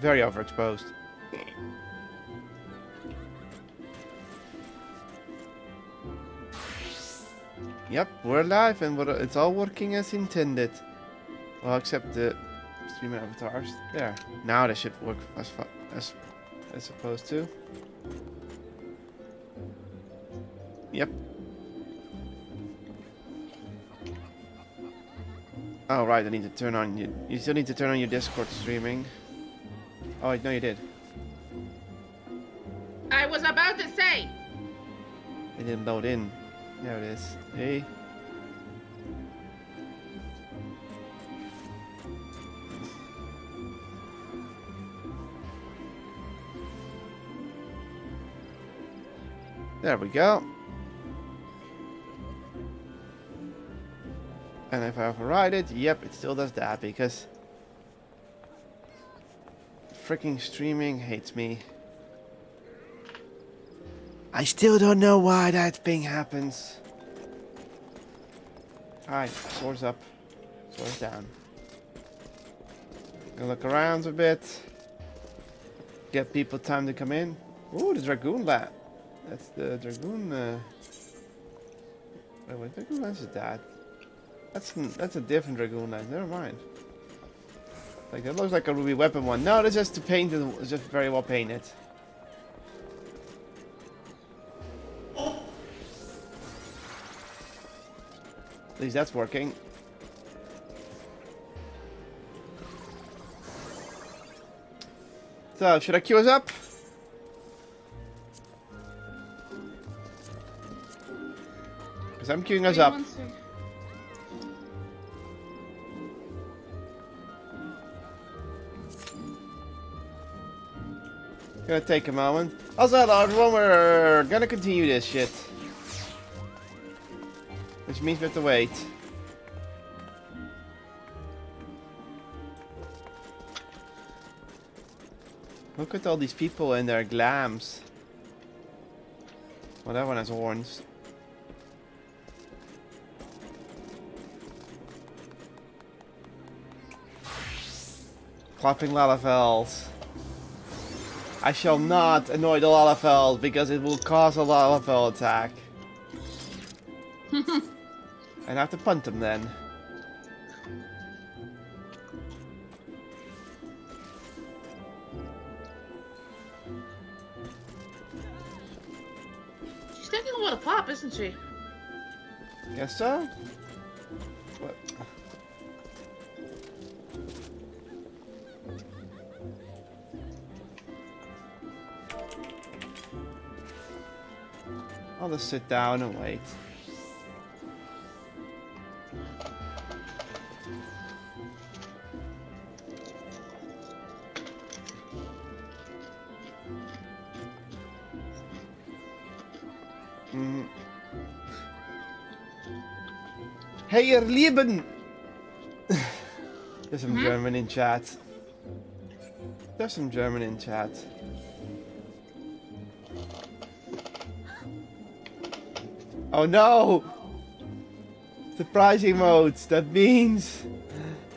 Very overexposed. Yep, we're live and it's all working as intended. Well, except the stream avatars. There. Now they should work as supposed to. Yep. Oh right, I need to turn on you still need to turn on your Discord streaming. Oh wait, no you did. I was about to say. It didn't load in. There it is. Hey. There we go. And if I override it, yep, it still does that because freaking streaming hates me. I still don't know why that thing happens. Alright, source up. Source down. Gonna look around a bit. Get people time to come in. Ooh, the Dragoon lab. That's the Dragoon, Wait, what Dragoon lens is that? That's a different Dragoon lens, never mind. Like, that looks like a ruby weapon one. No, that's just the paint is just very well painted. At least that's working. So, should I queue us up? Because I'm queuing us up. Gonna take a moment. Also, hello everyone, we're gonna continue this shit. Which means we have to wait. Look at all these people in their glams. Well, that one has horns. Clapping Lalafels. I shall not annoy the Lalafels because it will cause a Lalafel attack. And I have to punt them then. She's taking a lot of pop, isn't she? Guess so? What? I'll just sit down and wait. Hey, ihr Lieben! There's some German in chat. There's some German in chat. Oh no! Surprise emotes. That means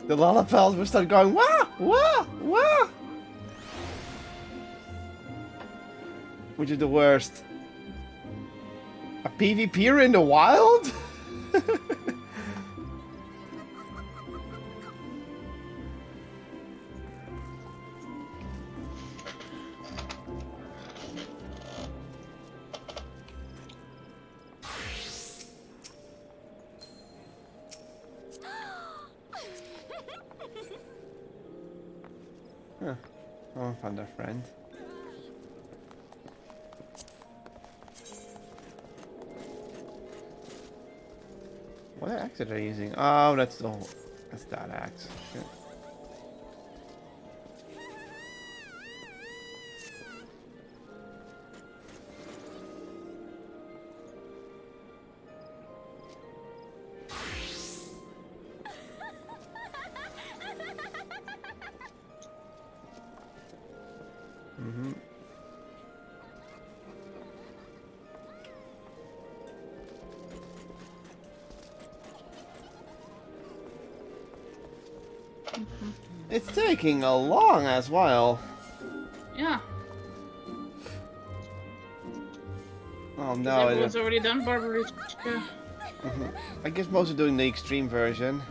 the Lalafels will start going wah wah wah, which is the worst. A PvPer in the wild? Huh. Oh, I found our friend. What axe are they using? Oh, that's that axe. Shit. It's taking a long as while. Yeah. Oh no! Everyone's already done Barbaric. I guess most are doing the extreme version.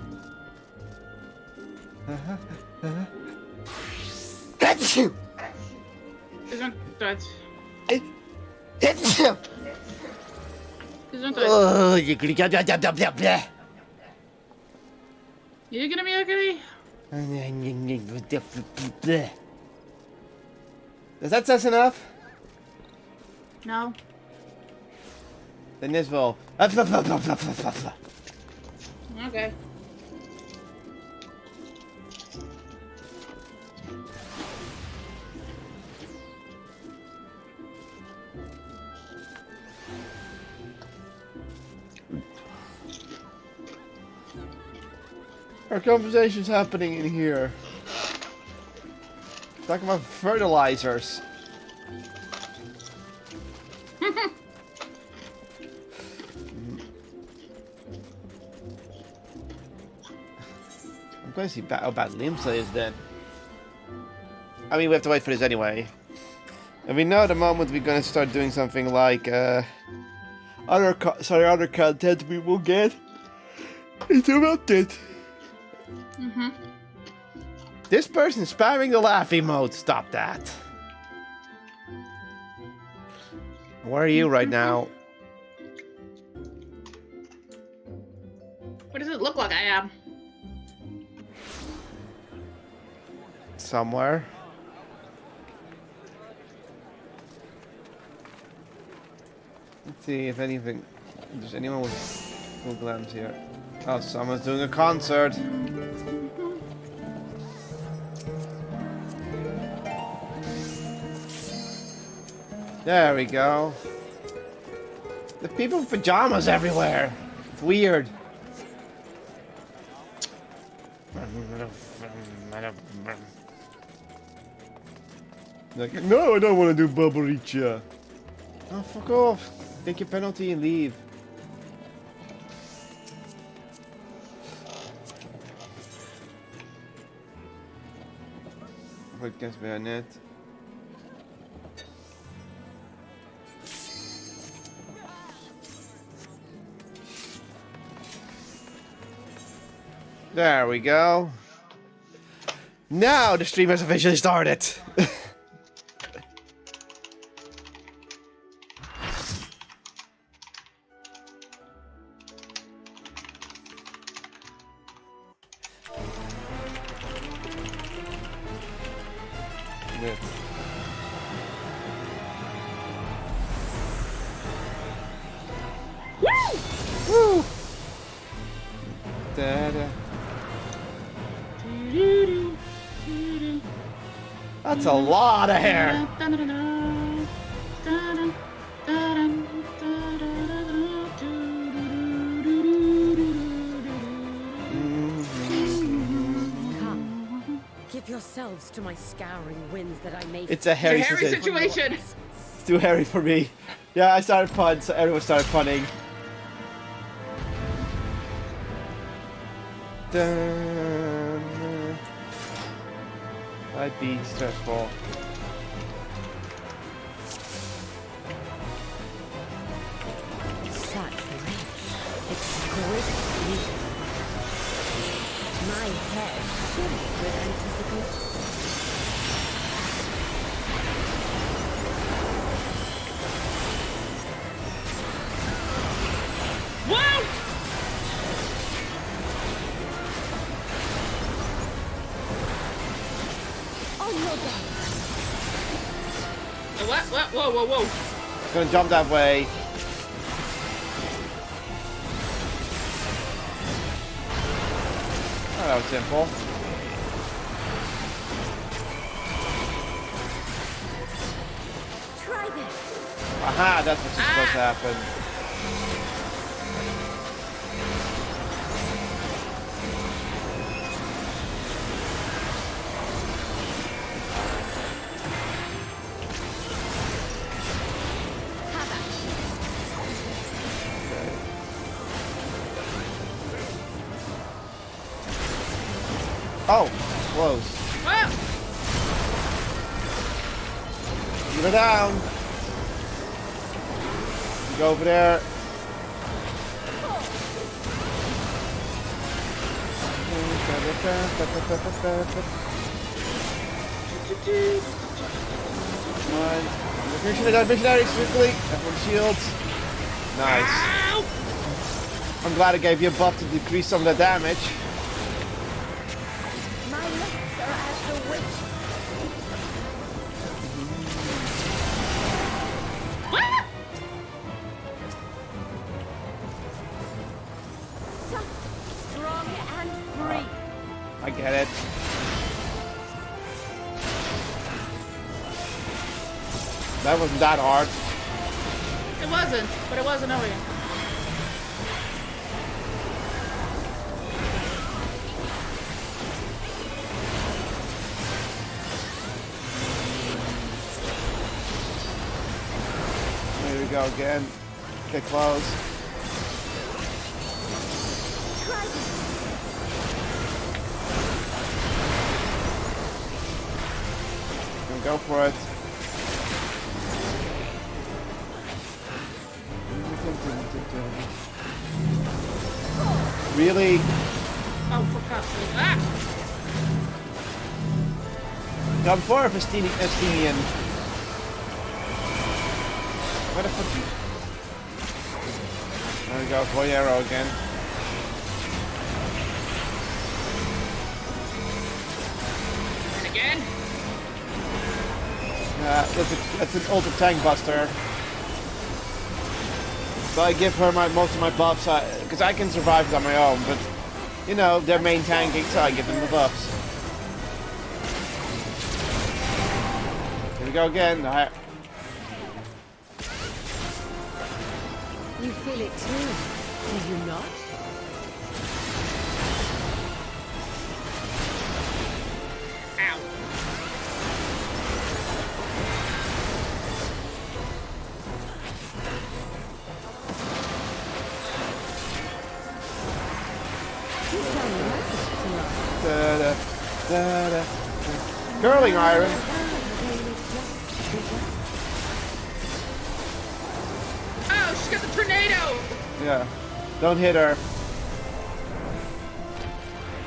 Gesundheit. Gesundheit. Oh, You gonna be okay? Is that sus enough? No. Then this will. Okay. Our conversation's happening in here. Talking about fertilizers. I'm going to see how bad Limsa is then. I mean, we have to wait for this anyway. And we know at the moment we're going to start doing something like other content we will get interrupted. This person's spamming the laugh emote. Stop that. Where are you right now? What does it look like I am? Somewhere. Let's see if anything. If there's anyone with full glams here. Oh, someone's doing a concert. There we go. The people in pajamas everywhere. It's weird. Like, no, I don't want to do Barbaricia. Oh, fuck off. Take your penalty and leave. Podcast bayonet. There we go. Now the stream has officially started. Woo! Da-da. That's a lot of hair. Come, give yourselves to my scouring winds that I may. It's a hairy situation. It's too hairy for me. Yeah, I started punning, so everyone started punning. Might be stressful. Such rich, exquisite beauty. My head shimmered with anticipation. Wow! What? Whoa, whoa, whoa. Gonna jump that way. Oh, that was simple. Try this. Aha, that's what's supposed to happen. Oh, close. Wow. Keep her down. You go over there. Come on. Location of missionaries quickly. Everyone shields. Nice. Ow! I'm glad I gave you a buff to decrease some of the damage. My lips are as the witch. Ah! Soft, strong, and free. I get it. That wasn't that hard. It wasn't, but it was annoying. There we go again. Get close. Try this. Go for it. Really? Oh, for fuck's sake. Ah! Come for Estinian. What the fuck? There we go, boy arrow again. And again. That's an ultra tank buster. So I give her most of my buffs, because I can survive on my own, but, you know, they're main tanking, so I give them the buffs. Here we go again. You feel it too, do you not? Ow. She's done a message to us. Da-da, da-da. Curling iron. Oh, she's got the tornado. Yeah. Don't hit her.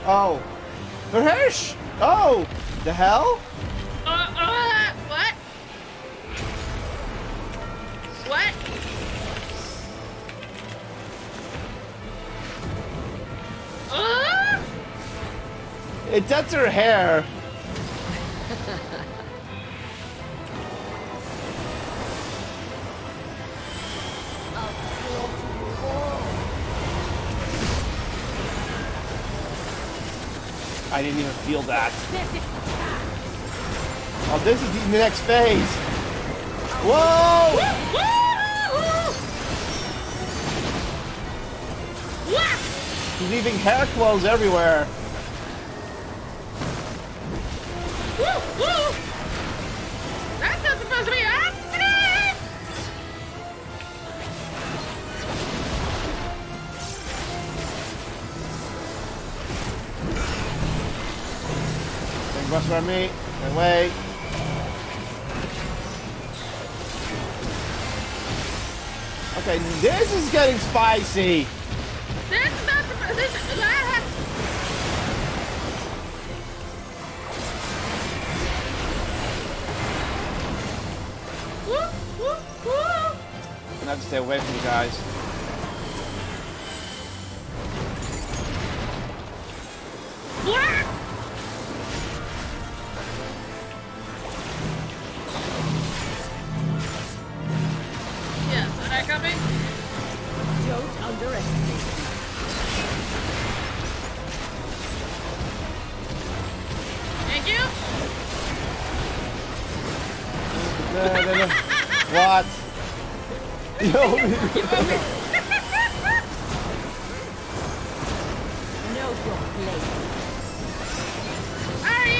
Oh. Her hash! Oh! The hell? What? What? That's her hair. I didn't even feel that. Oh, this is the next phase. Whoa! He's leaving hair clothes everywhere. That's not supposed to be happening! Don't rush around me. Get away. Okay, this is getting spicy. That's not supposed to I'm gonna have to stay away from you guys. Yes, are they coming? Don't underestimate. Thank you. What? Yo. Know your place. Sorry.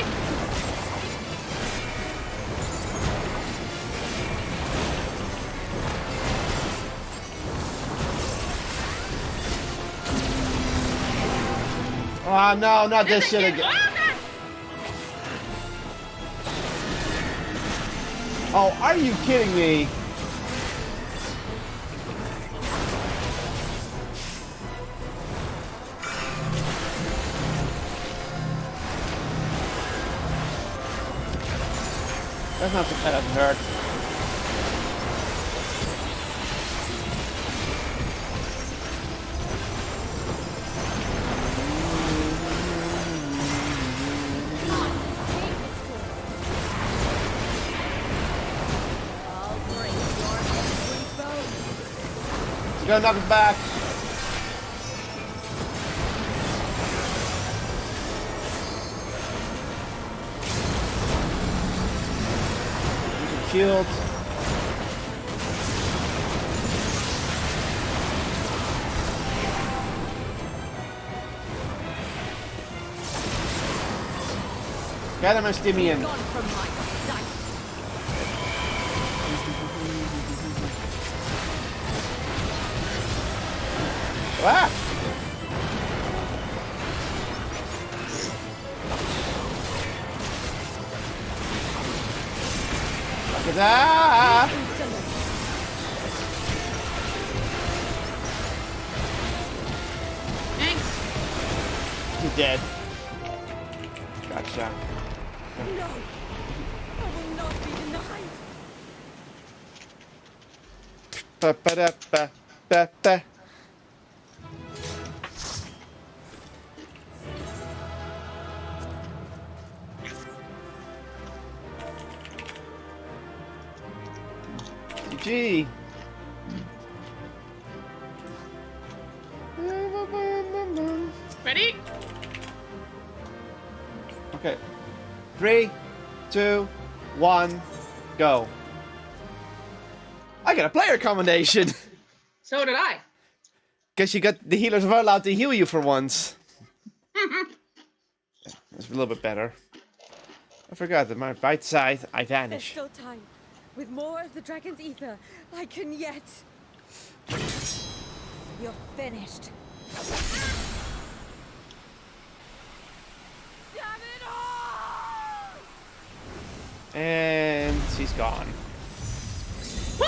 Oh no, not this shit again. Oh, Oh, are you kidding me? That's not that doesn't hurt. I'll break your every bone. He's gonna knock us back. Shield. Get him, Estimian. Gone from my sight. Ah! Look at that! Thanks. He's dead. Gotcha. No, I will not be denied. Ba ba da ba ba ba. GG. Ready? Okay. 3, 2, 1, go. I got a player combination. So did I. Guess you got the healers were allowed to heal you for once. That's a little bit better. I forgot that my right side, I There's vanish. still time. With more of the dragon's ether, I can yet. You're finished. Damn it all! And she's gone. Woo!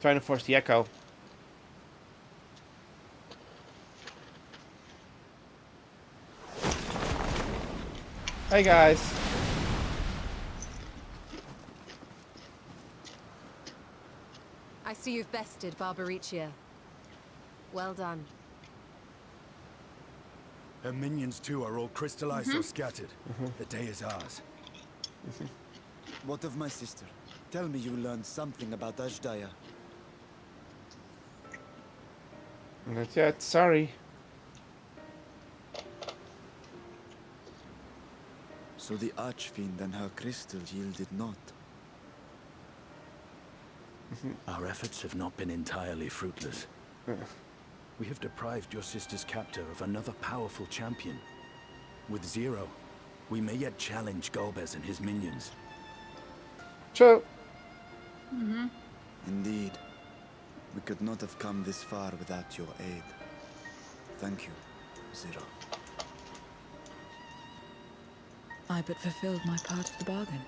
Trying to force the echo. Hey guys. I see you've bested Barbaricia. Well done. Her minions too are all crystallized or scattered. The day is ours. What of my sister? Tell me you learned something about Ashdaya. Not yet, sorry. So the Archfiend and her crystal yielded not. Our efforts have not been entirely fruitless. We have deprived your sister's captor of another powerful champion. With Zero, we may yet challenge Golbez and his minions. True. Indeed. We could not have come this far without your aid. Thank you, Zero. I but fulfilled my part of the bargain.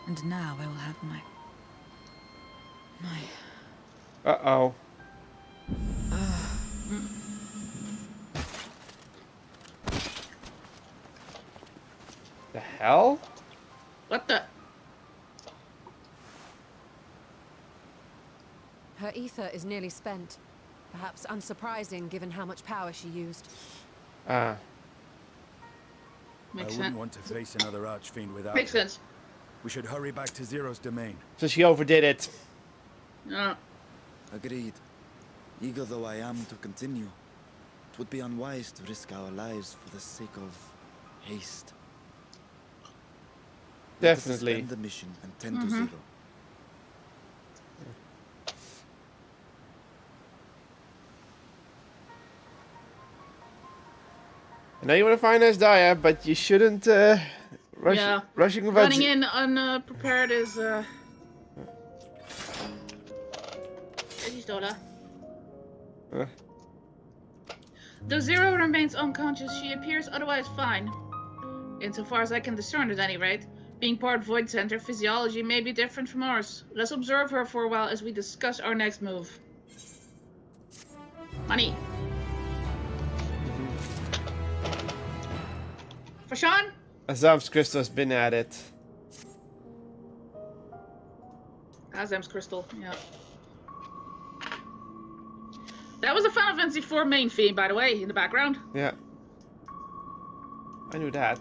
And now I will have my... Uh-oh. The hell? What the? Her ether is nearly spent. Perhaps unsurprising given how much power she used. Ah. I Makes wouldn't sense. want to face another Archfiend without Makes her. sense. We should hurry back to Zero's domain. So she overdid it. Agreed. Eager though I am to continue, it would be unwise to risk our lives for the sake of haste. Let us Definitely. suspend the mission and tend to Zero. I know you want to find Ashdaya, but you shouldn't Yeah. Rushing without... Running in unprepared is Stola. Though Zero remains unconscious, she appears otherwise fine. Insofar as I can discern at any rate. Being part Void Center, physiology may be different from ours. Let's observe her for a while as we discuss our next move. Money. For Sean? Azam's crystal's been at it. Azam's crystal, yeah. That was a Final Fantasy IV main theme, by the way, in the background. Yeah. I knew that.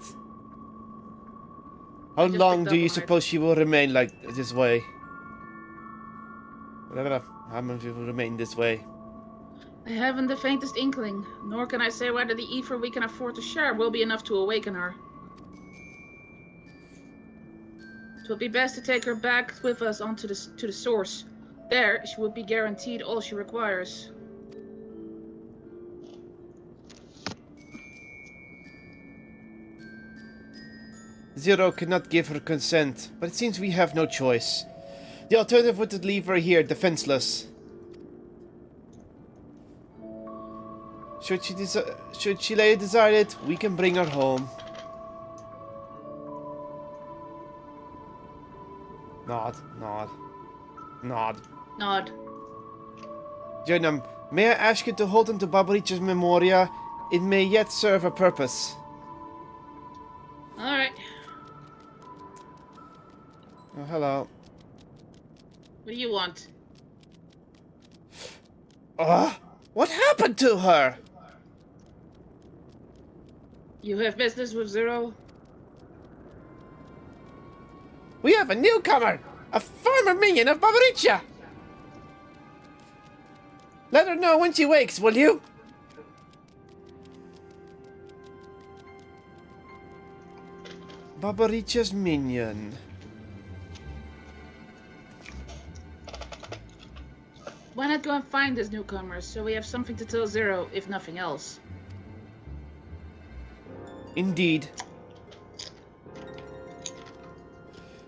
How long do you suppose she will remain like this way? How long she will remain this way? I haven't the faintest inkling, nor can I say whether the ether we can afford to share will be enough to awaken her. It would be best to take her back with us onto to the source. There, she would be guaranteed all she requires. Zero cannot give her consent, but it seems we have no choice. The alternative would to leave her here, defenseless. Should she desire it, we can bring her home. Nod, nod, nod. Nod. Jernam, may I ask you to hold on to Babarich's Memoria? It may yet serve a purpose. Alright. Oh, hello. What do you want? What happened to her? You have business with Zero? We have a newcomer! A former minion of Babaricha! Let her know when she wakes, will you? Babaricha's minion. Why not go and find this newcomer, so we have something to tell Zero, if nothing else? Indeed.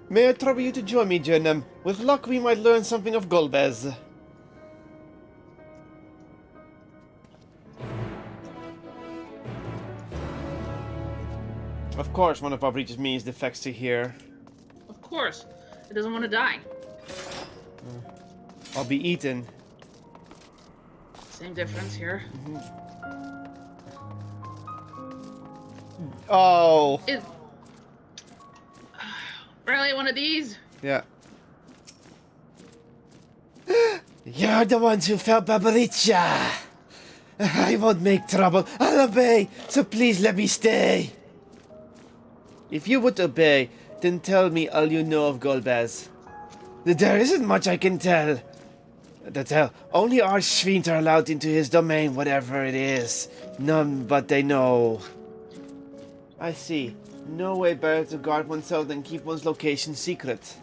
May I trouble you to join me, Jernam? With luck, we might learn something of Golbez. Of course, one of Babaricha's minions defects to here. Of course. It doesn't want to die. I'll be eaten. Same difference here. Oh! Really, one of these? Yeah. You're the ones who felt Babaricha! I won't make trouble. I'll obey, so please let me stay. If you would obey, then tell me all you know of Golbez. There isn't much I can tell. Only our Schwint are allowed into his domain, whatever it is. None but they know. I see. No way better to guard oneself than keep one's location secret.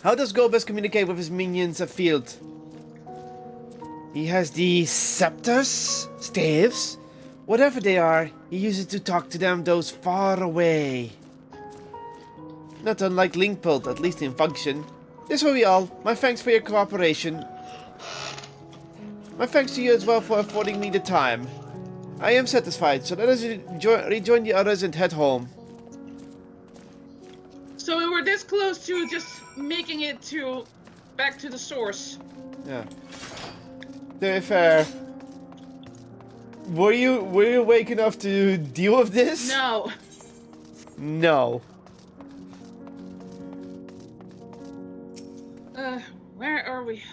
How does Golbez communicate with his minions afield? He has the scepters? Staves? Whatever they are, he uses to talk to them those far away. Not unlike Linkpult, at least in function. This will be all. My thanks for your cooperation. My thanks to you as well for affording me the time. I am satisfied, so let us rejoin the others and head home. So we were this close to just making it back to the source. Yeah. To be fair, were you awake enough to deal with this? No. No. Where are we?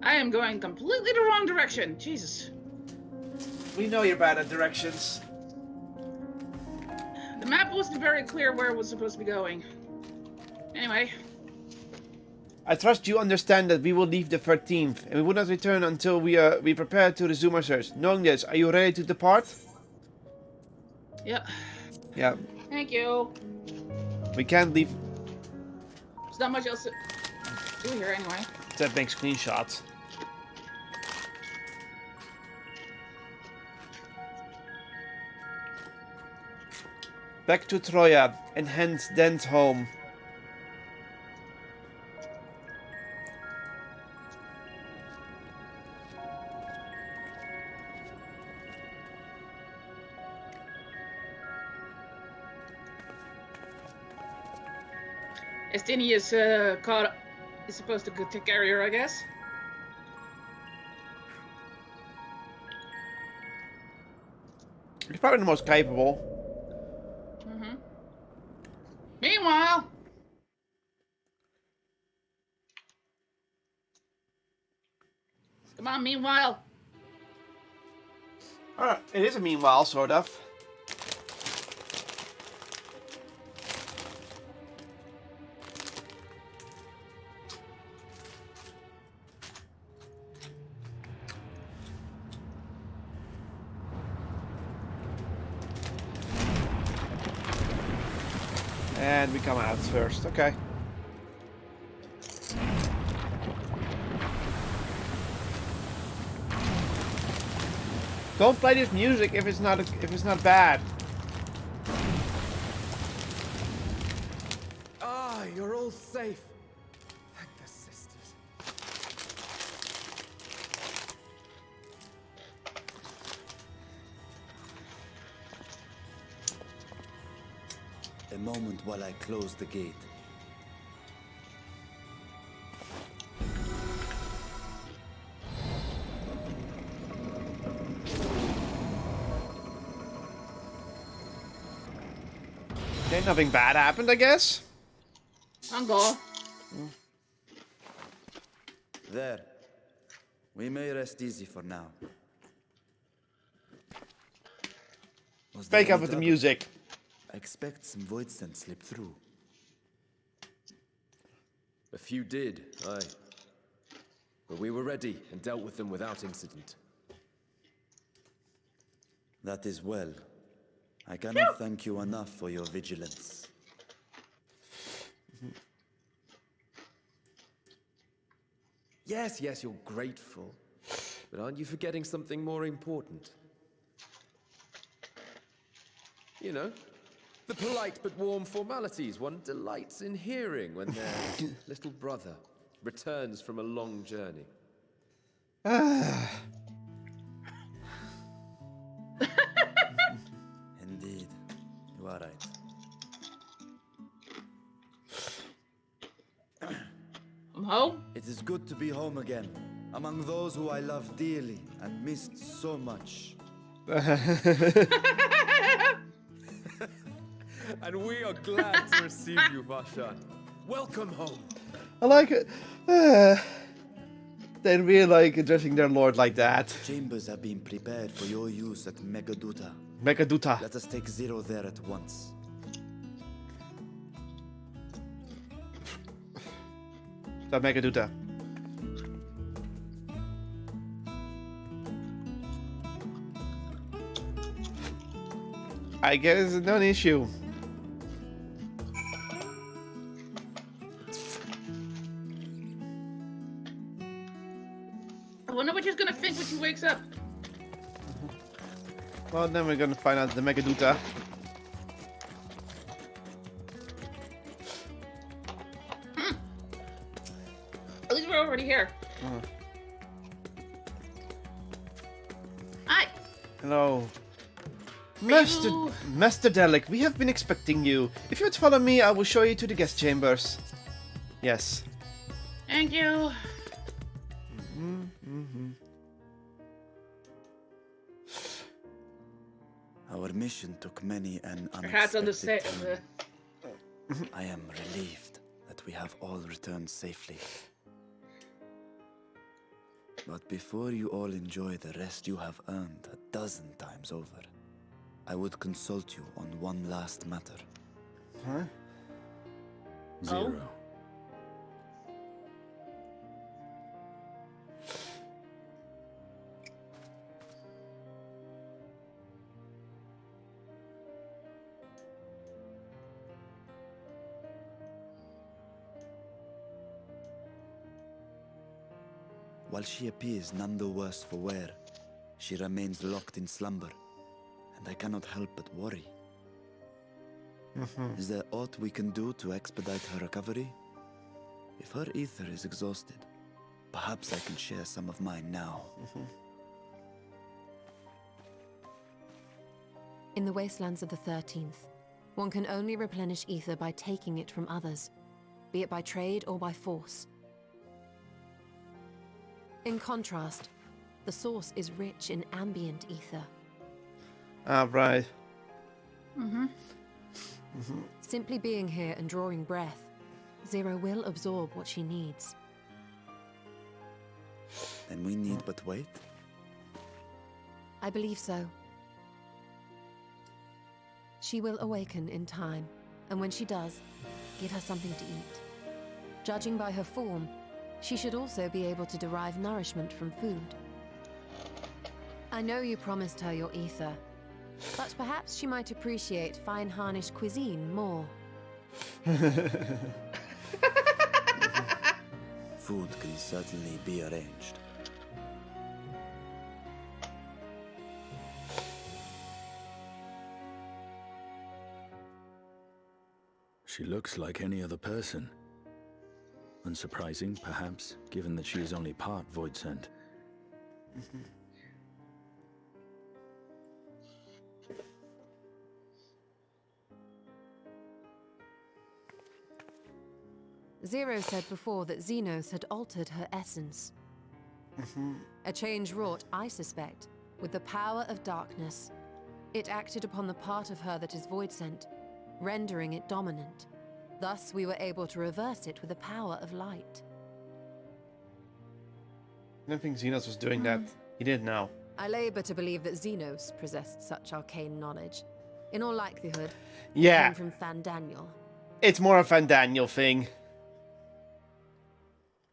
I am going completely the wrong direction. Jesus. We know you're bad at directions. The map wasn't very clear where it was supposed to be going. Anyway. I trust you understand that we will leave the 13th, and we will not return until we prepare to resume our search. Knowing this, are you ready to depart? Yep. Yeah. Thank you. We can't leave. There's not much else to do here anyway. Except make screenshots. Back to Troya, and hence thence home. Estini is caught. Is supposed to go take care of her, I guess. He's probably the most capable. Mm-hmm. Meanwhile, come on. Meanwhile, It is a meanwhile, sort of. And we come out first, okay. Don't play this music if it's not bad. Ah, you're all safe. Thank the sisters. A moment while I close the gate. Okay, nothing bad happened, I guess. Uncle. There. We may rest easy for now. Was there Fake up any with the trouble? music. I expect some void scent slipped through. A few did, aye. But we were ready and dealt with them without incident. That is well. I cannot thank you enough for your vigilance. Yes, yes, you're grateful. But aren't you forgetting something more important? You know, the polite but warm formalities one delights in hearing when their little brother returns from a long journey. Indeed, you are right. I'm home. It is good to be home again, among those who I love dearly and missed so much. And we are glad to receive you, Vashan. Welcome home. I like it. They really like addressing their lord like that. Chambers have been prepared for your use at Megaduta. Megaduta. Let us take Zero there at once. That Megaduta. I guess it's not an issue. I wonder what she's gonna think when she wakes up. Well, then we're gonna find out the Megaduta. At least we're already here. Hi. Hello. you- Master Delic, we have been expecting you. If you would follow me, I will show you to the guest chambers. Yes. Thank you. Our mission took many an Her hat's on the unexpected turn. I am relieved that we have all returned safely. But before you all enjoy the rest you have earned 1,000 times over, I would consult you on one last matter. Huh? Zero. While she appears none the worse for wear, she remains locked in slumber, and I cannot help but worry. Is there aught we can do to expedite her recovery? If her ether is exhausted, perhaps I can share some of mine now. In the wastelands of the 13th, one can only replenish ether by taking it from others, be it by trade or by force. In contrast, the source is rich in ambient ether. Ah, right. Simply being here and drawing breath, Zero will absorb what she needs. Then we need but wait? I believe so. She will awaken in time, and when she does, give her something to eat. Judging by her form, she should also be able to derive nourishment from food. I know you promised her your ether, but perhaps she might appreciate fine harnished cuisine more. Food can certainly be arranged. She looks like any other person. Unsurprising, perhaps, given that she is only part void sent. Zero said before that Xenos had altered her essence. A change wrought, I suspect, with the power of darkness. It acted upon the part of her that is void sent, rendering it dominant. Thus, we were able to reverse it with the power of light. I don't think Xenos was doing that. He did now. I labor to believe that Xenos possessed such arcane knowledge. In all likelihood, it Yeah, came from Fandaniel. it's more a Fandaniel thing.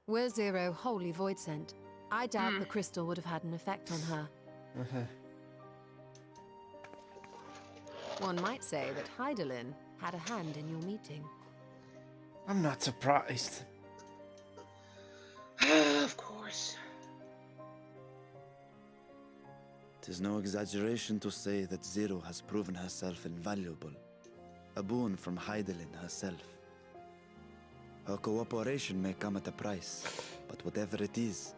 Were Zero wholly void sent, I doubt the crystal would have had an effect on her. One might say that Hydaelyn had a hand in your meeting. I'm not surprised. Of course. 'Tis no exaggeration to say that Zero has proven herself invaluable. A boon from Hydaelyn herself. Her cooperation may come at a price, but whatever it is,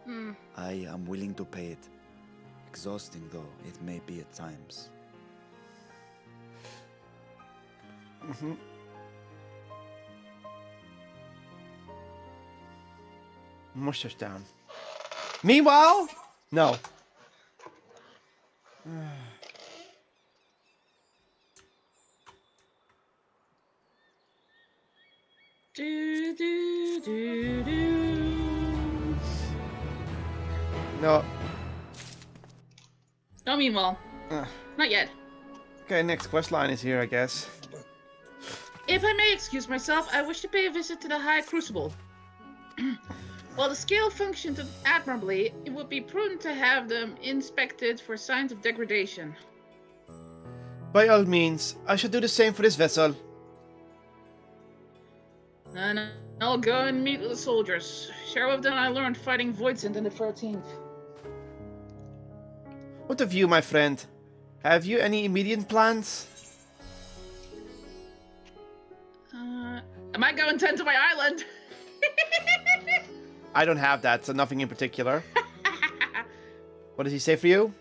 I am willing to pay it. Exhausting though it may be at times. Mustache down. Meanwhile, no. Do, do, do, do. No. No, meanwhile. Not yet. Okay, next quest line is here, I guess. If I may excuse myself, I wish to pay a visit to the High Crucible. While the scale functioned admirably, it would be prudent to have them inspected for signs of degradation. By all means, I should do the same for this vessel. And I'll go and meet with the soldiers. Share with them I learned fighting Voidsent in the 13th. What of you, my friend? Have you any immediate plans? Am I going tend to my island? I don't have that, so nothing in particular. What does he say for you?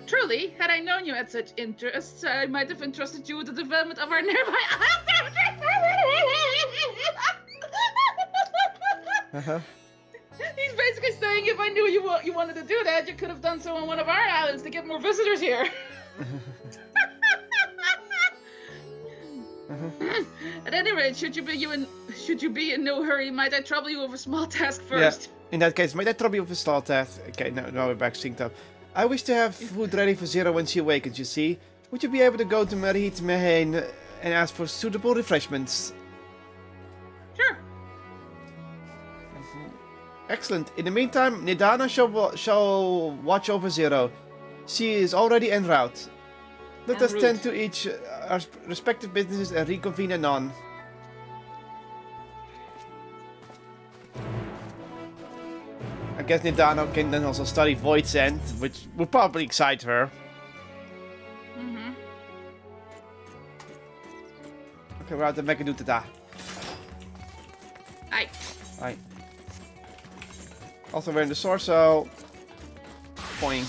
Truly, had I known you had such interests, I might have entrusted you with the development of our nearby island. He's basically saying if I knew you wanted to do that, you could have done so on one of our islands to get more visitors here. At any rate, should you be in no hurry, might I trouble you with a small task first? Yeah, in that case, might I trouble you with a small task? Okay, now we're back synced up. I wish to have food ready for Zero when she awakens, you see. Would you be able to go to Merhit Mehane and ask for suitable refreshments? Sure. Excellent. In the meantime, Nidana shall watch over Zero. She is already en route. Let us tend to each our respective businesses and reconvene anon. I guess Nidana can then also study Void Sent, which would probably excite her. Okay, we're out the Mechaduta. Aye. Right. Also, we're in the source, so. Point.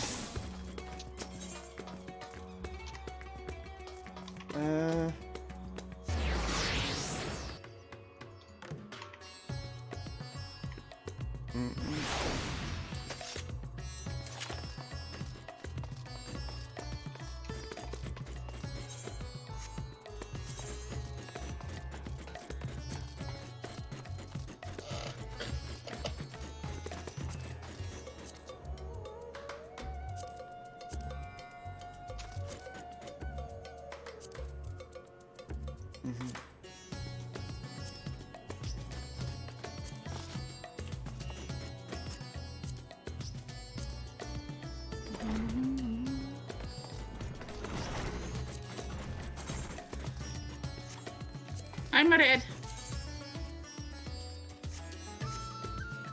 I'm Maraid.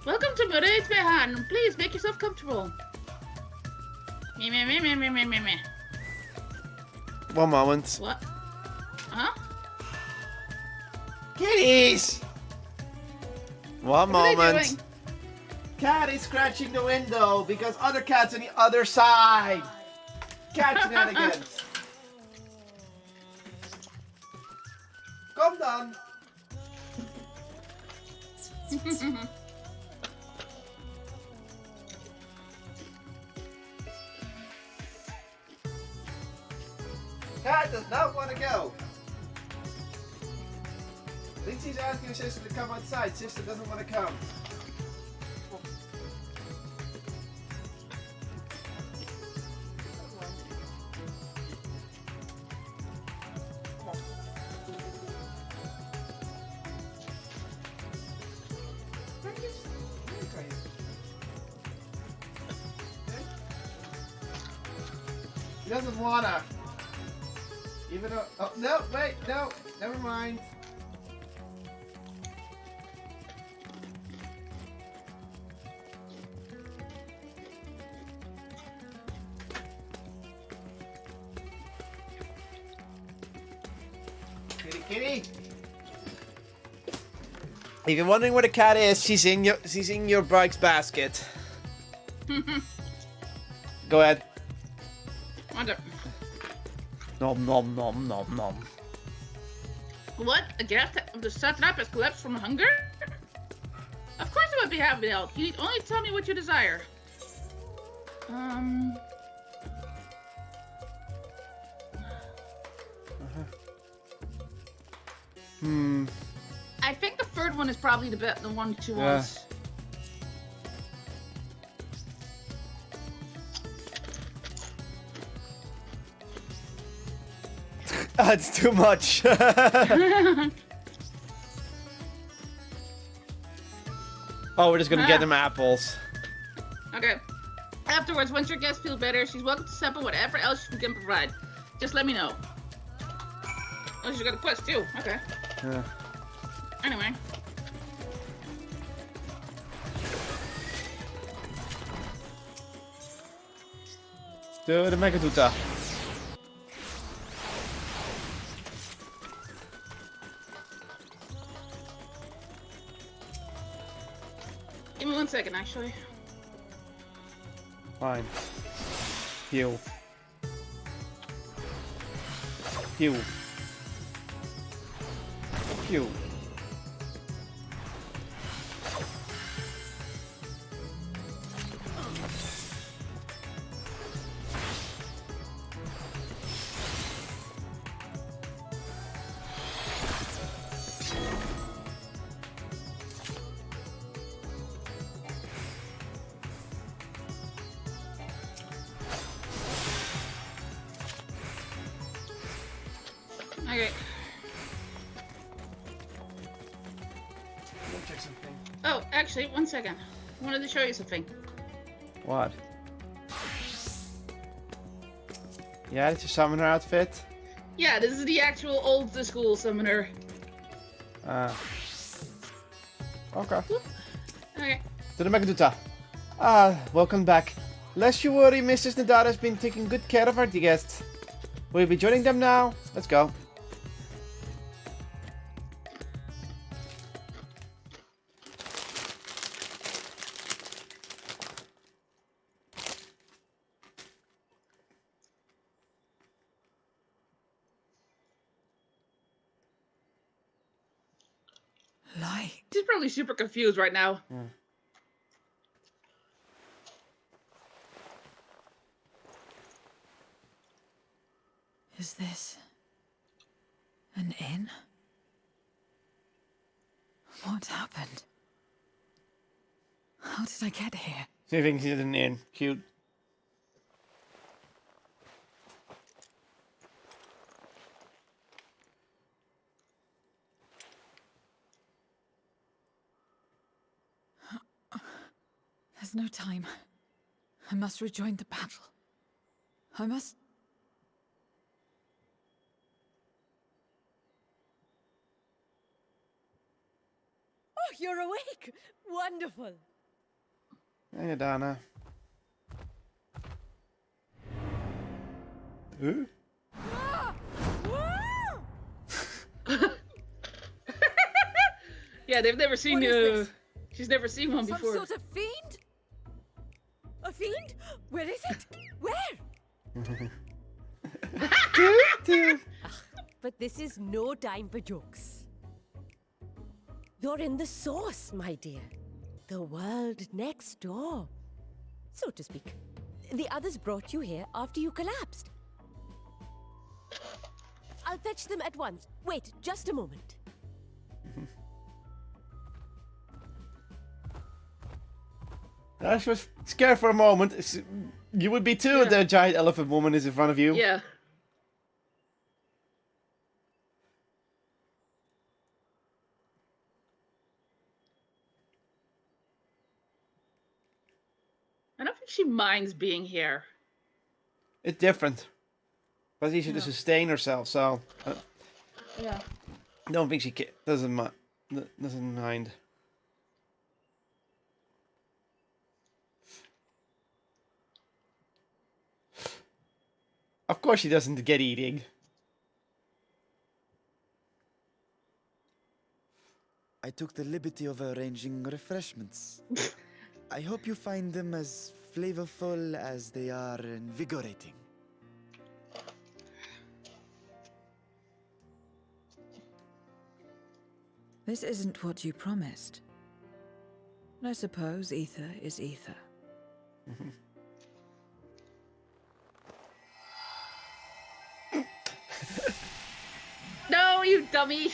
Welcome to Maraid's Behan. Please make yourself comfortable. Me, me, me, me, me, me, me, me. One moment. What? Huh? Kitties! One What are they moment. doing? Cat is scratching the window because other cat's on the other side. Cat shenanigans. Calm down. Cat does not want to go. Thinks he's asking sister to come outside. Sister doesn't want to come. He doesn't wanna. Even though. Oh, no, wait, no, never mind. Kitty, kitty. If you're wondering where the cat is, she's in your bike's basket. Go ahead. Wonder. Nom nom nom nom nom. What? A guest of the satrap has collapsed from hunger? Of course I would be happy to help. You need only tell me what you desire. I think the third one is probably the one she wants. That's too much. Oh, we're just gonna get them apples. Okay. Afterwards, once your guest feels better, she's welcome to sample whatever else you can provide. Just let me know. Oh, she's got a quest too. Okay. Yeah. Anyway. Do the Mechaduta. Give me 1 second, actually. Fine. Heal. Heal. Heal. Okay. Check something. Oh, actually, 1 second. I wanted to show you something. What? Yeah, it's your summoner outfit. Yeah, this is the actual old school summoner. Okay. Okay. To the Mechaduta. Welcome back. Lest you worry, Mrs. Nadara has been taking good care of our guests. Will you be joining them now? Let's go. light. She's probably super confused right now. Is this an inn? What happened? How did I get here? She thinks he's an inn. Cute. There's no time. I must rejoin the battle. I must... Oh, you're awake! Wonderful! Hey, Dana. Huh? Yeah, they've never seen What is this? She's never seen one Some before. sort of fiend? A fiend? Where is it? Where? But this is no time for jokes. You're in the source, my dear. The world next door. So to speak. The others brought you here after you collapsed. I'll fetch them at once. Wait, just a moment. I was scared for a moment. You would be too if the giant elephant woman is in front of you. Yeah. I don't think she minds being here. It's different. But she should sustain herself, so... Yeah. I don't think she doesn't mind. Of course she doesn't get eating. I took the liberty of arranging refreshments. I hope you find them as flavorful as they are invigorating. This isn't what you promised. I suppose ether is ether. No, you dummy!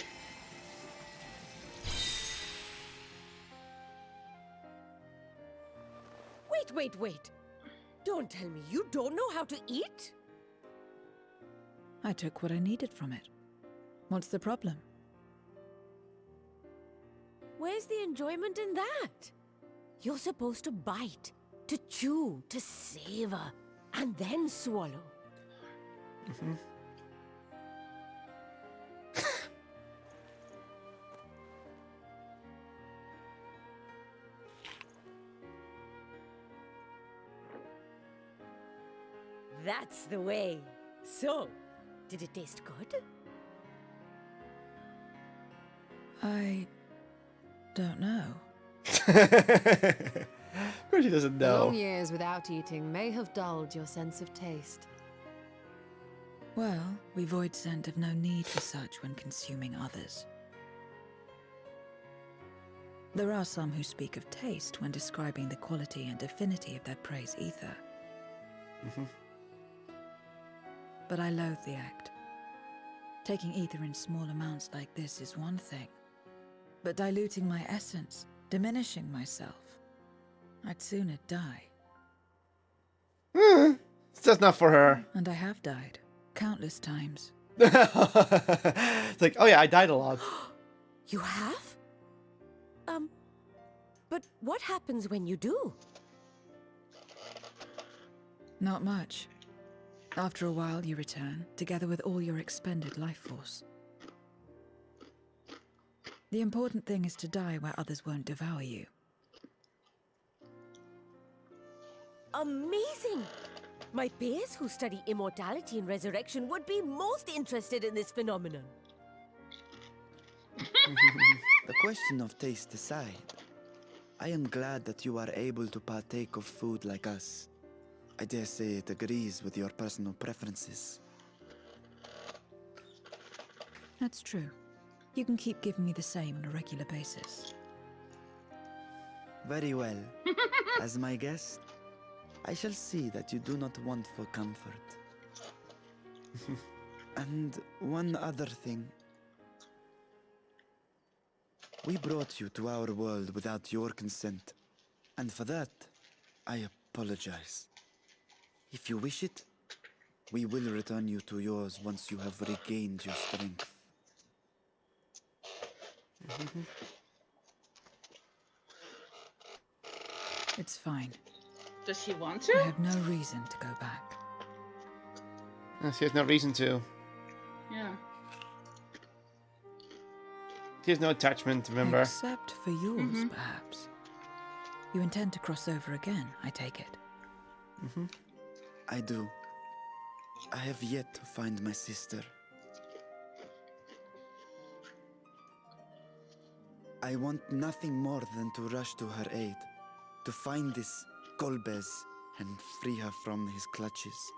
Wait. Don't tell me you don't know how to eat? I took what I needed from it. What's the problem? Where's the enjoyment in that? You're supposed to bite, to chew, to savor, and then swallow. That's the way. So, did it taste good? I don't know. Of course she doesn't The long know. years without eating may have dulled your sense of taste. Well, we void scent have no need for such when consuming others. There are some who speak of taste when describing the quality and affinity of their prey's ether. But I loathe the act. Taking ether in small amounts like this is one thing. But diluting my essence, diminishing myself, I'd sooner die. It's just not for her. And I have died. Countless times. It's like, oh yeah, I died a lot. You have? But what happens when you do? Not much. After a while, you return, together with all your expended life force. The important thing is to die where others won't devour you. Amazing! My peers who study immortality and resurrection would be most interested in this phenomenon. The question of taste aside, I am glad that you are able to partake of food like us. I dare say it agrees with your personal preferences. That's true. You can keep giving me the same on a regular basis. Very well. As my guest, I shall see that you do not want for comfort. And one other thing. We brought you to our world without your consent, and for that, I apologize. If you wish it, we will return you to yours once you have regained your strength. It's fine. Does she want I to? have no reason to go back. She has no reason to. Yeah. She has no attachment, remember? Except for yours, perhaps. You intend to cross over again, I take it. I do. I have yet to find my sister. I want nothing more than to rush to her aid, to find this Golbez and free her from his clutches,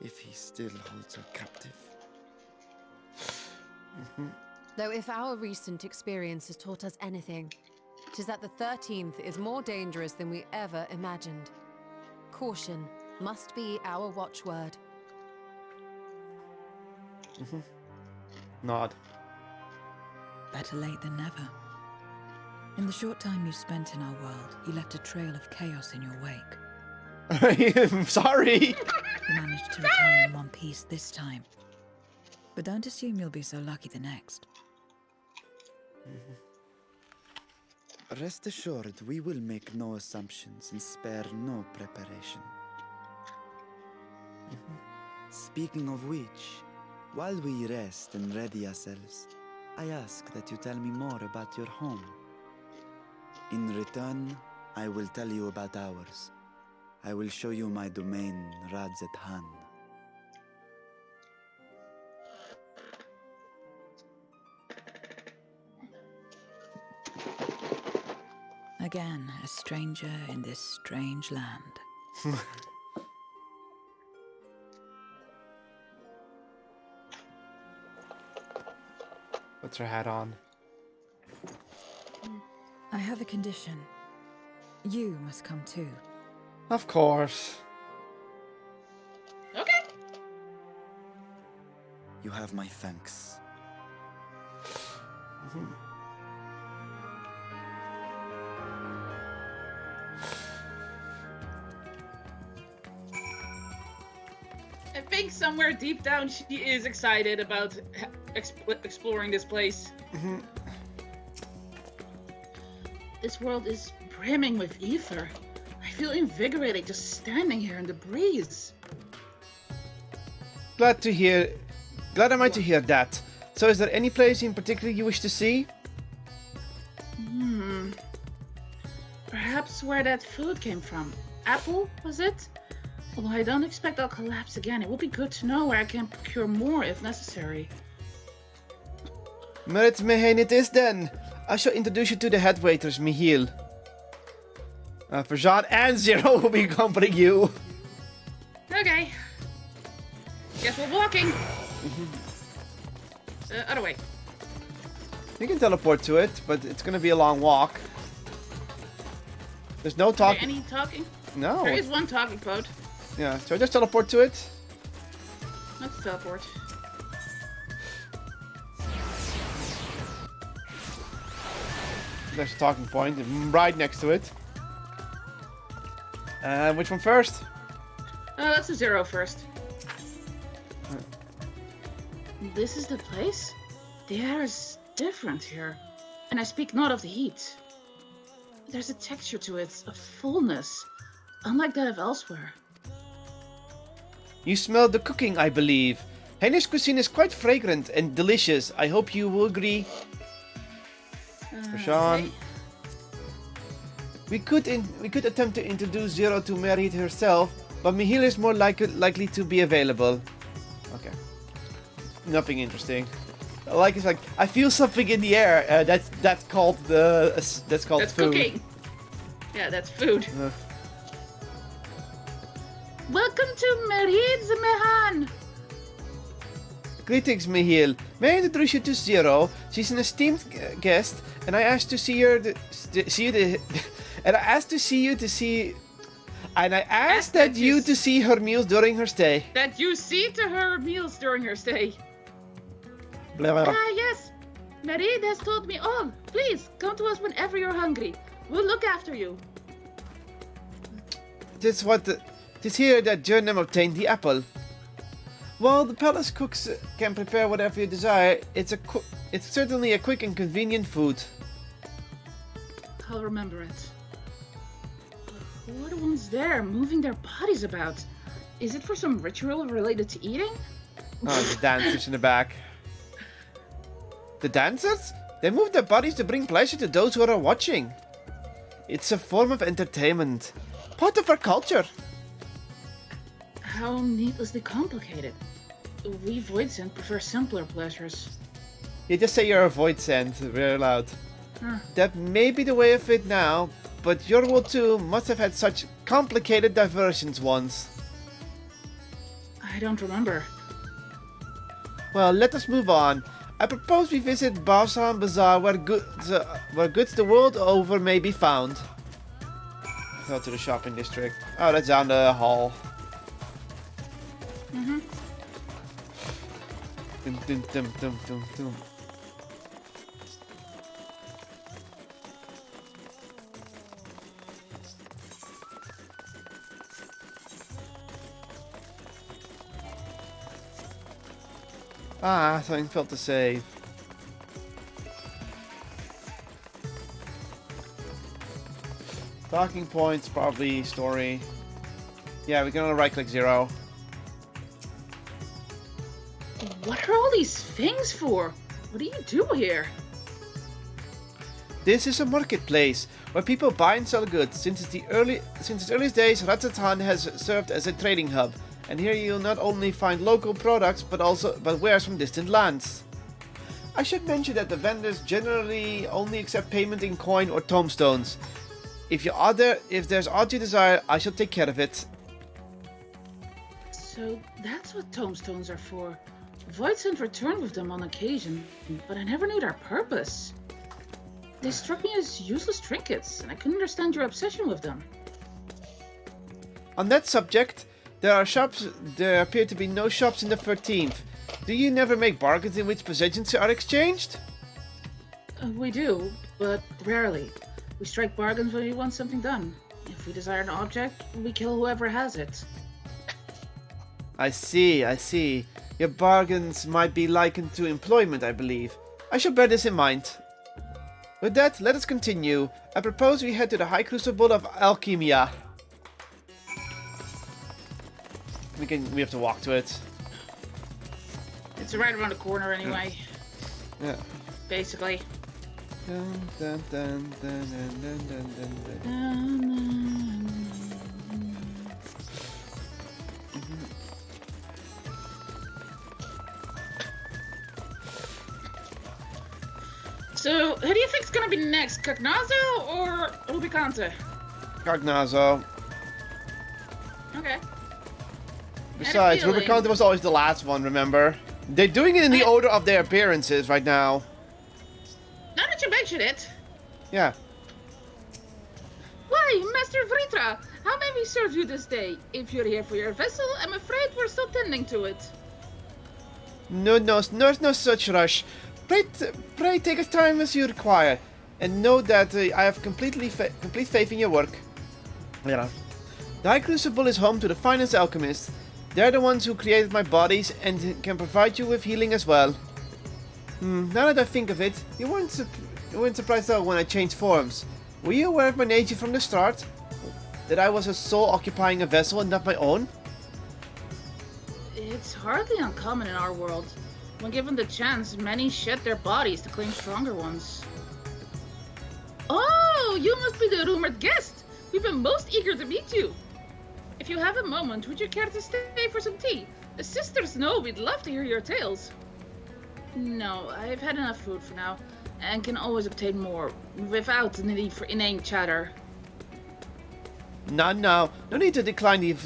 if he still holds her captive. Though if our recent experience has taught us anything, it is that the 13th is more dangerous than we ever imagined. Caution must be our watchword. Nod. Better late than never. In the short time you spent in our world, you left a trail of chaos in your wake. I'm sorry. You managed to return in one piece this time. But don't assume you'll be so lucky the next. Rest assured, we will make no assumptions and spare no preparation. Speaking of which, while we rest and ready ourselves, I ask that you tell me more about your home. In return, I will tell you about ours. I will show you my domain, Radzet Han. Again, a stranger in this strange land. Puts her hat on. I have a condition. You must come too. Of course. Okay. You have my thanks. I think somewhere deep down she is excited about exploring this place. This world is brimming with ether. I feel invigorated just standing here in the breeze. Glad am I to hear that. So is there any place in particular you wish to see? Perhaps where that food came from. Apple, was it? Although I don't expect I'll collapse again. It would be good to know where I can procure more if necessary. Merit meheen it is then. I shall introduce you to the head waiters, Michiel. For Jean and Zero will be accompanying you. Okay. Guess we're walking. Other way. You can teleport to it, but it's gonna be a long walk. There's no Are there talking. any talking? No. There is one talking pod. Yeah, so I just teleport to it. Let's teleport. There's a talking point right next to it. Which one first? Let's do Zero first. This is the place? The air is different here. And I speak not of the heat. There's a texture to it, a fullness, unlike that of elsewhere. You smell the cooking, I believe. Hainish cuisine is quite fragrant and delicious. I hope you will agree. Sean. Okay. We could attempt to introduce Zero to Merit herself, but Michiel is more likely to be available. Okay. Nothing interesting. It's like I feel something in the air. That's called that's That's food. cooking. Yeah, that's food. Welcome to Merid Mehan. Greetings, Michiel. May I introduce you to Zero? She's an esteemed guest, and I asked to see her. And I asked to see you to see. And I asked that you to see her meals during her stay. That you see to her meals during her stay. Blah, blah, blah. Ah, yes. Marie has told me all. Please, come to us whenever you're hungry. We'll look after you. Tis here that Jernam obtained the apple. While the palace cooks can prepare whatever you desire, it's certainly a quick and convenient food. I'll remember it. Who are the ones there moving their bodies about? Is it for some ritual related to eating? Oh, the dancers in the back. The dancers? They move their bodies to bring pleasure to those who are watching. It's a form of entertainment. Part of our culture. How needlessly complicated. We Voidsent prefer simpler pleasures. You just say you're a void sent very loud. Huh. That may be the way of it now, but your world too must have had such complicated diversions once. I don't remember. Well, let us move on. I propose we visit Barsan Bazaar where goods the world over may be found. Go to the shopping district. Oh, that's down the hall. Mm-hmm. Dum, dum, dum, dum, dum, dum. Ah, something failed to save. Talking points, probably story. Yeah, we can only right-click 0. What are all these things for? What do you do here? This is a marketplace where people buy and sell goods. Since its earliest days, Ratsatan has served as a trading hub, and here you'll not only find local products but wares from distant lands. I should mention that the vendors generally only accept payment in coin or tomestones. If there's aught you desire, I shall take care of it. So that's what tomestones are for. Voidsent returned with them on occasion, but I never knew their purpose. They struck me as useless trinkets, and I couldn't understand your obsession with them. On that subject, there appear to be no shops in the 13th. Do you never make bargains in which possessions are exchanged? We do, but rarely. We strike bargains when we want something done. If we desire an object, we kill whoever has it. I see. Your bargains might be likened to employment, I believe. I shall bear this in mind. With that, let us continue. I propose we head to the High Crucible of Alchemia. We have to walk to it. It's right around the corner anyway. Yeah. Basically. Dun, dun, dun, dun, dun, dun, dun, dun. So, who do you think's gonna be next, Cognazo or Rubicante? Cognazo. Okay. Besides, Rubicante was always the last one, remember? They're doing it in the order of their appearances right now. Now that you mention it. Yeah. Why, Master Vritra, how may we serve you this day? If you're here for your vessel, I'm afraid we're still tending to it. No such rush. Pray take as time as you require, and know that I have complete faith in your work. Yeah. The High Crucible is home to the finest alchemists. They're the ones who created my bodies and can provide you with healing as well. Now that I think of it, you weren't surprised though when I changed forms. Were you aware of my nature from the start? That I was a soul occupying a vessel and not my own? It's hardly uncommon in our world. When given the chance, many shed their bodies to claim stronger ones. Oh, you must be the rumored guest! We've been most eager to meet you! If you have a moment, would you care to stay for some tea? The sisters know we'd love to hear your tales. No, I've had enough food for now, and can always obtain more, without the need for inane chatter. No, no. No need to decline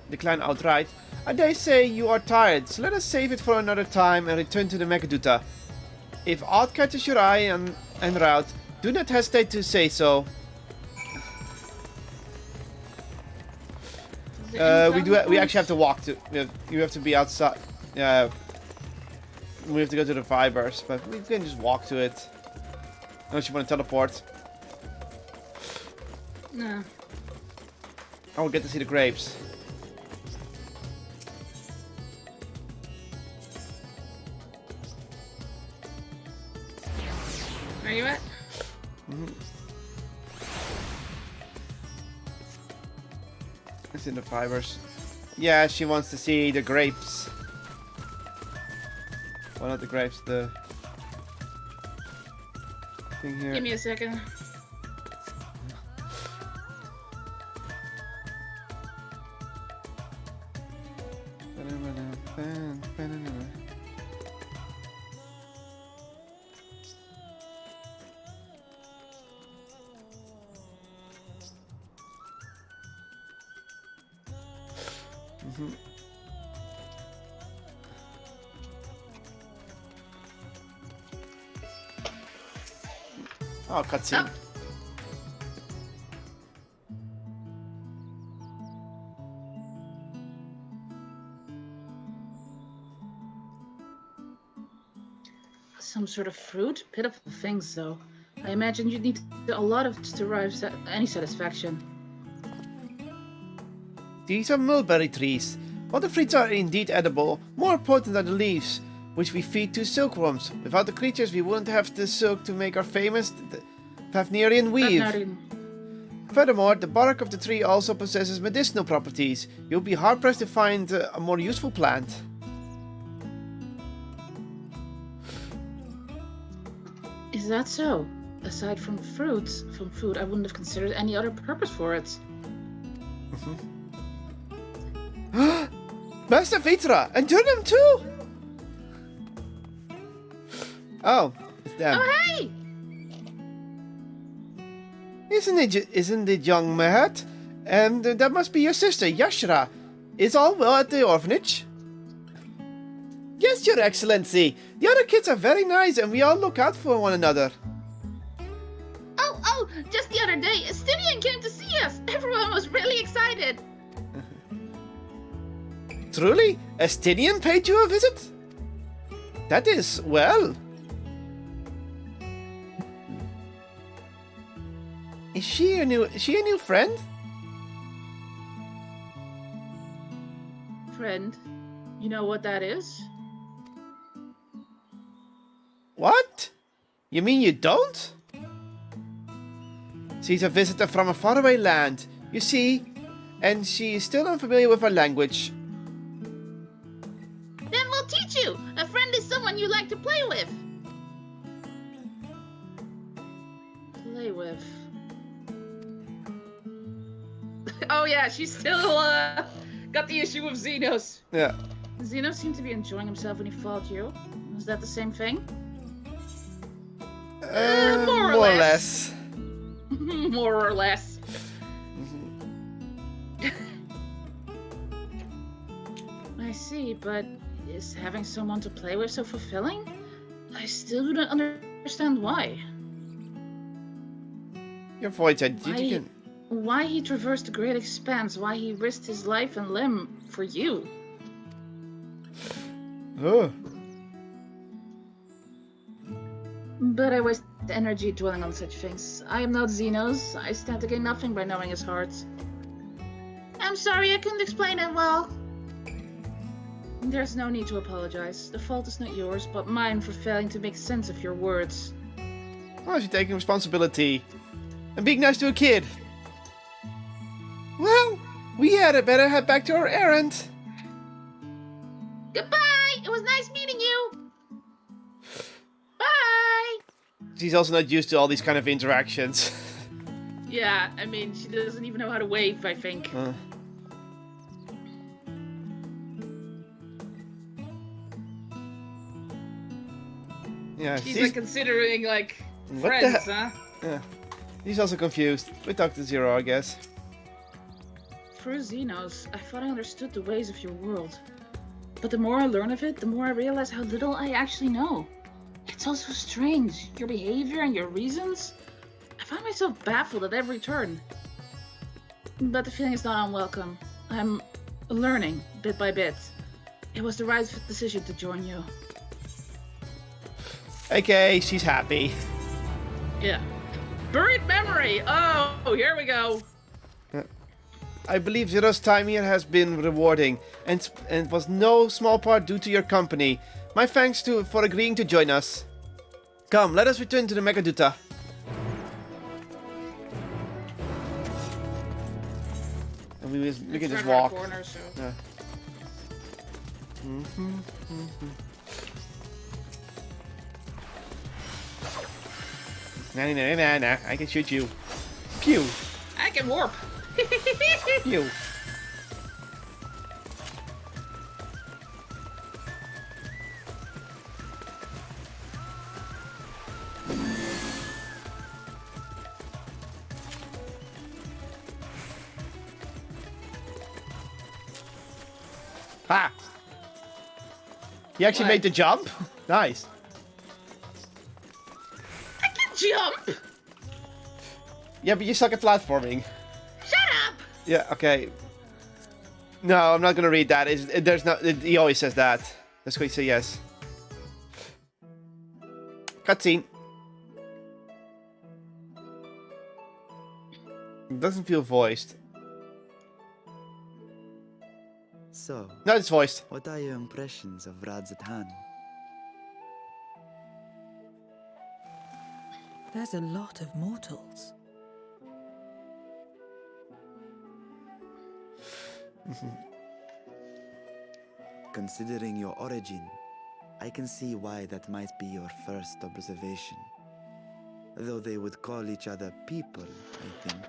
decline outright. And they say you are tired, so let us save it for another time and return to the Megaduta. If aught catches your eye en route, do not hesitate to say so. We actually have to walk to. You have to be outside. Yeah. We have to go to the fibers, but we can just walk to it. Unless you want to teleport. No. I will get to see the grapes. Where are you at? It's in the fibers. Yeah, she wants to see the grapes. Well, not the grapes, the thing here. Give me a second. Oh, cutscene. Oh. Some sort of fruit? Pitiful things, though. I imagine you'd need a lot of to derive any satisfaction. These are mulberry trees. While the fruits are indeed edible, more potent are the leaves, which we feed to silkworms. Without the creatures, we wouldn't have the silk to make our famous Fafnirian weave. Furthermore, the bark of the tree also possesses medicinal properties. You'll be hard-pressed to find a more useful plant. Is that so? Aside from food, I wouldn't have considered any other purpose for it. Master Vitra! And Durham too! Oh, it's them. Oh, hey! Isn't it young Mehat? And that must be your sister, Yashra. Is all well at the orphanage? Yes, Your Excellency. The other kids are very nice and we all look out for one another. Oh, just the other day, Estinian came to see us. Everyone was really excited. Truly? Estinian paid you a visit? That is, well... Is she a new friend? Friend, you know what that is? What? You mean you don't? She's a visitor from a faraway land, you see, and she is still unfamiliar with our language. Then we'll teach you! A friend is someone you like to play with. Play with. Oh yeah, she's still got the issue with Xenos. Yeah. Xenos seemed to be enjoying himself when he fought you. Was that the same thing? More or less. More or less. I see, but is having someone to play with so fulfilling? I still do not understand why. Your voice again. Why he traversed the great expanse, why he risked his life and limb for you. Oh. But I waste energy dwelling on such things. I am not Xenos. I stand to gain nothing by knowing his heart. I'm sorry I couldn't explain it well. There's no need to apologize. The fault is not yours, but mine for failing to make sense of your words. Why is she taking responsibility? And being nice to a kid. Well, we had better head back to our errand. Goodbye! It was nice meeting you! Bye! She's also not used to all these kind of interactions. Yeah, I mean, she doesn't even know how to wave, I think. Yeah, she's like considering, like, friends, huh? Yeah. He's also confused. We talked to Zero, I guess. through Xenos, I thought I understood the ways of your world. But the more I learn of it, the more I realize how little I actually know. It's all so strange. Your behavior and your reasons. I find myself baffled at every turn. But the feeling is not unwelcome. I'm learning, bit by bit. It was the right decision to join you. Okay, she's happy. Yeah. Buried memory! Oh, here we go. I believe Zero's time here has been rewarding, and was no small part due to your company. My thanks for agreeing to join us. Come, let us return to the Megaduta. And we can just walk. Corner, so. Yeah. Nah, I can shoot you. Pew! I can warp. Pew! Ha! You actually What? made the jump? Nice. I can jump! Yeah, but you suck at platforming. Shut up! Yeah, okay. No, I'm not gonna read that. He always says that. Let's go say yes. Cutscene. It doesn't feel voiced. So, No, it's voiced. what are your impressions of Radzatan? There's a lot of mortals. Considering your origin, I can see why that might be your first observation. Though they would call each other people, I think.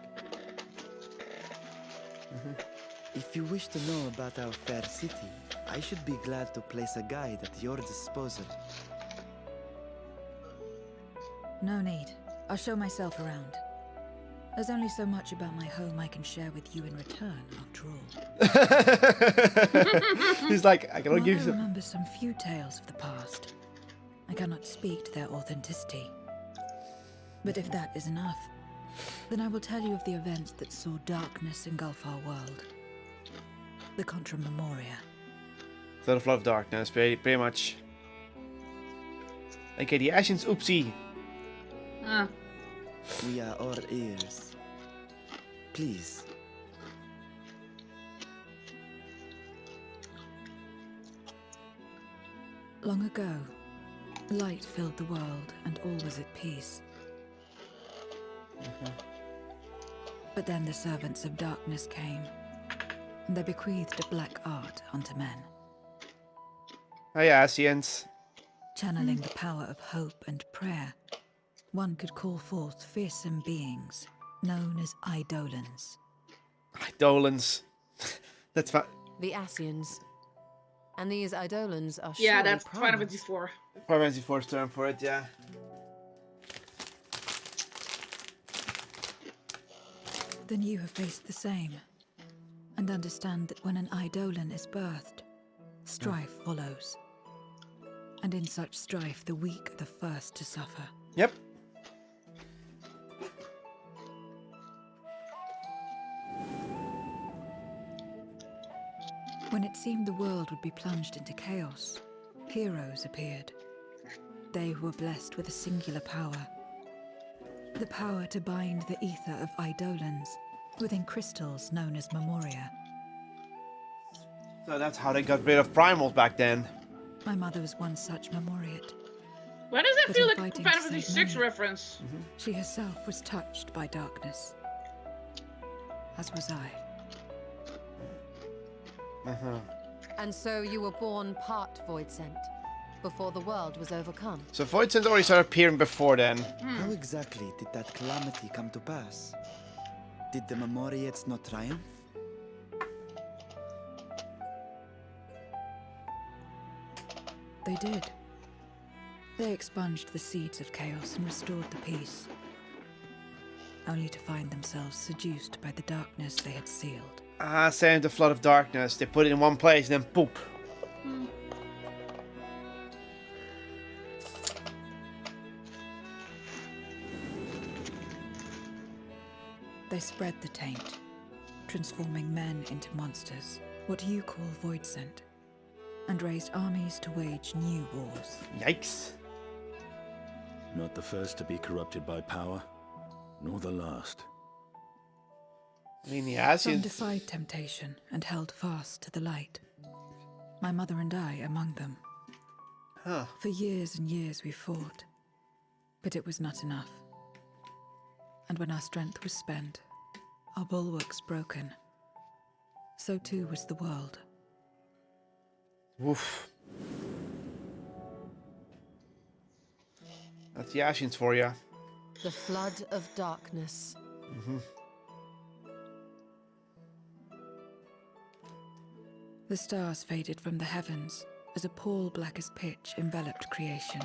If you wish to know about our fair city, I should be glad to place a guide at your disposal. No need. I'll show myself around. There's only so much about my home I can share with you in return, after all. He's like, I can only While give I you some. remember some few tales of the past, I cannot speak to their authenticity. But if that is enough, then I will tell you of the events that saw darkness engulf our world. The Contra Memoria. Sort of love darkness, pretty much. Okay, the Ashen's oopsie. We are all ears. Please. Long ago, light filled the world and all was at peace. But then the servants of darkness came, and they bequeathed a black art unto men, Oh yeah, Asians. channeling the power of hope and prayer. One could call forth fearsome beings known as Eidolons. Eidolons. That's fine. The Asians. And these Eidolons are Yeah, surely that's Final primates. Fantasy 4. Final Fantasy 4's term for it, yeah. Then you have faced the same, and understand that when an Eidolon is birthed, strife follows. And in such strife, the weak are the first to suffer. Yep. When it seemed the world would be plunged into chaos, heroes appeared. They were blessed with a singular power. The power to bind the ether of Eidolons within crystals known as Memoria. So that's how they got rid of primals back then. My mother was one such Memoriate. Why does that But feel in like a fighting Final to Fantasy save 6 many. reference? She herself was touched by darkness. As was I. And so you were born part Void Sent, before the world was overcome. So Void Sense already started appearing before then. How exactly did that calamity come to pass? Did the Memoriates not triumph? They did. They expunged the seeds of chaos and restored the peace. Only to find themselves seduced by the darkness they had sealed. Ah, same the Flood of Darkness. They put it in one place and then poop. They spread the taint, transforming men into monsters, what you call void scent, and raised armies to wage new wars. Yikes. Not the first to be corrupted by power, nor the last. I mean, yeah, Some defied temptation and held fast to the light. My mother and I among them. Huh. For years and years we fought, but it was not enough. And when our strength was spent, our bulwarks broken, so too was the world. Woof. That's the Ashians for you. The flood of darkness. The stars faded from the heavens as a pall black as pitch enveloped creation.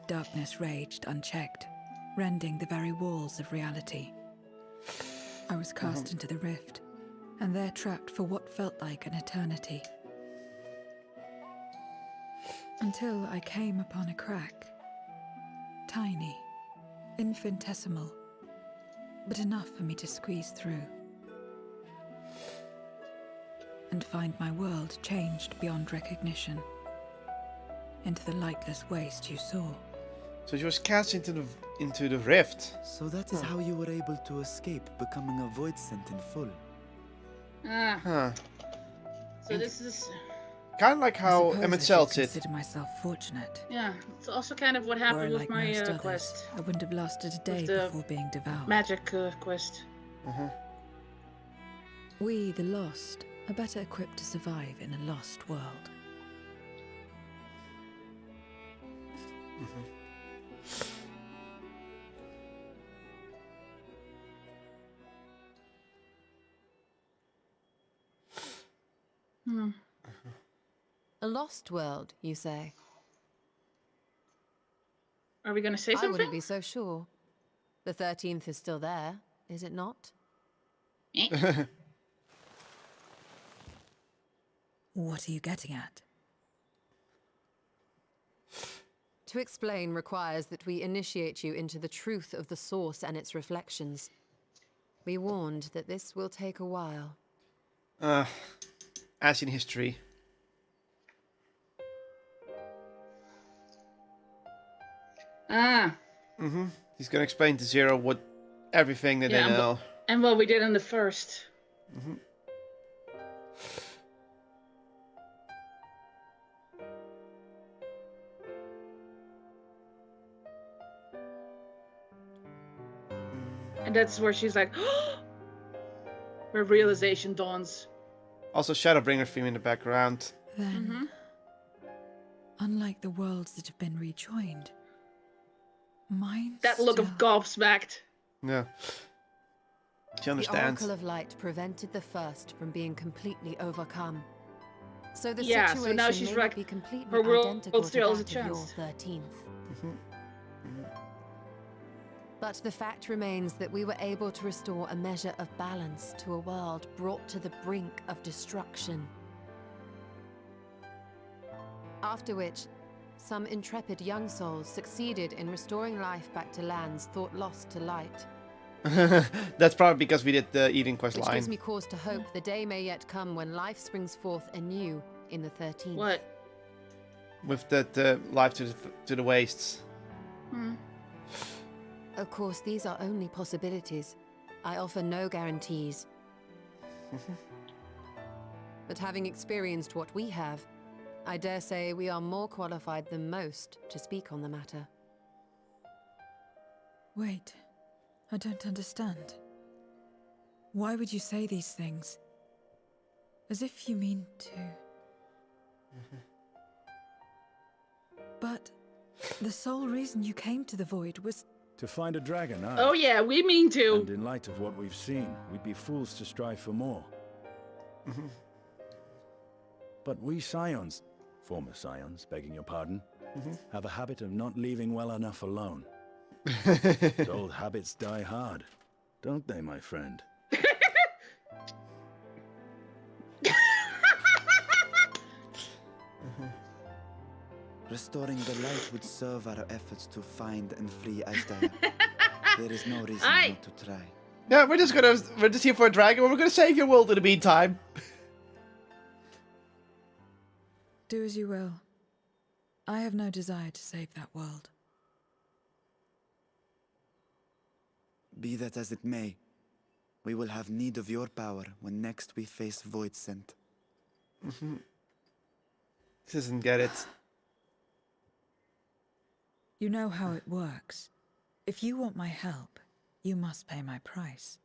Darkness raged unchecked, rending the very walls of reality. I was cast into the rift, and there trapped for what felt like an eternity. Until I came upon a crack. Tiny, infinitesimal, but enough for me to squeeze through. And find my world changed beyond recognition. Into the lightless waste you saw. So she was cast into the rift. So that is how you were able to escape becoming a void scent in full. Ah, Huh. so this is... Kind of like how I Emmett should Seltz did. consider myself fortunate. Yeah, it's also kind of what Were I happened with like my most others, quest. I wouldn't have lasted a day the before being devoured. Magic quest. We, the lost, are better equipped to survive in a lost world. A lost world, you say? Are we gonna say I something? wouldn't be so sure. The 13th is still there, is it not? What are you getting at? To explain requires that we initiate you into the truth of the source and its reflections. We warned that this will take a while. As in history. Ah, He's gonna explain to Zero what everything that yeah, they know. and what we did in the first. And that's where she's like, where realization dawns. Also, Shadowbringer theme in the background. Then, unlike the worlds that have been rejoined, mine That look of still- gobsmacked. Yeah. She The understands. Oracle of Light prevented the first from being completely overcome. So the Yeah, so situation now she's may like, not be completely her world identical to still has that a of your chance. 13th. But the fact remains that we were able to restore a measure of balance to a world brought to the brink of destruction. After which, some intrepid young souls succeeded in restoring life back to lands thought lost to light. That's probably because we did the Eden quest Which line. gives me cause to hope the day may yet come when life springs forth anew in the 13th. What? With that life to the wastes. Of course, these are only possibilities. I offer no guarantees. But having experienced what we have, I dare say we are more qualified than most to speak on the matter. Wait, I don't understand. Why would you say these things? As if you mean to... But the sole reason you came to the Void was... To find a dragon, aye. Oh yeah, we mean to. And in light of what we've seen, we'd be fools to strive for more. But we Scions, former Scions, begging your pardon, have a habit of not leaving well enough alone. Old habits die hard, don't they, my friend? Restoring the light would serve our efforts to find and free Altair. There is no reason Aye. not to try. Yeah, we're just here for a dragon, but we're gonna save your world in the meantime. Do as you will. I have no desire to save that world. Be that as it may, we will have need of your power when next we face Voidsent. This doesn't get it. You know how it works. If you want my help, you must pay my price.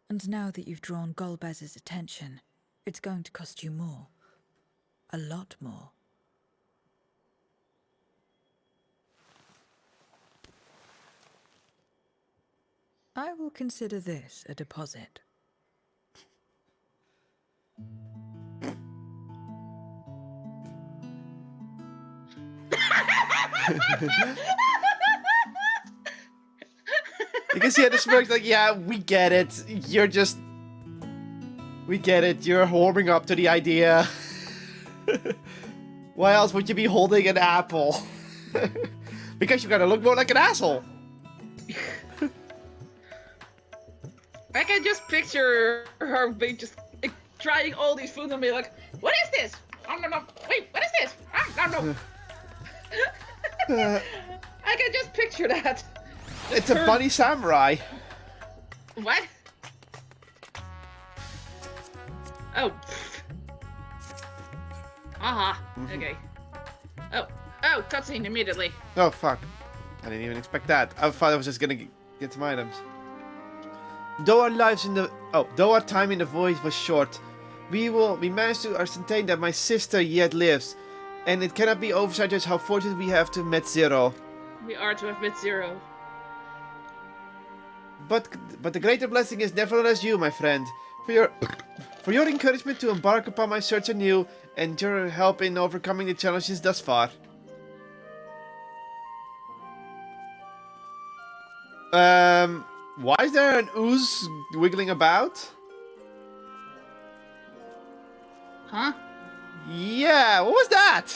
And now that you've drawn Golbez's attention, it's going to cost you more. A lot more. I will consider this a deposit. You can see how the smirk's like, yeah, we get it. You're just... We get it. You're warming up to the idea. Why else would you be holding an apple? Because you're gonna look more like an asshole. I can just picture her being just like, trying all these foods and be like, what is this? Oh, no, no. Wait, what is this? Oh, no, no. I can just picture that. It's a bunny samurai. What? Oh. Aha. Okay. Oh, cutscene immediately. Oh, fuck. I didn't even expect that. I thought I was just gonna get some items. Though our time in the void was short, we managed to ascertain that my sister yet lives, and it cannot be overstated how fortunate we have to have met Zero. We are to have met Zero. But the greater blessing is nevertheless you, my friend, for your encouragement to embark upon my search anew, and your help in overcoming the challenges thus far. Why is there an ooze wiggling about? Huh? Yeah, what was that?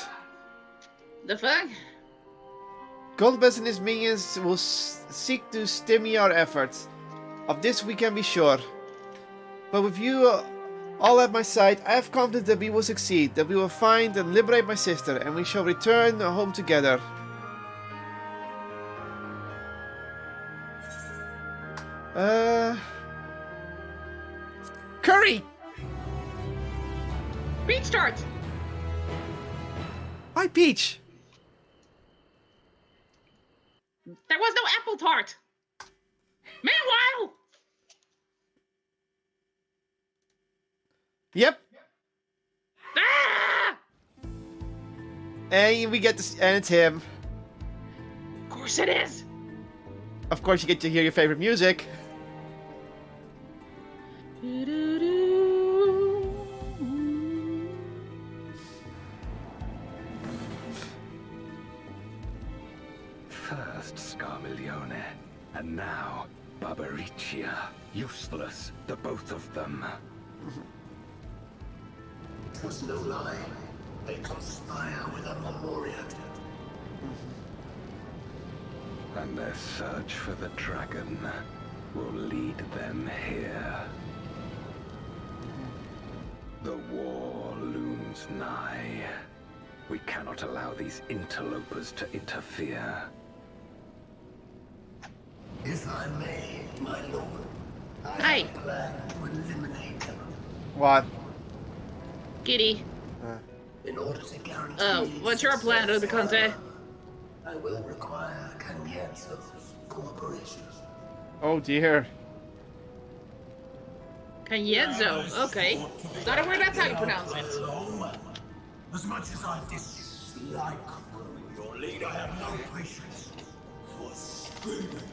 The fuck? Golbez and his minions will seek to stymie our efforts. Of this we can be sure. But with you all at my side, I have confidence that we will succeed, that we will find and liberate my sister, and we shall return home together. Curry! Beach tart! Hi, Peach! There was no apple tart! Meanwhile! Yep. Ah! And we get this, and it's him. Of course it is! Of course, you get to hear your favorite music. First Scarmiglione, and now Barbariccia. Useless, the both of them. It was no lie. They conspire with a memorial. And their search for the dragon will lead them here. The war looms nigh. We cannot allow these interlopers to interfere. If I may, my lord, I Hey. have a plan to eliminate them. What? Kitty. In order to guarantee Oh, what's your plan, success, Rubicante? I will require Cagnezzo's cooperation. Oh dear. Cagnezzo, okay. Not aware that's how you pronounce it. As much as I dislike your lead, I have no patience for screaming.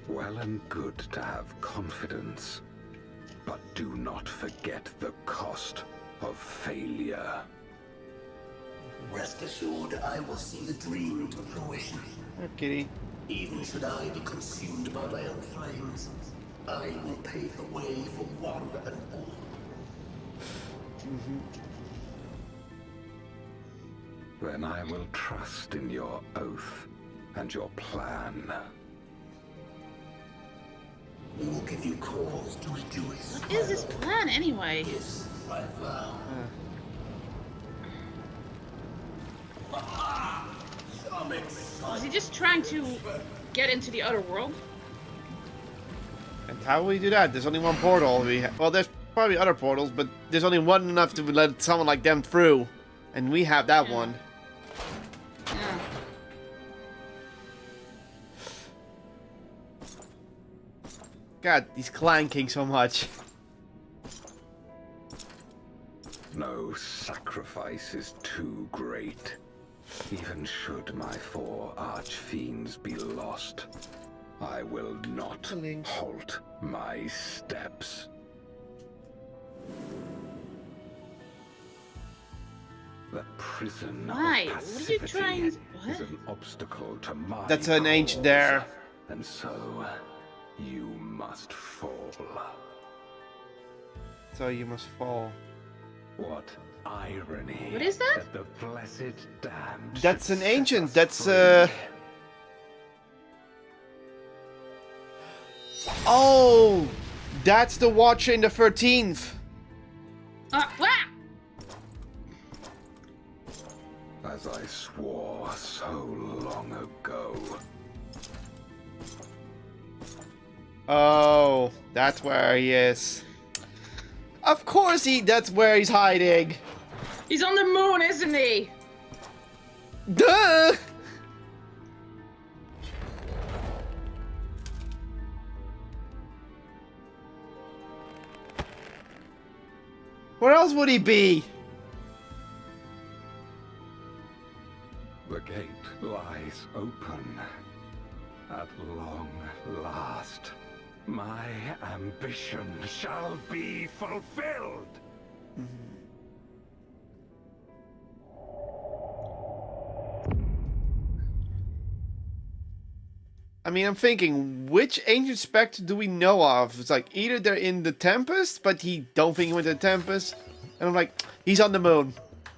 Well and good to have confidence, but do not forget the cost of failure. Rest assured, I will see the dream to fruition. Oh, kitty. Even should I be consumed by my own flames, I will pave the way for one and all. Then I will trust in your oath and your plan. We will give you cause to rejoice. What is his plan anyway? Yes, my vow. I'm excited. Is he just trying to get into the other world? And how will we do that? There's only one portal. Well, there's probably other portals, but there's only one enough to let someone like them through. And we have that one. Yeah. God, he's clanking so much. No sacrifice is too great. Even should my 4 archfiends be lost, I will not halt my steps. The prison Why? of What are you passivity trying? is What? an obstacle to my That's an ancient cause, there. and so you must fall. So you must fall. What irony! What is that? The blessed damned. That's should an set ancient. us That's free. Oh, that's the Watcher in the 13th. Wah! As I swore so long ago. Oh, that's where he is. Of course that's where he's hiding. He's on the moon, isn't he? Duh! Where else would he be? The gate lies open. At long last, my ambition shall be fulfilled. I mean, I'm thinking, which ancient spectre do we know of? It's like, either they're in the Tempest, but he don't think he went to the Tempest. And I'm like, he's on the moon.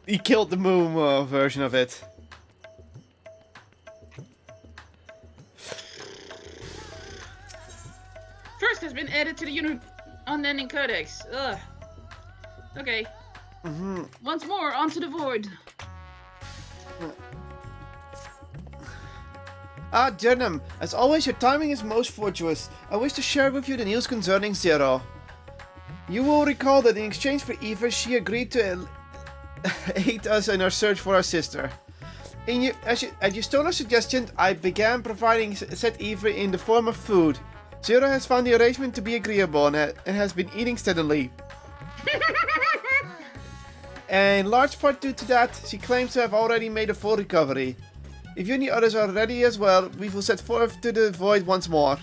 He killed the moon version of it. First has been added to the unending codex. Ugh. Okay. Once more, onto the void. Ah, Jernam, as always, your timing is most fortuitous. I wish to share with you the news concerning Zero. You will recall that in exchange for Eva, she agreed to aid us in our search for our sister. As you stole our suggestion, I began providing said Eva in the form of food. Zero has found the arrangement to be agreeable and has been eating steadily. And in large part due to that, she claims to have already made a full recovery. If you and the others are ready as well, we will set forth to the void once more.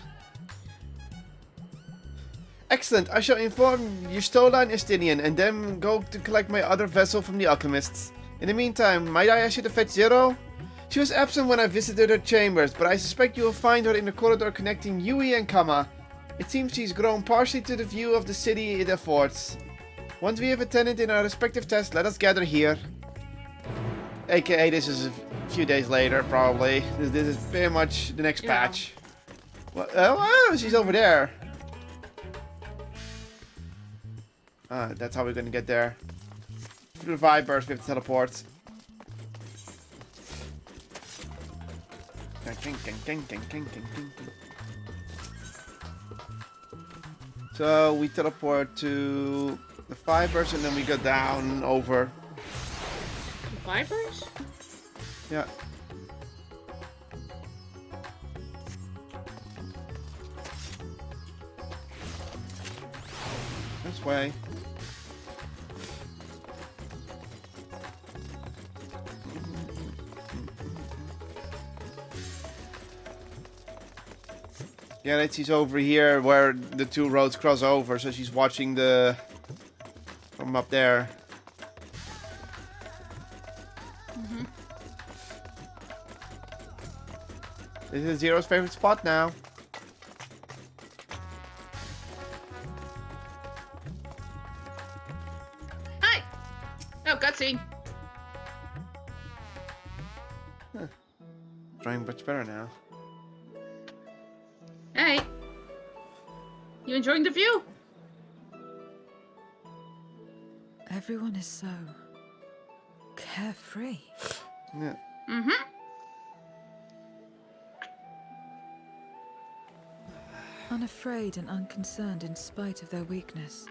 Excellent, I shall inform Yustola and Estinian and then go to collect my other vessel from the alchemists. In the meantime, might I ask you to fetch Zero? She was absent when I visited her chambers, but I suspect you will find her in the corridor connecting Yui and Kama. It seems she's grown partially to the view of the city it affords. Once we have attended in our respective tests, let us gather here. AKA, this is a few days later, probably. This is very much the next patch. What? Oh, she's over there. Ah, that's how we're gonna get there. Through the Vipers, we have to teleport. So we teleport to the Vipers and then we go down over. Vipers? Yeah. This way. Yeah, that she's over here where the two roads cross over, so she's watching the from up there. This is Zero's favorite spot now. Oh, cutscene. Drawing much better now. Hey. You enjoying the view? Everyone is so carefree. Yeah. Mm-hmm. Unafraid and unconcerned in spite of their weakness.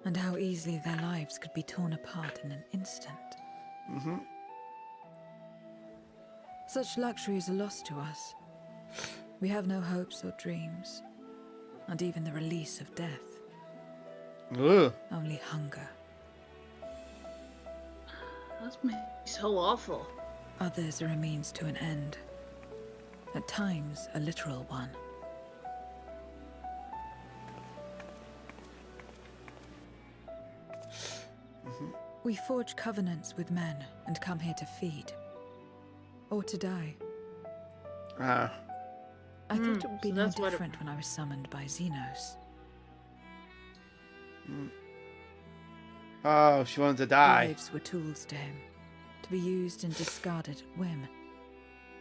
And how easily their lives could be torn apart in an instant. Mm-hmm. Such luxuries are lost to us. We have no hopes or dreams. Not even the release of death. Ugh. Only hunger. That's so awful. Others are a means to an end. At times, a literal one. We forge covenants with men and come here to feed. Or to die. Ah. I thought it would be so no that's what it- different when I was summoned by Xenos. Oh, she wanted to die. Lives were tools to him, to be used and discarded at whim.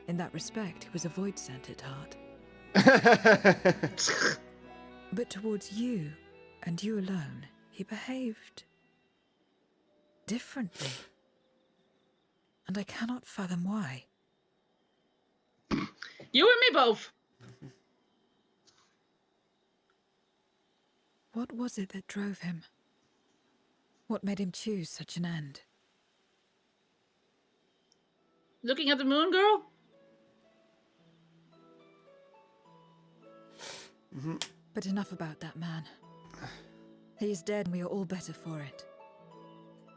In that respect, he was a void sent at heart. But towards you, and you alone, he behaved differently. And I cannot fathom why. You and me both. What was it that drove him? What made him choose such an end? Looking at the moon, girl? But enough about that man. He is dead and we are all better for it.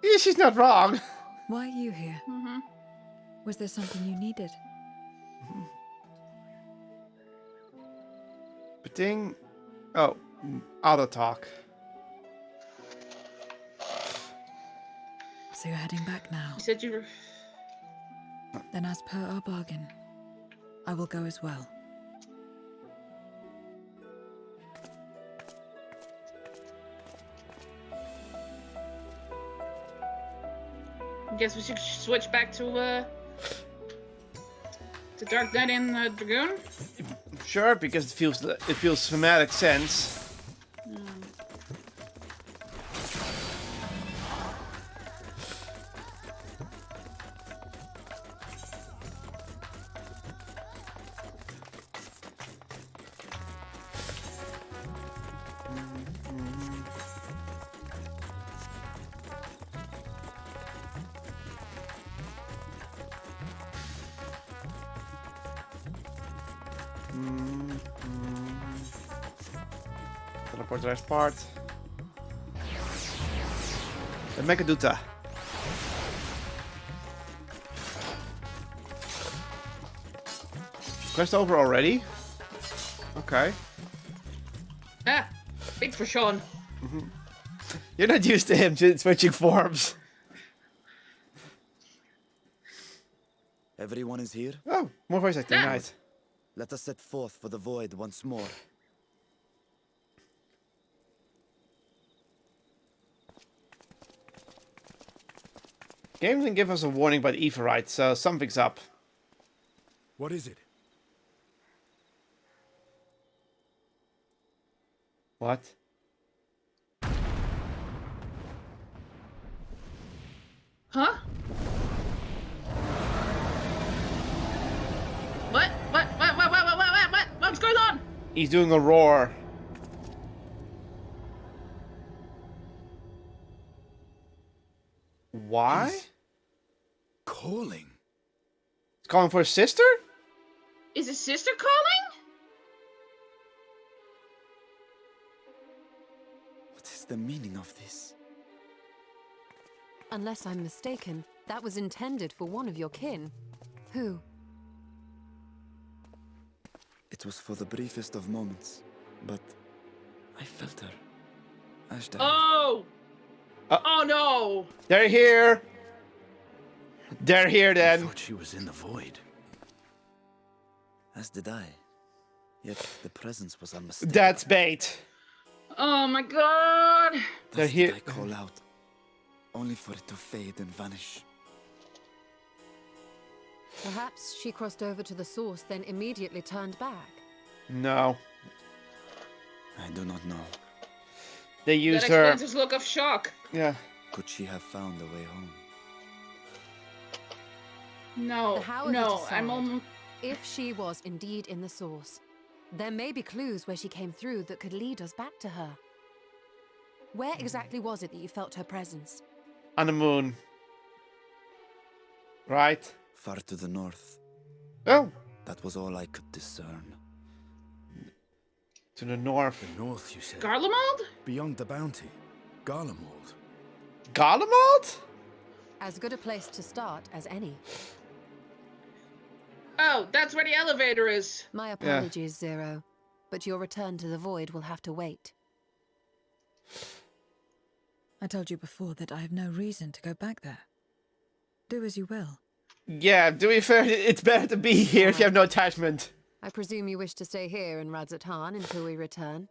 Yeah, she's not wrong. Why are you here? Mm-hmm. Was there something you needed? Ding. Oh, auto talk. So you're heading back now. You said you were... Then as per our bargain, I will go as well. Guess we should switch back to Dark Knight and Dragoon. Sure, because it feels thematic sense. Teleport to the next part. The Mechaduta. Quest over already? Okay. Ah, big for Sean. You're not used to him switching forms. Everyone is here? Oh, more voice acting, Yeah. nice. Let us set forth for the void once more. Game didn't give us a warning by the Aetheryte, so something's up. What is it? What? Huh? What? What's going on? He's doing a roar. Why? He's calling. He's calling for his sister? Is his sister calling? What is the meaning of this? Unless I'm mistaken, that was intended for one of your kin. Who? It was for the briefest of moments, but I felt her. Ashdale. Oh! Oh no! They're here! They're here I then. thought she was in the void. As did I. Yet the presence was unmistakable. That's bait. Oh my god! They're Thus here. did I call out. only for it to fade and vanish. Perhaps she crossed over to the source, then immediately turned back. No. I do not know. They That used her. explains his look of shock. Yeah. Could she have found a way home? No, However, no, decide, I'm on. if she was indeed in the source, there may be clues where she came through that could lead us back to her. Where exactly was it that you felt her presence? On the moon. Right? Far to the north. Oh. That was all I could discern. To the north. The north, you said? Garlemald? Beyond the bounty. Garlemald. Garlemald? As good a place to start as any. Oh, that's where the elevator is. My apologies, Zero, but your return to the void will have to wait. I told you before that I have no reason to go back there. Do as you will. Yeah, to be fair, it's better to be here if you have no attachment. I presume you wish to stay here in Radzatan until we return.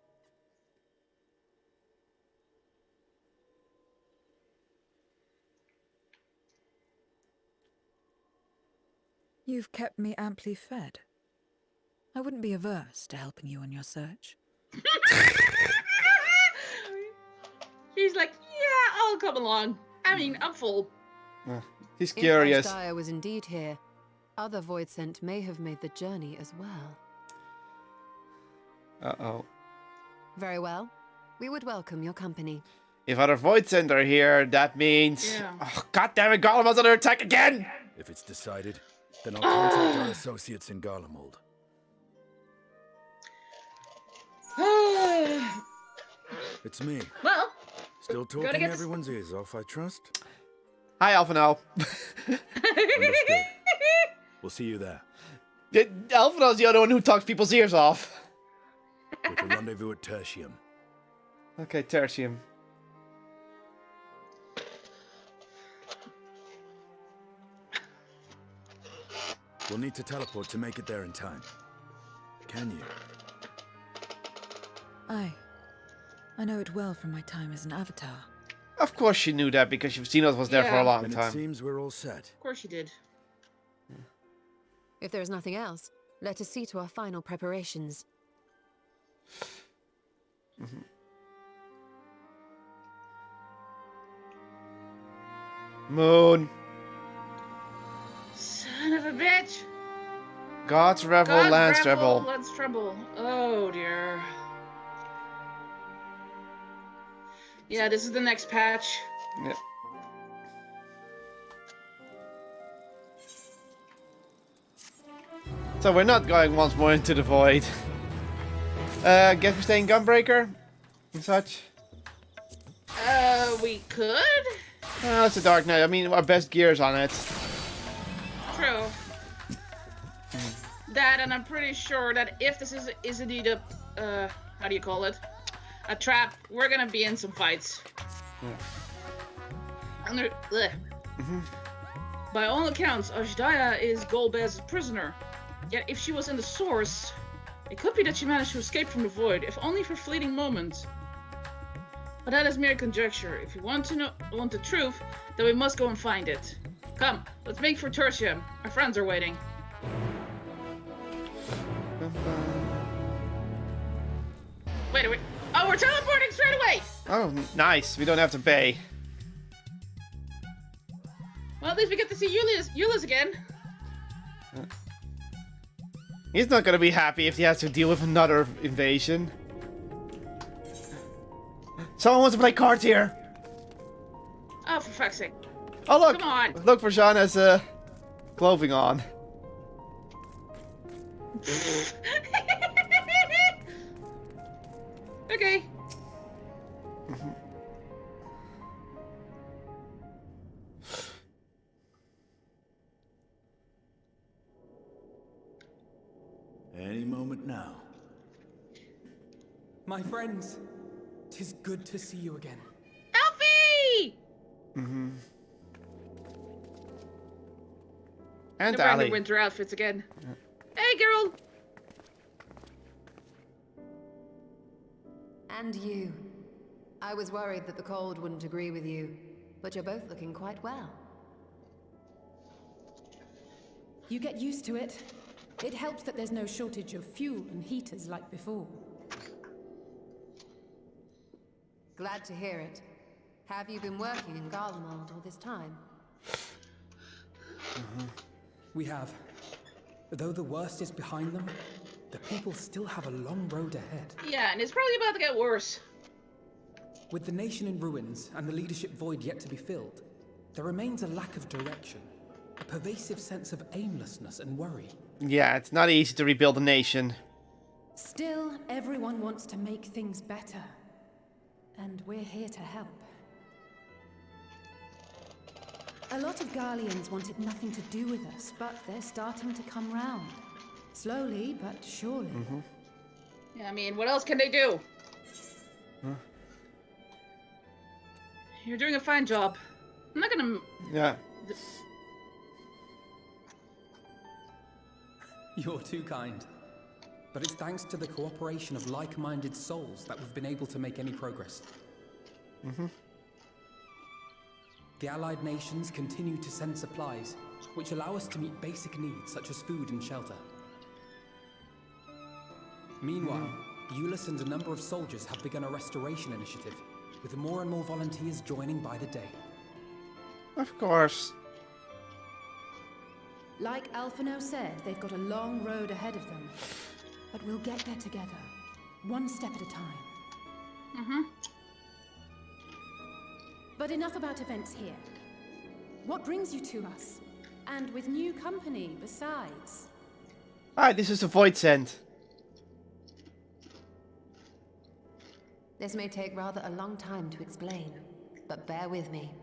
You've kept me amply fed. I wouldn't be averse to helping you on your search. She's like, yeah, I'll come along. I mean, I'm full. He's curious. If Ashdaya was indeed here, other Voidsent may have made the journey as well. Uh-oh. Very well. We would welcome your company. If other Voidsent are here, that means... Yeah. Oh, God damn it, Garlemald's under attack again! If it's decided, then I'll contact our associates in Garlemald. It's me. Well, Still gotta talking get this- everyone's ears off, I trust? Hi, Alphonal. Understood. We'll see you there. Alphonal's the other one who talks people's ears off. With a rendezvous at Tertium. Okay, Tertium. We'll need to teleport to make it there in time. Can you? I know it well from my time as an avatar. Of course she knew that because Xenos was there for a Yeah. long Then it time. seems we're all set. of course you did. If there is nothing else, let us see to our final preparations. Moon. Son of a bitch. God's Rebel, God, Lance Rebel, Rebel. Lance Rebel. Oh dear. Yeah, this is the next patch. Yeah. So we're not going once more into the void. Guess we're staying Gunbreaker and such. We could. Oh, it's a Dark Knight. I mean, our best gear's on it. True. That, and I'm pretty sure that if this is indeed a, how do you call it? A trap, we're gonna be in some fights. By all accounts, Ashdaya is Golbez's prisoner. Yet if she was in the source, it could be that she managed to escape from the void, if only for fleeting moments. But that is mere conjecture. If you want the truth, then we must go and find it. Come, let's make for Tertium. Our friends are waiting. Wait. Oh, we're teleporting straight away! Oh, nice. We don't have to pay. Well, at least we get to see Euless again. He's not gonna be happy if he has to deal with another invasion. Someone wants to play cards here. Oh, for fuck's sake. Oh, look. Come on. Look, Rajan has clothing on. Okay. Any moment now. My friends, 'tis good to see you again. Alfie! And They're wearing Ali. their winter outfits again. Hey, girl! And you. I was worried that the cold wouldn't agree with you. but you're both looking quite well. You get used to it. It helps that there's no shortage of fuel and heaters like before. Glad to hear it. Have you been working in Garlemald all this time? We have. Though the worst is behind them, the people still have a long road ahead. Yeah, and it's probably about to get worse. With the nation in ruins and the leadership void yet to be filled, there remains a lack of direction, a pervasive sense of aimlessness and worry. Yeah, it's not easy to rebuild a nation. Still, everyone wants to make things better. And we're here to help. A lot of Garleans wanted nothing to do with us, but they're starting to come round. Slowly, but surely. Yeah, I mean, what else can they do? You're doing a fine job. I'm not gonna... Yeah. You're too kind. But it's thanks to the cooperation of like-minded souls that we've been able to make any progress. The allied nations continue to send supplies, which allow us to meet basic needs such as food and shelter. Meanwhile, Euless and a number of soldiers have begun a restoration initiative, with more and more volunteers joining by the day. Of course. Like Alphino said, they've got a long road ahead of them. But we'll get there together, one step at a time. But enough about events here. What brings you to us? And with new company besides? Alright, this is a void send. This may take rather a long time to explain, but bear with me.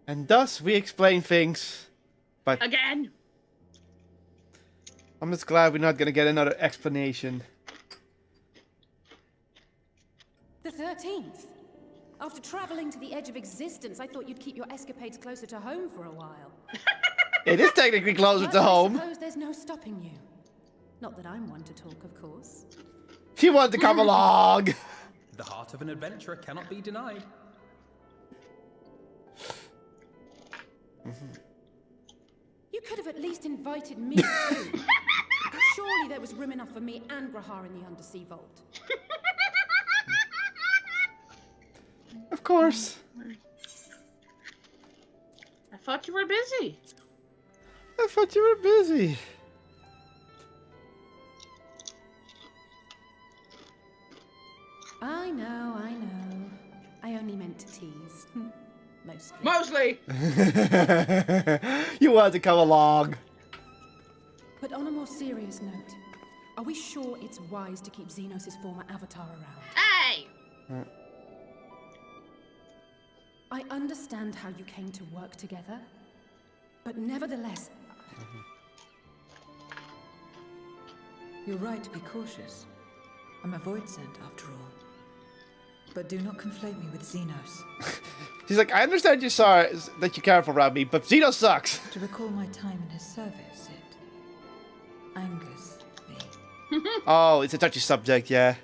And thus we explain things. But Again! I'm just glad we're not gonna get another explanation. The 13th. After traveling to the edge of existence, I thought you'd keep your escapades closer to home for a while. It is technically closer But to home. I suppose there's no stopping you. Not that I'm one to talk, of course. She wanted to come along. The heart of an adventurer cannot be denied. You could have at least invited me too. Surely there was room enough for me and Grahar in the undersea vault. Of course. I thought you were busy. I thought you were busy. I know, I know. I only meant to tease. Mostly. Mostly! You wanted to come along. But on a more serious note, are we sure it's wise to keep Xenos' former avatar around? Hey! I understand how you came to work together, but nevertheless... You're right to be cautious. I'm a void sent, after all. But do not conflate me with Xenos. She's like, I understand you saw that you cared for Robbie, but Zeno sucks. To recall my time in his service, it angers me. Oh, it's a touchy subject, yeah.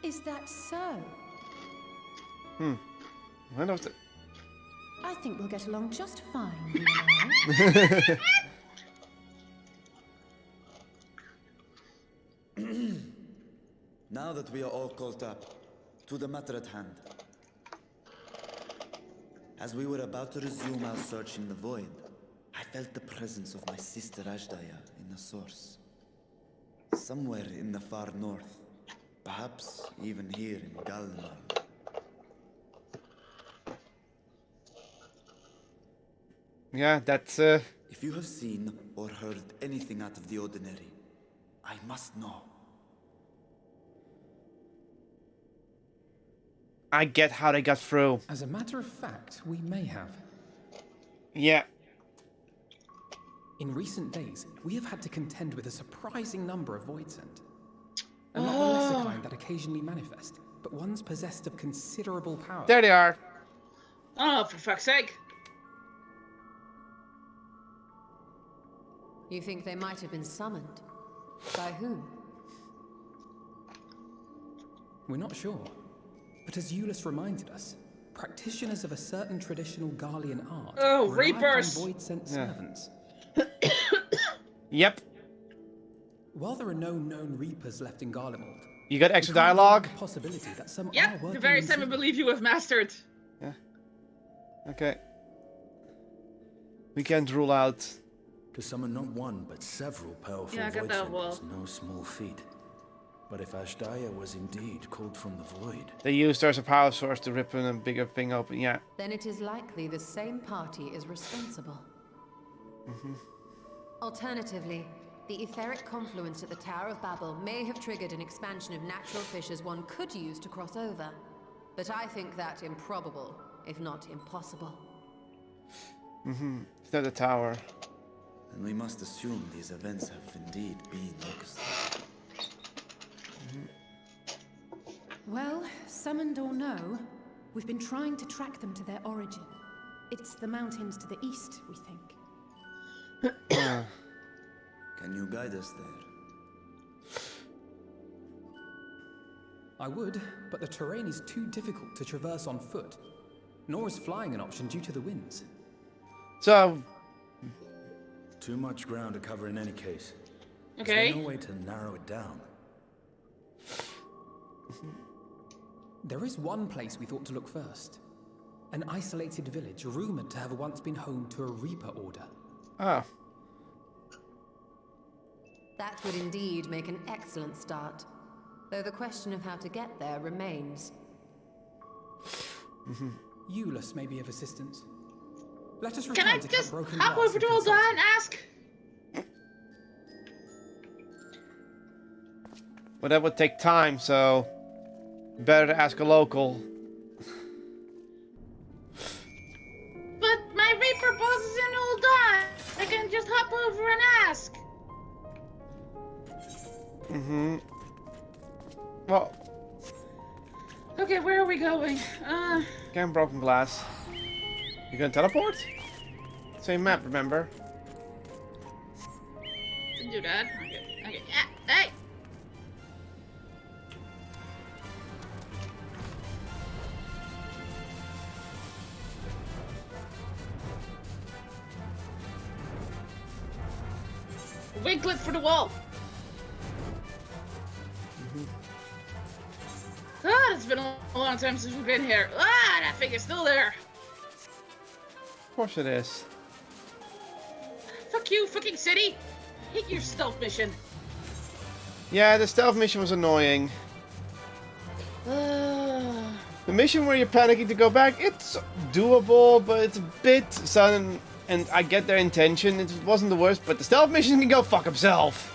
Is that so? I don't know. I think we'll get along just fine, you and I. Now that we are all caught up, to the matter at hand. As we were about to resume our search in the void, I felt the presence of my sister Ajdaya in the source. Somewhere in the far north, perhaps even here in Galmal. Yeah, that's If you have seen or heard anything out of the ordinary, I must know. I get how they got through. As a matter of fact, we may have. Yeah. In recent days, we have had to contend with a surprising number of void sent. And not the lesser kind that occasionally manifest, but ones possessed of considerable power. There they are. Oh, for fuck's sake. You think they might have been summoned? By whom? We're not sure. But as Euless reminded us, practitioners of a certain traditional Garlean art Oh, rely upon Reapers! void-sent servants. Yep. While there are no known Reapers left in Garlemald, You got extra we can't rule out dialogue? the possibility that some are Yep, working the very in same I secret. believe you have mastered. Yeah. Okay. We can't rule out. To summon not one, but several powerful Yeah, I got void that sent wall. is no small feat. But if Ashdaya was indeed called from the void, They used her as a power source to rip a bigger thing open, yeah. Then it is likely the same party is responsible. Alternatively, the etheric confluence at the Tower of Babel may have triggered an expansion of natural fissures one could use to cross over. But I think that improbable, if not impossible. It's not the tower. And we must assume these events have indeed been orchestrated. Well, summoned or no, we've been trying to track them to their origin. It's the mountains to the east, we think. Can you guide us there? I would, but the terrain is too difficult to traverse on foot. Nor is flying an option due to the winds. So, too much ground to cover in any case. Okay. Is there no way to narrow it down? There is one place we thought to look first. An isolated village rumored to have once been home to a Reaper order. ah, That would indeed make an excellent start. Though the question of how to get there remains. Euless may be of assistance. Let us Can return I to just Camp Broken hop Glass over and to consult. Ulda and ask? but that would take time, so better to ask a local. But my Reaper boss is in Ulda. I can just hop over and ask. Well, Okay, where are we going? Camp Broken Glass. You gonna teleport? Same map, remember? Didn't do that. Okay. Okay. Yeah. Hey. Wiglet for the wall. God, it's been a long time since we've been here. Ah, that thing is still there. Of course it is. Fuck you, fucking city. Hate your stealth mission. Yeah, the stealth mission was annoying. The mission where you're panicking to go back, it's doable, but it's a bit sudden, and I get their intention. It wasn't the worst, but the stealth mission can go fuck himself.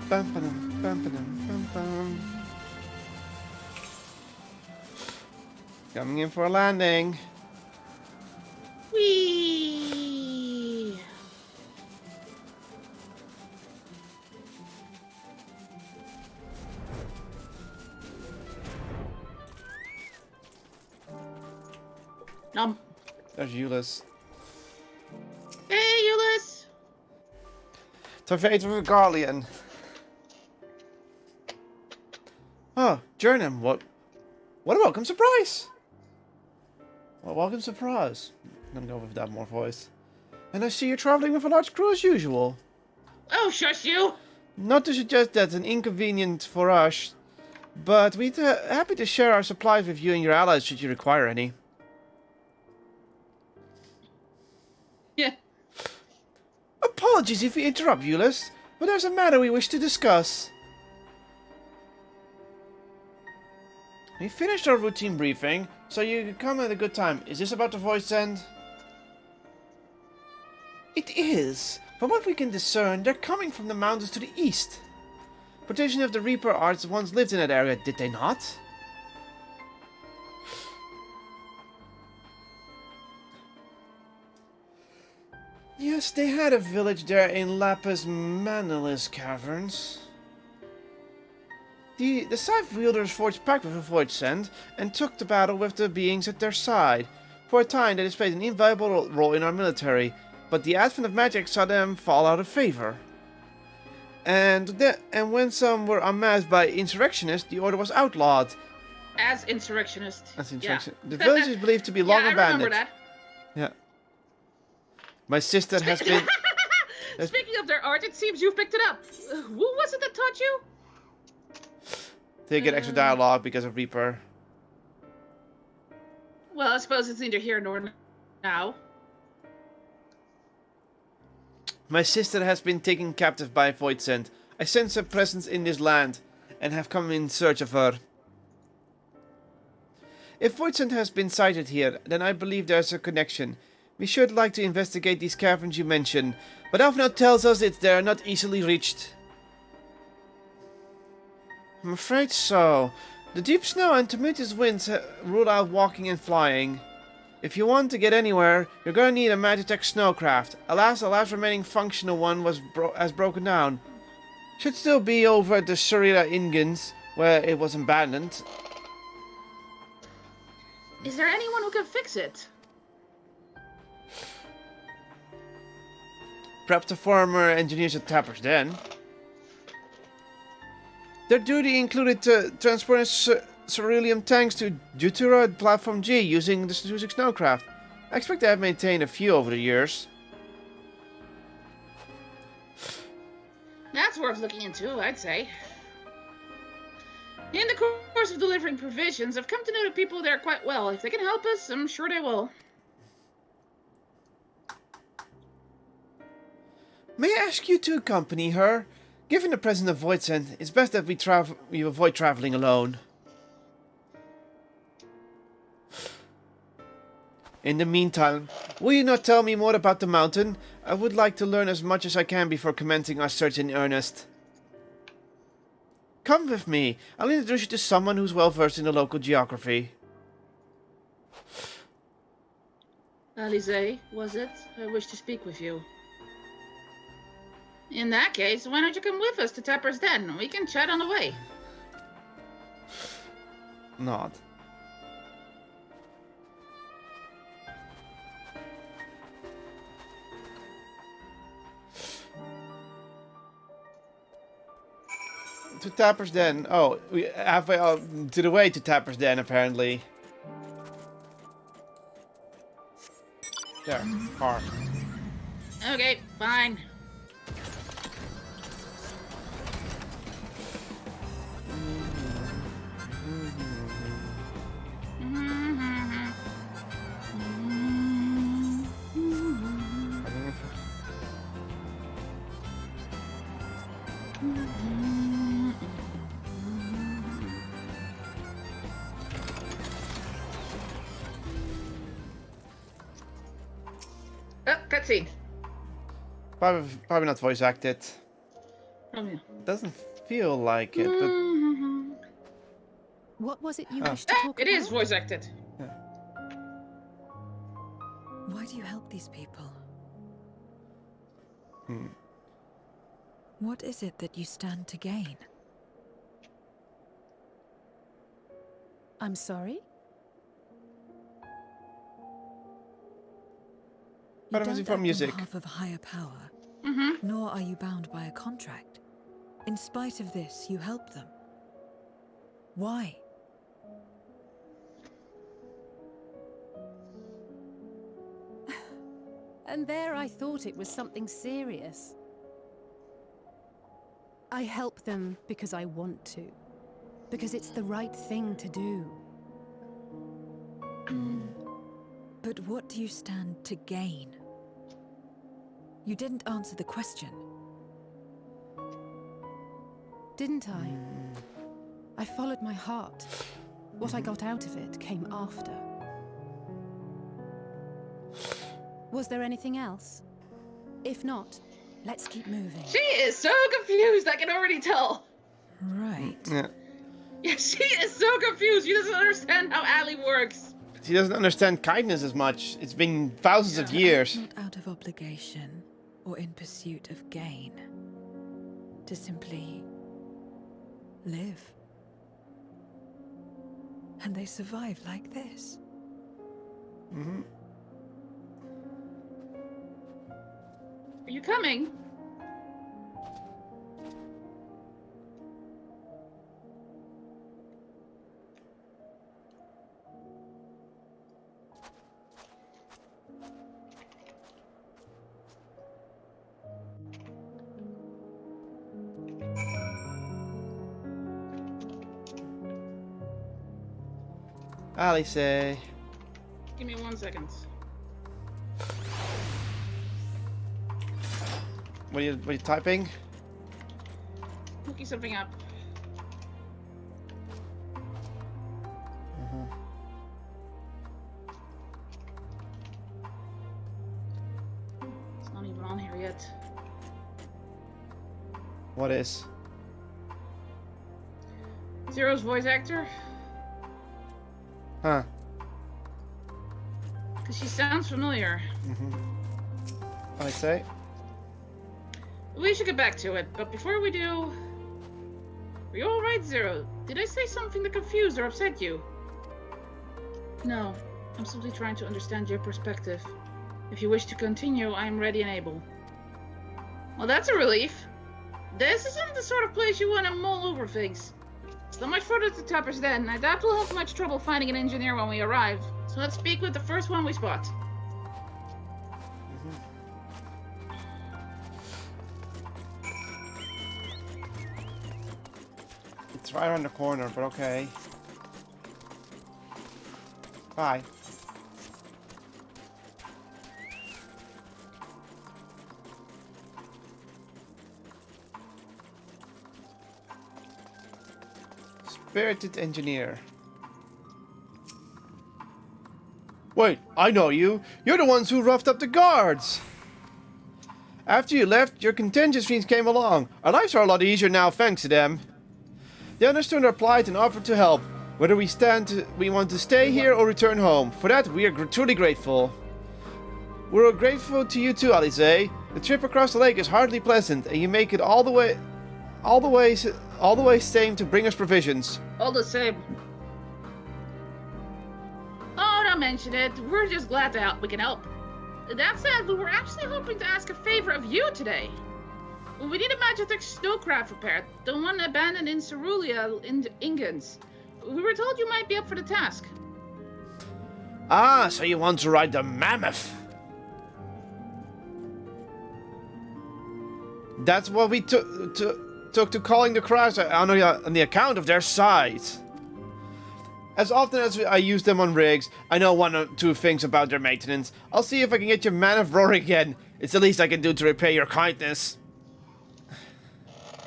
Bum, ba-dum, bum, ba-dum, bum, bum. Coming in for a landing. Whee! There's Euless. Hey, Euless! To fate with a Garlean. Oh, Jernam, what a welcome surprise! Well, welcome surprise. I'm gonna go with that more voice. And I see you're traveling with a large crew as usual. Oh, shush you! Not to suggest that's an inconvenience for us, but we'd happy to share our supplies with you and your allies should you require any. Yeah. Apologies if we interrupt, Euless, but there's a matter we wish to discuss. We finished our routine briefing, so you can come at a good time. Is this about the voice send? It is. From what we can discern, they're coming from the mountains to the east. Practitioners of the Reaper arts once lived in that area, did they not? Yes, they had a village there in Lapis Manilis Caverns. The Scythe wielders forged pact with the Void Sent and took the battle with the beings at their side. For a time, they displayed an invaluable role in our military, but the advent of magic saw them fall out of favor. And when some were unmasked by insurrectionists, the order was outlawed. As insurrectionist. As insurrection. Yeah. The village is believed to be long abandoned. I remember that. Yeah. My sister has been... Speaking of their art, it seems you've picked it up. Who was it that taught you? They get extra dialogue because of Reaper. Well, I suppose it's neither here nor now. My sister has been taken captive by Voidsent. I sense her presence in this land, and have come in search of her. If Voidsent has been sighted here, then I believe there's a connection. We should like to investigate these caverns you mentioned, but Alfnod tells us that they are not easily reached. I'm afraid so. The deep snow and tumultuous winds rule out walking and flying. If you want to get anywhere, you're gonna need a Magitech snowcraft. Alas, the last remaining functional one has broken down. Should still be over at the Surila Ingans, where it was abandoned. Is there anyone who can fix it? Perhaps the former engineers at Tapper's Den. Their duty included transporting Cerulean tanks to Jutura at Platform G using the Strategic Snowcraft. I expect they have maintained a few over the years. That's worth looking into, I'd say. In the course of delivering provisions, I've come to know the people there quite well. If they can help us, I'm sure they will. May I ask you to accompany her? Given the presence of Voidsent, it's best that we avoid traveling alone. In the meantime, will you not tell me more about the mountain? I would like to learn as much as I can before commencing our search in earnest. Come with me. I'll introduce you to someone who's well versed in the local geography. Alize, was it? I wish to speak with you. In that case, why don't you come with us to Tapper's Den? We can chat on the way. Nod. To Tapper's Den. Oh, we halfway to the way to Tapper's Den, apparently. There, car. Okay, fine. Oh, cutscene. Probably not voice acted. Oh, yeah. Doesn't feel like it, but What was it you wished to talk It about? is voice acted. Why do you help these people? Hmm. What is it that you stand to gain? I'm sorry? You What was don't it for act music? on behalf of a higher power, Mm-hmm. nor are you bound by a contract. In spite of this, you help them. Why? And there I thought it was something serious. I help them because I want to. Because it's the right thing to do. But what do you stand to gain? You didn't answer the question. Didn't I? I followed my heart. What I got out of it came after. Was there anything else? If not, let's keep moving. She is so confused, I can already tell. Right. Yeah. Yeah, she is so confused. She doesn't understand how Allie works. He doesn't understand kindness as much. It's been thousands of years. Not out of obligation or in pursuit of gain. To simply live. And they survive like this. Mm-hmm. Are you coming? Alice. Give me 1 second. What are you typing? Looking something up. It's not even on here yet. What is? Zero's voice actor? Huh. Because she sounds familiar. I say. We should get back to it, but before we do... Are you alright, Zero? Did I say something that confused or upset you? No, I'm simply trying to understand your perspective. If you wish to continue, I am ready and able. Well, that's a relief. This isn't the sort of place you want to mull over things. It's not much further to Tupper's Den. I doubt we'll have much trouble finding an engineer when we arrive. So let's speak with the first one we spot. It's right around the corner, but okay. Bye. Spirited engineer. Wait, I know you. You're the ones who roughed up the guards. After you left, your contingencies came along. Our lives are a lot easier now thanks to them. They understood our plight and offered to help. Whether we want to stay here or return home. For that, we are truly grateful. We're grateful to you too, Alice. The trip across the lake is hardly pleasant, and you make it all the way same to bring us provisions. All the same. Oh, don't mention it. We're just glad to help. We can help. That said, we were actually hoping to ask a favor of you today. We need a Magitech snowcraft repaired, the one abandoned in Cerulean in Ingens. We were told you might be up for the task. Ah, so you want to ride the mammoth? That's what we took to calling the crowds on the account of their size. As often as I use them on rigs, I know 1 or 2 things about their maintenance. I'll see if I can get your mammoth roaring again. It's the least I can do to repay your kindness.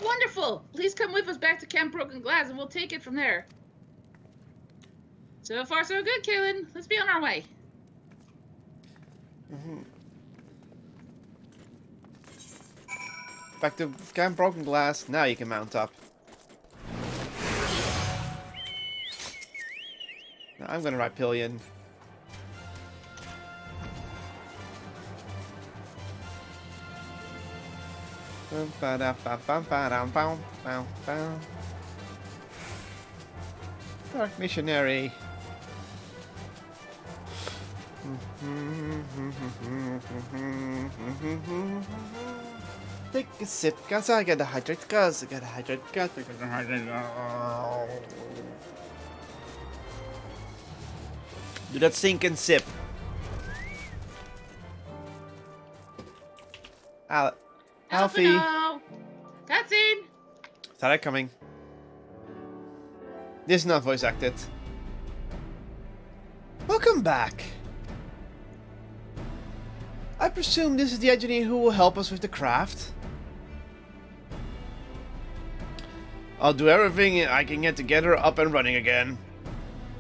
Wonderful! Please come with us back to Camp Broken Glass and we'll take it from there. So far so good, Kaylin. Let's be on our way. Back to Camp Broken Glass. Now you can mount up. Now I'm gonna ride Pillion. Dark Missionary. Take a sip, cause I gotta hydrate, cause I gotta hydrate, cause I gotta hydrate. Do that sink and sip. Alfie. Cutscene. Saw that coming. This is not voice acted. Welcome back. I presume this is the engineer who will help us with the craft. I'll do everything I can get to get her up and running again.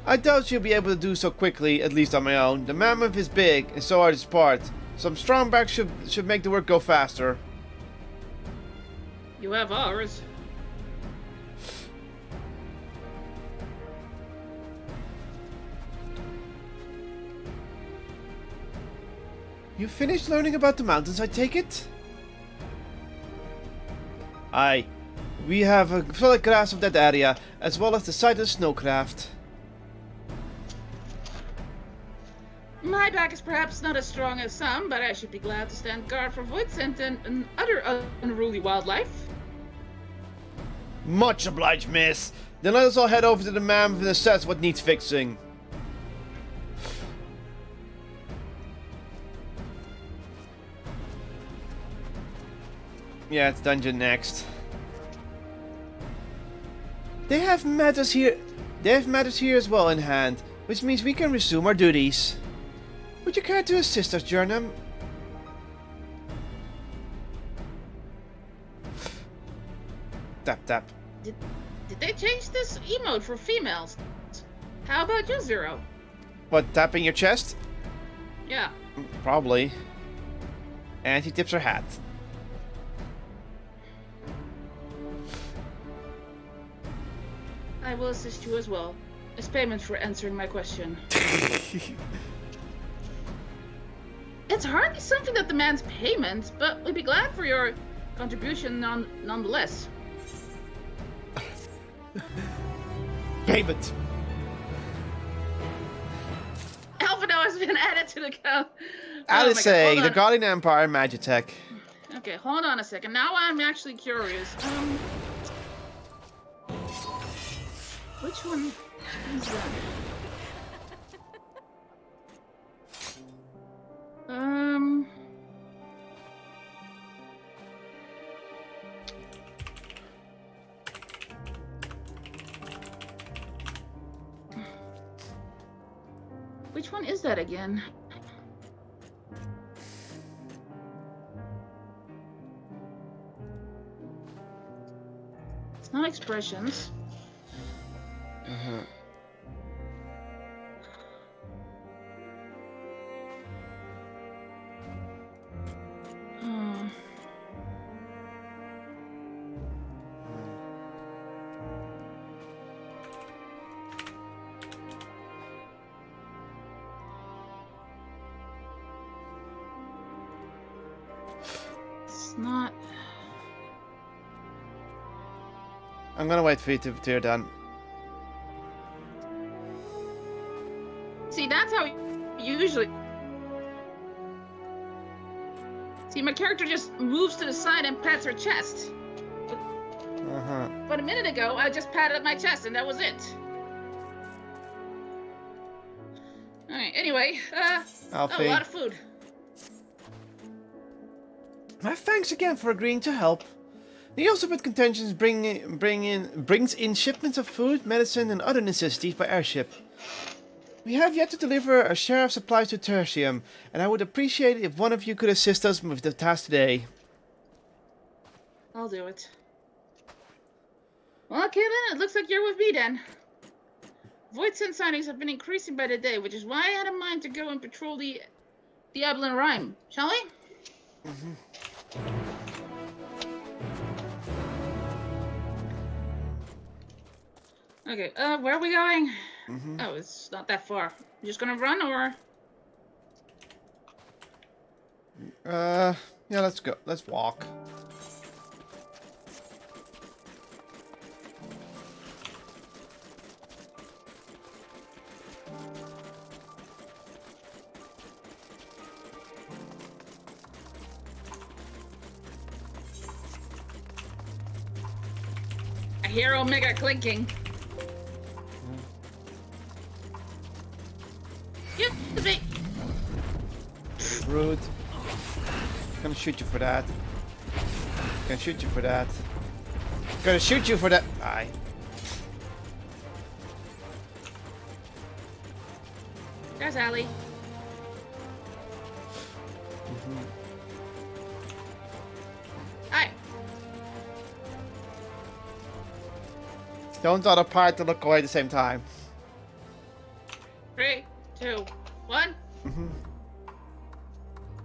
I doubt she'll be able to do so quickly, at least on my own. The mammoth is big, and so are its parts. Some strong backs should make the work go faster. You have ours. You finished learning about the mountains, I take it? Aye. We have a solid grasp of that area, as well as the site of snowcraft. My back is perhaps not as strong as some, but I should be glad to stand guard for Voidsent and other unruly wildlife. Much obliged, miss. Then let us all head over to the mammoth and assess what needs fixing. Yeah, it's dungeon next. They have matters here as well in hand, which means we can resume our duties. Would you care to assist us, Jernam? Tap tap. Did they change this emote for females? How about you, Zero? What, tapping your chest? Yeah. Probably. And she tips her hat. I will assist you as well, as payment for answering my question. It's hardly something that demands payment, but we'd be glad for your contribution nonetheless. Payment. Alphino has been added to the count. Alice, the Guardian Empire Magitech. Okay, hold on a second. Now I'm actually curious. Which one is that? Which one is that again? It's not expressions. It's not. I'm gonna wait for you to you're done. See, that's how usually. See, my character just moves to the side and pats her chest. But a minute ago, I just patted my chest and that was it. Alright, anyway, a lot of food. My thanks again for agreeing to help. The Elizabeth contentions brings in shipments of food, medicine, and other necessities by airship. We have yet to deliver a share of supplies to Tertium, and I would appreciate it if one of you could assist us with the task today. I'll do it. Well, okay then, it looks like you're with me then. Voidsent sightings have been increasing by the day, which is why I had in mind to go and patrol the Ablin Rime. Shall we? Okay, where are we going? Oh, it's not that far. You just gonna run, or? Yeah, let's go. Let's walk. I hear Omega clinking. Excuse me. Rude. Gonna shoot you for that. Gonna shoot you for that. Gonna shoot you for that. Aye. There's Allie. Hi. Don't auto part to look away at the same time. 3, 2, 1.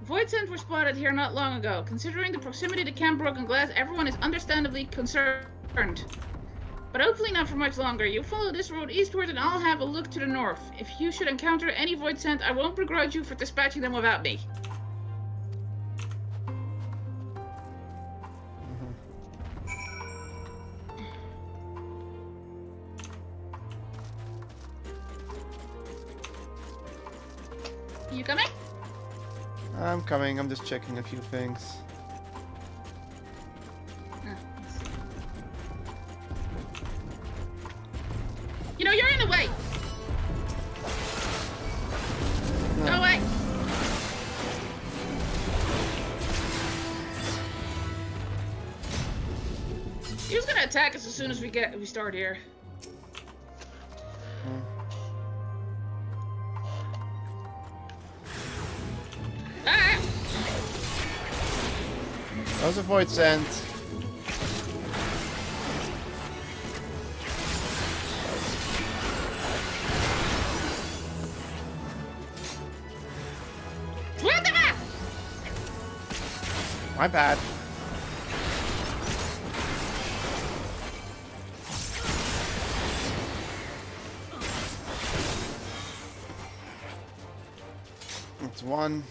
Voidsent were spotted here not long ago. Considering the proximity to Camp Broken Glass, everyone is understandably concerned. But hopefully not for much longer. You follow this road eastward and I'll have a look to the north. If you should encounter any Voidsent, I won't begrudge you for dispatching them without me. You coming? I'm coming. I'm just checking a few things. You know, you're in the way. Go away. He was gonna attack us as soon as we start here. Ah! That was a void sent. What the fuck? My bad. It's one.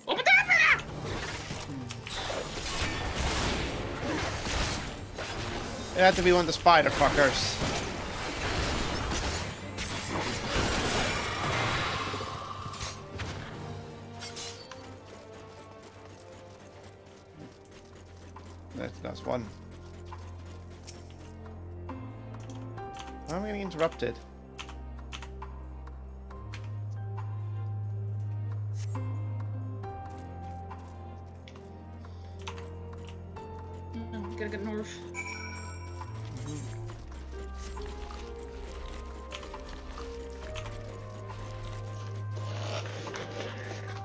Open that! It had to be one of the spider fuckers. That's one. Why am I getting interrupted? Oh, gotta get north.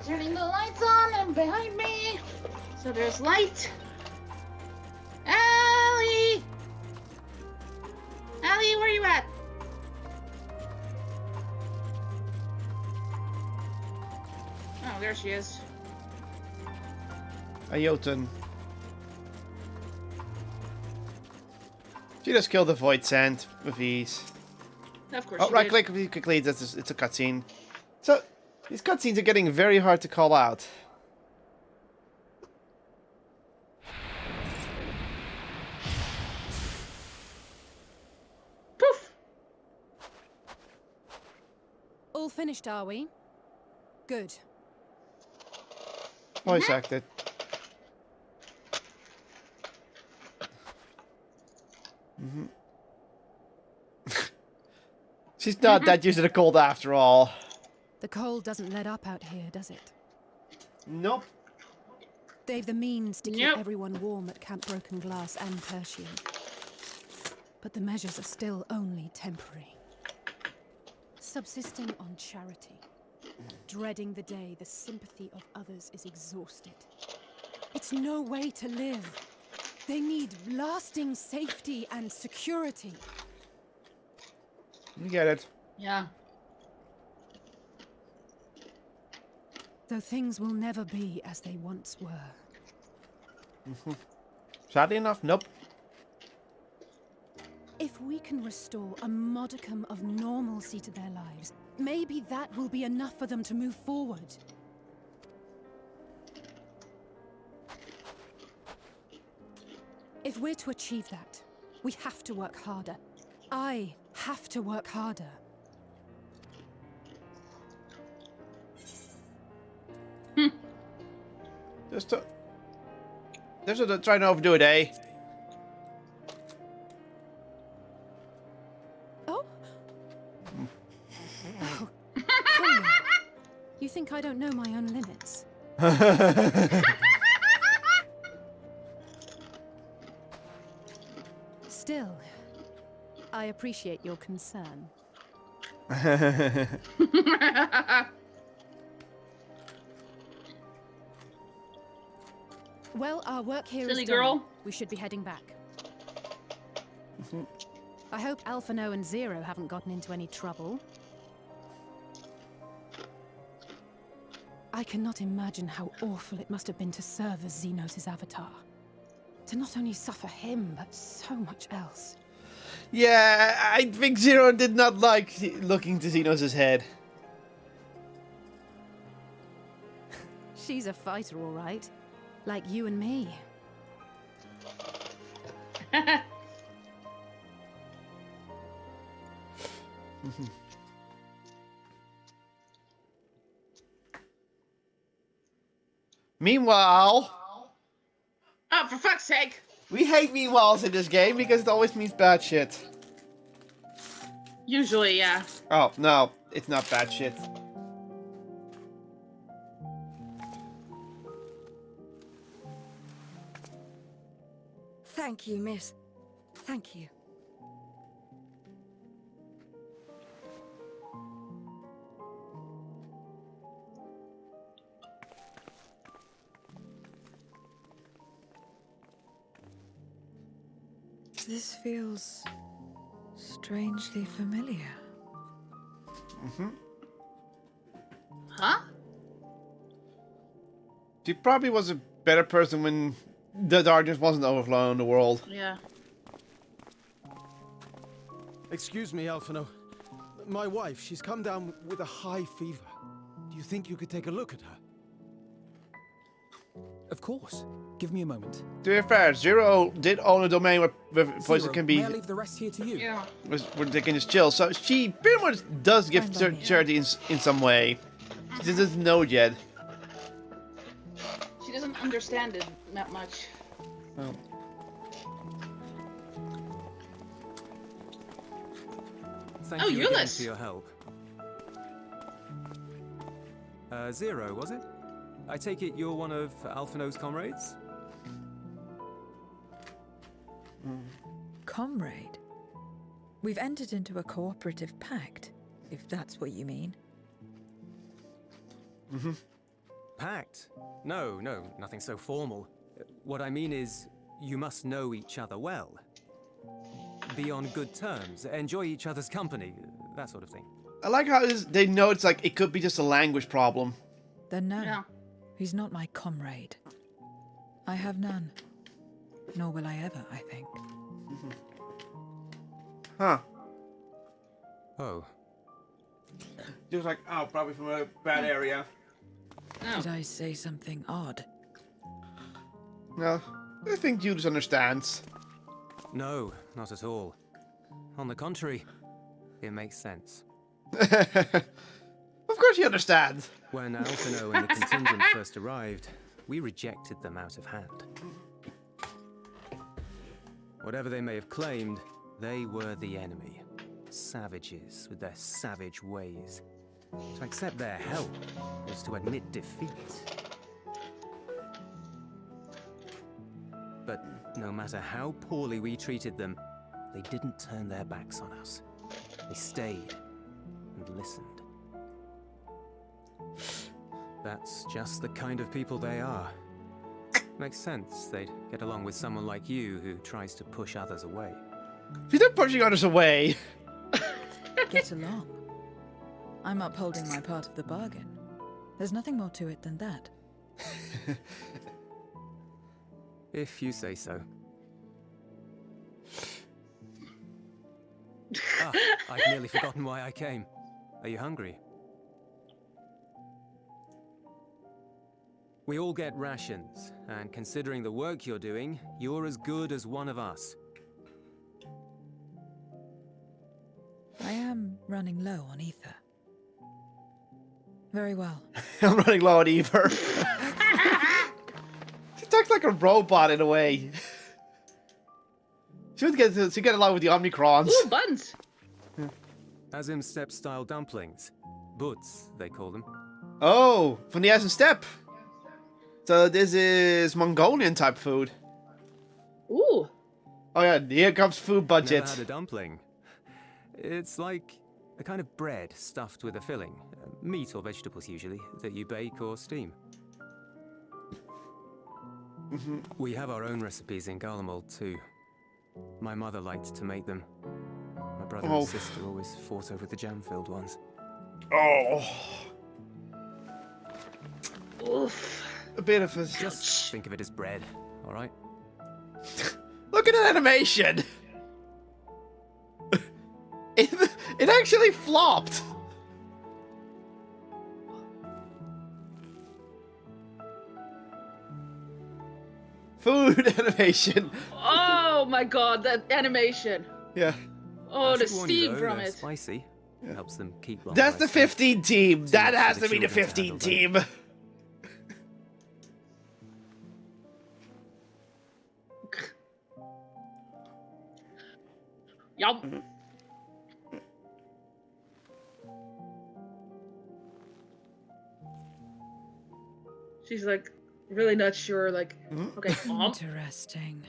Turning the lights on and behind me. So there's light. Allie! Allie, where you at? Oh, there she is. A Jotun. She just killed the void sand with ease. Of course. Oh, she right did. click really quickly. It's a cutscene. So these cutscenes are getting very hard to call out. Poof! All finished, are we? Good. Voice acted. She's not that used to the cold after all. The cold doesn't let up out here, does it? Nope. They've the means to keep Nope. everyone warm at Camp Broken Glass and Tertium. But the measures are still only temporary. Subsisting on charity. Dreading the day the sympathy of others is exhausted. It's no way to live. They need lasting safety and security. You get it. Yeah. Though things will never be as they once were. Sadly enough, nope. If we can restore a modicum of normalcy to their lives, maybe that will be enough for them to move forward. If we're to achieve that, we have to work harder. I have to work harder. Just try to overdo it, eh? Oh? Oh, come now. You think I don't know my own limits? Still, I appreciate your concern. Well, our work here is Silly done. girl. We should be heading back. I hope Alphino and Zero haven't gotten into any trouble. I cannot imagine how awful it must have been to serve as Xenos' avatar. To not only suffer him, but so much else. Yeah, I think Zero did not like looking to Xenos' head. She's a fighter, all right. Like you and me. Meanwhile... Oh, for fuck's sake! We hate meanwhiles in this game because it always means bad shit. Usually, yeah. Oh, no. It's not bad shit. Thank you, miss. Thank you. This feels strangely familiar. Huh? She probably was a better person when the darkness wasn't overflowing the world. Yeah. Excuse me, Alphino. My wife, she's come down with a high fever. Do you think you could take a look at her? Of course. Give me a moment. To be fair, Zero did own a domain where poison can be... May I leave the rest here to you? Yeah. Where they can just chill. So she pretty much does give charity in some way. She just doesn't know it yet. She doesn't understand it that much. Oh. Thank you again for your help. Zero, was it? I take it you're one of Alphino's comrades? Comrade? We've entered into a cooperative pact, if that's what you mean. Pact? No, nothing so formal. What I mean is, you must know each other well. Be on good terms, enjoy each other's company, that sort of thing. I like how they know it's like it could be just a language problem. Then no, he's not my comrade. I have none. Nor will I ever, I think. Huh. Oh. Just like, oh, probably from a bad area. Did I say something odd? No, I think Judas understands. No, not at all. On the contrary, it makes sense. Of course he understands. When Alphino and the contingent first arrived, we rejected them out of hand. Whatever they may have claimed, they were the enemy. Savages with their savage ways. To accept their help was to admit defeat. But no matter how poorly we treated them, they didn't turn their backs on us. They stayed and listened. That's just the kind of people they are. Makes sense they'd get along with someone like you who tries to push others away. She's not pushing others away. Get along. I'm upholding my part of the bargain. There's nothing more to it than that. If you say so. I'd nearly forgotten why I came. Are you hungry? We all get rations, and considering the work you're doing, you're as good as one of us. I am running low on ether. Very well. I'm running low on ether. She talks like a robot in a way. She would get along with the Omnicrons. Ooh, buns! Azim Step style dumplings. Butz, they call them. Oh, from the Azim Step. So this is Mongolian type food. Ooh. Oh yeah, here comes food budget. Never had a dumpling. It's like a kind of bread stuffed with a filling. Meat or vegetables usually, that you bake or steam. We have our own recipes in Garlemald too. My mother liked to make them. brother and sister always fought over the jam-filled ones. Oh. Oof. A bit of a... Just think of it as bread, alright? Look at that animation! It actually flopped! Food animation! Oh my god, that animation! Yeah. Oh, the I should warn you, steam though, from they're it. Spicy. Helps them keep longer. That's the 15 team! That has to be the children to 15 handle, team! Yum. She's like really not sure. Like, okay, Interesting.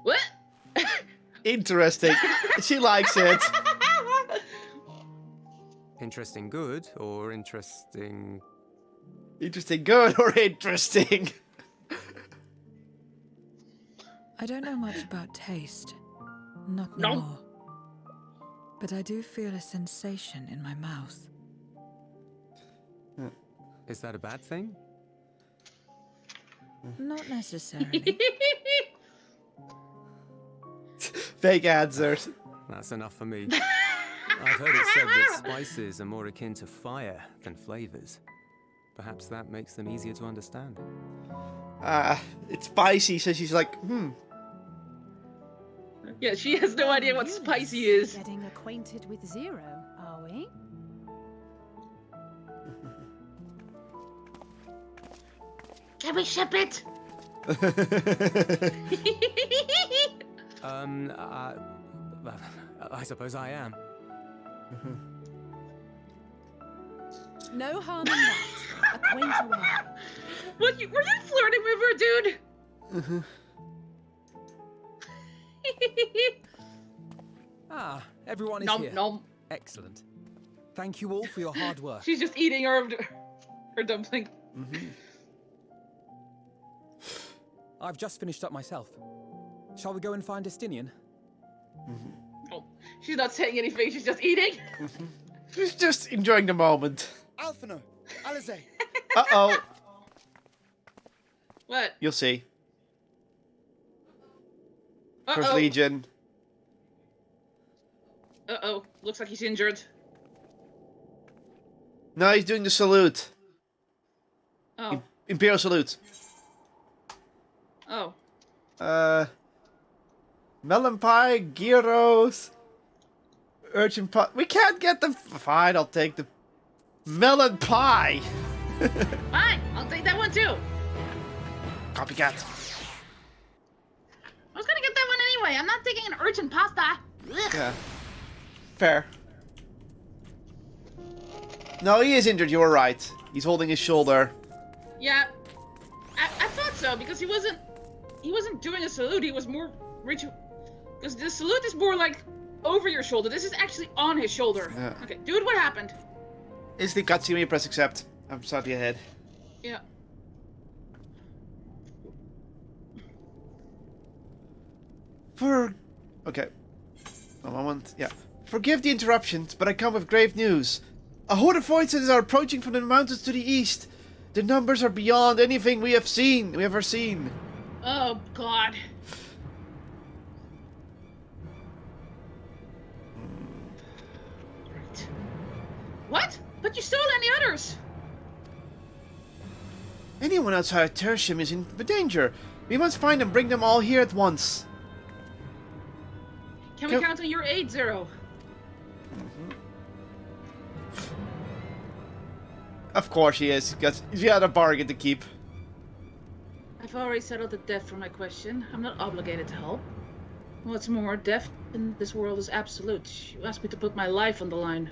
What? Interesting. She likes it. Interesting good or interesting... Interesting good or interesting? I don't know much about taste. Not No. anymore. But I do feel a sensation in my mouth. Is that a bad thing? Not necessarily. Fake answers. That's enough for me. I've heard it said that spices are more akin to fire than flavors. Perhaps that makes them easier to understand. It's spicy, so she's like, Yeah, she has no idea what spicy is. Getting acquainted with Zero, are we? Can we ship it? I suppose I am. No harm in that. Acquaint away. Were you flirting with her, dude? Everyone is Nom, here. nom. Excellent. Thank you all for your hard work. She's just eating her dumpling. I've just finished up myself. Shall we go and find Estinian? Oh, she's not saying anything. She's just eating. she's just enjoying the moment. Alphino, Alize. Uh-oh. What? You'll see. Uh-oh. First Legion. Uh-oh. Looks like he's injured. No, he's doing the salute. Oh. Imperial salute. Oh. Melon pie, gyros, urchin pie. We can't get them. Fine, I'll take the melon pie. Fine, I'll take that one too. Copycat. I was gonna get that one anyway. I'm not taking an urchin pasta. Ugh. Yeah. Fair. No, he is injured. You were right. He's holding his shoulder. Yeah, I thought so because he wasn't doing a salute. He was more reaching. Because the salute is more like over your shoulder. This is actually on his shoulder. Yeah. Okay, dude, what happened? It's the cutscene when you press accept. I'm slightly ahead. Yeah. Okay. A moment. Yeah. Forgive the interruptions, but I come with grave news. A horde of voices are approaching from the mountains to the east. The numbers are beyond anything we have ever seen. Oh, God. Right. What? But you stole any others? Anyone outside Tertium is in danger. We must find and bring them all here at once. Can we count on your aid, Zero? Of course he is, because he had a bargain to keep. I've already settled the debt for my question. I'm not obligated to help. What's more, death in this world is absolute. You asked me to put my life on the line.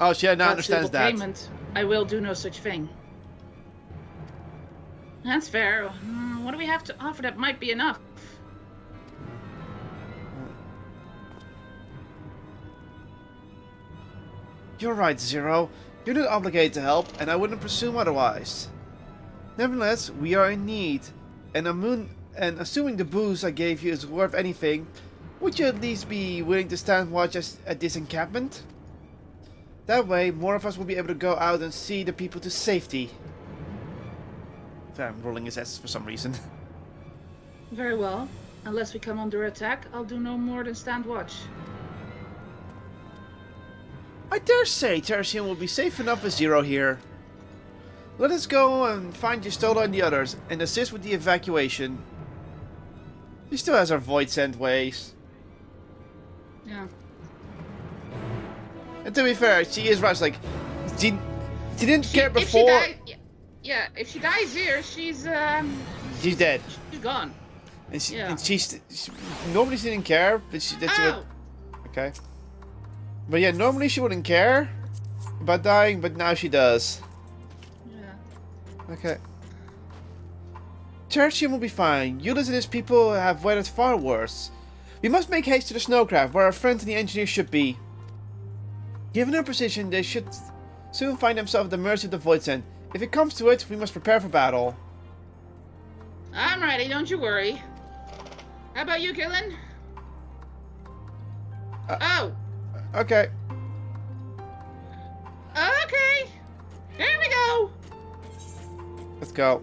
Oh, she now Without understands suitable that. Payment, I will do no such thing. That's fair. What do we have to offer that might be enough? You're right, Zero. You're not obligated to help, and I wouldn't presume otherwise. Nevertheless, we are in need, and assuming the booze I gave you is worth anything, Would you at least be willing to stand watch at this encampment? That way, more of us will be able to go out and see the people to safety. I'm rolling his S for some reason. Very well. Unless we come under attack, I'll do no more than stand watch. I dare say Tertian will be safe enough with Zero here. Let us go and find Gistola and the others, and assist with the evacuation. She still has her void sent ways. Yeah. And to be fair, she is right. Like, she didn't care before. Yeah, if she dies here, she's She's dead. She's gone. And she, yeah. and she normally she didn't care, but she did. Okay. But yeah, normally she wouldn't care about dying, but now she does. Yeah. Okay. Tertian will be fine. Ulysses and his people have weathered far worse. We must make haste to the snowcraft, where our friends and the engineers should be. Given their position, they should soon find themselves at the mercy of the Void Sent. If it comes to it, we must prepare for battle. I'm ready, don't you worry. How about you, Killen? Oh! Okay. Okay! Here we go! Let's go.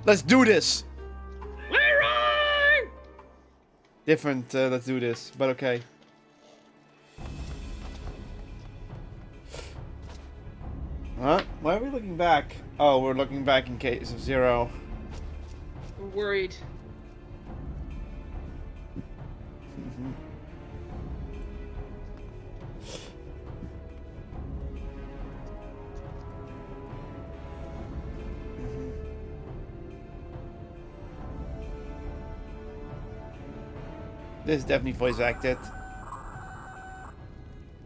Let's do this! Leroy! Different, let's do this, but okay. Huh? Why are we looking back? Oh, we're looking back in case of Zero. We're worried. This is definitely voice acted.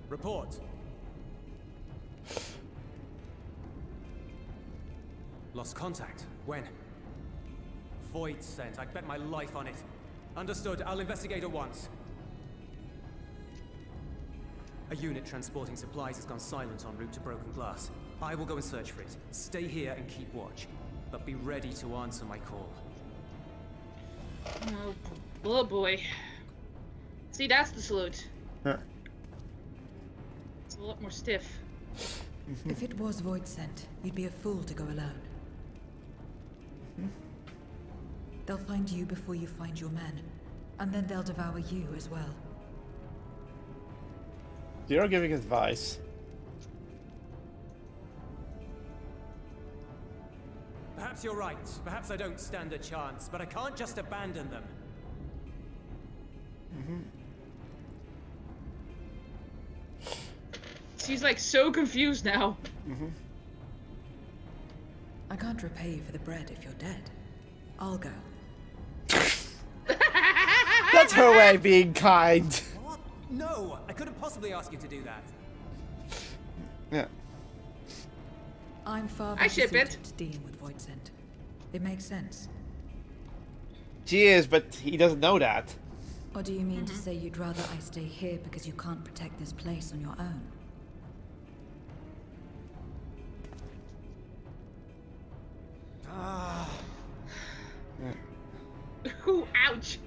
Report. Lost contact. When? Void sent. I'd bet my life on it. Understood. I'll investigate at once. A unit transporting supplies has gone silent en route to Broken Glass. I will go and search for it. Stay here and keep watch. But be ready to answer my call. Oh boy. See, that's the salute. Huh. It's a lot more stiff. If it was Void sent, you'd be a fool to go alone. They'll find you before you find your men, and then they'll devour you as well. You're giving advice. Perhaps you're right. Perhaps I don't stand a chance, but I can't just abandon them. She's like so confused now. I can't repay you for the bread if you're dead. I'll go. That's her way of being kind. What? No, I couldn't possibly ask you to do that. Yeah. I'm far I better ship suited it. to dealing with Void sent. It makes sense. She is, but he doesn't know that. Or do you mean to say you'd rather I stay here because you can't protect this place on your own? Ooh, ouch.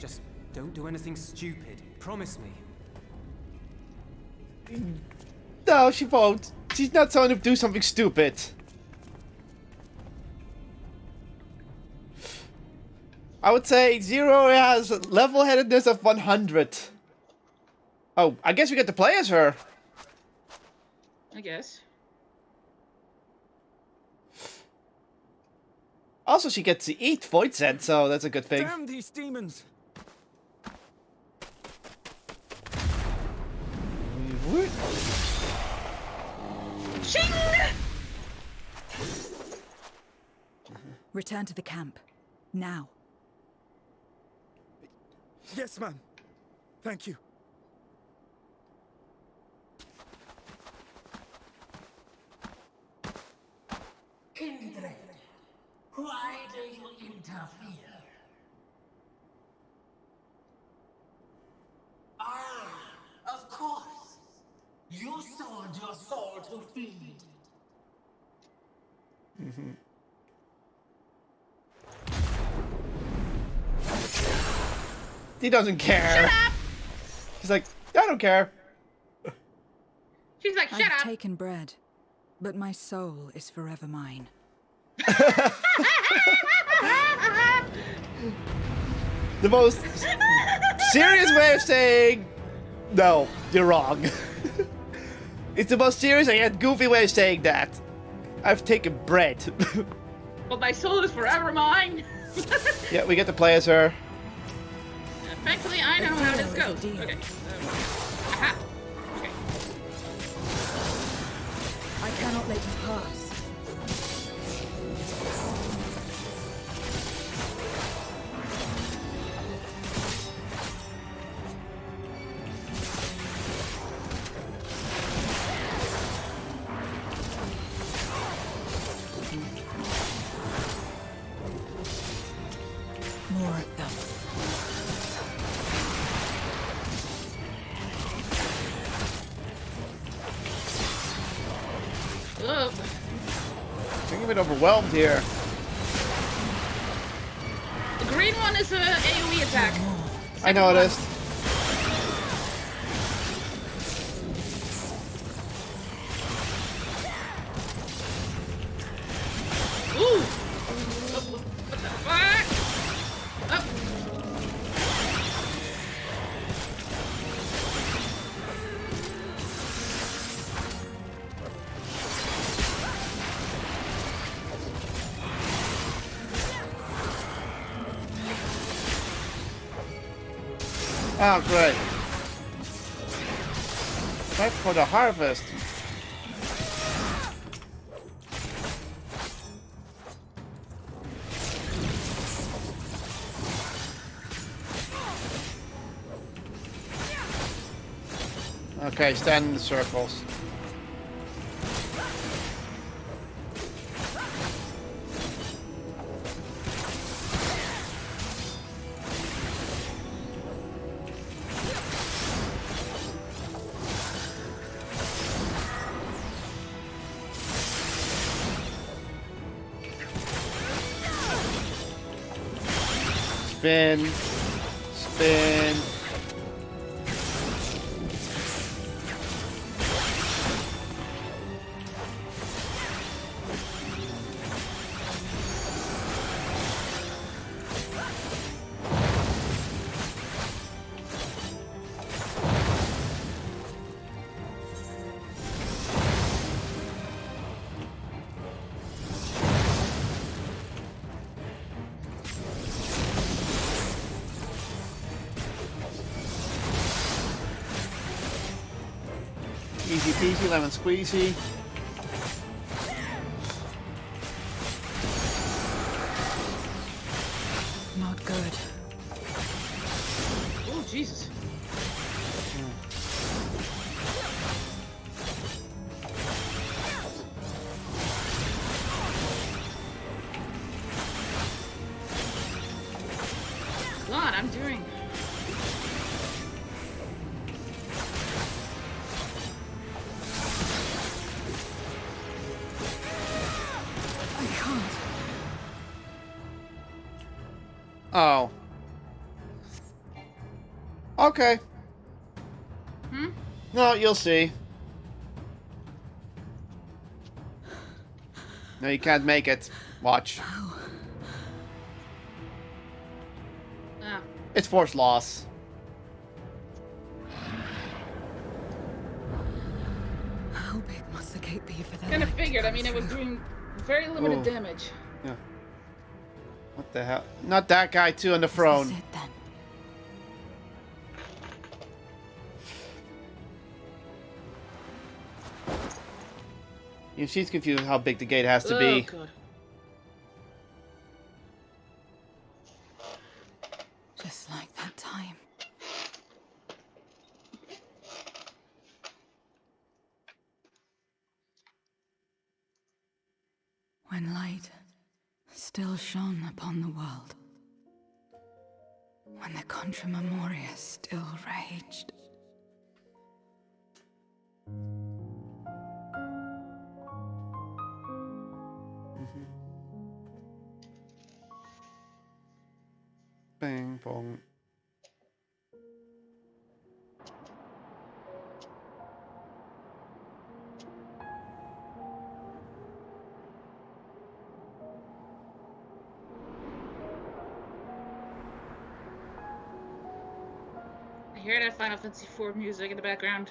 Just don't do anything stupid. Promise me. No, she won't. She's not trying to do something stupid. I would say Zero has level-headedness of 100. Oh, I guess we get to play as her. I guess. Also, she gets to eat Void Sent, so that's a good thing. Damn these demons! Shing! Return to the camp. Now. Yes, ma'am. Thank you. Kindred, why do you interfere? Ah, of course. You sold your soul to feed. Mm-hmm. He doesn't care. Shut up! He's like, I don't care. She's like, shut I've up! taken bread, but my soul is forever mine. The most serious way of saying, no, you're wrong. It's the most serious and yet goofy way of saying that. I've taken bread. But my soul is forever mine. Yeah, we get to play as her. Thankfully, I know how this goes. Okay. Aha. Okay. I cannot let you pass. More of them. Ugh. I'm a bit overwhelmed here. The green one is a AoE attack. I noticed. Ooh! What the fuck? Up. Oh, great. Time for the harvest. Okay, stand in the circles. Spin. Spin. Easy peasy, lemon squeezy. Not good. Oh, Jesus. God, I'm doing. I can't. Oh. Okay. Hmm? No, you'll see. No, you can't make it. Watch. Ah. It's forced loss. How big must the gate be for that? Kind of figured. I mean, it was doing very limited Ooh. damage. Yeah. What the hell? Not that guy too on the throne. This is it, then. She's confused how big the gate has to Oh, be. God. Just like that time. When light still shone upon the world. When the Contra Memoria still raged. I hear that Final Fantasy IV music in the background.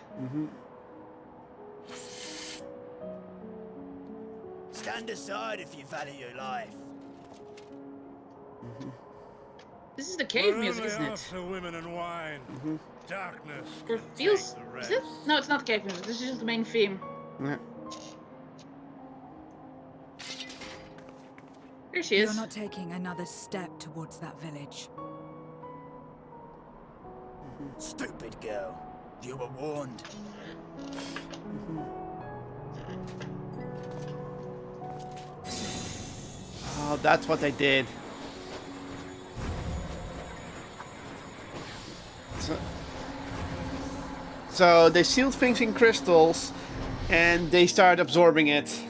Stand aside if you value your life. This is the cave We're music, only isn't it? after women and wine. Darkness Or can feels... take the Is it? rest. No, it's not the cave music. This is just the main theme. Yeah. There she You're is. not taking another step towards that village. Stupid girl. You were warned. Oh, that's what they did. So they sealed things in crystals, and they started absorbing it.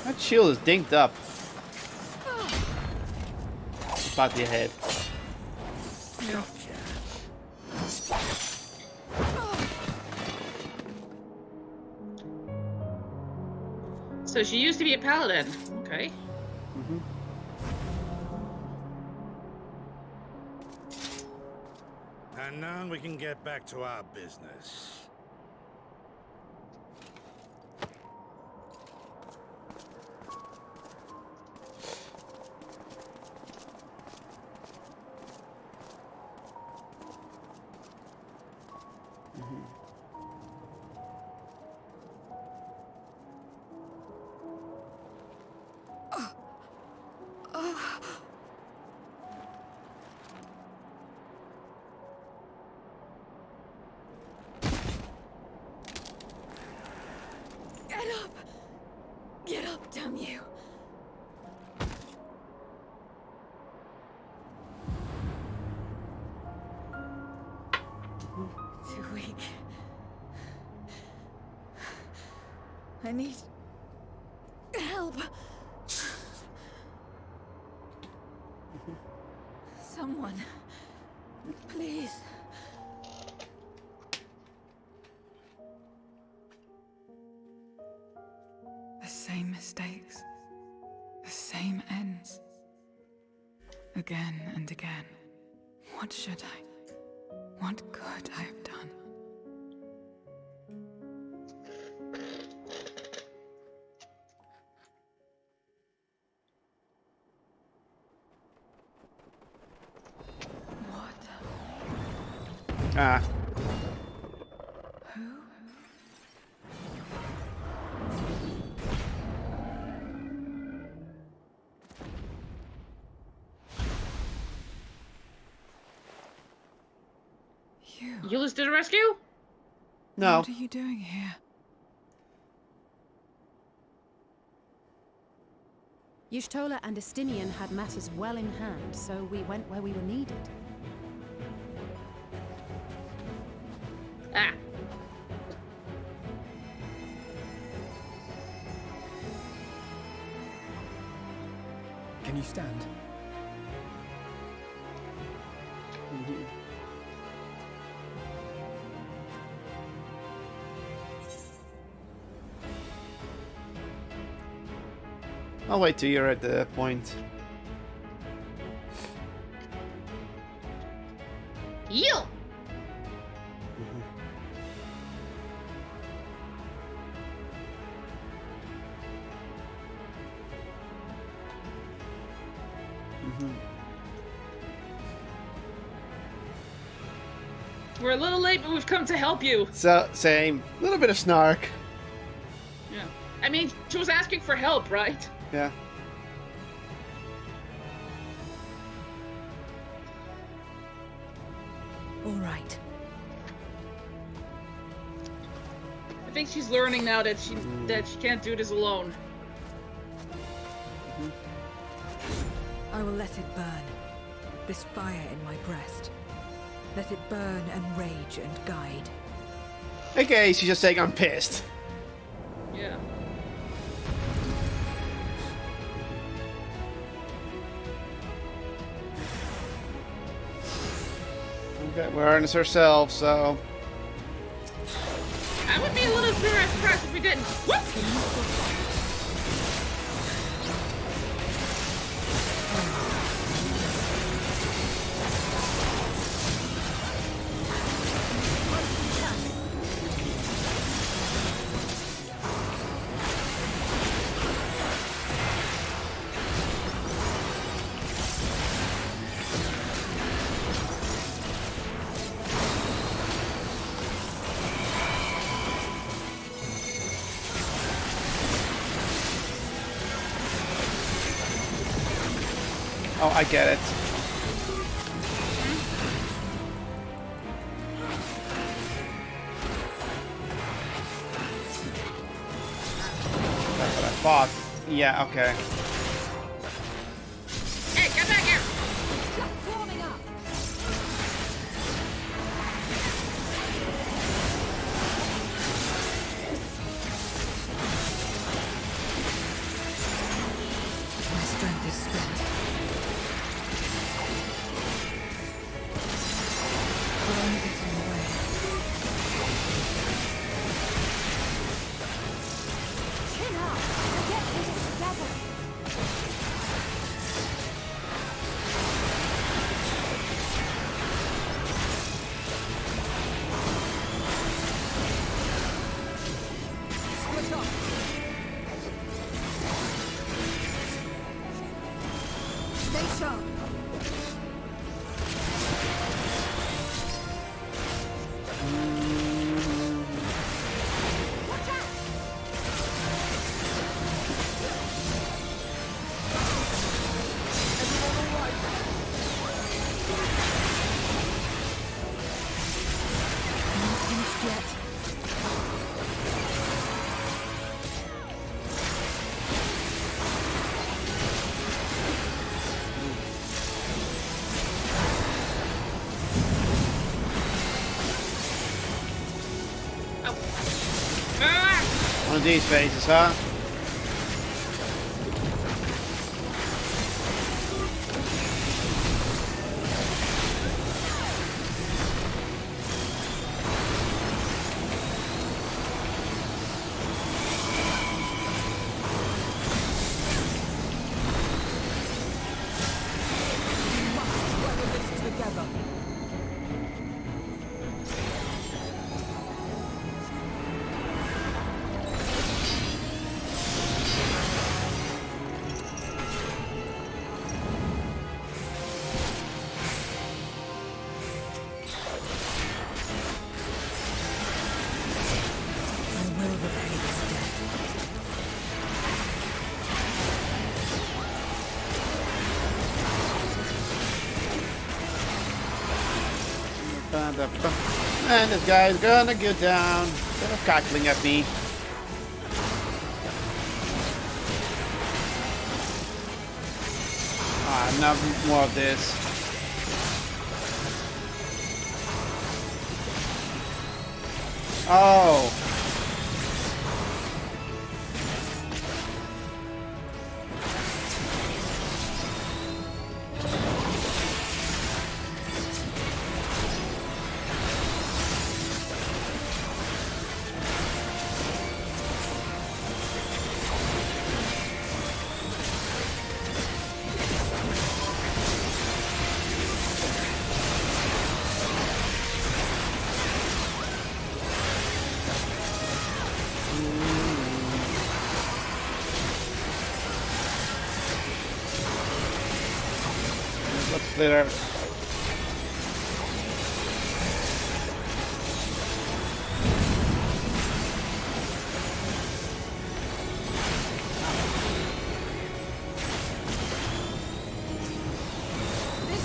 That shield is dinked up. About the head. So she used to be a paladin. Okay. And now we can get back to our business. Get up, damn you! Too weak. I need help. Someone, please. The same mistakes, the same ends. Again and again. What should I? What could I have done? Ah. Euless to the rescue? No. What are you doing here? Y'shtola and Estinian had matters well in hand, so we went where we were needed. Ah. Can you stand? I'll wait till you're at the point. Yield! We're a little late, but we've come to help you. So, same. A little bit of snark. Yeah. I mean, she was asking for help, right? Yeah. All right. I think she's learning now that she can't do this alone. I will let it burn. This fire in my breast. Let it burn and rage and guide. Okay, she's just saying I'm pissed. Yeah. Okay, we're earning this ourselves, so. I would be a little surprised if we didn't. Whoop! Oh, I get it. That's what I thought. Yeah, okay. Hey, get back here! Warming up. My strength is spent. We're only getting away. Chin up. Get this together. Split up. Stay sharp. Watch out. Not finished yet. Ah! One of these phases, huh? I will repay this debt. And this guy's gonna go down. Instead of cackling at me. Ah, not more of this. Oh. Let's split our... This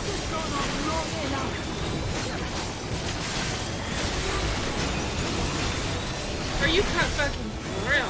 has gone on long enough. Are you fucking for real?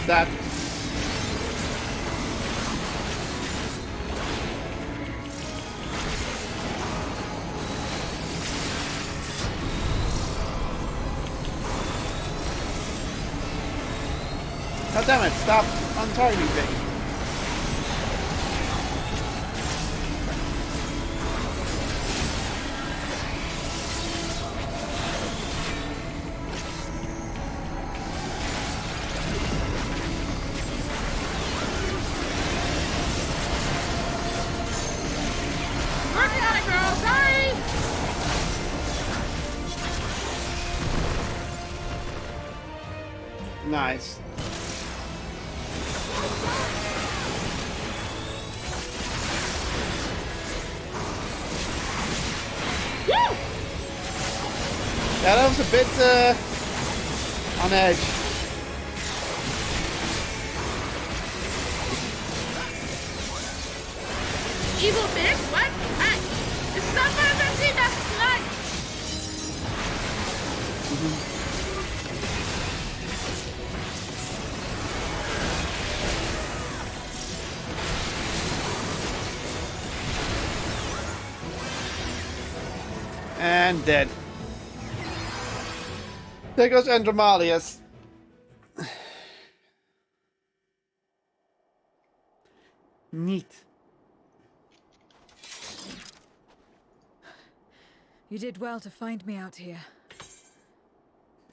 that. God damn it, stop untargeting things. Working on it, girl. Sorry. Nice. Woo! Yeah, that was a bit on edge. Evil bitch? What? Hey, it's not my benzina tonight. And dead. There goes Andromalius. Neat. You did well to find me out here.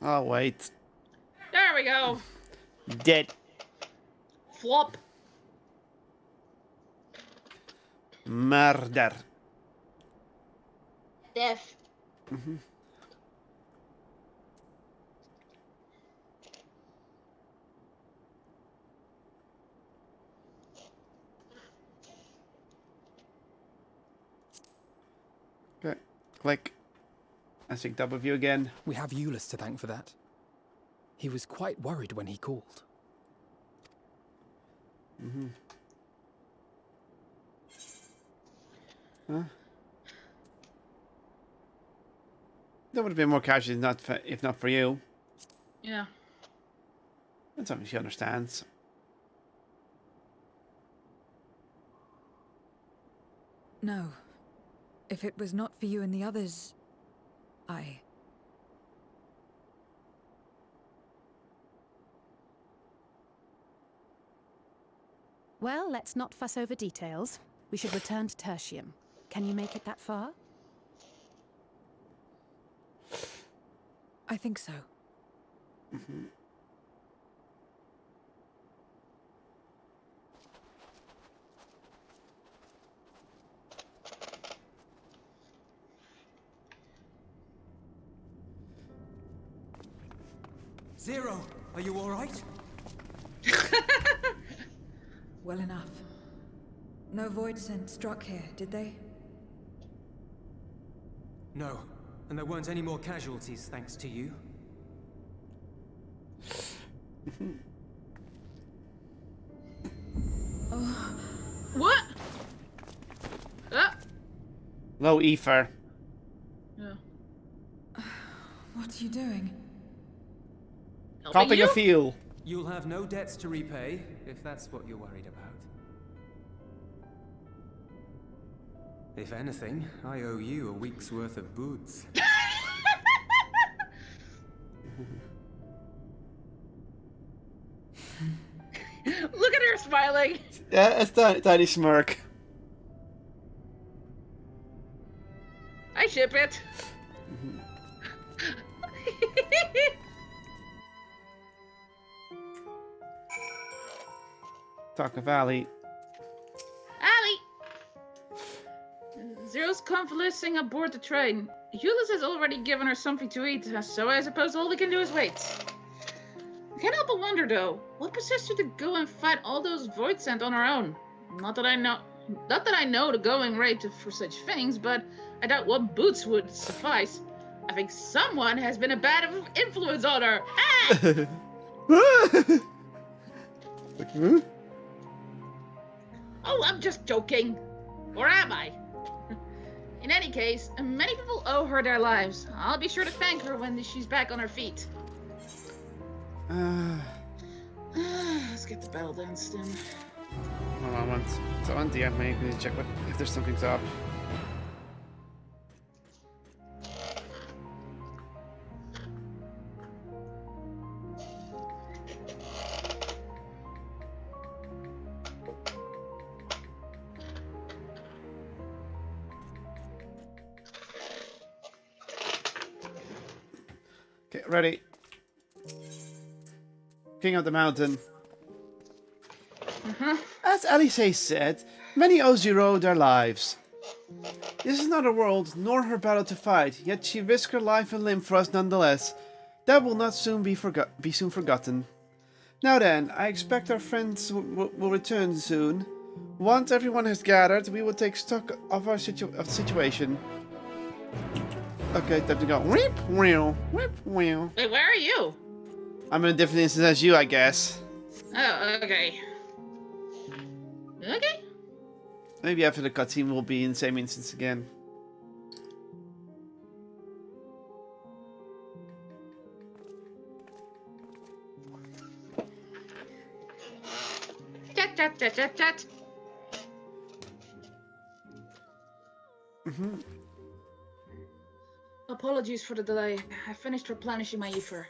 Oh, wait. There we go. Dead. Flop. Murder. Death. Okay. Click. I think W again. We have Euless to thank for that. He was quite worried when he called. Huh? There would have been more casualties if not for you. Yeah. That's something she understands. No. If it was not for you and the others, Well, let's not fuss over details. We should return to Tertium. Can you make it that far? I think so. Zero, are you all right? Well enough. No void scent struck here, did they? No, and there weren't any more casualties thanks to you. What? Low ether. Yeah. What are you doing? Popping a fuel. You'll have no debts to repay, if that's what you're worried about. If anything, I owe you a week's worth of boots. Look at her smiling. Yeah, it's tiny smirk. I ship it. Talk of Ali. Ali! Zero's convalescing aboard the train. Euless has already given her something to eat, so I suppose all we can do is wait. I can't help but wonder, though, what possessed her to go and fight all those void scent on her own? Not that I know the going rate for such things, but I doubt what boots would suffice. I think someone has been a bad influence on her. Ah! Oh, I'm just joking. Or am I? In any case, many people owe her their lives. I'll be sure to thank her when she's back on her feet. the battle danced in. One moment. So on the app, maybe we need to check if there's something's up. Okay, ready. King of the Mountain. As Alice said, many owe Zero their lives. This is not her world, nor her battle to fight, yet she risked her life and limb for us nonetheless. That will not soon be soon forgotten. Now then, I expect our friends will return soon. Once everyone has gathered, we will take stock of our situation. Okay, time to go. Whip, whip, whip, whip. Wait, where are you? I'm in a different instance as you, I guess. Oh, okay. Okay. Maybe after the cutscene we'll be in the same instance again. Chat, chat, chat, chat, chat. Apologies for the delay. I finished replenishing my ether.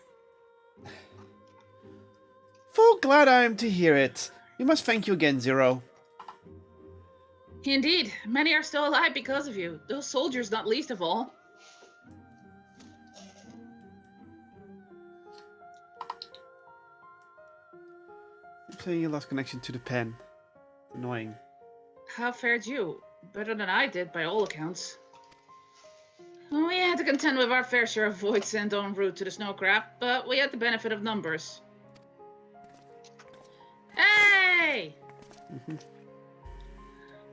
Full glad I am to hear it. We must thank you again, Zero. Indeed, many are still alive because of you. Those soldiers not least of all. I'm saying you lost connection to the pen. Annoying. How fared you? Better than I did, by all accounts. We had to contend with our fair share of voids sent en route to the snowcraft, but we had the benefit of numbers. Hey!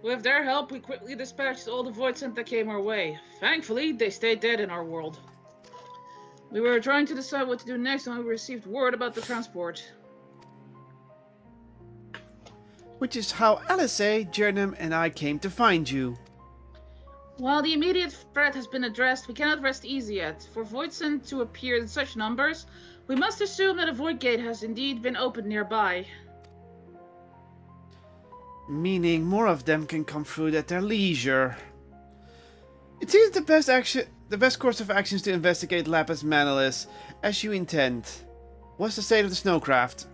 With their help, we quickly dispatched all the void sent that came our way. Thankfully, they stayed dead in our world. We were trying to decide what to do next when we received word about the transport. Which is how Alice, Jernum, and I came to find you. While the immediate threat has been addressed, we cannot rest easy yet. For void sent to appear in such numbers, we must assume that a void gate has indeed been opened nearby. Meaning more of them can come through at their leisure. It seems the best course of action is to investigate Lapis Manalis, as you intend. What's the state of the snowcraft?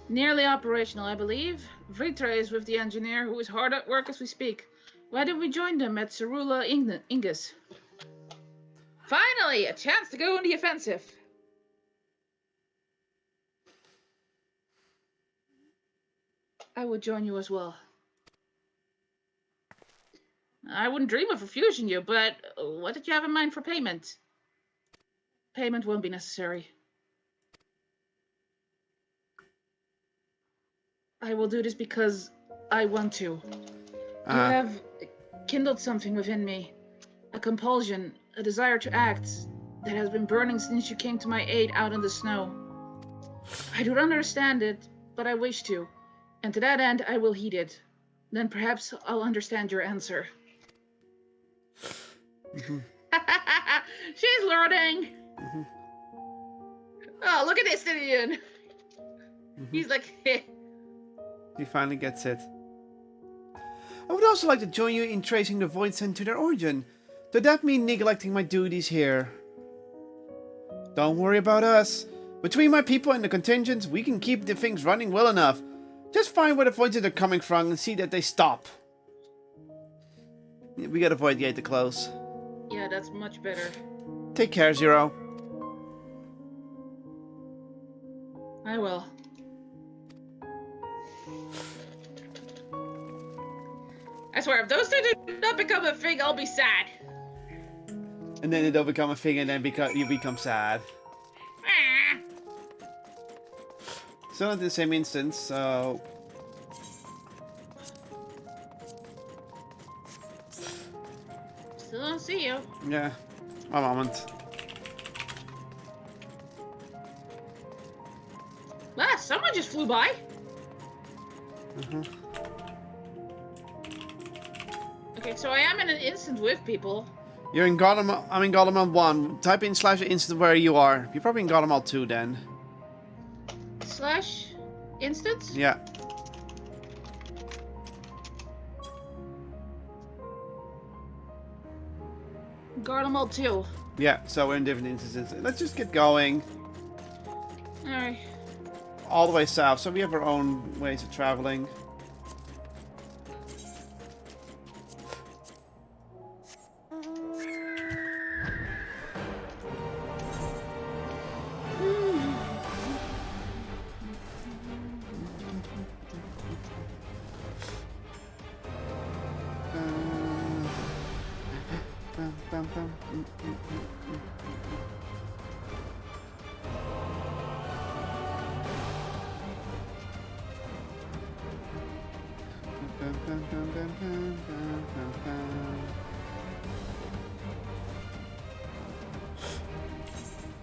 Nearly operational, I believe. Vritra is with the engineer, who is hard at work as we speak. Why didn't we join them at Cerula Ingus? Finally, a chance to go on the offensive. I would join you as well. I wouldn't dream of refusing you, but what did you have in mind for payment? Payment won't be necessary. I will do this because I want to. You have kindled something within me. A compulsion, a desire to act, that has been burning since you came to my aid out in the snow. I don't understand it, but I wish to. And to that end, I will heed it. Then perhaps I'll understand your answer. She's learning! Oh, look at this Indian! He's like, heh. He finally gets it. I would also like to join you in tracing the void sent to their origin. Does that mean neglecting my duties here? Don't worry about us. Between my people and the contingents, we can keep the things running well enough. Just find where the voids are coming from and see that they stop. Yeah, we got a void gate to close. Yeah, that's much better. Take care, Zero. I will. I swear, if those two do not become a thing, I'll be sad. And then they'll become a thing and then you become sad. Still not the same instance, so... Still don't see you. Yeah, one moment. Ah, someone just flew by. Okay, so I am in an instant with people. You're in Gotham. I'm in Gotham 1. Type in /instant where you are. You're probably in Gotham 2 then. / instance? Yeah. Garlemald 2. Yeah, so we're in different instances. Let's just get going. Alright. All the way south, so we have our own ways of traveling.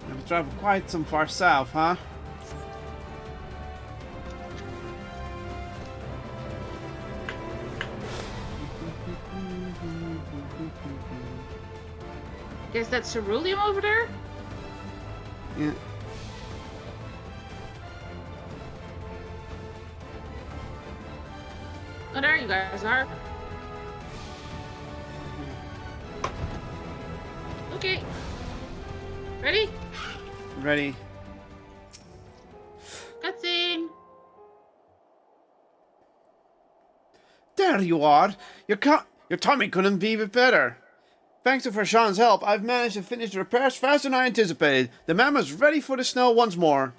We've traveled quite some far south, huh? Guess that's ceruleum over there? Yeah. Oh, there you guys are. Okay. Ready? Ready. Cutscene. There you are! Your timing couldn't be better. Thanks to Farshawn's help, I've managed to finish the repairs faster than I anticipated. The mammoth's ready for the snow once more.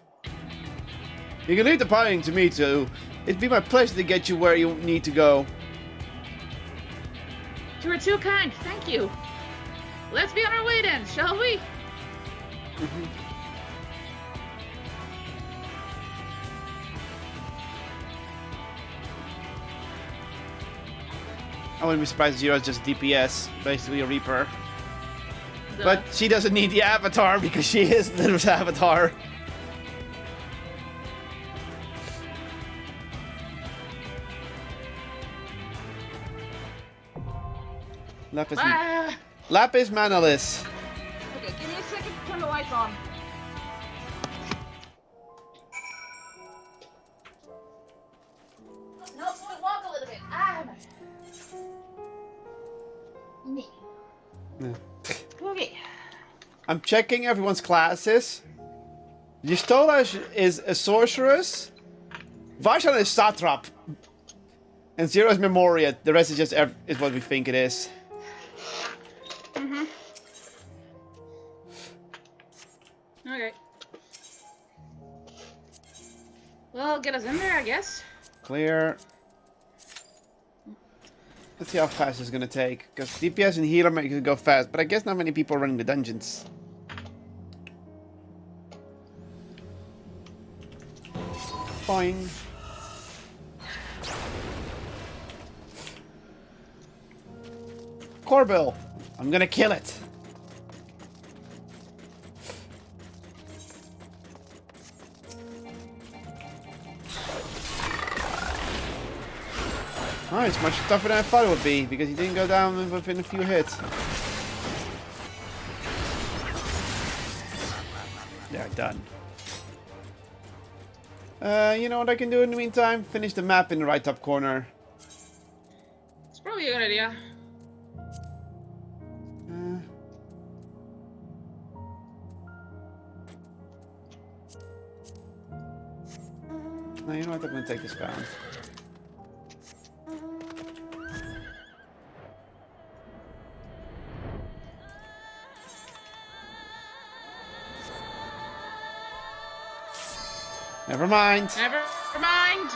You can leave the piloting to me too. It'd be my pleasure to get you where you need to go. You were too kind. Thank you. Let's be on our way then, shall we? I wouldn't be surprised if Zero's just DPS, basically a Reaper. Duh. But she doesn't need the avatar because she is Littlest avatar. Lapis Manalis. Okay, give me a second to turn the lights on. No, we walk a little bit. Me. Yeah. Okay. I'm checking everyone's classes. Yustola is a sorceress. Varshan is satrap. And Zero is Memoria. The rest is just is what we think it is. Okay. Well, get us in there, I guess. Clear. Let's see how fast it's gonna take. Because DPS and healer make it go fast, but I guess not many people are running the dungeons. Boing. Corbill! I'm gonna kill it! Oh, it's much tougher than I thought it would be, because he didn't go down within a few hits. Yeah, done. You know what I can do in the meantime? Finish the map in the right top corner. It's probably a good idea. No, you know what? I'm gonna take this down. Never mind. Never mind.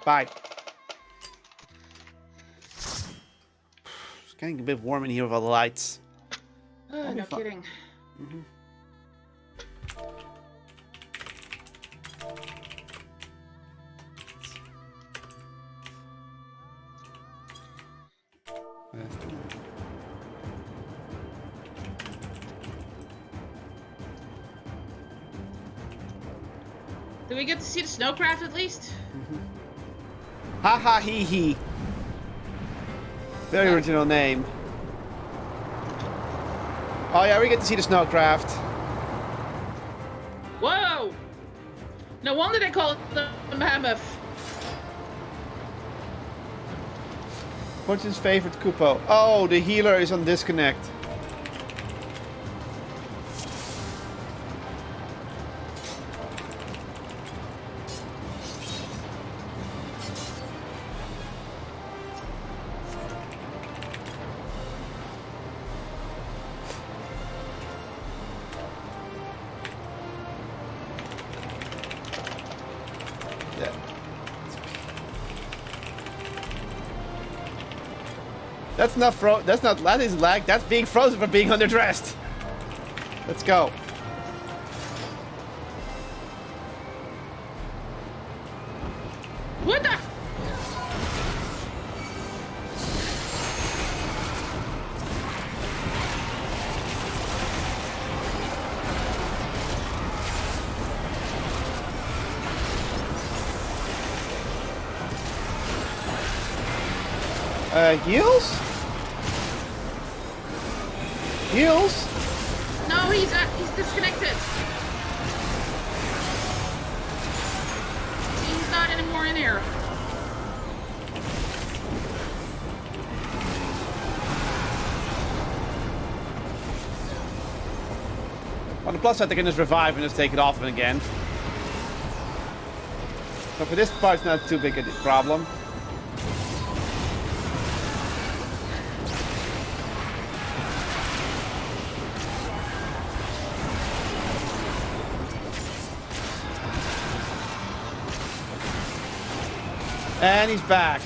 Bye. It's getting a bit warm in here with all the lights. No kidding. Did we get to see the snowcraft at least? Ha ha hee hee. Very original name. Oh yeah, we get to see the snowcraft. Whoa! No wonder they call it the mammoth. What's his favorite Kupo? Oh, the healer is on disconnect. That's not that is lag. That's being frozen for being underdressed. Let's go. What the? Heals? Heals? No, he's disconnected. He's not anymore in here. On the plus side, they can just revive and just take it off him again. So for this part, it's not too big a problem. And he's back.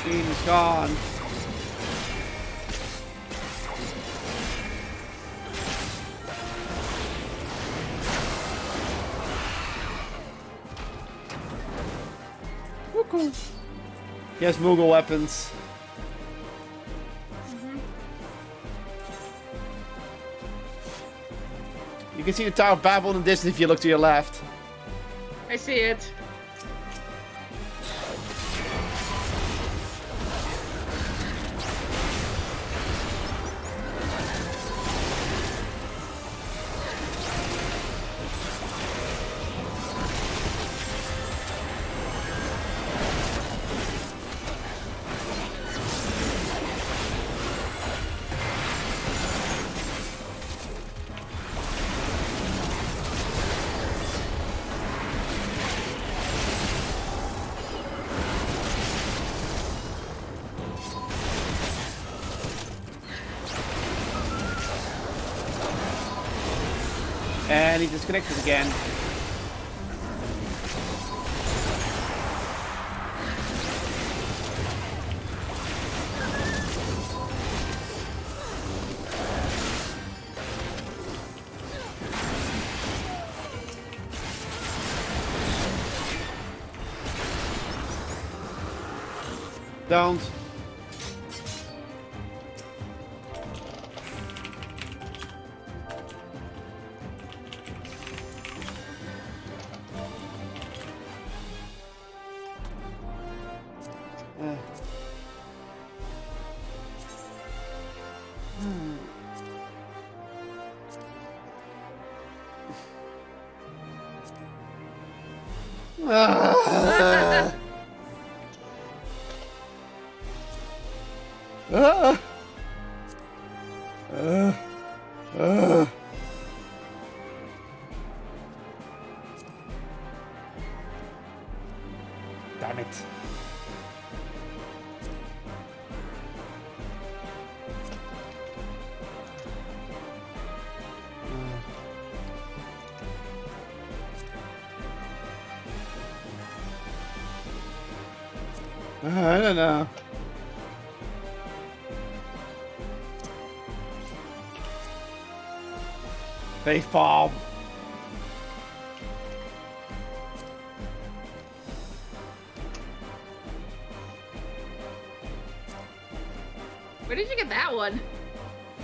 He's gone. Cool. He has Moogle weapons. You can see the Tower of Babel in the distance if you look to your left. I see it. And he disconnected again. Don't. Damn it. I don't know. Face palm. Where did you get that one?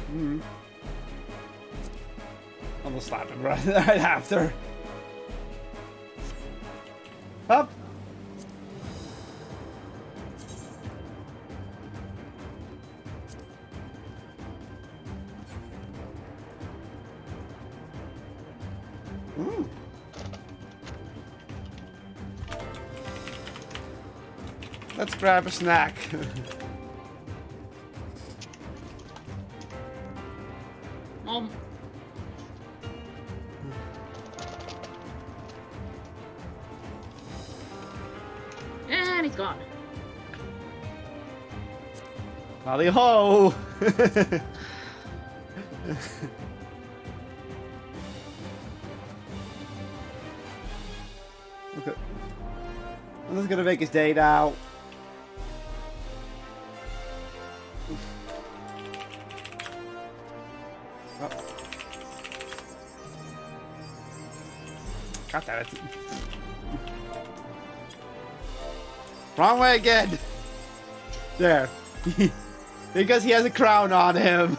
Hmm. I'm gonna slap him right after. Up. Let's grab a snack. Mom. And he's gone. Holly ho! Okay. I'm just gonna make his day now. Oh. God damn it. Wrong way again! There. Because he has a crown on him.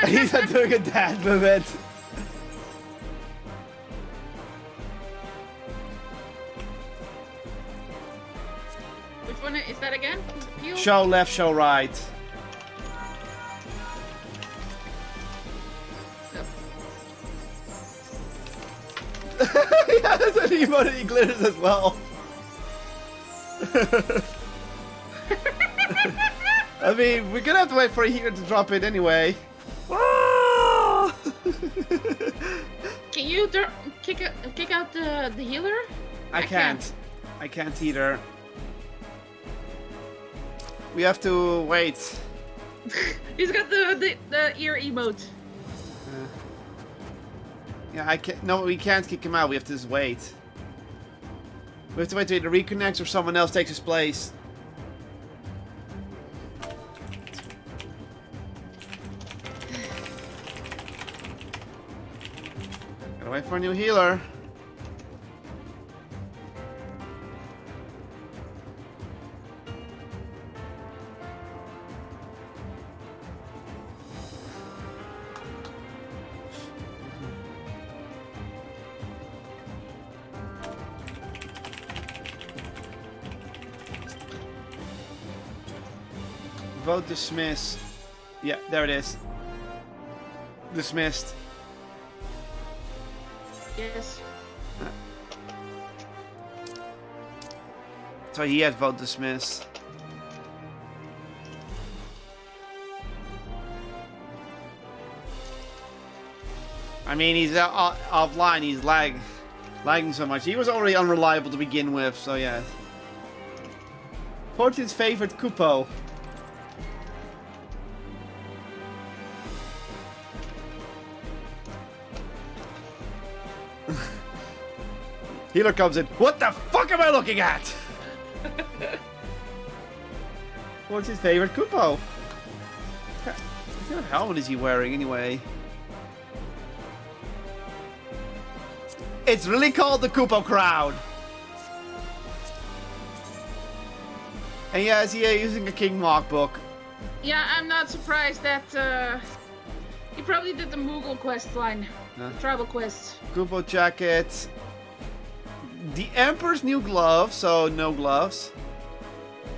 He's not doing a dad movement. Which one is that again? Peel? Show left, show right. Yeah, that's an emote, he glitters as well. I mean, we're gonna have to wait for a healer to drop it anyway. Can you kick out the healer? I can't either. We have to wait. He's got the ear emote. Yeah, I can't. No, we can't kick him out. We have to just wait. We have to wait till he reconnects or someone else takes his place. Gotta wait for a new healer. Vote dismiss. Yeah, there it is. Dismissed. Yes. So he had vote dismiss. I mean, he's offline. He's lagging so much. He was already unreliable to begin with, so yeah. Fortune's favorite Kupo. Healer comes in. What the fuck am I looking at? What's his favorite Kupo? What kind of helmet is he wearing anyway? It's really called the Kupo crown. And yeah, is he using a King Mark book? Yeah, I'm not surprised that he probably did the Moogle quest line. The tribal quest. Kupo jacket. The Emperor's new gloves, so no gloves.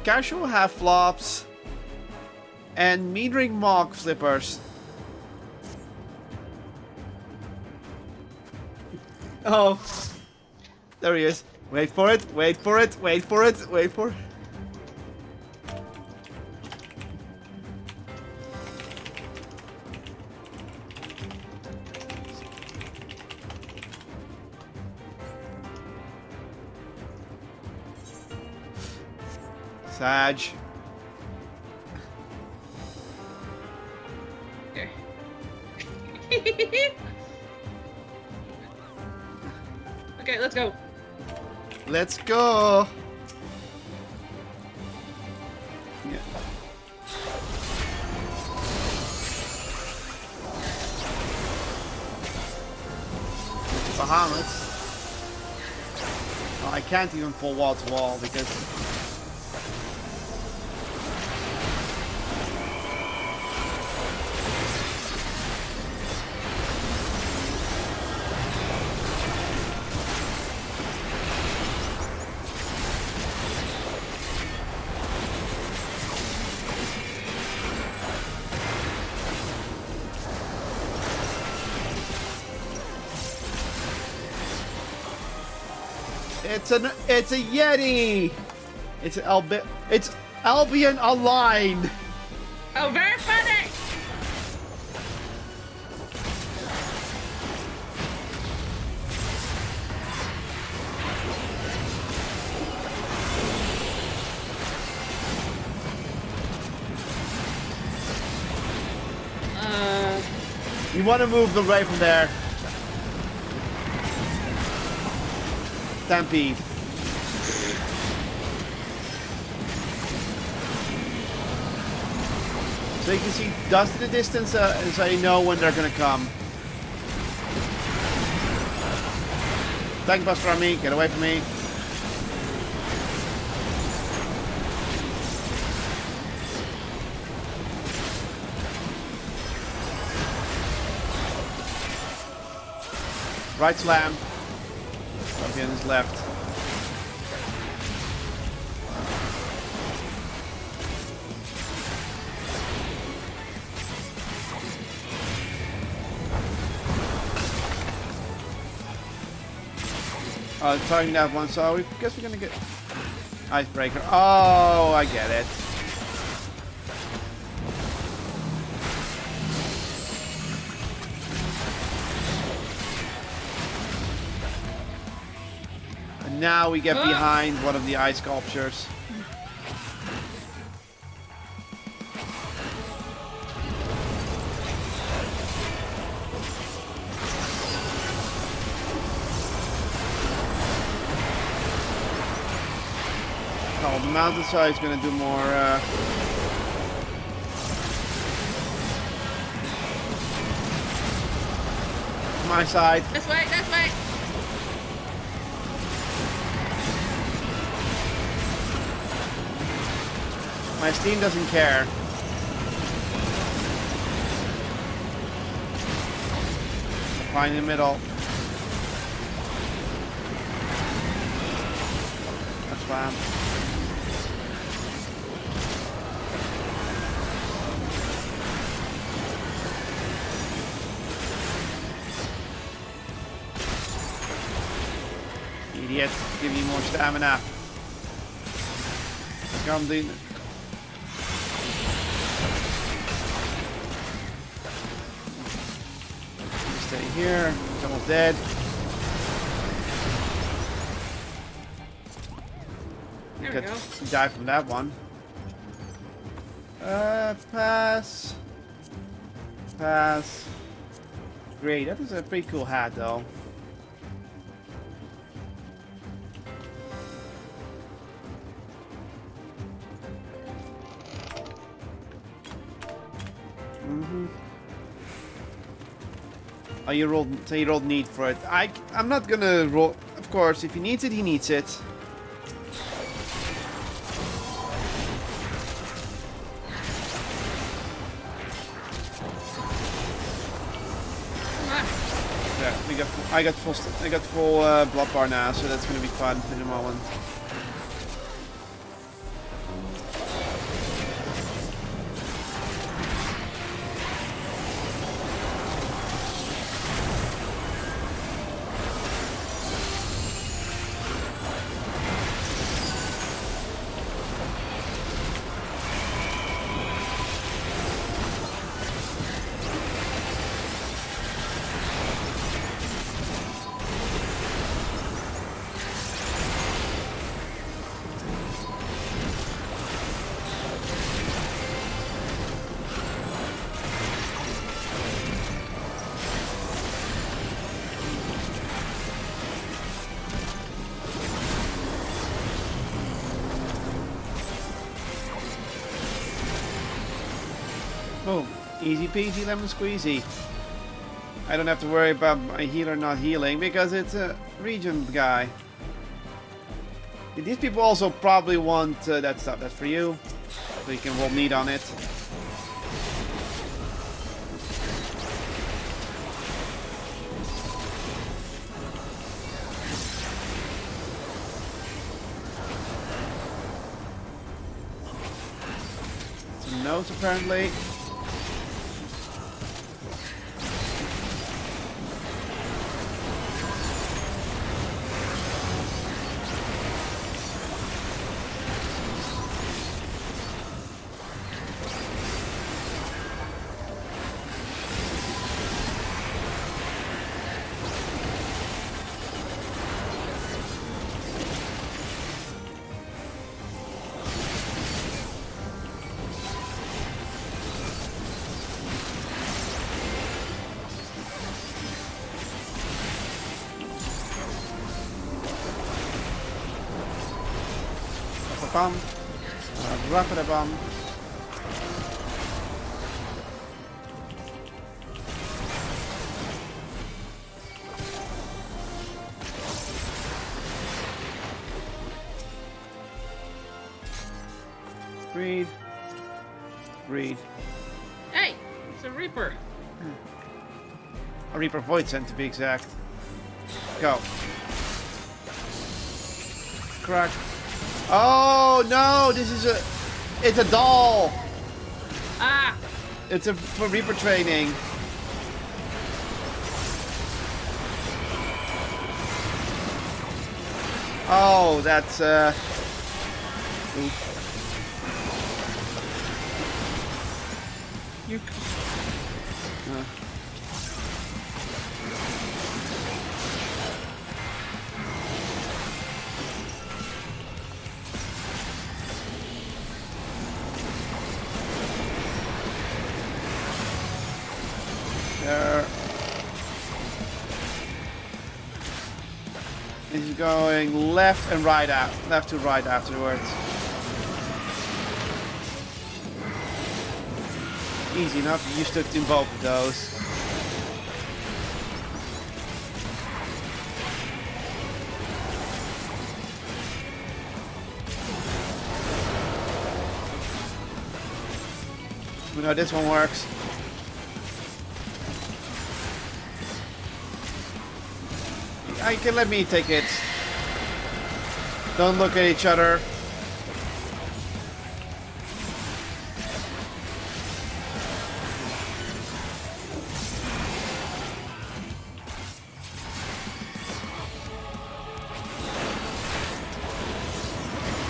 Casual half flops. And metering mock slippers. Oh. There he is. Wait for it, wait for it, wait for it, wait for it. Sag. Okay, let's go. Let's go. Yeah. Bahamut. Oh, I can't even pull wall to wall because it's a Yeti. It's Albion Online. Oh, very funny. You want to move them right from there. Stampede. So you can see dust in the distance, so you know when they're gonna come. Tank buster on me, get away from me. Right slam. Champion is left. Targeting that one, so I guess we're gonna get icebreaker. Oh, I get it. And now we get behind one of the ice sculptures. Oh, the mountainside is going to do more. My side. This way, this way. My Steam doesn't care. Find the middle. That's fine. Idiot, give me more stamina. Come, dude. Stay here. He's almost dead. There we go. Die from that one. Pass. Pass. Great. That was a pretty cool hat, though. Oh, you rolled. So you rolled need for it. I'm not gonna roll. Of course, if he needs it, he needs it. Yeah, I got full blood bar now, so that's gonna be fun in a moment. Boom. Easy peasy lemon squeezy. I don't have to worry about my healer not healing because it's a regent guy. These people also probably want that stuff. That's for you. So you can roll meat on it. Some notes apparently. Bomb. Drop it a bomb. Breathe. Breathe. Hey, it's a Reaper. A Reaper Void Scent to be exact. Go. Crack. Oh no! This is it's a doll. Ah! It's for Reaper training. Oh, that's Oof. You. He's going left and right out, left to right afterwards. Easy enough. You stood in both of those. We know this one works. You can let me take it. Don't look at each other.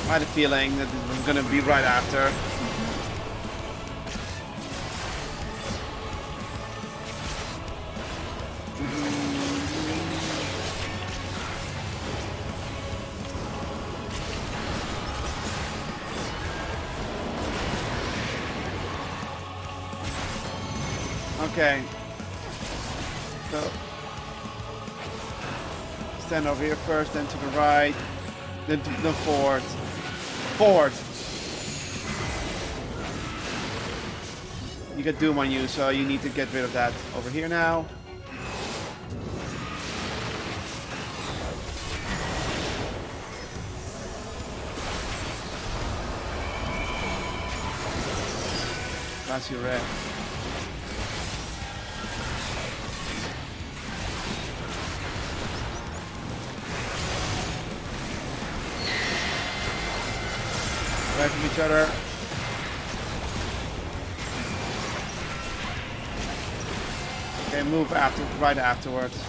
I had a feeling that this was going to be right after. Okay. So stand over here first, then to the right, then to the forward. Forward. You got Doom on you, so you need to get rid of that over here now. Pass your red. Away from each other. Okay, move after, right afterwards.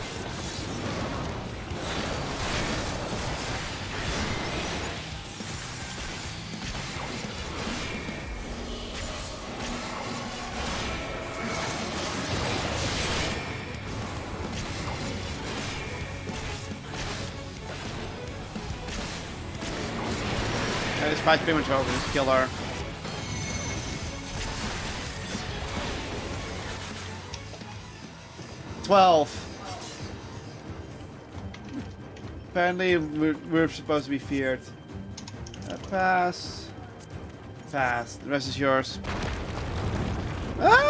This fight's pretty much over. Just kill her. Apparently, we're supposed to be feared. Pass. Pass. The rest is yours. Ah!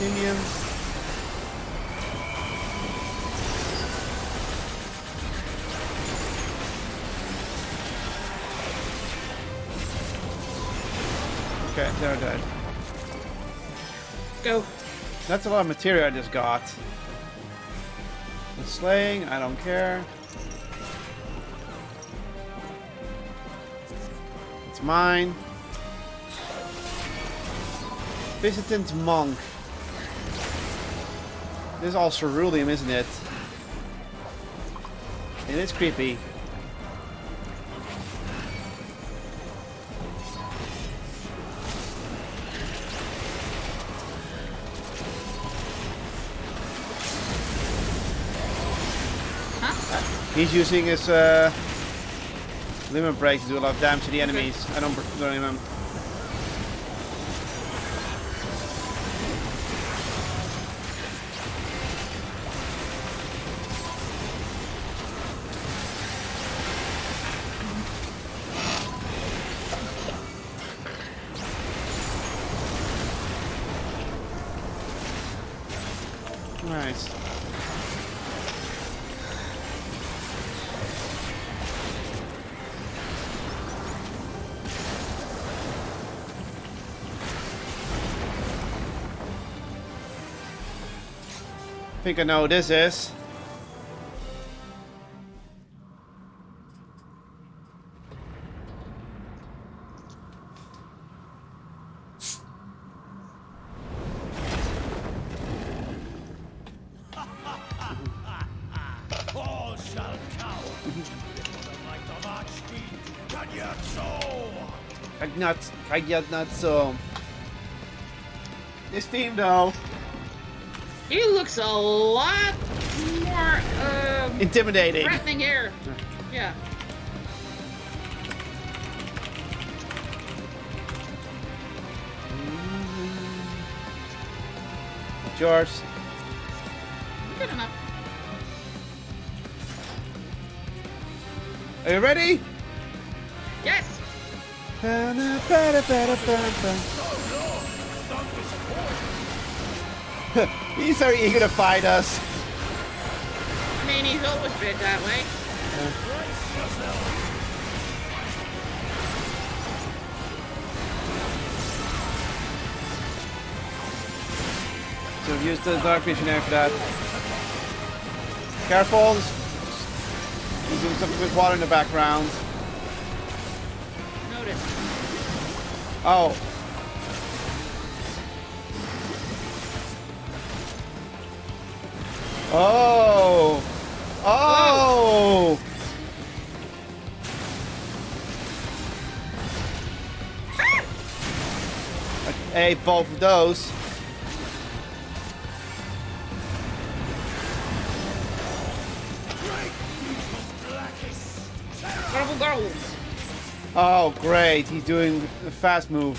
Mycelium. Okay, they're dead. Go. That's a lot of material I just got. The slaying, I don't care. It's mine. Visitant monk. This is all ceruleum, isn't it? It is creepy. He's using his limit break to do a lot of damage to the enemies. I don't blame him. Nice. I think I know what this is. All shall cower before the might of Archfiend Cagliazzo. Not so. This team though. He looks a lot more intimidating. Threatening here. Yeah. Yours. Good enough. Are you ready? Yes. He's very eager to fight us. I mean, he's always been that way. So use the Dark Visionaire for that. Careful. He's doing something with water in the background. Noted. Oh. Oh! Oh! I ate both of those. Oh, great. He's doing a fast move.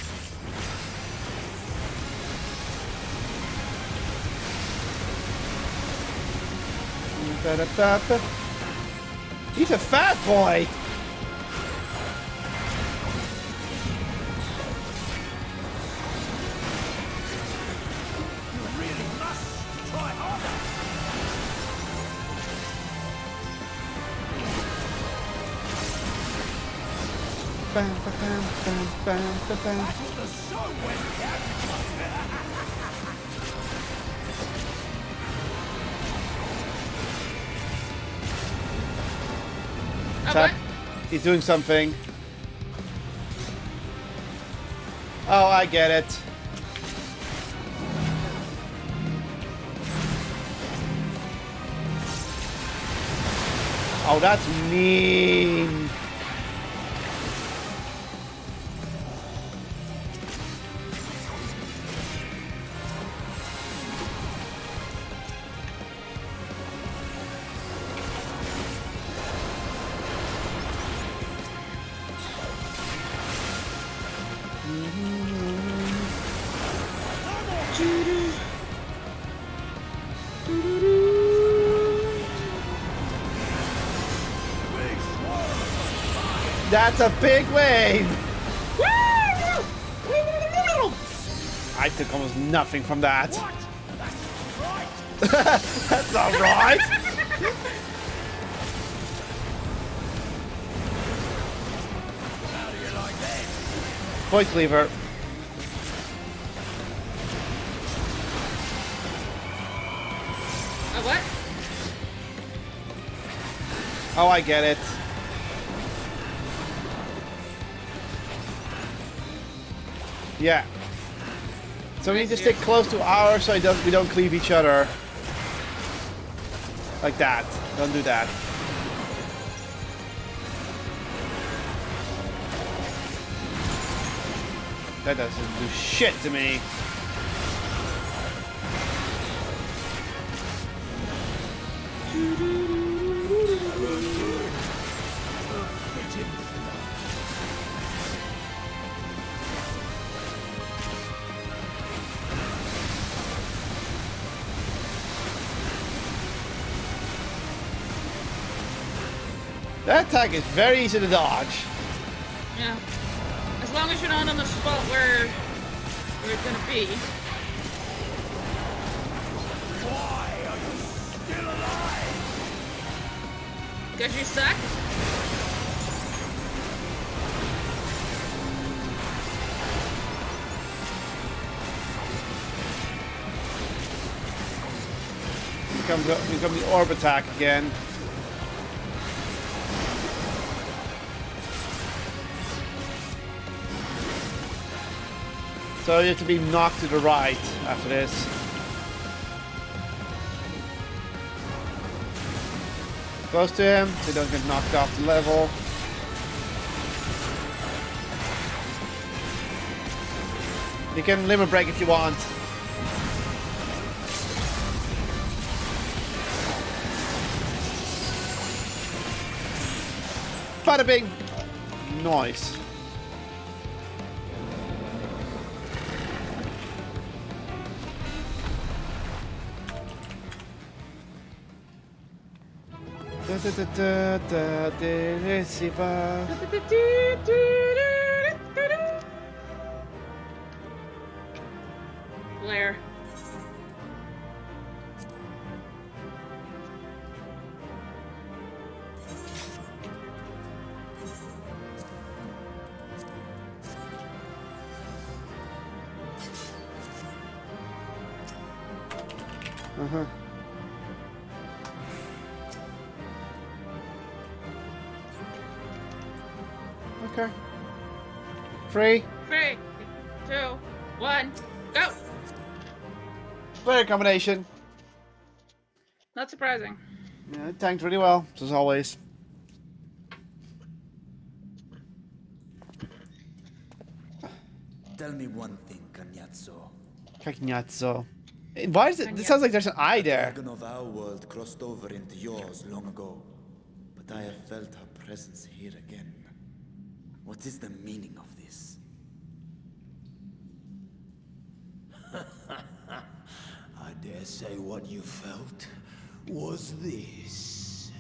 He's a fat boy. You really must try harder. Tap. He's doing something. Oh, I get it. Oh, that's mean. That's a big wave! I took almost nothing from that. That's not right! Voice cleaver. What? Oh, I get it. Yeah. So we need to stick close to ours so we don't cleave each other. Like that. Don't do that. That doesn't do shit to me. That attack is very easy to dodge. Yeah. As long as you're not on the spot where it's gonna be. Why are you still alive? Because you suck? Here comes the orb attack again. So you have to be knocked to the right after this. Close to him, so you don't get knocked off the level. You can limit break if you want. Bada bing! Nice. Blair. Uh-huh. Okay. 3, 3, 2, 1, go! player combination. Not surprising. Yeah, it tanked really well, as always. Tell me one thing, Cagnazzo. Cagnazzo. Why is it? This sounds like there's an eye there. The dragon of our world crossed over into yours long ago, but I have felt her presence here again. What is the meaning of this? I dare say what you felt was this.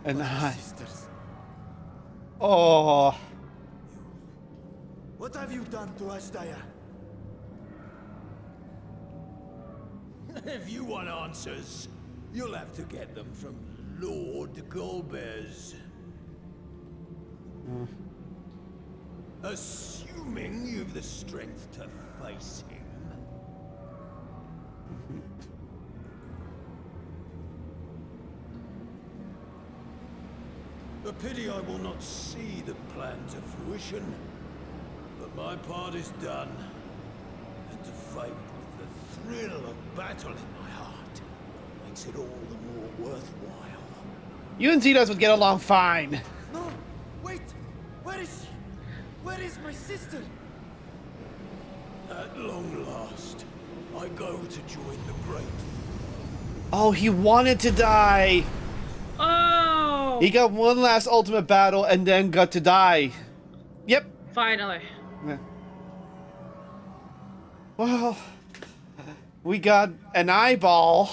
An eye. Oh. What have you done to Ashtaya? If you want answers, you'll have to get them from Lord Golbez. Assuming you've the strength to face him. A pity I will not see the plan to fruition, but my part is done. And to fight with the thrill of battle in my heart makes it all the more worthwhile. You and Zetos would get along fine. No! Wait! Where is she? Where is my sister? At long last, I go to join the brave. Oh, he wanted to die. Oh! He got one last ultimate battle and then got to die. Yep. Finally. Yeah. Well, we got an eyeball.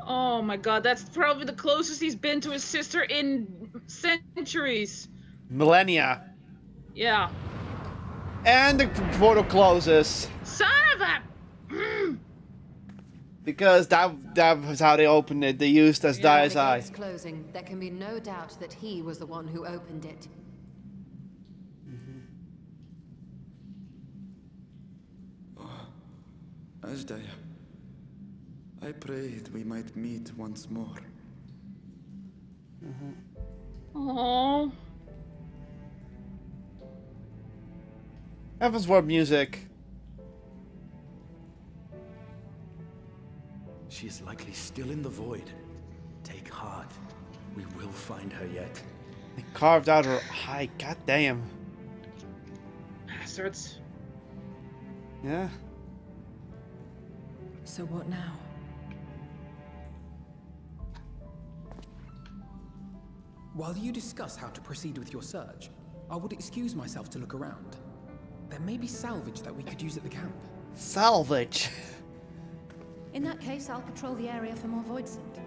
Oh my god, that's probably the closest he's been to his sister in centuries. Millennia. Yeah. And the portal closes. Son of a... Because that was how they opened it. They used as Dia's eye. With the gates closing, there can be no doubt that he was the one who opened it. Ajdaya, I prayed we might meet once more. Oh. Heaven's Word music. She is likely still in the void. Take heart. We will find her yet. They carved out her eye. God damn. Bastards. Yeah. So what now? While you discuss how to proceed with your search, I would excuse myself to look around. There may be salvage that we could use at the camp. Salvage. In that case, I'll patrol the area for more void scent.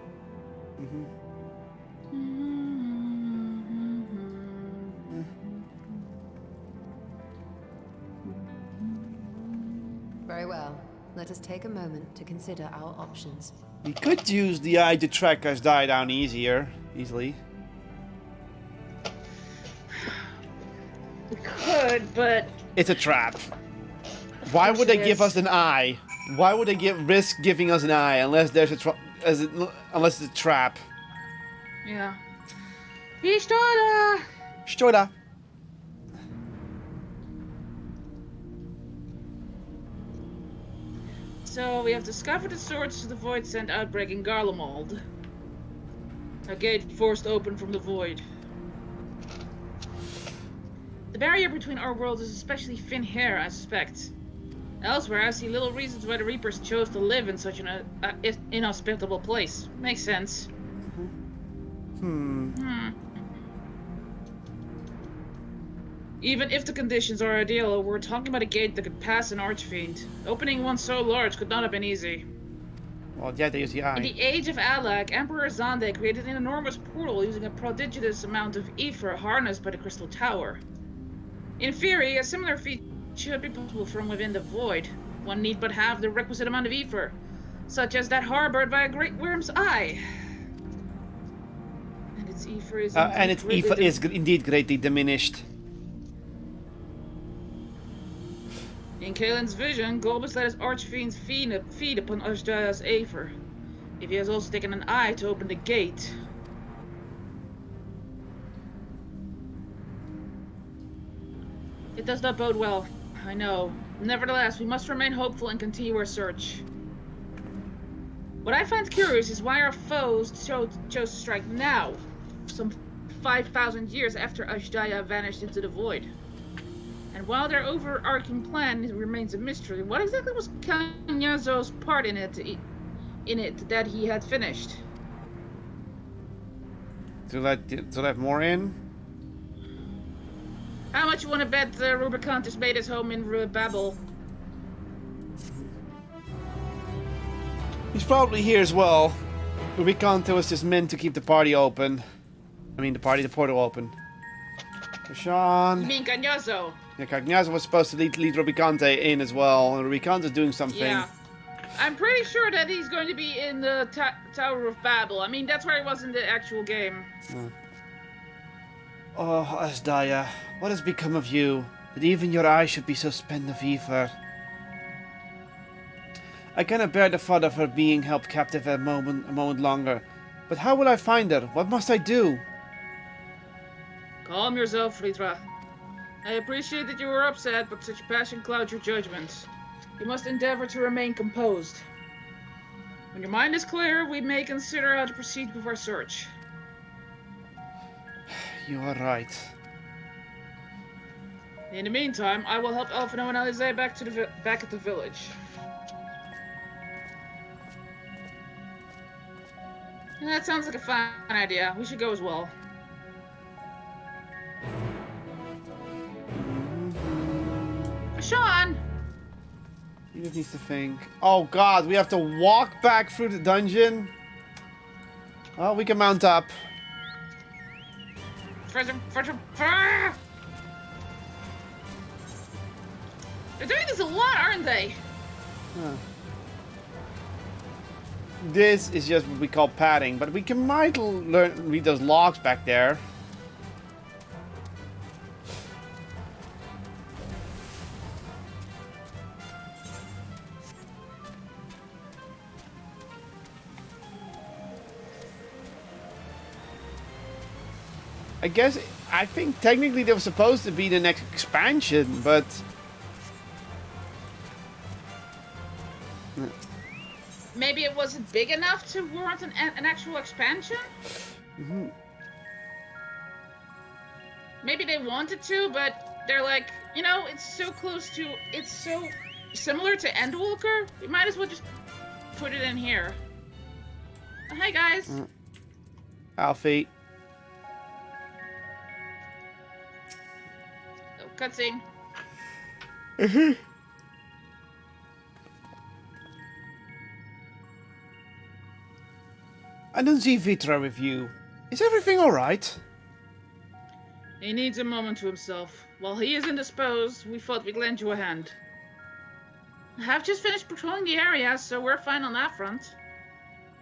Very well. Let us take a moment to consider our options. We could use the eye to track us die down easily. We could, but... It's a trap. Why would they give us an eye? Why would they risk giving us an eye unless there's unless it's a trap? Yeah. Ishtora! Shtoda. So, we have discovered the source to the void scent outbreak in Garlemald. A gate forced open from the void. The barrier between our worlds is especially thin here, I suspect. Elsewhere, I see little reasons why the Reapers chose to live in such an inhospitable place. Makes sense. Even if the conditions are ideal, we're talking about a gate that could pass an archfiend. Opening one so large could not have been easy. Well, yeah, they use the eye. In the Age of Alak, Emperor Zande created an enormous portal using a prodigious amount of ether harnessed by the Crystal Tower. In theory, a similar feat should be possible from within the void. One need but have the requisite amount of ether, such as that harbored by a great worm's eye. And its ether is indeed greatly diminished. In Kaelin's vision, Golbus let his archfiends feed upon Ashdaya's ether. If he has also taken an eye to open the gate. It does not bode well, I know. Nevertheless, we must remain hopeful and continue our search. What I find curious is why our foes chose to strike now, some 5,000 years after Ashdaya vanished into the void. And while their overarching plan remains a mystery, what exactly was Kanyazo's part in it that he had finished? To let more in? How much you want to bet Rubicantus made his home in Babel? He's probably here as well. Rubicantus was just meant to keep the party open. I mean, the portal open. Sean. You mean Canyazo? Yeah, Canyazo was supposed to lead Rubicante in as well, and Rubicante's doing something. Yeah. I'm pretty sure that he's going to be in the Tower of Babel. I mean, that's where he was in the actual game. Oh, Asdaya, what has become of you? That even your eyes should be so spent of fever. I cannot bear the thought of her being held captive a moment longer. But how will I find her? What must I do? Calm yourself, Ritra. I appreciate that you were upset, but such passion clouds your judgment. You must endeavor to remain composed. When your mind is clear, we may consider how to proceed with our search. You are right. In the meantime, I will help Alphino and Alize back at the village. Yeah, that sounds like a fine idea. We should go as well. Sean! He just needs to think. Oh god, we have to walk back through the dungeon? Oh, we can mount up. They're doing this a lot, aren't they? Huh. This is just what we call padding, but we might read those logs back there. I think technically they were supposed to be the next expansion, but... Maybe it wasn't big enough to warrant an actual expansion? Mm-hmm. Maybe they wanted to, but they're like, you know, it's so similar to Endwalker, we might as well just put it in here. Hi, guys. Alfie. Oh, cutscene. I don't see Vitra with you. Is everything alright? He needs a moment to himself. While he is indisposed, we thought we'd lend you a hand. I have just finished patrolling the area, so we're fine on that front.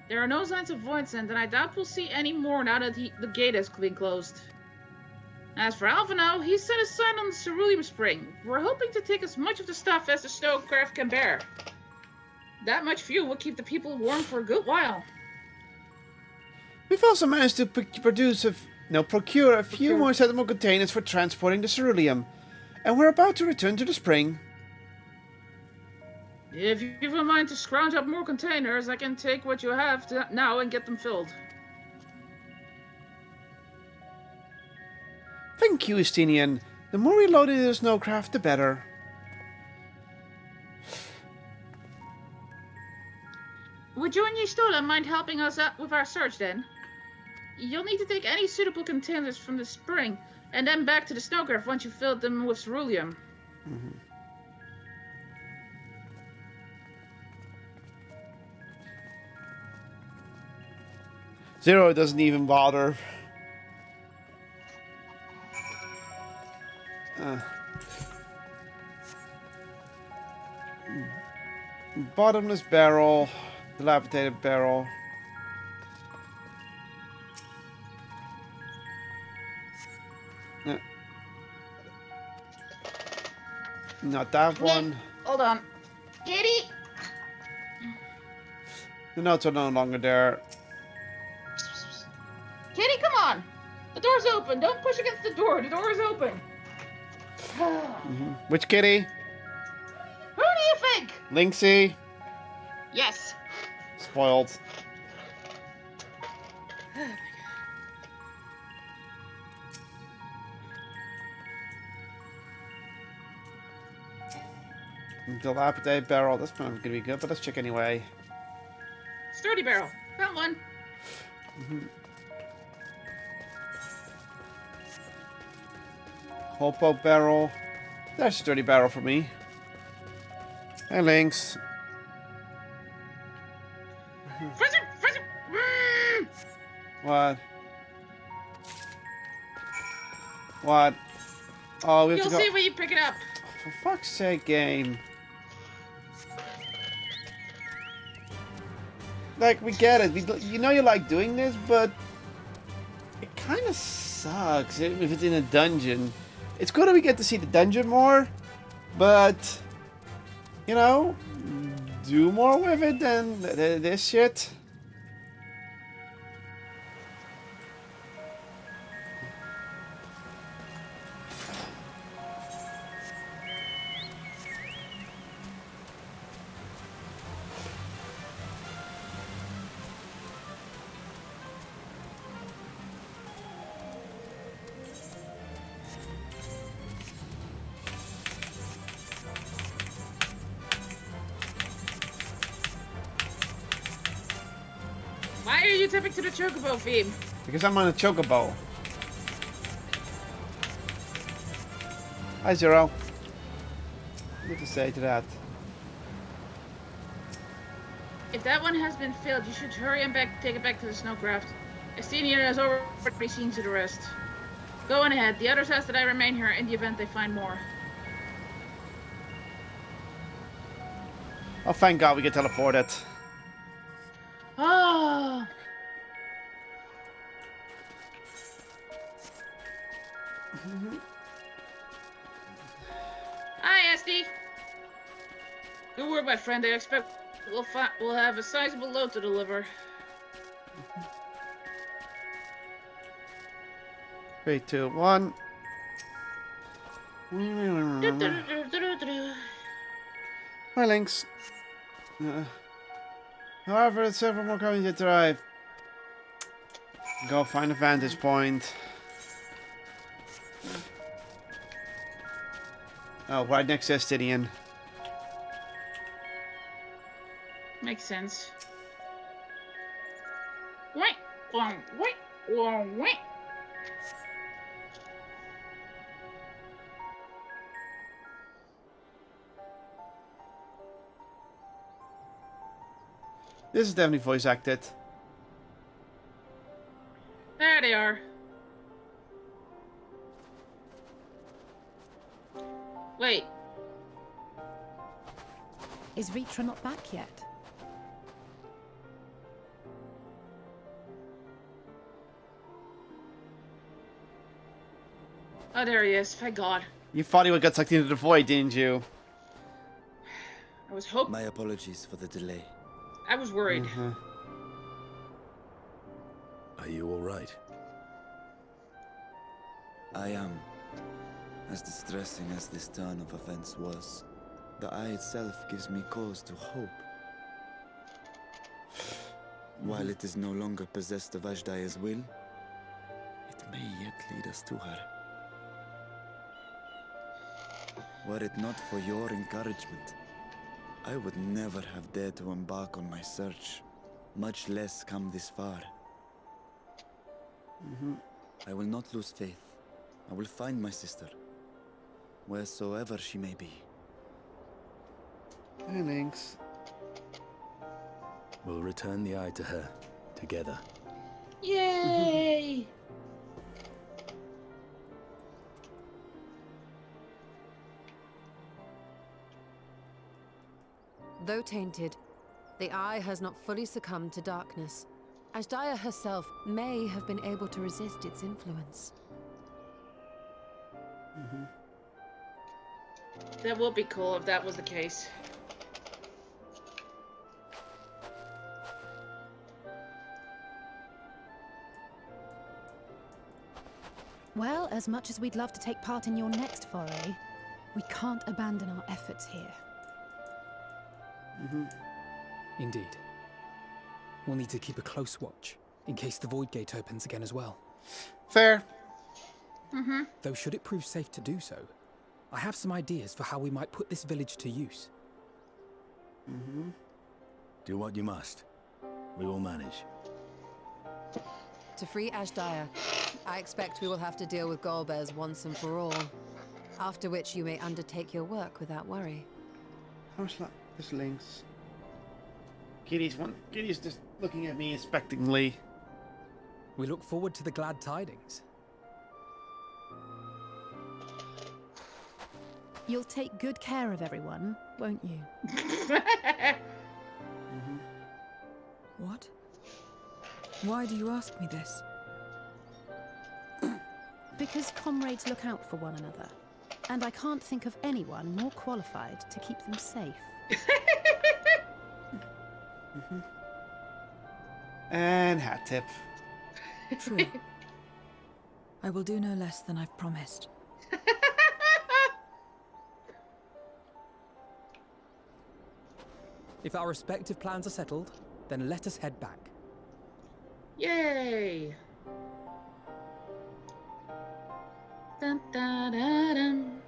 There are no signs of Voidsent, and I doubt we'll see any more now that the gate has been closed. As for Alphino, he set his sight on the Cerulean Spring. We're hoping to take as much of the stuff as the Snowcraft can bear. That much fuel will keep the people warm for a good while. We've also managed to procure a few more settlement containers for transporting the ceruleum, and we're about to return to the spring. If you have a mind to scrounge up more containers, I can take what you have now and get them filled. Thank you, Estinian. The more we load into the snowcraft, the better. Would you and Yistola mind helping us out with our search then? You'll need to take any suitable containers from the spring, and then back to the snowcraft once you've filled them with ceruleum. Mm-hmm. Zero doesn't even bother. Bottomless barrel, dilapidated barrel. Not that one. Hold on. Kitty! The notes are no longer there. Kitty, come on! The door's open. Don't push against the door. The door is open. Which kitty? Who do you think? Lynxie? Yes. Spoiled. Dilapidated barrel. That's not going to be good, but let's check anyway. Sturdy barrel. Found one. Hopo barrel. That's a sturdy barrel for me. Hey, Lynx. What? What? Oh, we have You'll to go. see when you pick it up. For fuck's sake, game. Like, we get it. You know you like doing this, but it kind of sucks if it's in a dungeon. It's good that we get to see the dungeon more, but you know, do more with it than this shit. Why are you tipping to the chocobo theme? Because I'm on a chocobo. Hi, Zero. What to say to that? If that one has been filled, you should hurry and take it back to the snowcraft. Estenia has already seen to the rest. Go on ahead. The others ask that I remain here in the event they find more. Oh, thank God we get teleported. Oh. Hi, Esty. Good work, my friend. I expect we'll have a sizable load to deliver. 3, 2, 1. My links. However, several more coming to arrive. Go find a vantage point. Oh, right next to Estidian. Makes sense. Wait, wait. This is definitely voice acted. There they are. Wait. Is Ritra not back yet? Oh, there he is. Thank God. You thought he would get sucked into the void, didn't you? I was hoping. My apologies for the delay. I was worried. Are you all right? I am. As distressing as this turn of events was, the eye itself gives me cause to hope. While it is no longer possessed of Ashdaya's will, it may yet lead us to her. Were it not for your encouragement, I would never have dared to embark on my search, much less come this far. I will not lose faith. I will find my sister, wheresoever she may be. Hey, Lynx. We'll return the eye to her, together. Yay! Though tainted, the eye has not fully succumbed to darkness. Ashdaya herself may have been able to resist its influence. That would be cool if that was the case. Well, as much as we'd love to take part in your next foray, we can't abandon our efforts here. Indeed. We'll need to keep a close watch, in case the Void Gate opens again as well. Fair. Though should it prove safe to do so, I have some ideas for how we might put this village to use. Do what you must. We will manage. To free Ashdaya, I expect we will have to deal with Golbez once and for all. After which you may undertake your work without worry. How's that? This Lynx. Kitty's just looking at me expectingly. We look forward to the glad tidings. You'll take good care of everyone, won't you? What? Why do you ask me this? Because comrades look out for one another. And I can't think of anyone more qualified to keep them safe. And hat tip. True. I will do no less than I've promised. If our respective plans are settled, then let us head back. Yay! Dun, dun, dun, dun.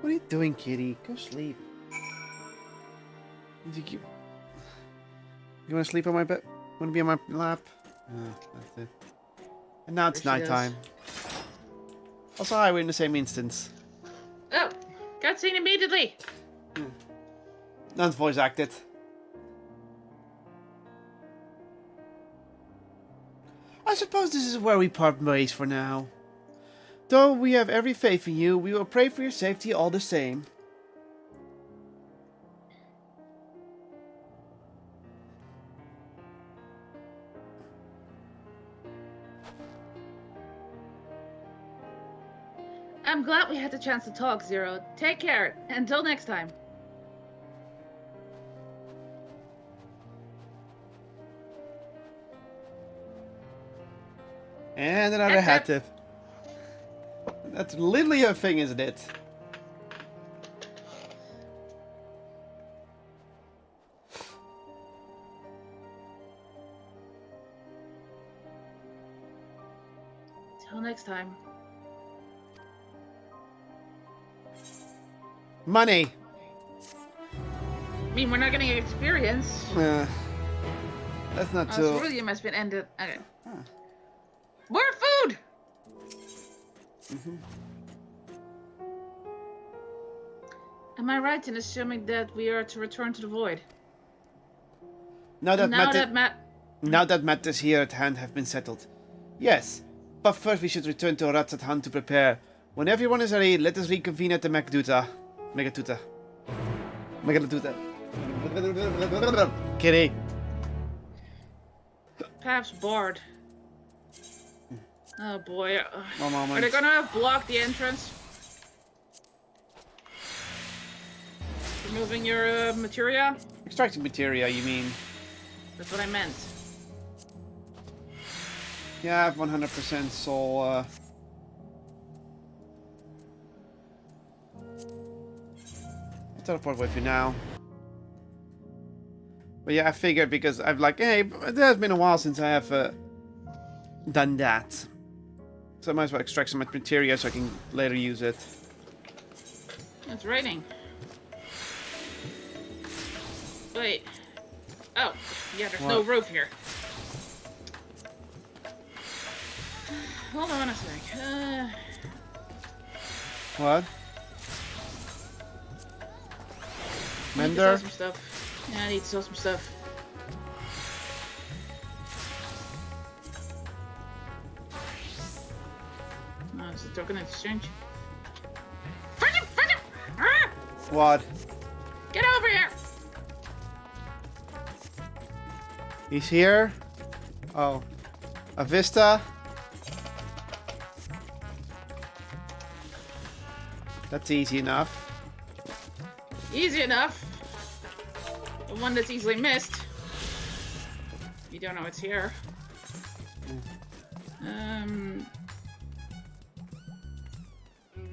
What are you doing, kitty? Go sleep. You want to sleep on my bed? Want to be on my lap? That's it. And now it's nighttime. Also, hi, we're in the same instance. Oh, cutscene immediately. None's voice acted. I suppose this is where we part ways for now. Though we have every faith in you, we will pray for your safety all the same. I'm glad we had the chance to talk, Zero. Take care. Until next time. And another hat tip. That's literally a thing, isn't it? Till next time. Money. I mean, we're not getting experience. That's not Oh, too. so really, it must have been ended. Okay. More food. Am I right in assuming that we are to return to the void? Now that Now that matters here at hand have been settled. Yes, but first we should return to Ratzat Han to prepare. When everyone is ready, let us reconvene at the Megatuta. Kitty. Perhaps bored. Oh boy. One moment. Are they gonna block the entrance? Removing your materia? Extracting materia, you mean? That's what I meant. Yeah, I have 100% soul. I'll teleport with you now. But yeah, I figured because I've like, hey, it has been a while since I have done that. So I might as well extract some materia so I can later use it. It's raining. Wait. Oh, yeah, there's no roof here. Hold on a sec. What? I need to Mender? sell some stuff. Yeah, I need to sell some stuff. Oh, it's a token exchange. Ah! What? Get over here! He's here? Oh. A Vista? That's easy enough. Easy enough. The one that's easily missed. You don't know it's here.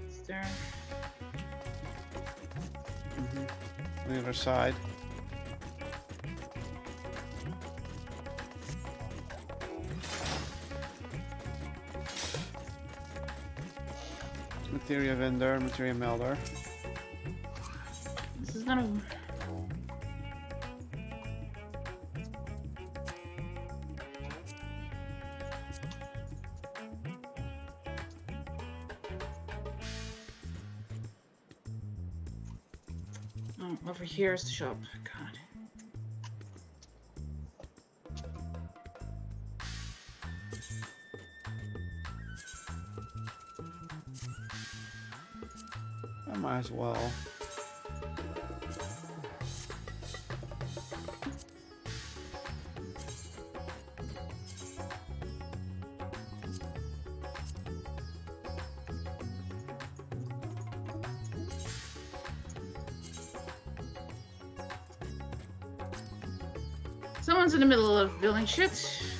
Is there... On the other side. Materia vendor, materia melder. This is gonna... Oh, over here is the shop. God. I might as well. Someone's in the middle of building shit.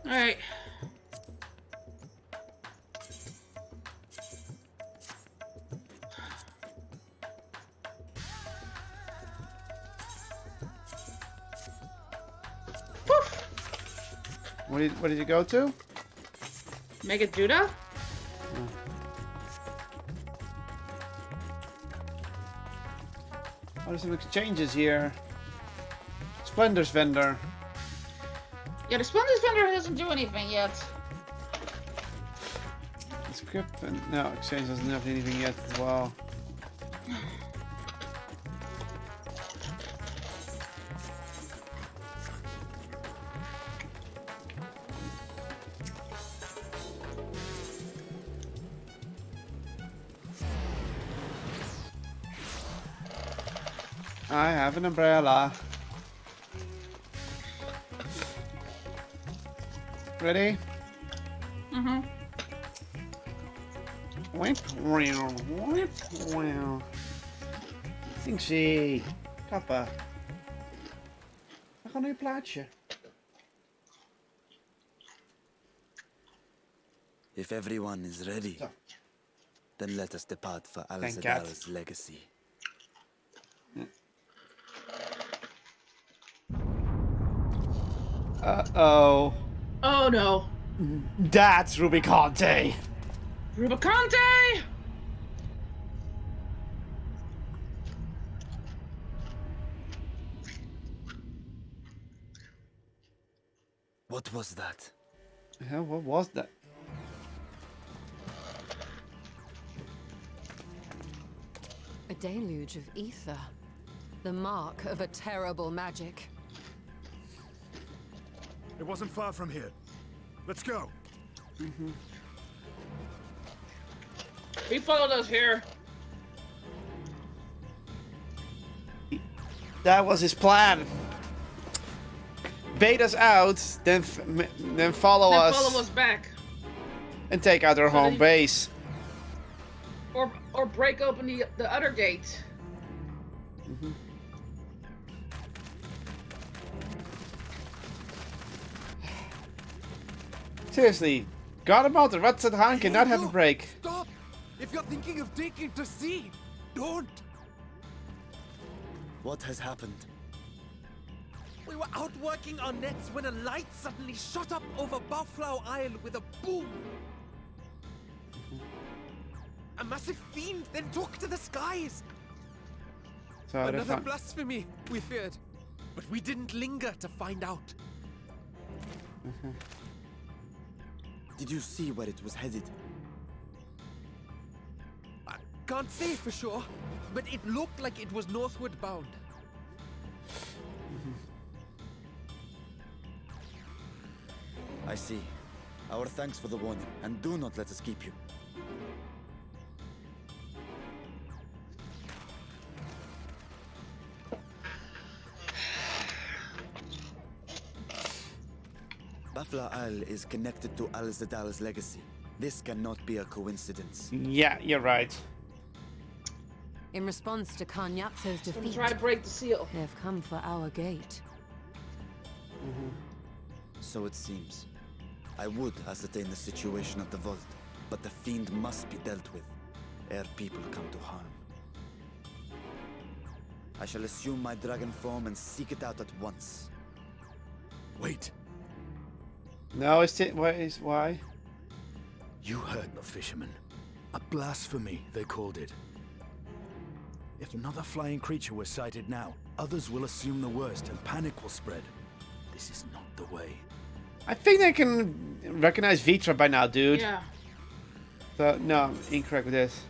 Alright. What did you go to? Mega Judah? Oh, there's some exchanges here. Splendor's vendor. Yeah, the Splendor's vendor doesn't do anything yet. Script and no, exchange doesn't have anything yet as well. I have an umbrella. Ready? Mm-hmm. Dingsie. Kappa. We gaan nu een plaatje. If everyone is ready, then let us depart for cat. Al-Zadal's legacy. Uh-oh. Oh no. That's Rubicante. Rubicante! What was that? Yeah, what was that? A deluge of ether. The mark of a terrible magic. It wasn't far from here. Let's go. He followed us here. That was his plan. Bait us out, then follow Then us. follow us back. And take out our home base. Or break open the other gate. Seriously, God about the Rats at Han cannot have a break. Stop! If you're thinking of taking to sea, don't! What has happened? We were out working our nets when a light suddenly shot up over Buffalo Isle with a boom. A massive fiend then took to the skies. So Another blasphemy, we feared. But we didn't linger to find out. Did you see where it was headed? I can't say for sure, but it looked like it was northward bound. I see. Our thanks for the warning, and do not let us keep you. Buffalo Isle is connected to Al-Zadal's legacy. This cannot be a coincidence. Yeah, you're right. In response to Kanyatso's defeat, Try to break the seal. they have come for our gate. So it seems. I would ascertain the situation at the vault, but the fiend must be dealt with, ere people come to harm. I shall assume my dragon form and seek it out at once. Wait. No, why? You heard the fisherman. A blasphemy, they called it. If another flying creature was sighted now, others will assume the worst and panic will spread. This is not the way. I think they can recognize Vitra by now, dude. Yeah. So, no, I'm incorrect with this.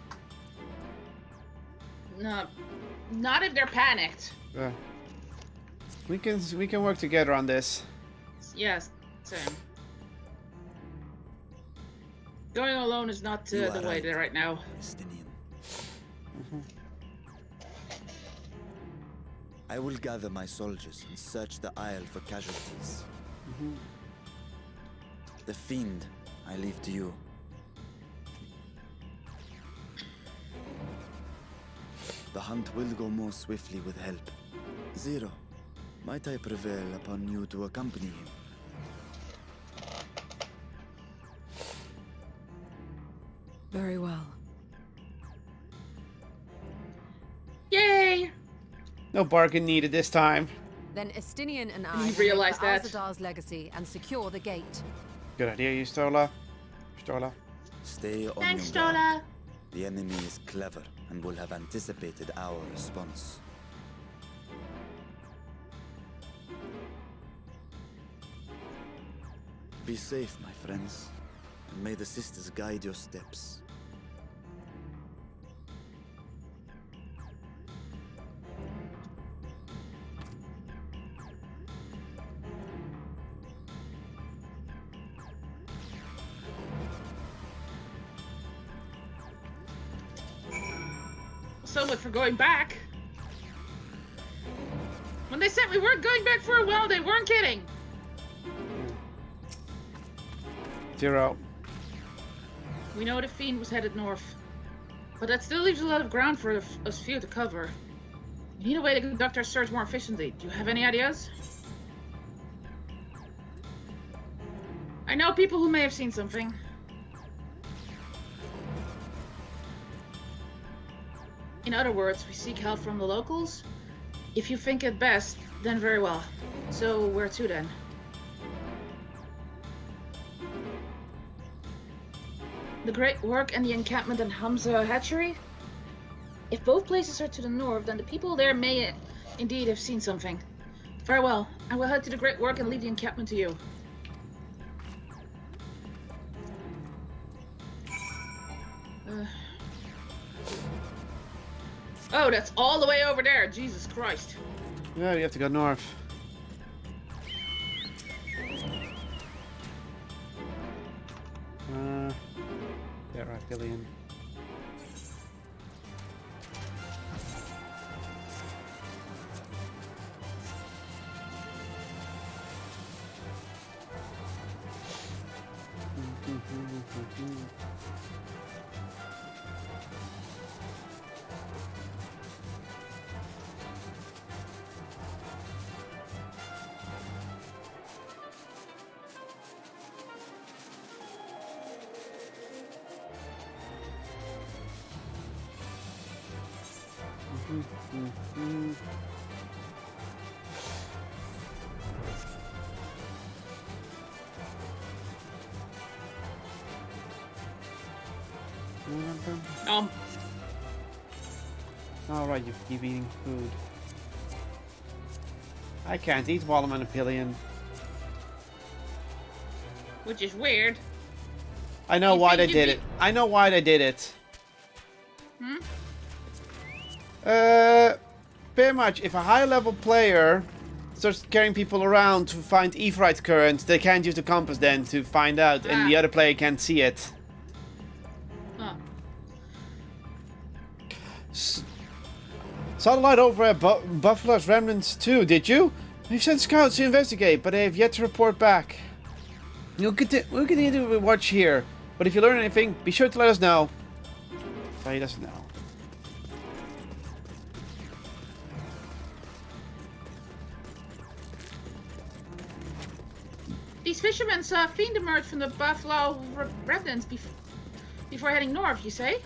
No, not if they're panicked. We can work together on this. Yes, same. Going alone is not the way there right now. I will gather my soldiers and search the Isle for casualties. The fiend, I leave to you. The hunt will go more swiftly with help. Zero, Might I prevail upon you to accompany him? Very well. Yay! No bargain needed this time. Then Estinian and You I will realize make for that. Alzadar's legacy and secure the gate. Good idea, you Stola. Stola. Stay on Thanks, your guard. Stola. The enemy is clever and will have anticipated our response. Be safe, my friends, and may the sisters guide your steps. So much for going back. When they said we weren't going back for a while, they weren't kidding. 0. We know the Fiend was headed north, but that still leaves a lot of ground for us few to cover. We need a way to conduct our search more efficiently. Do you have any ideas? I know people who may have seen something. In other words, we seek help from the locals. If you think it best, then very well. So where to then? The Great Work and the encampment in Hamza Hatchery? If both places are to the north, then the people there may indeed have seen something. Very well. I will head to the Great Work and leave the encampment to you. Oh, that's all the way over there. Jesus Christ. Yeah, you have to go north. Yeah, right, Billion. Alright, you keep eating food. I can't eat while I'm on a pillion. Which is weird. I know why they did it. I know why they did it. Hmm? Pretty much, if a high-level player starts carrying people around to find Ephorite currents, they can't use the compass then to find out, and the other player can't see it. Huh. Saw the light over at Buffalo's remnants too, did you? We've sent scouts to investigate, but they have yet to report back. We'll continue to watch here, but if you learn anything, be sure to let us know. So he doesn't know. These fishermen saw a fiend emerge from the Buffalo remnants before heading north, you say?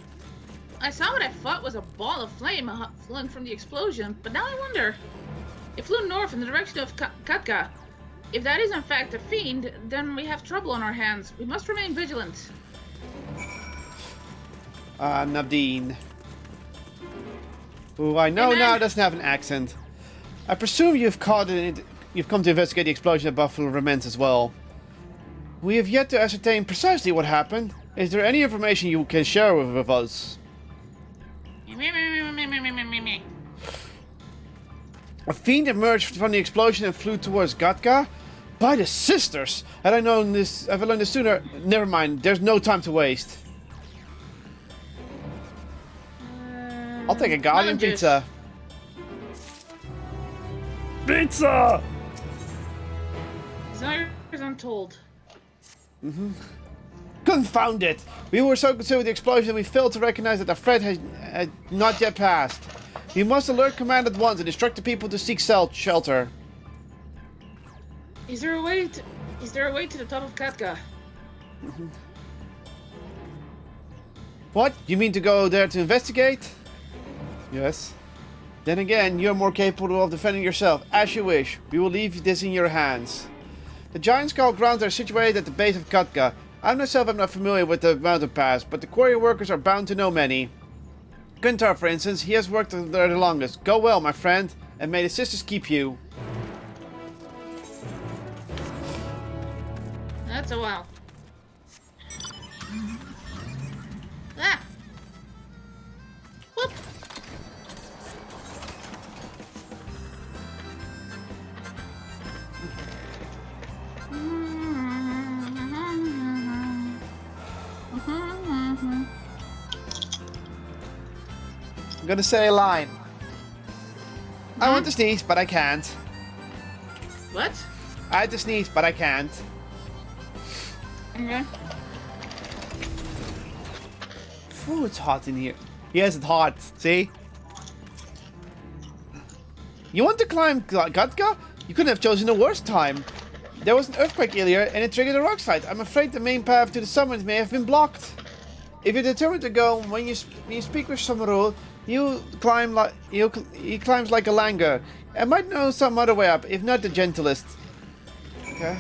I saw what I thought was a ball of flame flung from the explosion, but now I wonder. It flew north in the direction of Katka. If that is in fact a fiend, then we have trouble on our hands. We must remain vigilant. Nadine. Who I know now doesn't have an accent. I presume you've come to investigate the explosion at Buffalo Remnants as well. We have yet to ascertain precisely what happened. Is there any information you can share with us? A fiend emerged from the explosion and flew towards Gatka? By the sisters! Had I known this, I've learned this sooner. Never mind, there's no time to waste. I'll take a Guardian pizza. Pizza! Desires untold. Confound it! We were so concerned with the explosion we failed to recognize that the threat had not yet passed. We must alert command at once and instruct the people to seek shelter. Is there a way to the top of Katka? What? You mean to go there to investigate? Yes. Then again, you're more capable of defending yourself, as you wish. We will leave this in your hands. The Giant Skull grounds are situated at the base of Katka. I myself am not familiar with the mountain pass, but the quarry workers are bound to know many. Guntar, for instance, he has worked there the longest. Go well, my friend, and may the sisters keep you. That's a while. Ah! Whoop! I'm gonna say a line. I want to sneeze, but I can't. What? I had to sneeze, but I can't. Okay. Ooh, it's hot in here. Yes, it's hot. See? You want to climb Katka? You couldn't have chosen a worse time. There was an earthquake earlier, and it triggered a rock slide. I'm afraid the main path to the summit may have been blocked. If you're determined to go, when you speak with Samarul, he climbs like a langur. I might know some other way up, if not the gentlest. Okay.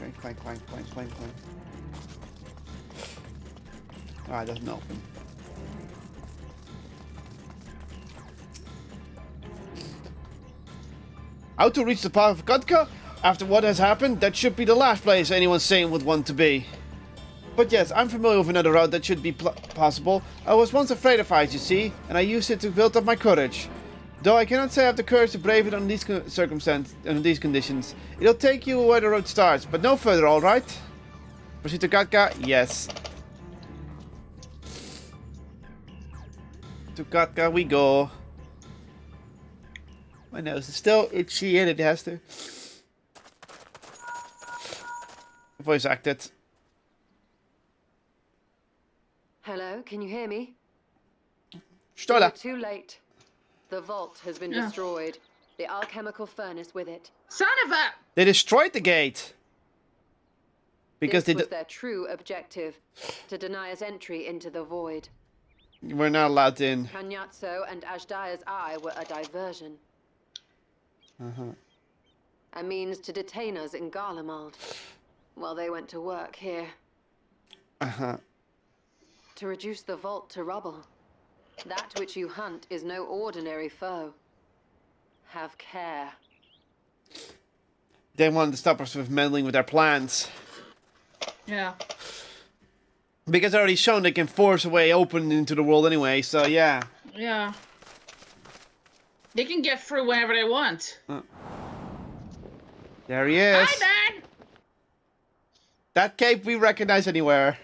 Okay, clank, clank, clank, clank, clank. Ah, it doesn't open. How to reach the path of Katka? After what has happened, that should be the last place anyone sane would want to be. But yes, I'm familiar with another route that should be possible. I was once afraid of heights, you see, and I used it to build up my courage. Though I cannot say I have the courage to brave it under these circumstances, under these conditions. It'll take you where the road starts, but no further, alright? Proceed to Katka? Yes. To Katka we go. My nose is still itchy and it has to. Voice acted. Hello, can you hear me? Stola. You're too late. The vault has been destroyed. The alchemical furnace with it. Son of a! They destroyed the gate. Because this was their true objective, to deny us entry into the void. We're not allowed in. Kanyatso and Ashdaya's eye were a diversion. A means to detain us in Garlemald, while they went to work here. To reduce the vault to rubble. That which you hunt is no ordinary foe. Have care. They wanted to stop us with meddling with their plans. Yeah. Because they're already shown they can force a way open into the world anyway, so yeah. Yeah. They can get through whenever they want. There he is. Hi, man! That cape we recognize anywhere.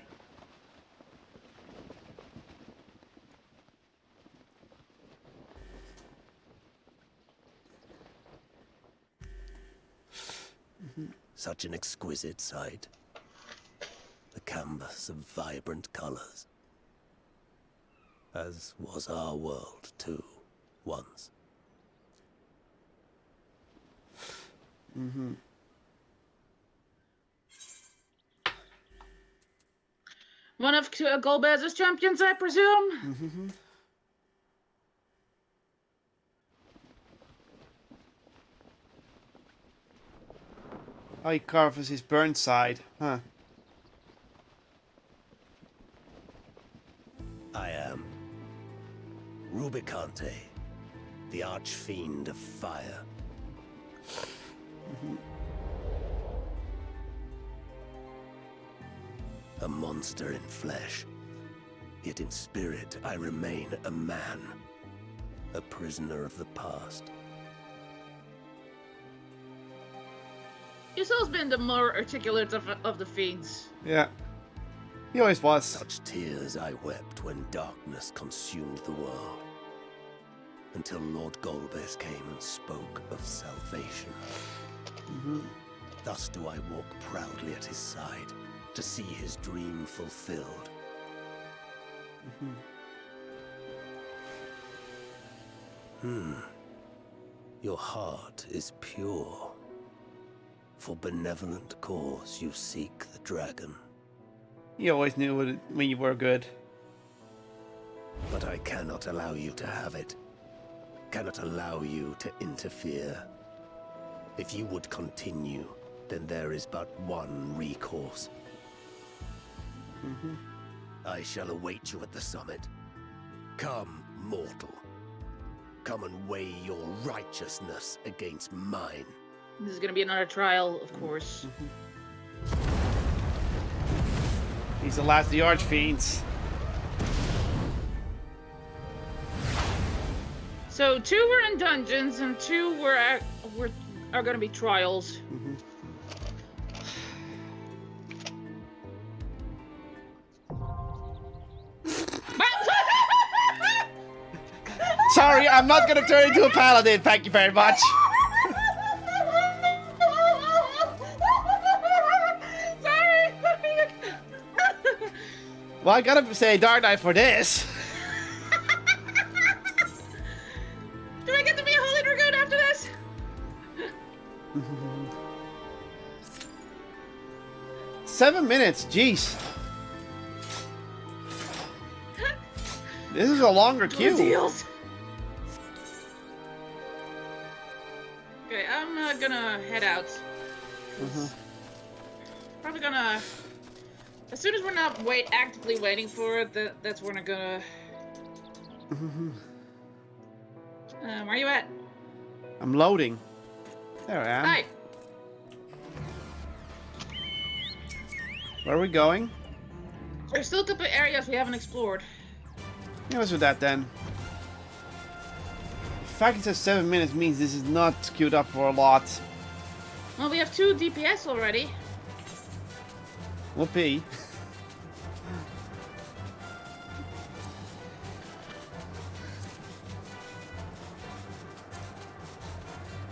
Such an exquisite sight. The canvas of vibrant colors. As was our world, too, once. One of Golbez's champions, I presume? Oh, he carves his burnt side. Huh. I am Rubicante, the archfiend of fire. A monster in flesh, yet in spirit I remain a man, a prisoner of the past. He's always been the more articulate of the fiends. Yeah. He always was. Such tears I wept when darkness consumed the world. Until Lord Golbez came and spoke of salvation. Thus do I walk proudly at his side, to see his dream fulfilled. Your heart is pure. For benevolent cause you seek the dragon. You always knew when you were good. But I cannot allow you to have it. Cannot allow you to interfere. If you would continue, then there is but one recourse. I shall await you at the summit. Come, mortal. Come and weigh your righteousness against mine. This is gonna be another trial, of course. He's the last of the Archfiends. So 2 were in dungeons and 2 are gonna be trials. Sorry, I'm not gonna turn into a paladin. Thank you very much. Sorry. Well, I gotta say Dark Knight for this. Do I get to be a Holy Dragoon after this? Seven minutes, jeez. This is a longer queue. Deals. Okay, I'm gonna head out. Probably gonna, as soon as we're not actively waiting for it, that's when I'm gonna. Where are you at? I'm loading. There I am. Hi. Where are we going? There's still a couple of areas we haven't explored. Yeah, let's do that then. The fact it says 7 minutes means this is not queued up for a lot. Well, we have 2 DPS already. Whoopee.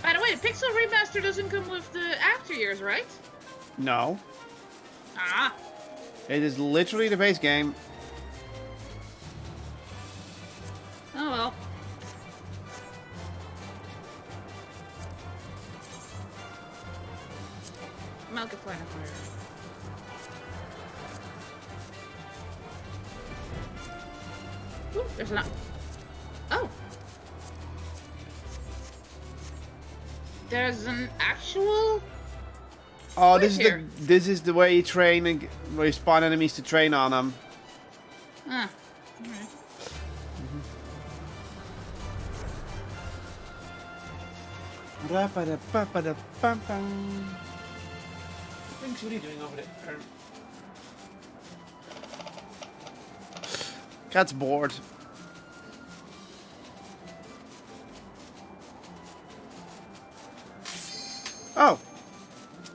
By the way, the Pixel Remaster doesn't come with the after years, right? No. Ah. It is literally the base game. Oh well. Malkify and fire. Ooh, there's an. Oh. There's an actual. Oh, this is the way you train and where you spawn enemies to train on them. Ah. Alright. Thanks, what are you doing over there? Cat's bored. Oh.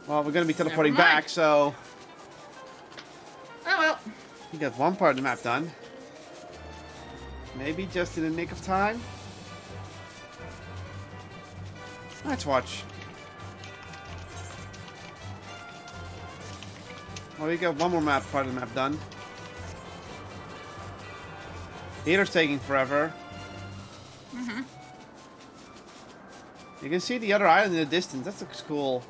Well, we're gonna be teleporting back, so. Oh well. We got one part of the map done. Maybe just in the nick of time. Let's watch. Well, we got one more part of the map done. Theater's taking forever. You can see the other island in the distance. That looks cool.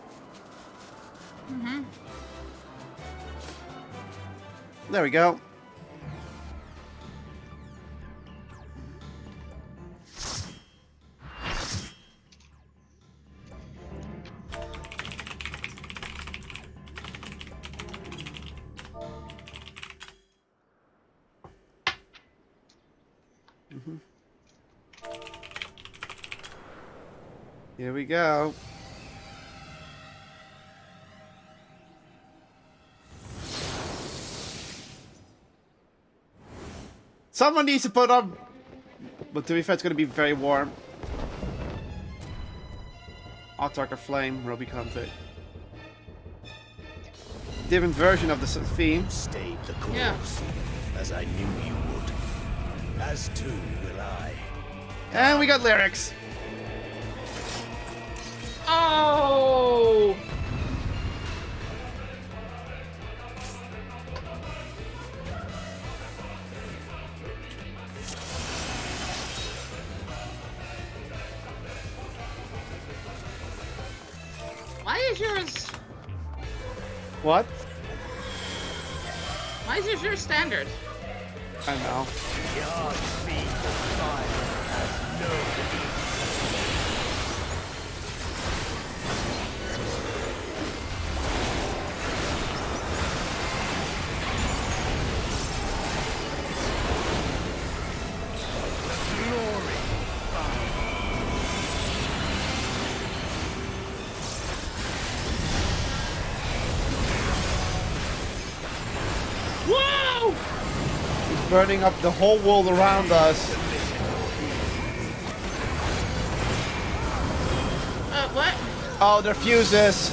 There we go. Here we go. Someone needs to put on, but to be fair, it's going to be very warm. Autark Flame, Ruby Conte. Different version of the theme. Stayed the course, as I knew you would. As too will I. And we got lyrics. Oh! is yours? What? Why is yours standard? I know. Your speed of fire has no limit. Whoa! He's burning up the whole world around us. What? Oh, they're fuses.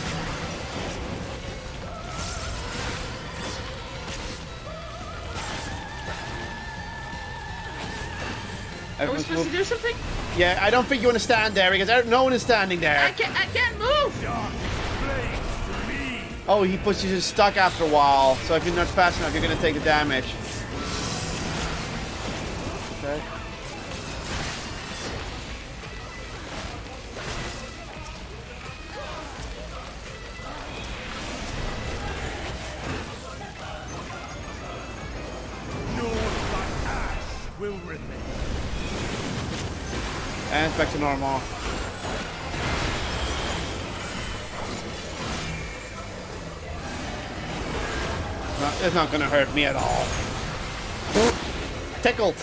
Are we supposed to do something? Yeah, I don't think you want to stand there because no one is standing there. I can't move! Oh, he puts you stuck after a while. So if you're not fast enough, you're going to take the damage. Okay. Will remain. And it's back to normal. It's not gonna hurt me at all. Tickled.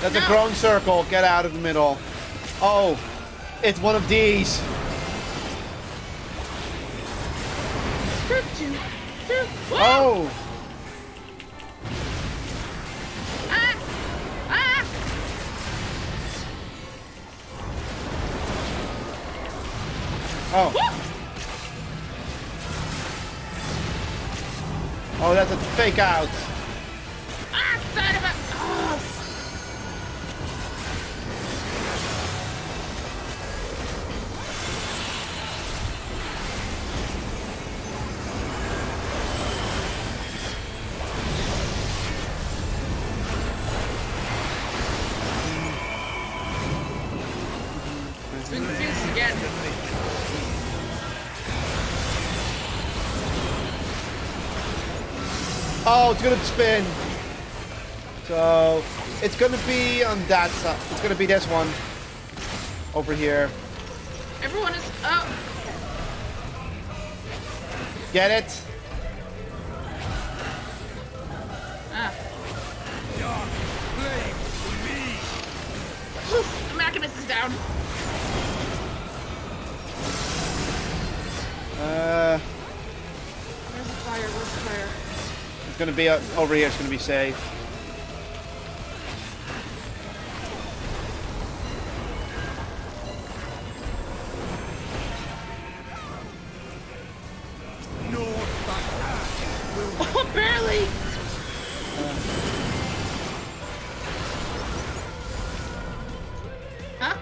That's a grown circle. Get out of the middle. Oh, it's one of these. Oh! Oh. Oh, that's a fake out. Ah, son of a... Oh. It's been confused again. Oh, it's gonna spin. So it's gonna be on that side. It's gonna be this one over here. Everyone is... Oh. Get it? Ah. Oof, the Machinist is down. Where's the fire? Where's the fire? It's gonna be over here. It's gonna be safe. Oh, barely. Huh?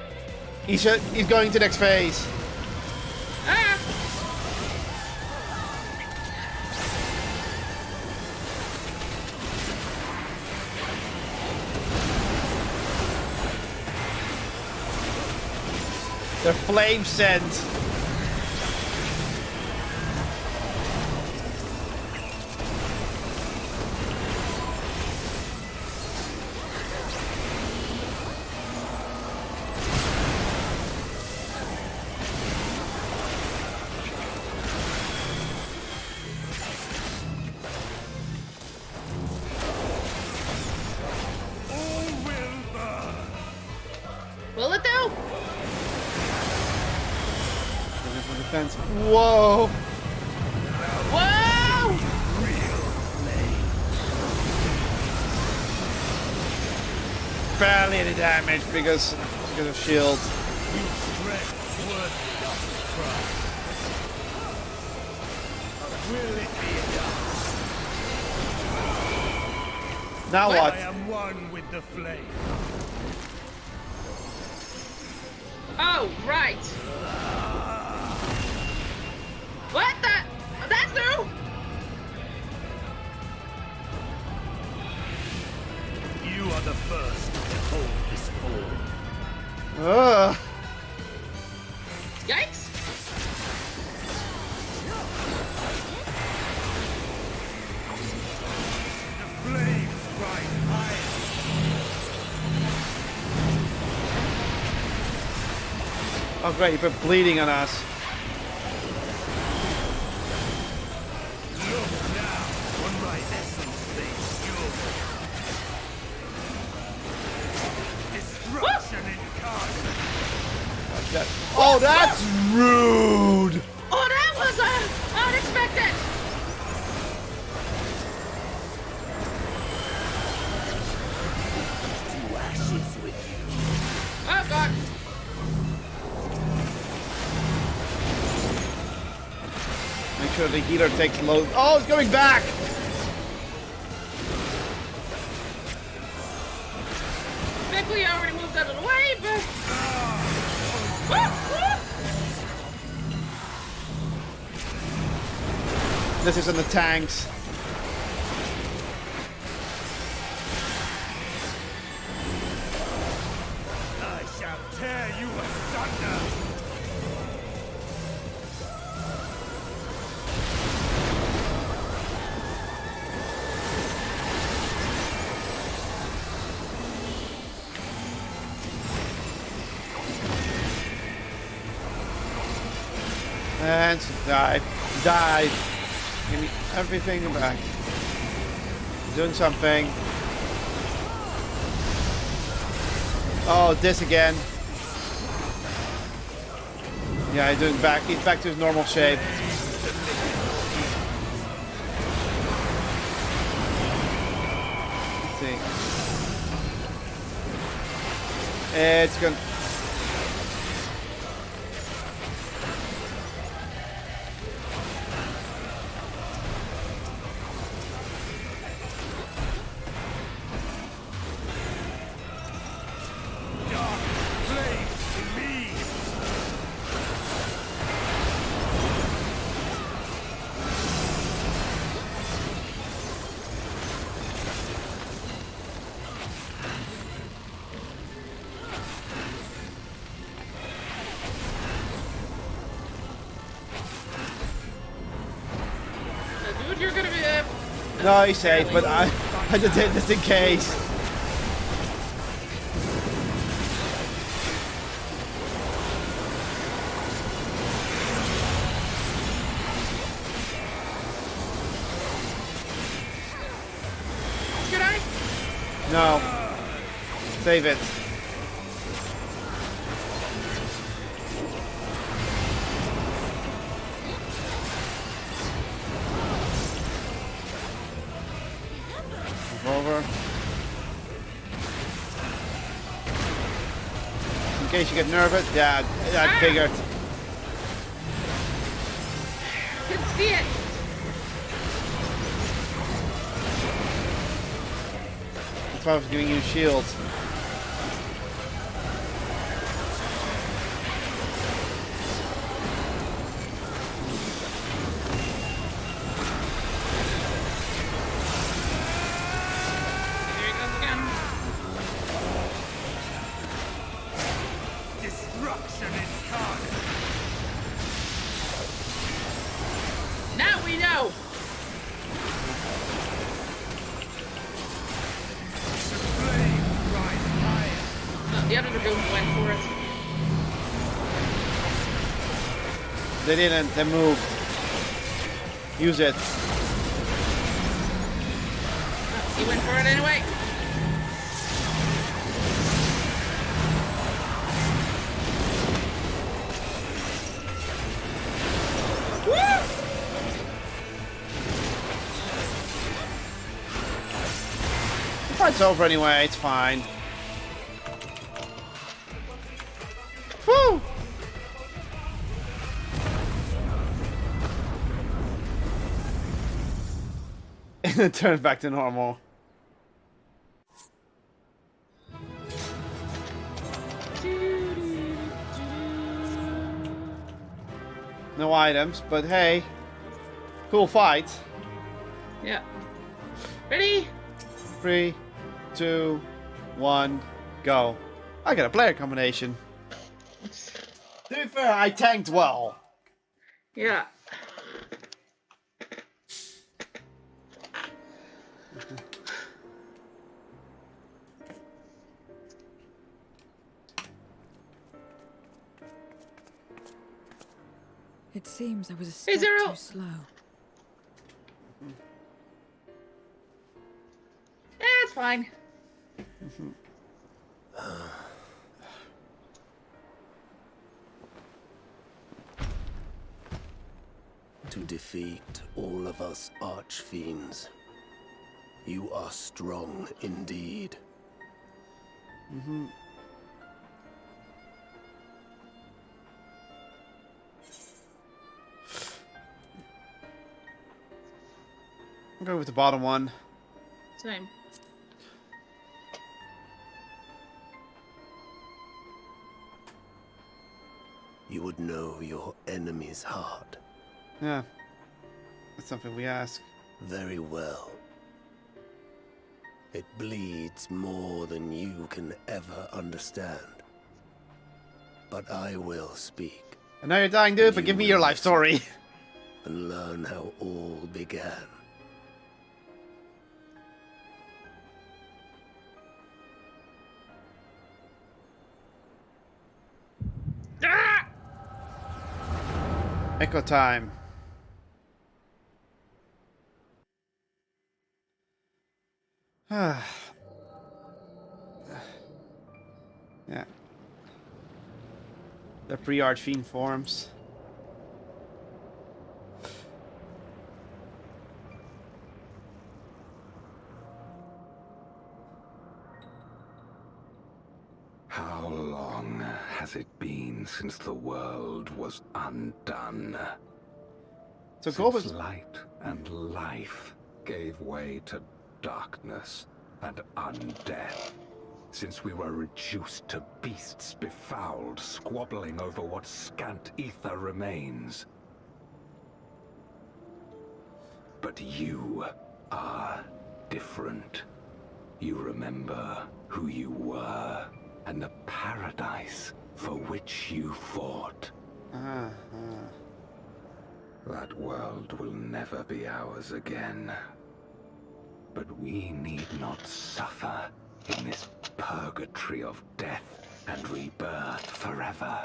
He's going to the next phase. Ah. The flame scent. Will it do? Defense. Whoa! Whoa! Barely any damage because of shield. Now what? I am one with the flame. Oh, right. What the? That's new? You are the first Oh great, you put bleeding on us. Look now on my essence they fuel. Destruction incarnate. Oh, that's rude! Oh, that was unexpected! To ashes with you. Oh, God. Make sure the healer takes low. Oh, it's going back! Thankfully, I already moved out of the way, but... This is in the tanks. I shall tear you asunder. And died. Died. Give me everything back. Doing something. Oh, this again. Yeah, he's doing back. He's back to his normal shape. Let's see. It's gonna. Dude, you're gonna be... No, he's safe, but I just did this in case. Should I? No. Save it. Over. In case you get nervous, yeah, I figured. Can see it. That's why I was giving you shields. Destruction incarnate. Now we know. The flame rise higher. Oh, the other dragoons went for it. They didn't, they moved. Use it. Oh, he went for it anyway. The fight's over anyway, it's fine. Woo! And it turns back to normal. No items, but hey, cool fight. Yeah. Ready? 3, 2, 1, go. I got a player combination. To be fair, I tanked well. Yeah. It seems I was a Hey, step Zero! too slow. It's fine. To defeat all of us archfiends, you are strong indeed. I'll go with the bottom one. Same. You would know your enemy's heart. Yeah. That's something we ask. Very well. It bleeds more than you can ever understand. But I will speak. I know you're dying, dude, but give me your life story. And learn how all began. Ah! Echo time. Yeah. The pre-Archfiend forms. How long has it been since the world was undone? So since light and life gave way to darkness and undeath. Since we were reduced to beasts befouled, squabbling over what scant ether remains. But you are different. You remember who you were and the paradise for which you fought. That world will never be ours again. But we need not suffer in this purgatory of death and rebirth forever.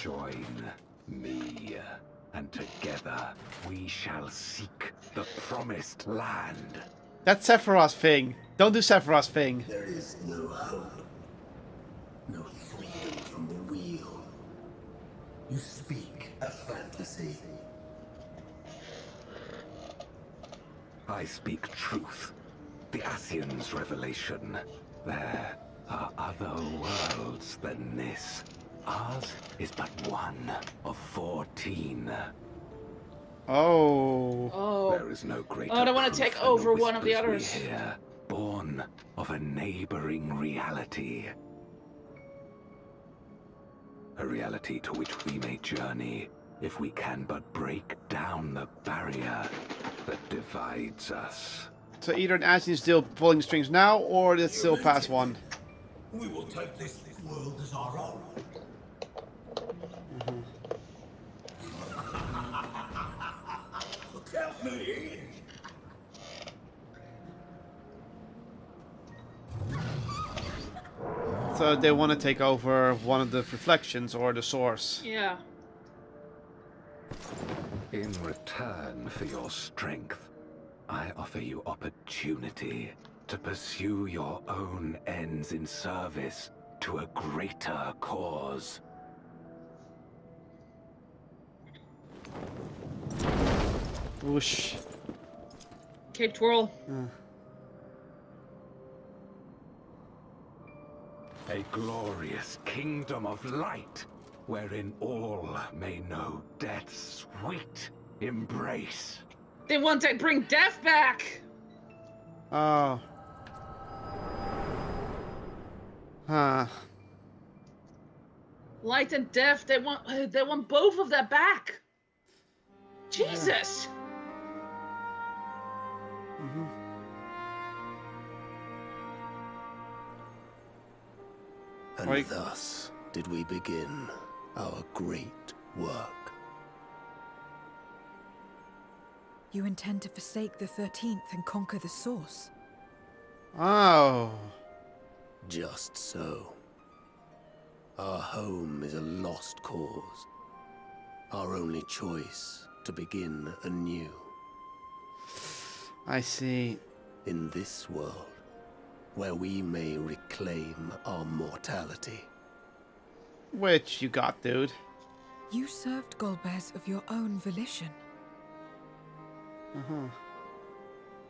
Join me, and together we shall seek the promised land. That's Sephiroth's thing. Don't do Sephiroth's thing. There is no hope. No freedom from the wheel. You speak a fantasy. I speak truth. The Ascian's revelation. There are other worlds than this. Ours is but one of 14. Oh. There is no greater I want to proof take than over one of the whispers we others. hear, born of a neighboring reality. A reality to which we may journey if we can but break down the barrier that divides us. So either an Ashen is still pulling strings now, or it's still past one. We will take this world as our own. Count me in. So they want to take over one of the reflections or the source. Yeah. In return for your strength, I offer you opportunity to pursue your own ends in service to a greater cause. Whoosh. Cape Twirl. A glorious kingdom of light, wherein all may know death's sweet embrace. They want to bring death back. Oh. Huh. Light and death. They want both of that back. Jesus. And thus did we begin our great work. You intend to forsake the 13th and conquer the source? Oh. Just so. Our home is a lost cause. Our only choice to begin anew. I see. In this world, where we may reclaim our mortality. Which you got, dude. You served Golbez of your own volition.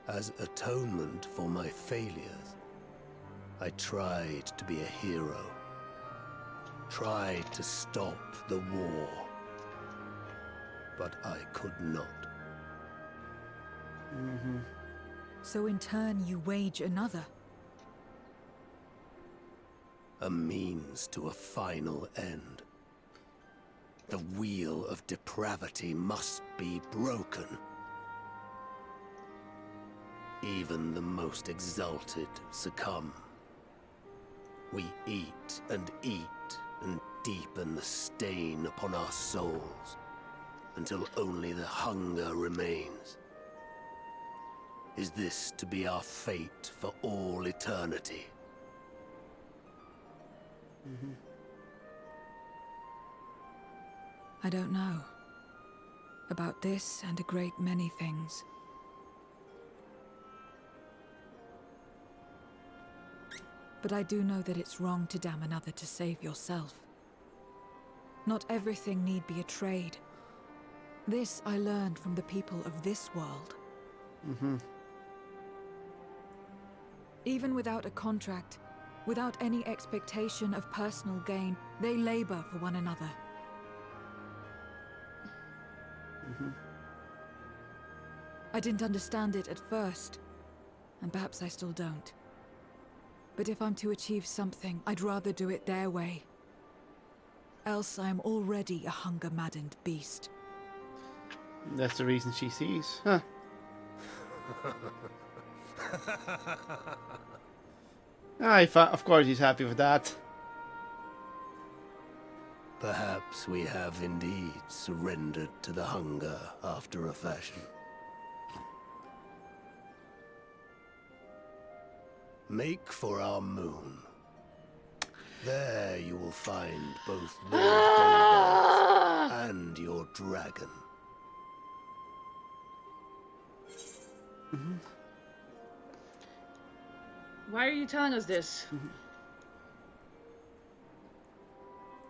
As atonement for my failures, I tried to be a hero. Tried to stop the war. But I could not. So in turn you wage another. A means to a final end. The wheel of depravity must be broken. Even the most exalted succumb. We eat and deepen the stain upon our souls, until only the hunger remains. Is this to be our fate for all eternity? I don't know. About this and a great many things. But I do know that it's wrong to damn another to save yourself. Not everything need be a trade. This I learned from the people of this world. Even without a contract, without any expectation of personal gain, they labor for one another. I didn't understand it at first, and perhaps I still don't. But if I'm to achieve something, I'd rather do it their way. Else I am already a hunger-maddened beast. That's the reason she sees. Huh. Of course he's happy with that. Perhaps we have indeed surrendered to the hunger after a fashion. Make for our moon. There you will find both Lord Golbez and your dragon. Why are you telling us this?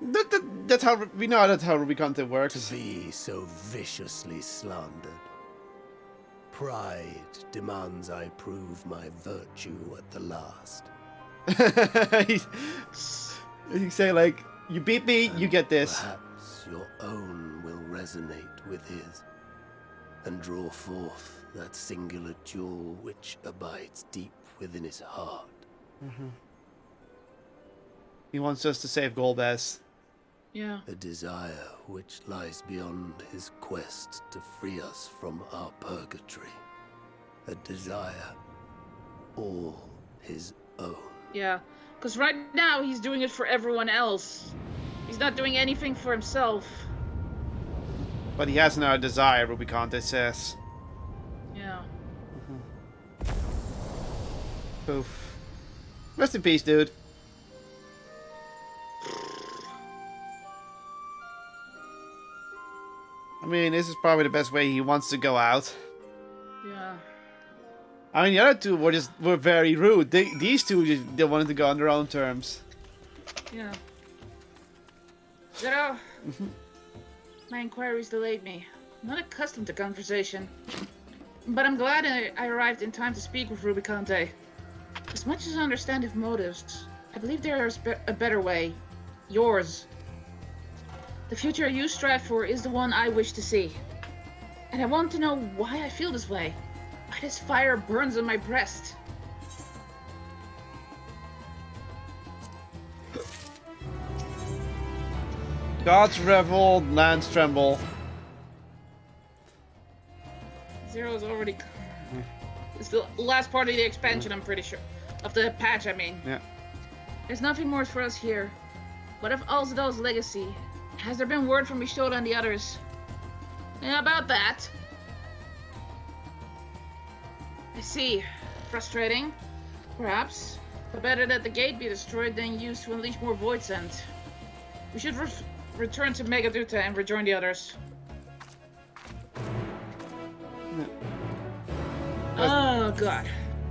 That's how we know. That's how Ruby content works. To be so viciously slandered. Pride demands I prove my virtue at the last. You say like, you beat me, you get this. Perhaps your own will resonate with his, and draw forth that singular jewel which abides deep within his heart. He wants us to save Golbez. Yeah. A desire which lies beyond his quest to free us from our purgatory. A desire all his own. Yeah, because right now he's doing it for everyone else. He's not doing anything for himself. But he has no desire, Ruby Conte says. Yeah. Poof. Rest in peace, dude. I mean, this is probably the best way he wants to go out. Yeah. I mean, the other two were very rude. These two they wanted to go on their own terms. Yeah. Zero. My inquiries delayed me. I'm not accustomed to conversation. But I'm glad I arrived in time to speak with Ruby Conte. As much as I understand his motives, I believe there is a better way. Yours. The future you strive for is the one I wish to see. And I want to know why I feel this way. Why this fire burns in my breast. Gods revel, lands tremble. Zero's already... It's the last part of the expansion, I'm pretty sure. Of the patch, I mean. Yeah. There's nothing more for us here. What of Alzadal's legacy? Has there been word from Ishtola and the others? About that. I see. Frustrating. Perhaps. But better that the gate be destroyed than used to unleash more Void Send. We should return to Megaduta and rejoin the others. Yeah. Oh god.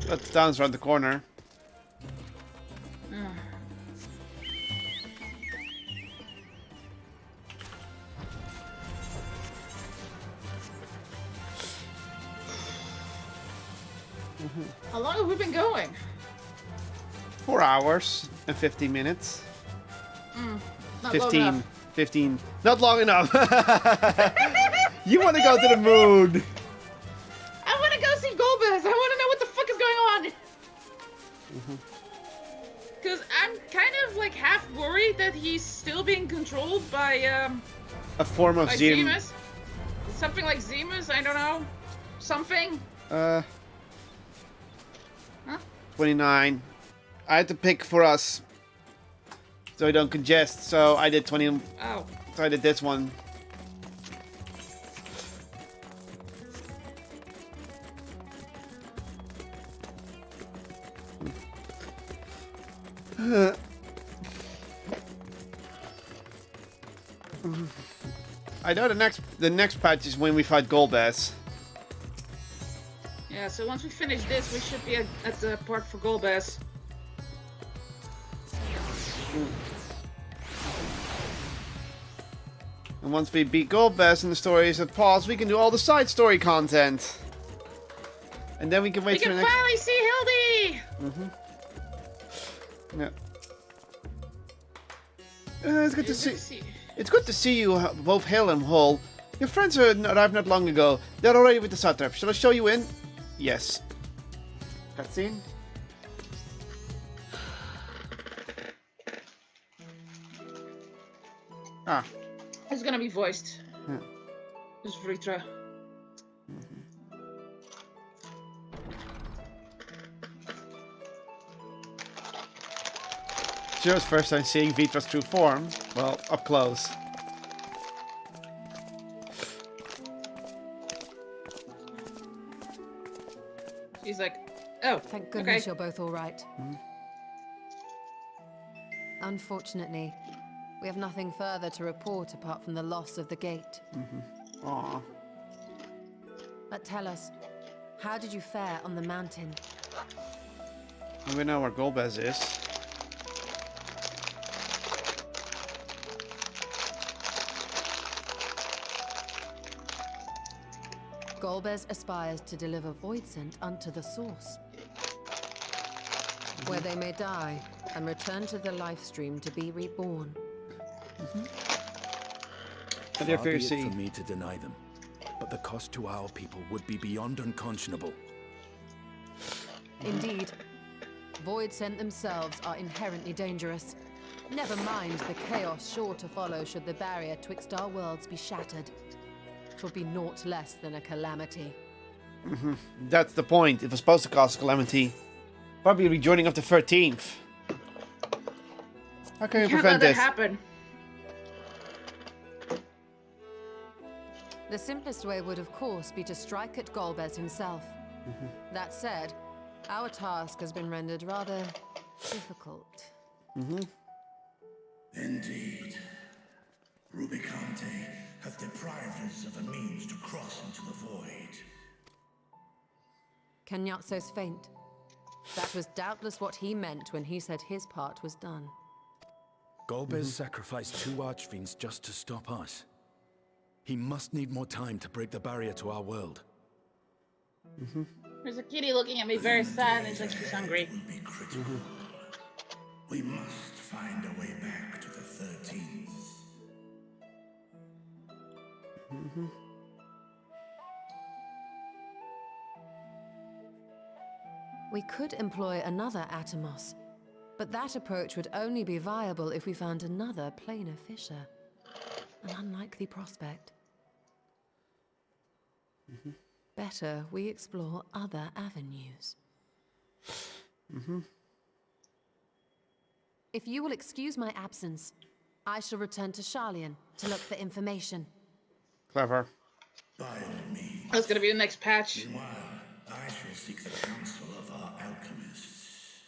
That's down's around the corner. How long have we been going? 4 hours and 15 minutes. Not 15. long enough. 15. Not long enough. You want to go to the moon. I want to go see Golbez. I want to know what the fuck is going on. Because I'm kind of like half worried that he's still being controlled by A form of by Zim. Zemus. Something like Zemus, I don't know. Something. 29. I had to pick for us. So I don't congest. So I did 20. Oh. So I did this one. I know the next patch is when we fight Golbez. Yeah, so once we finish this, we should be at the part for Golbez. And once we beat Golbez and the story is at pause, we can do all the side story content. And then we can wait We for the can next... finally see Hildy! Yeah. It's good to see. It's good to see you both hale and whole. Your friends arrived not long ago. They're already with the satrap. Shall I show you in? Yes. Cutscene. Ah. It's gonna be voiced. Yeah. It's Vritra. Joe's first time seeing Vitra's true form. Well, up close. She's like, oh, thank goodness okay. you're both all right. Unfortunately, we have nothing further to report apart from the loss of the gate. Aww. But tell us, how did you fare on the mountain? We know where Golbez is. Golbez aspires to deliver Voidsent unto the source, where they may die and return to the life stream to be reborn. Far be it for me to deny them, but the cost to our people would be beyond unconscionable. Indeed, Voidsent themselves are inherently dangerous. Never mind the chaos sure to follow should the barrier twixt our worlds be shattered. 'Twould be naught less than a calamity. That's the point. It was supposed to cause calamity. Probably rejoining of the 13th. How can we prevent let this? that happen. The simplest way would, of course, be to strike at Golbez himself. That said, our task has been rendered rather difficult. Indeed. Rubicante hath deprived us of a means to cross into the void. Kenyatso's faint. That was doubtless what he meant when he said his part was done. Golbez sacrificed 2 archfiends just to stop us. He must need more time to break the barrier to our world. There's a kitty looking at me very sad and it's like she's hungry. We must find a way back to the 13th. We could employ another Atomos, but that approach would only be viable if we found another planar fissure. An unlikely prospect. Better we explore other avenues. If you will excuse my absence, I shall return to Sharlayan to look for information. Clever. By all means. That's gonna be the next patch. Meanwhile, I shall seek the counsel of our alchemists.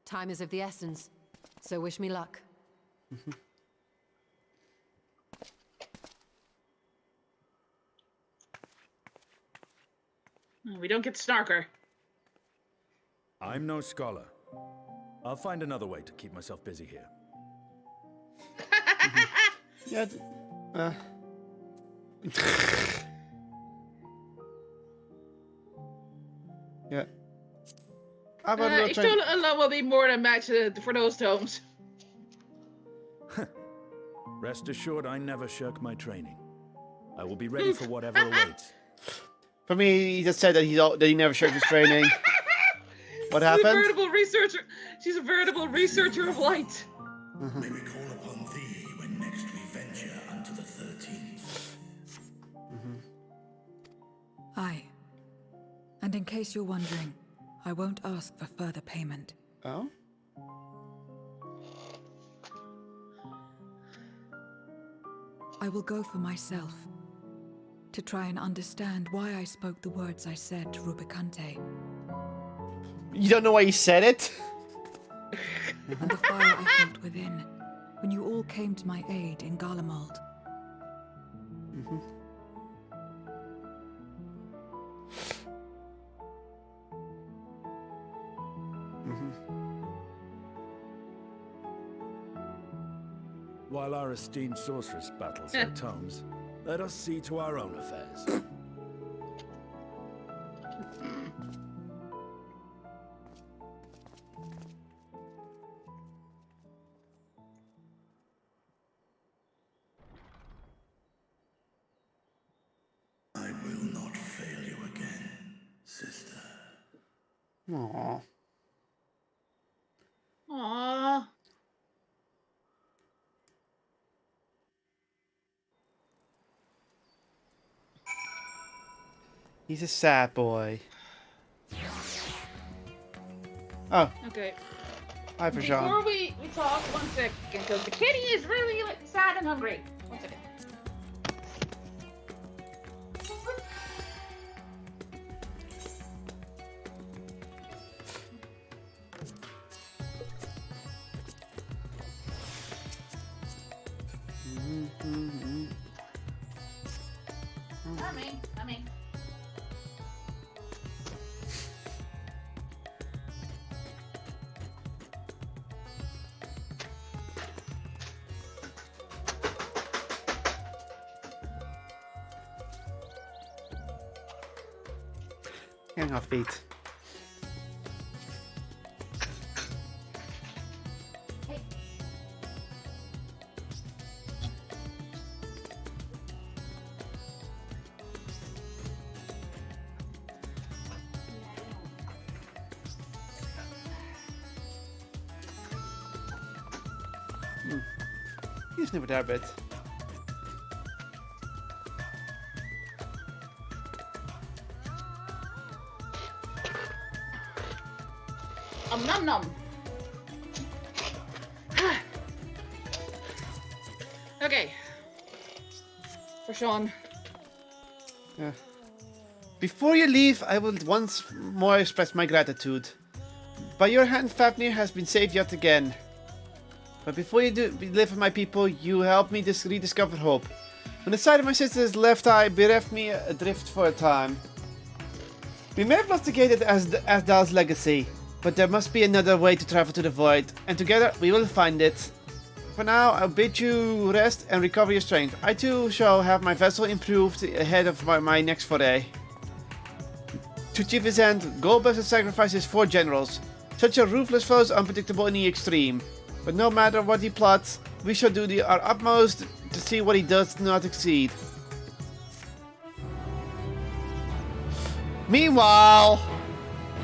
Time is of the essence, so wish me luck. We don't get Snarker. I'm no scholar. I'll find another way to keep myself busy here. Yeah. Yeah. How about a little Ik train? zal wel be more than match for those tomes. Rest assured, I never shirk my training. I will be ready for whatever awaits. For me, he just said that he never shirked his training. What happened? She's a veritable researcher. She's a veritable researcher of light. May we call upon thee when next we venture unto the 13th. Aye. And in case you're wondering, I won't ask for further payment. Oh? I will go for myself. To try and understand why I spoke the words I said to Rubicante. You don't know why you said it? And the fire I felt within, when you all came to my aid in Garlemald. While our esteemed sorceress battles her tomes, let us see to our own affairs. I will not fail you again, sister. Aww. Aww. He's a sad boy. Oh. Okay. Hi, Prashant. Before we talk, 1 second, because the kitty is really like, sad and hungry. 1 second. Coming. Getting off beat. He's never there, bit. Nom nom. Okay. For Sean. Yeah. Before you leave, I will once more express my gratitude. By your hand, Fafnir has been saved yet again. But before you live with my people, you helped me rediscover hope. When the sight of my sister's left eye bereft me adrift for a time. We may have lost the gate as Asdal's legacy, but there must be another way to travel to the void, and together we will find it. For now, I'll bid you rest and recover your strength. I too shall have my vessel improved ahead of my next foray. To achieve his end, Golbez has sacrificed his 4 generals. Such a ruthless foe is unpredictable in the extreme. But no matter what he plots, we shall do our utmost to see what he does not succeed. Meanwhile,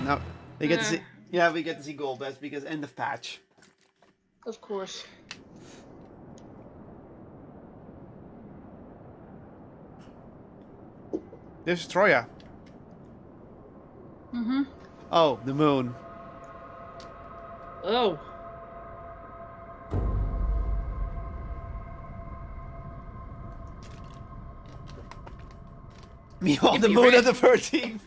no, we get to see. Yeah, we get to see Golbez because end of patch. Of course. There's Troya. Mm-hmm. Oh, the moon. Oh. Meanwhile, the moon of the 13th.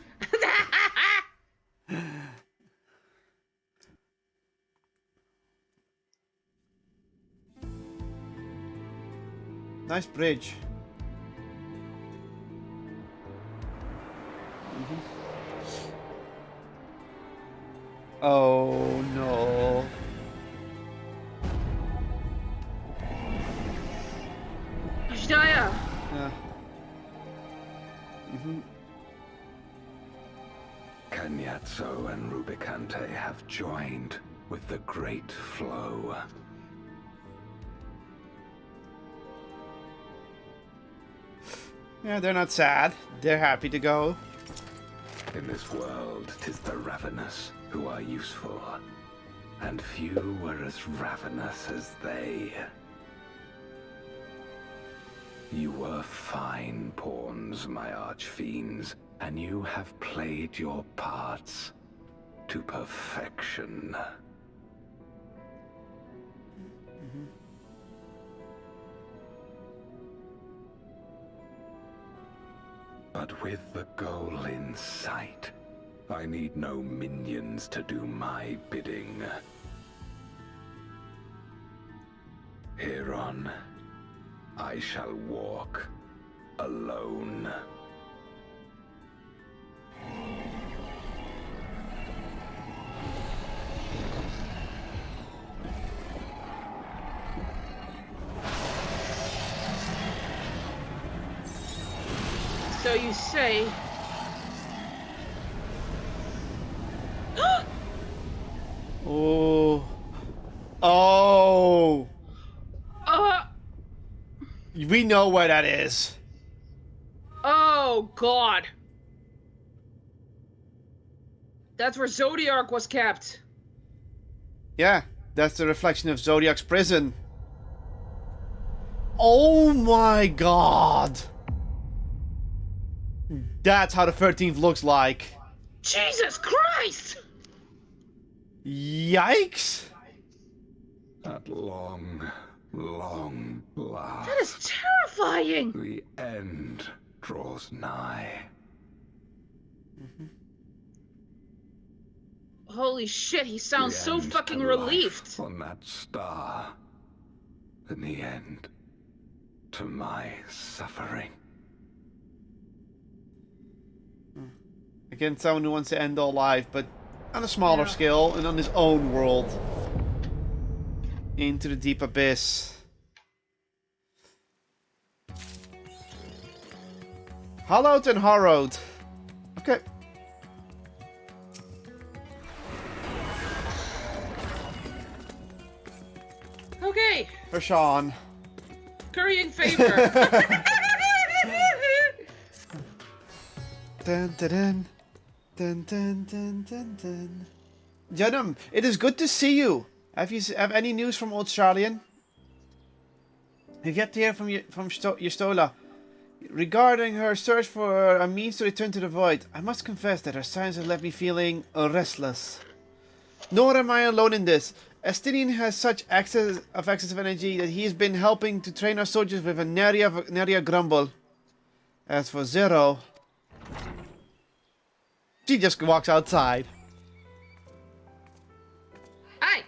Nice bridge. Oh no. Jaya. Yeah. Kenyatso and Rubicante have joined with the great flow. Yeah, they're not sad. They're happy to go. In this world, 'tis the ravenous who are useful, and few were as ravenous as they. You were fine pawns, my archfiends, and you have played your parts to perfection. But with the goal in sight, I need no minions to do my bidding. Hereon, I shall walk alone. So you say... Oh. Oh. We know where that is. Oh, God. That's where Zodiac was kept. Yeah, that's the reflection of Zodiac's prison. Oh my god. That's how the 13th looks like. Jesus Christ! Yikes! At long, long last. That is terrifying! The end draws nigh. Holy shit, he sounds The so end fucking to relieved. life on that star. And the end to my suffering. Again, someone who wants to end all life, but on a smaller scale and on his own world. Into the deep abyss. Hollowed and harrowed. Okay. Okay. For Sean. Currying favor. Dun, dun, dun. Dun, dun, dun, dun, dun. Jadam, it is good to see you. Have you any news from old Charlian? I've yet to hear from Yustola. Regarding her search for a means to return to the void, I must confess that her signs have left me feeling restless. Nor am I alone in this. Estinian has such excess of energy that he has been helping to train our soldiers with a Neria grumble. As for Zero, she just walks outside. Hi.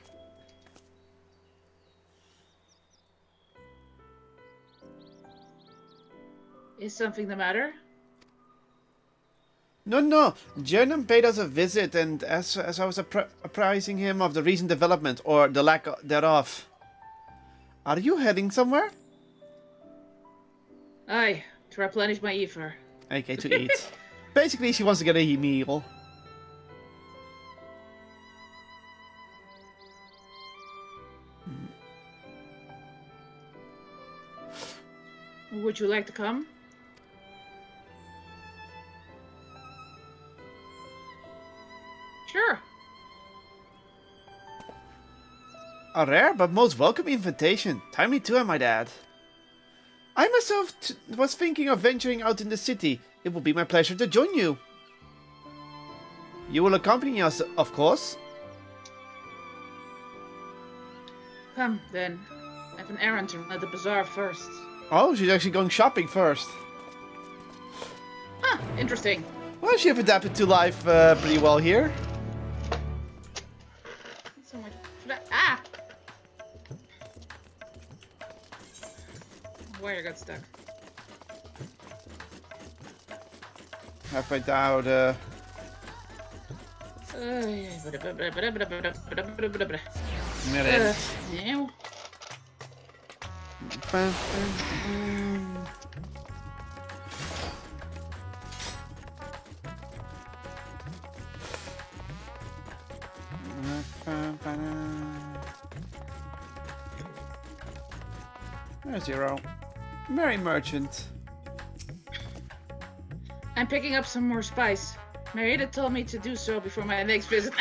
Is something the matter? No. Jernum paid us a visit, and as I was apprising him of the recent development, or the lack thereof. Are you heading somewhere? Aye, to replenish my ether. Okay, to eat. Basically, she wants to get a meal. Would you like to come? Sure. A rare but most welcome invitation. Timely too, I might add. I myself was thinking of venturing out in the city. It will be my pleasure to join you. You will accompany us, of course. Come, then. I have an errand to run at the bazaar first. Oh, she's actually going shopping first. Huh, interesting. Well, she have adapted to life pretty well here. So much. Ah! wire got stuck. Halfway down. Minute. Now. There's Zero. Merry merchant. I'm picking up some more spice. Marita told me to do so before my next visit.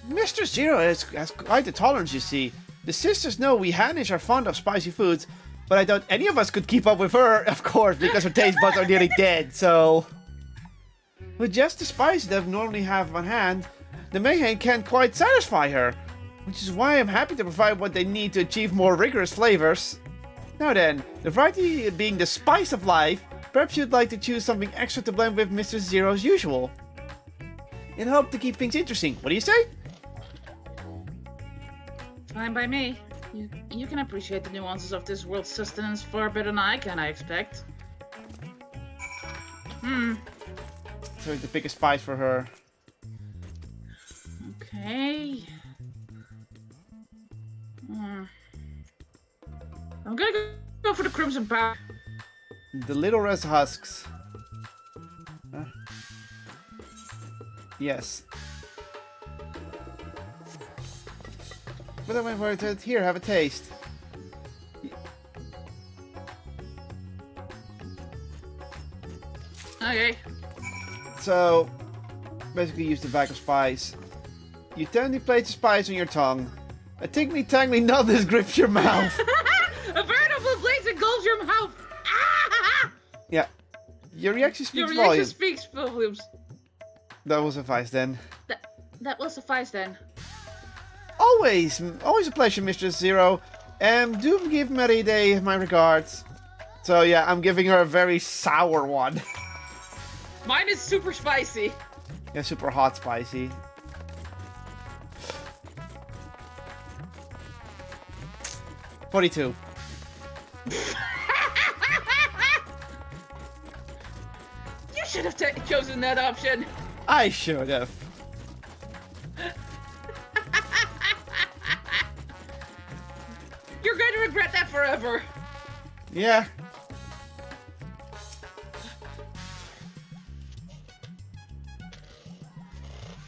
Mr. Zero has quite a tolerance, you see. The sisters know we Hannish are fond of spicy foods, but I doubt any of us could keep up with her, of course, because her taste buds are nearly dead, so... With just the spices that I normally have on hand, the mayhem can't quite satisfy her, which is why I'm happy to provide what they need to achieve more rigorous flavors. Now then, the variety being the spice of life, perhaps you'd like to choose something extra to blend with Mr. Zero's usual. In hope to keep things interesting. What do you say? Fine by me. You can appreciate the nuances of this world's sustenance far better than I can, I expect. So the biggest spice for her. Okay. I'm gonna go for the crimson powder. The little red husks. Huh? Yes. But I went for it. Here, have a taste. Okay. So, basically use the bag of spice. You gently place the spice on your tongue. A tingly numbness grips your mouth. A veritable blaze engulfs your mouth. Yeah. Your reaction speaks Your reaction volumes. speaks volumes. That will suffice then. That will suffice then. Always a pleasure, Mistress Zero. Do give Meride my regards. So yeah, I'm giving her a very sour one. Mine is super spicy. Yeah, super hot spicy. $42. You should have chosen that option. I should have. You're going to regret that forever. Yeah.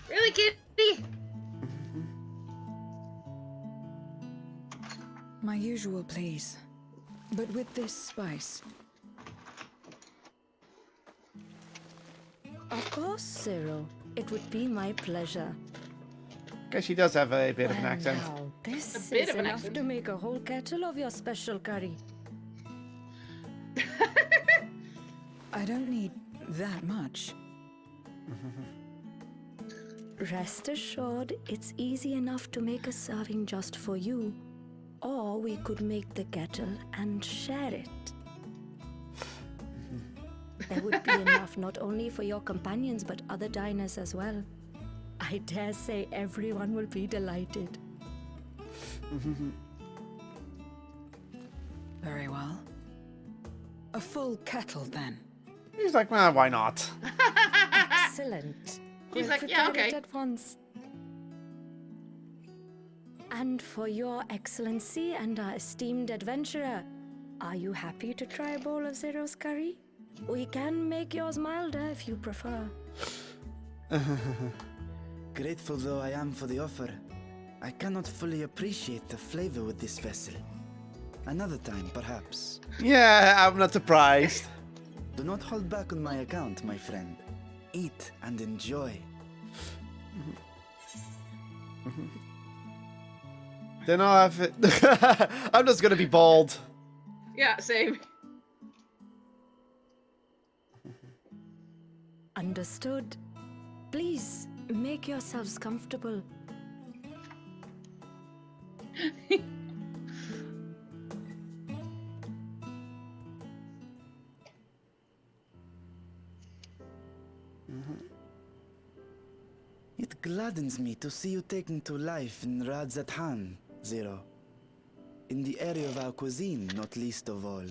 Really, Kitty? My usual, please. But with this spice. Of course, Zero. It would be my pleasure. Guess she does have a bit of an accent. Now, this A bit is of an enough accent. to make a whole kettle of your special curry. I don't need that much. Rest assured, it's easy enough to make a serving just for you. Or we could make the kettle and share it. There would be enough not only for your companions but other diners as well. I dare say everyone will be delighted. Very well. A full kettle, then. He's like, well, why not? Excellent. He's We'll like, yeah, prepare it okay. at once. And for your excellency and our esteemed adventurer, are you happy to try a bowl of Zero's curry? We can make yours milder if you prefer. Grateful though I am for the offer, I cannot fully appreciate the flavor with this vessel. Another time, perhaps. Yeah, I'm not surprised. Do not hold back on my account, my friend. Eat and enjoy. Then I'll have it. I'm just gonna be bald. Yeah, same. Understood. Please, make yourselves comfortable. It gladdens me to see you taking to life in Radzatan, Zero. in the area of our cuisine, not least of all.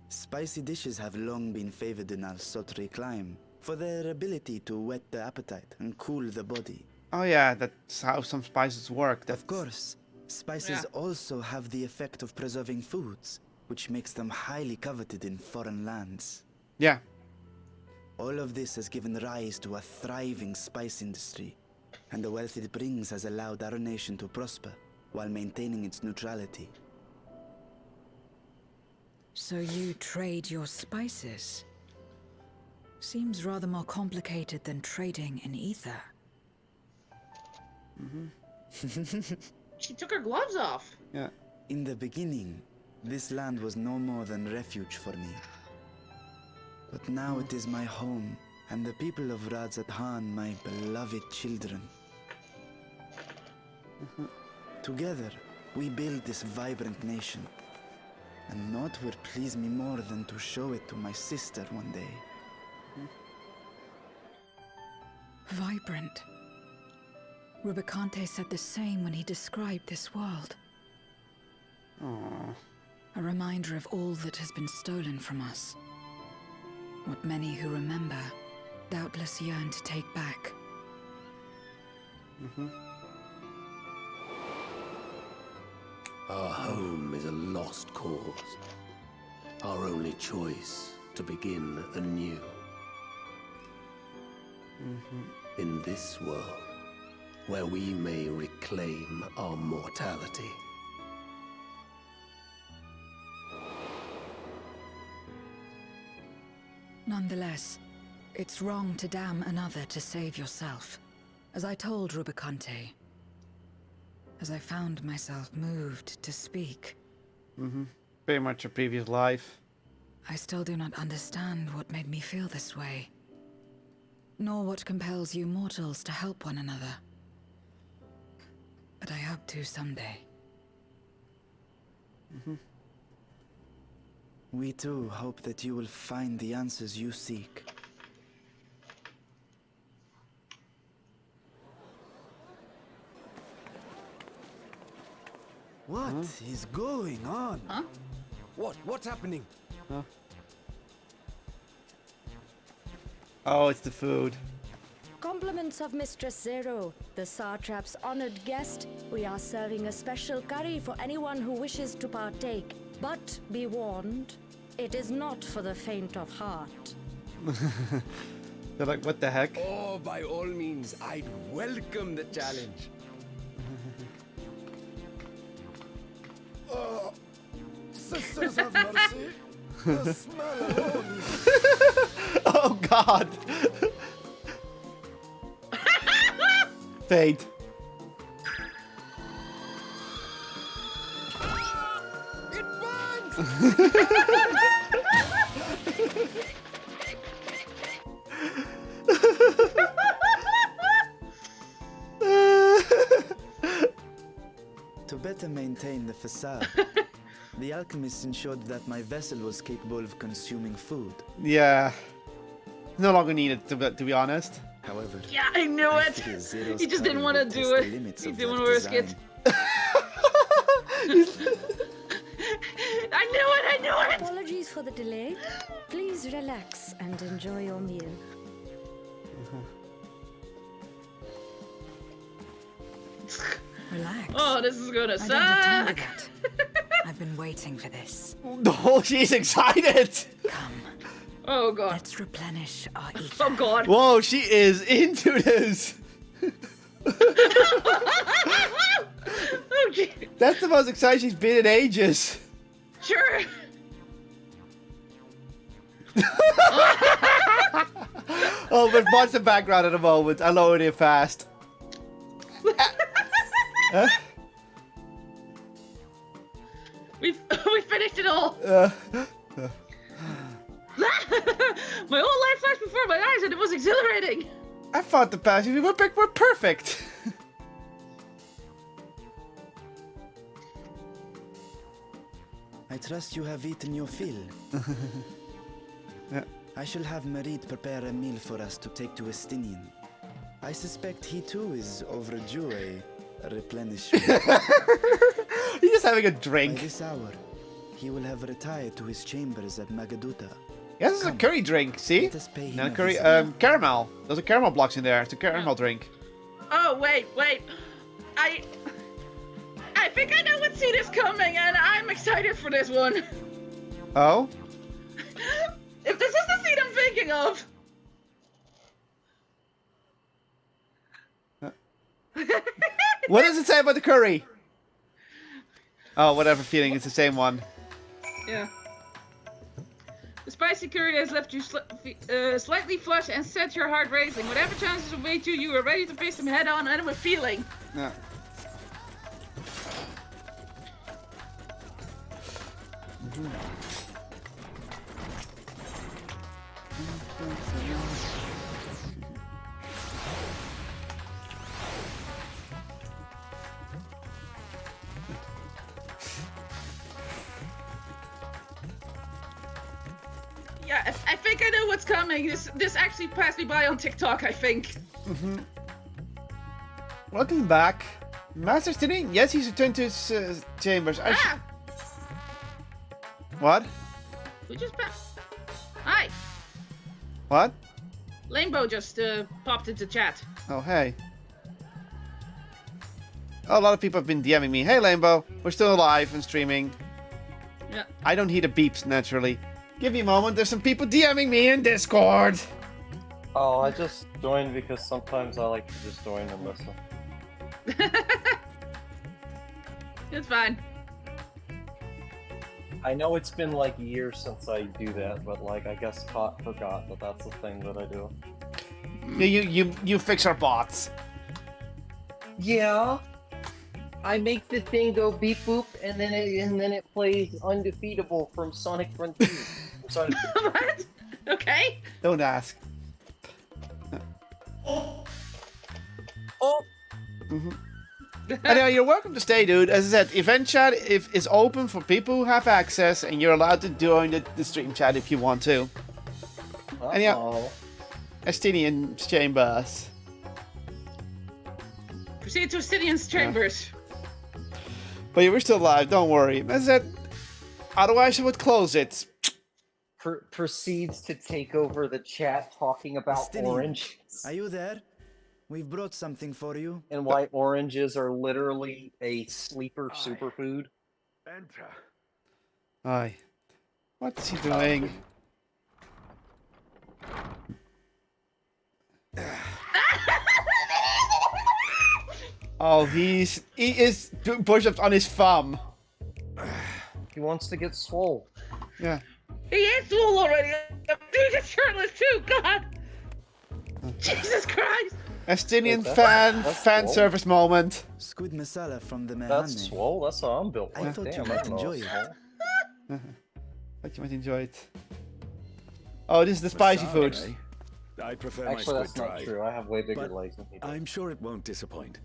Spicy dishes have long been favored in our sultry clime for their ability to whet the appetite and cool the body. Oh yeah, that's how some spices work. Of course, spices also have the effect of preserving foods, which makes them highly coveted in foreign lands. Yeah. All of this has given rise to a thriving spice industry, and the wealth it brings has allowed our nation to prosper while maintaining its neutrality. So you trade your spices? Seems rather more complicated than trading in ether. She took her gloves off. Yeah. In the beginning, this land was no more than refuge for me. But now it is my home, and the people of Radzathan my beloved children. Together, we build this vibrant nation. And naught would please me more than to show it to my sister one day. Vibrant. Rubicante said the same when he described this world. Aww. A reminder of all that has been stolen from us. What many who remember doubtless yearn to take back. Our home is a lost cause. Our only choice to begin anew. In this world, where we may reclaim our mortality. Nonetheless, it's wrong to damn another to save yourself. As I told Rubicante, as I found myself moved to speak. Very much a previous life. I still do not understand what made me feel this way, nor what compels you mortals to help one another. But I hope to someday. We too hope that you will find the answers you seek. What is going on? Huh? What's happening? Huh? Oh, it's the food. Compliments of Mistress Zero, the Satrap's honored guest. We are serving a special curry for anyone who wishes to partake. But be warned, it is not for the faint of heart. They're like, what the heck? Oh, by all means, I'd welcome the challenge. Sisters have mercy. The smell alone is... Oh God! Fate. It burns! To better maintain the facade, the alchemists ensured that my vessel was capable of consuming food. Yeah. No longer needed, to be honest. However, Yeah, I knew it. He just didn't want to do it. He didn't want to risk it. I knew it! I knew it! Apologies for the delay. Please relax and enjoy your meal. Relax. Oh, this is gonna I don't have time for suck! that. I've been waiting for this. Oh, she's excited! Come. Oh god. Let's replenish our ether. Oh god. Whoa, she is into this! Okay. That's the most excited she's been in ages. Sure. Oh, but watch the background at the moment. I lowered it fast. Huh? We finished it all. My whole life flashed before my eyes and it was exhilarating. I thought the past we were perfect. I trust you have eaten your fill. Yeah. I shall have Merid prepare a meal for us to take to Estinian. I suspect he too is overdue a replenish. He's just having a drink. By this hour, he will have retired to his chambers at Magaduta. Yes, it's a curry drink. See? Let us pay him No a curry. visit. Caramel. There's a caramel blocks in there. It's a caramel drink. Oh, wait. I think I know what scene is coming, and I'm excited for this one. Oh? If this is the scene I'm thinking of. What does it say about the curry? Oh, whatever feeling. It's the same one. Yeah. The spicy curry has left you slightly flushed and set your heart racing. Whatever challenges await you, you are ready to face them head on and with feeling. Yeah. Yeah, I think I know what's coming. This actually passed me by on TikTok, I think. Welcome back. Master Stinin? Yes, he's returned to his chambers. What? We just Hi. What? Lambo just popped into chat. Oh, hey. Oh, a lot of people have been DMing me. Hey, Lambo. We're still alive and streaming. Yeah. I don't hear the beeps, naturally. Give me a moment. There's some people DMing me in Discord. Oh, I just joined because sometimes I like to just join and listen. It's fine. I know it's been like years since I do that, but like I guess Cot forgot that that's a thing that I do. You fix our bots. Yeah. I make the thing go beep boop, and then it plays Undefeatable from Sonic Frontiers. What? Okay. Don't ask. Oh. Anyway, you're welcome to stay, dude. As I said, event chat is open for people who have access, and you're allowed to join the stream chat if you want to. Anyhow, Estinian chambers. Proceed to Obsidian's chambers. But yeah, we're still alive. Don't worry. As I said, otherwise I would close it. Proceeds to take over the chat talking about Estinian, orange. Are you there? We've brought something for you. And why oranges are literally a sleeper superfood. Enter. Aye. What's he doing? Oh, he is doing push-ups on his thumb. He wants to get swole. Yeah. He is swole already. Dude, it's shirtless too. God. Jesus Christ. Estinian Wait, fan that's service moment. Squid masala from the Mehane. That's swole. That's how I'm built. I Like, thought damn, you I might don't know enjoy what's it. swole. Thought you might enjoy it. Oh, this is the spicy food. Masala, eh? I prefer Actually, my that's squid not dry. true. I have way bigger But legs than he does. I'm sure it won't disappoint.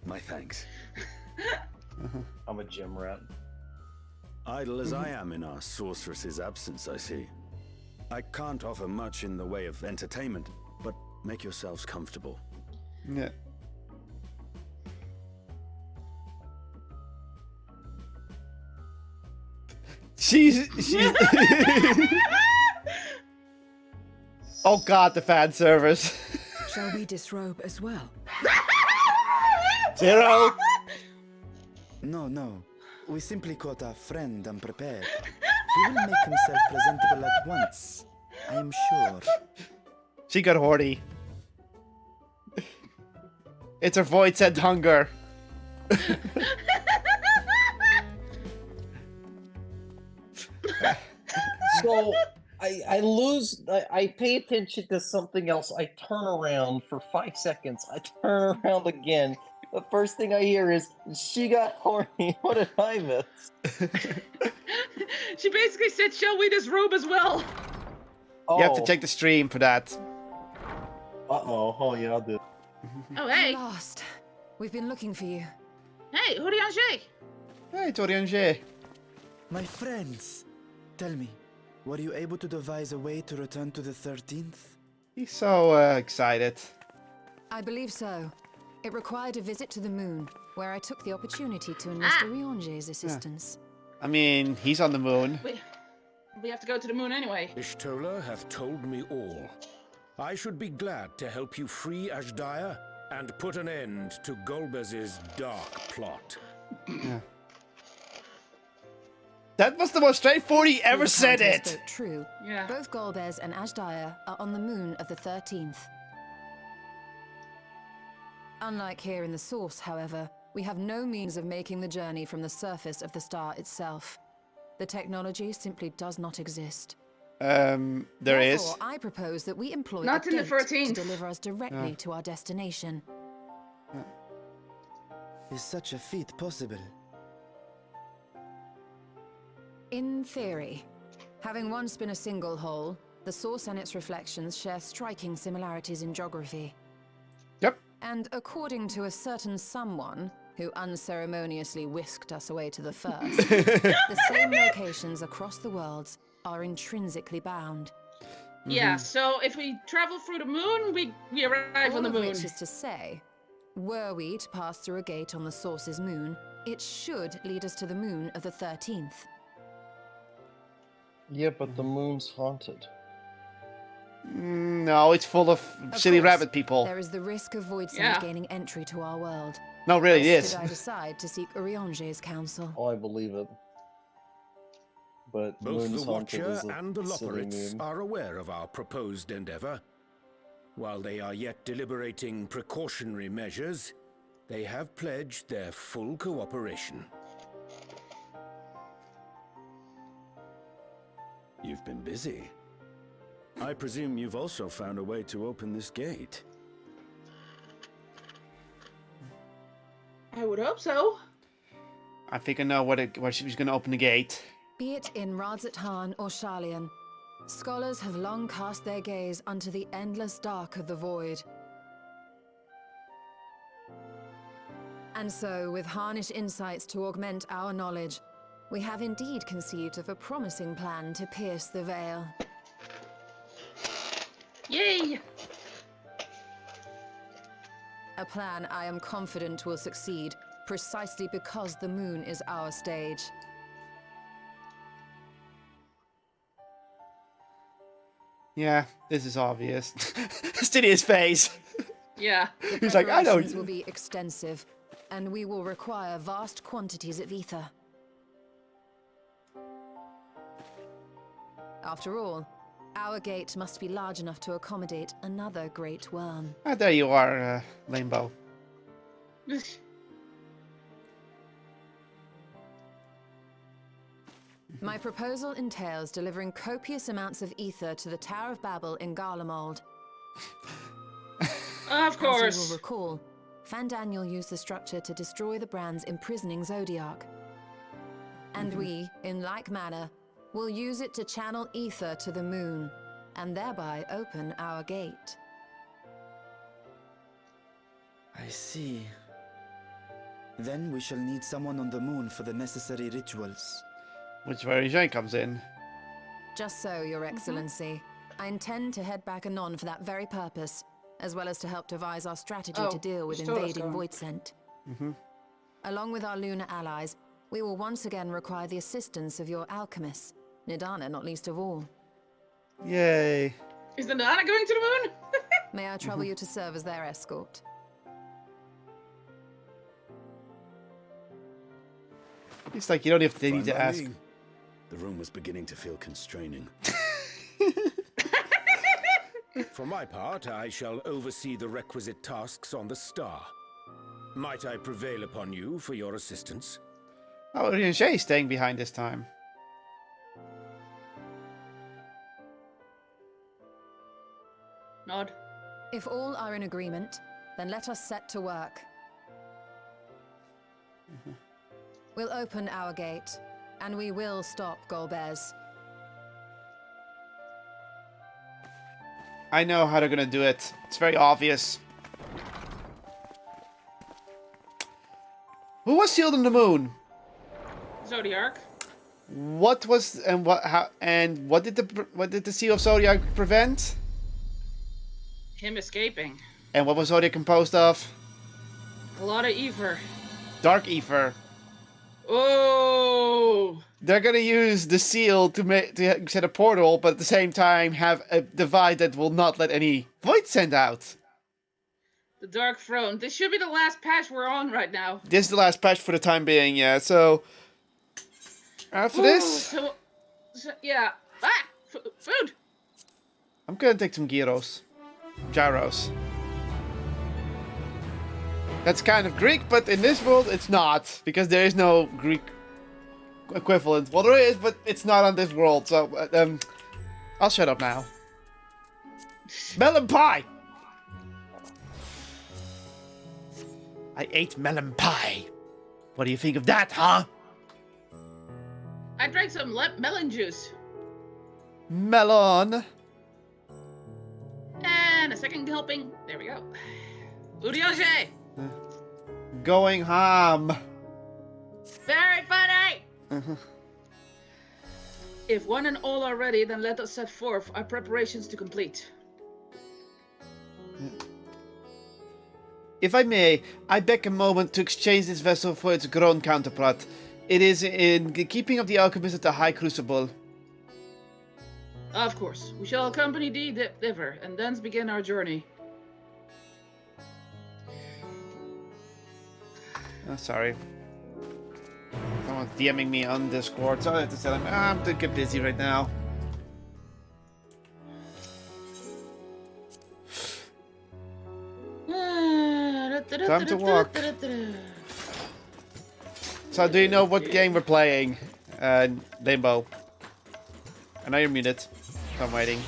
My thanks. I'm a gym rat. Idle as I am in our sorceress's absence, I see. I can't offer much in the way of entertainment, but make yourselves comfortable. Yeah. She's Oh god, the fan service. Shall we disrobe as well? Zero. No. We simply caught our friend unprepared. He will make himself presentable at once. I am sure. She got horny. It's her void sent hunger. So I pay attention to something else. I turn around for 5 seconds. I turn around again. The first thing I hear is, she got horny. What did I miss? She basically said, shall we disrobe as well? You have to check the stream for that. Uh-oh. Oh, yeah, I'll do it. Oh, hey. Lost. We've been looking for you. Hey, Horiange. Hey, Toriange. My friends, tell me, were you able to devise a way to return to the 13th? He's so excited. I believe so. It required a visit to the moon, where I took the opportunity to enlist Oriange's assistance. I mean, he's on the moon. We have to go to the moon anyway. Ishtola hath told me all. I should be glad to help you free Ashdaya and put an end to Golbez's dark plot. Yeah. That was the most straightforward he ever said it. Spoke true. Yeah. Both Golbez and Ashdaya are on the moon of the 13th. Unlike here in the source, however, we have no means of making the journey from the surface of the star itself. The technology simply does not exist. There Therefore, I propose that we employ Not a in the gate 14th. to deliver us directly to our destination. Is such a feat possible? In theory. Having once been a single hole, the source and its reflections share striking similarities in geography. Yep. And according to a certain someone who unceremoniously whisked us away to the first, the same locations across the worlds are intrinsically bound. Yeah, so if we travel through the moon, we arrive on the moon. Which is to say, were we to pass through a gate on the source's moon, it should lead us to the moon of the 13th. Yeah, but the moon's haunted. No, it's full of silly course, rabbit people. There is the risk of Voidsent gaining entry to our world. No, really, it is. Did I decide to seek Oriange's counsel? Oh, I believe it. But Both moon's the haunted Watcher is a and the silly Loporrits moon. are aware of our proposed endeavor. While they are yet deliberating precautionary measures, they have pledged their full cooperation. You've been busy. I presume you've also found a way to open this gate. I would hope so. I think I know where she's going to open the gate. Be it in Radzat or Sharlayan, scholars have long cast their gaze unto the endless dark of the void. And so, with harnish insights to augment our knowledge, we have indeed conceived of a promising plan to pierce the veil. Yay! A plan I am confident will succeed, precisely because the moon is our stage. Yeah, this is obvious. Study his face. Yeah. He's like, I know. Preparations will be extensive, and we will require vast quantities of ether. After all, our gate must be large enough to accommodate another great worm. Ah, there you are, Rainbow. My proposal entails delivering copious amounts of ether to the Tower of Babel in Garlemald. Of course. As you will recall, Fandaniel used the structure to destroy the Brand's imprisoning Zodiac. And we, in like manner, will use it to channel ether to the moon, and thereby open our gate. I see. Then we shall need someone on the moon for the necessary rituals. Which is where Jean comes in. Just so, Your Excellency. I intend to head back anon for that very purpose, as well as to help devise our strategy to deal with invading Voidsent. Along with our lunar allies, we will once again require the assistance of your alchemists, Nidana not least of all. Yay. Is Nidana going to the moon? May I trouble you to serve as their escort? It's like you don't have to, need to Fine by ask. me. The room was beginning to feel constraining. For my part, I shall oversee the requisite tasks on the star. Might I prevail upon you for your assistance? Oh, Rianchet is staying behind this time. Nod. If all are in agreement, then let us set to work. We'll open our gate, and we will stop Golbez. I know how they're gonna do it. It's very obvious. Who was sealed on the moon? Zodiac. What was and what? How and what did the seal of Zodiac prevent? Him escaping. And what was Zodiac composed of? A lot of ether. Dark ether. Oh! They're gonna use the seal to set a portal, but at the same time have a device that will not let any void send out. The Dark Throne. This should be the last patch we're on right now. This is the last patch for the time being, yeah. So after this, So yeah. Ah! Food! I'm gonna take some gyros. That's kind of Greek, but in this world it's not, because there is no Greek equivalent. Well, there is, but it's not on this world, so I'll shut up now. Melon pie! I ate melon pie. What do you think of that, huh? I drank some melon juice. Melon. And a second helping. There we go. Urioje! Going ham. Very funny! If one and all are ready, then let us set forth our preparations to complete. If I may, I beg a moment to exchange this vessel for its grown counterpart. It is in keeping of the alchemist at the High Crucible. Of course. We shall accompany thee thither, and thence begin our journey. Oh, sorry. Someone's DMing me on Discord, so I have to tell him, I'm too busy right now. Time to walk. So, do you know what game we're playing? Limbo. I know you're muted. So I'm waiting.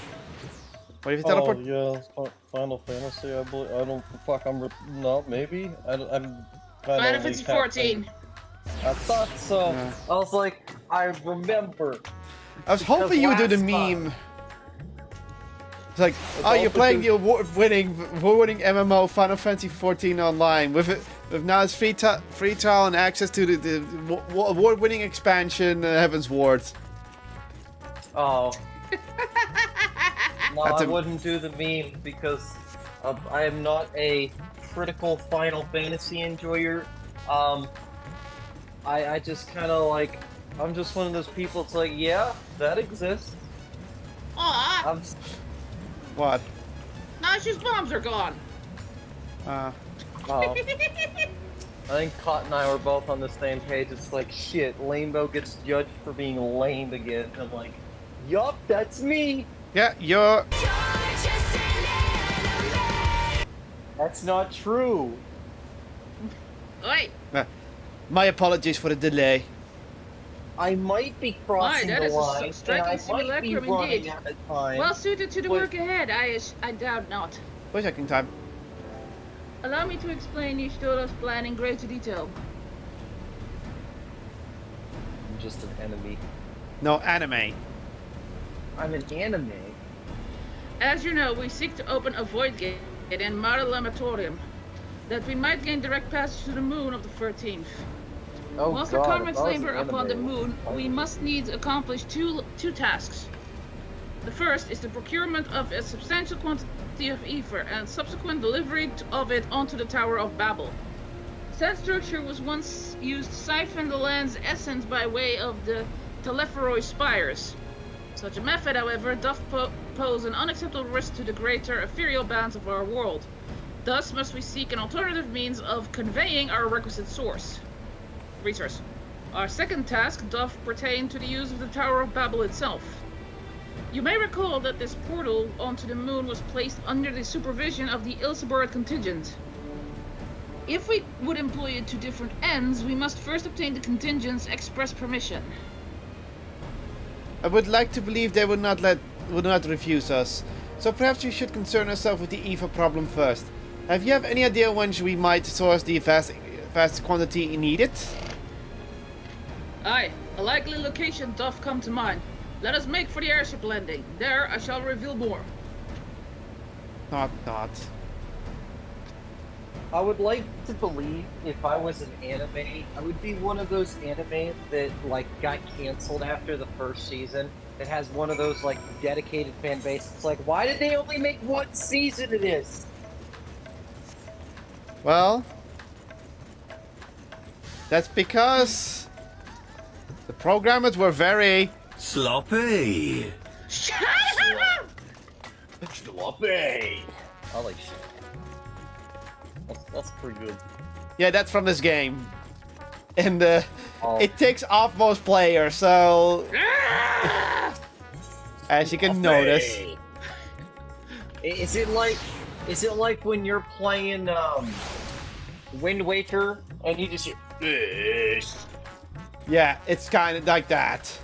What have you teleport? Oh, yeah, Final Fantasy, I believe. I don't. Fuck, no, maybe? I'm Final Fantasy 14. I thought so. Yeah. I was like, I remember. I was hoping you would do the meme. It's like, oh, you're playing the award-winning MMO Final Fantasy 14 online with now it's free trial and access to the award-winning expansion Heaven's Ward. Oh. No, I wouldn't do the meme because I am not a critical Final Fantasy enjoyer. I just kind of like, I'm just one of those people. It's like, yeah, that exists. Aw. What? Nashu's bombs are gone. I think Cot and I were both on the same page. It's like, shit, Lambo gets judged for being lame again. I'm like, yup, that's me. Yeah, you're... That's not true. Oi. My apologies for the delay. I might be crossing the line, and I might be running out of time. Well suited to the work ahead, I doubt not. Wait a second, time. Allow me to explain Yoshidora's plan in greater detail. I'm just an enemy. No, anime. I'm an anime. As you know, we seek to open a void gate in Mare Lamatorium, that we might gain direct passage to the moon of the 13th. Oh, Whilst our comrades labor upon the moon, we must needs accomplish two tasks. The first is the procurement of a substantial quantity of ether and subsequent delivery of it onto the Tower of Babel. Said structure was once used to siphon the land's essence by way of the Telepheroi spires. Such a method, however, doth pose an unacceptable risk to the greater ethereal bounds of our world. Thus must we seek an alternative means of conveying our requisite resource. Our second task doth pertain to the use of the Tower of Babel itself. You may recall that this portal onto the moon was placed under the supervision of the Ilseburg contingent. If we would employ it to different ends, we must first obtain the contingent's express permission. I would like to believe they would not refuse us. So perhaps we should concern ourselves with the ether problem first. Have you any idea when we might source the vast quantity needed? Aye, a likely location doth come to mind. Let us make for the airship landing. There I shall reveal more. Not. I would like to believe if I was an anime, I would be one of those anime that like got canceled after the first season. It has one of those like dedicated fan base. It's like, why did they only make one season of this? Well, That's because the programmers were very sloppy. Shut up! Sloppy. I like shit. That's pretty good. Yeah, that's from this game. And Oh. it ticks off most players, so as you can notice. Is it like when you're playing Wind Waker and you just hear this? Yeah, it's kind of like that.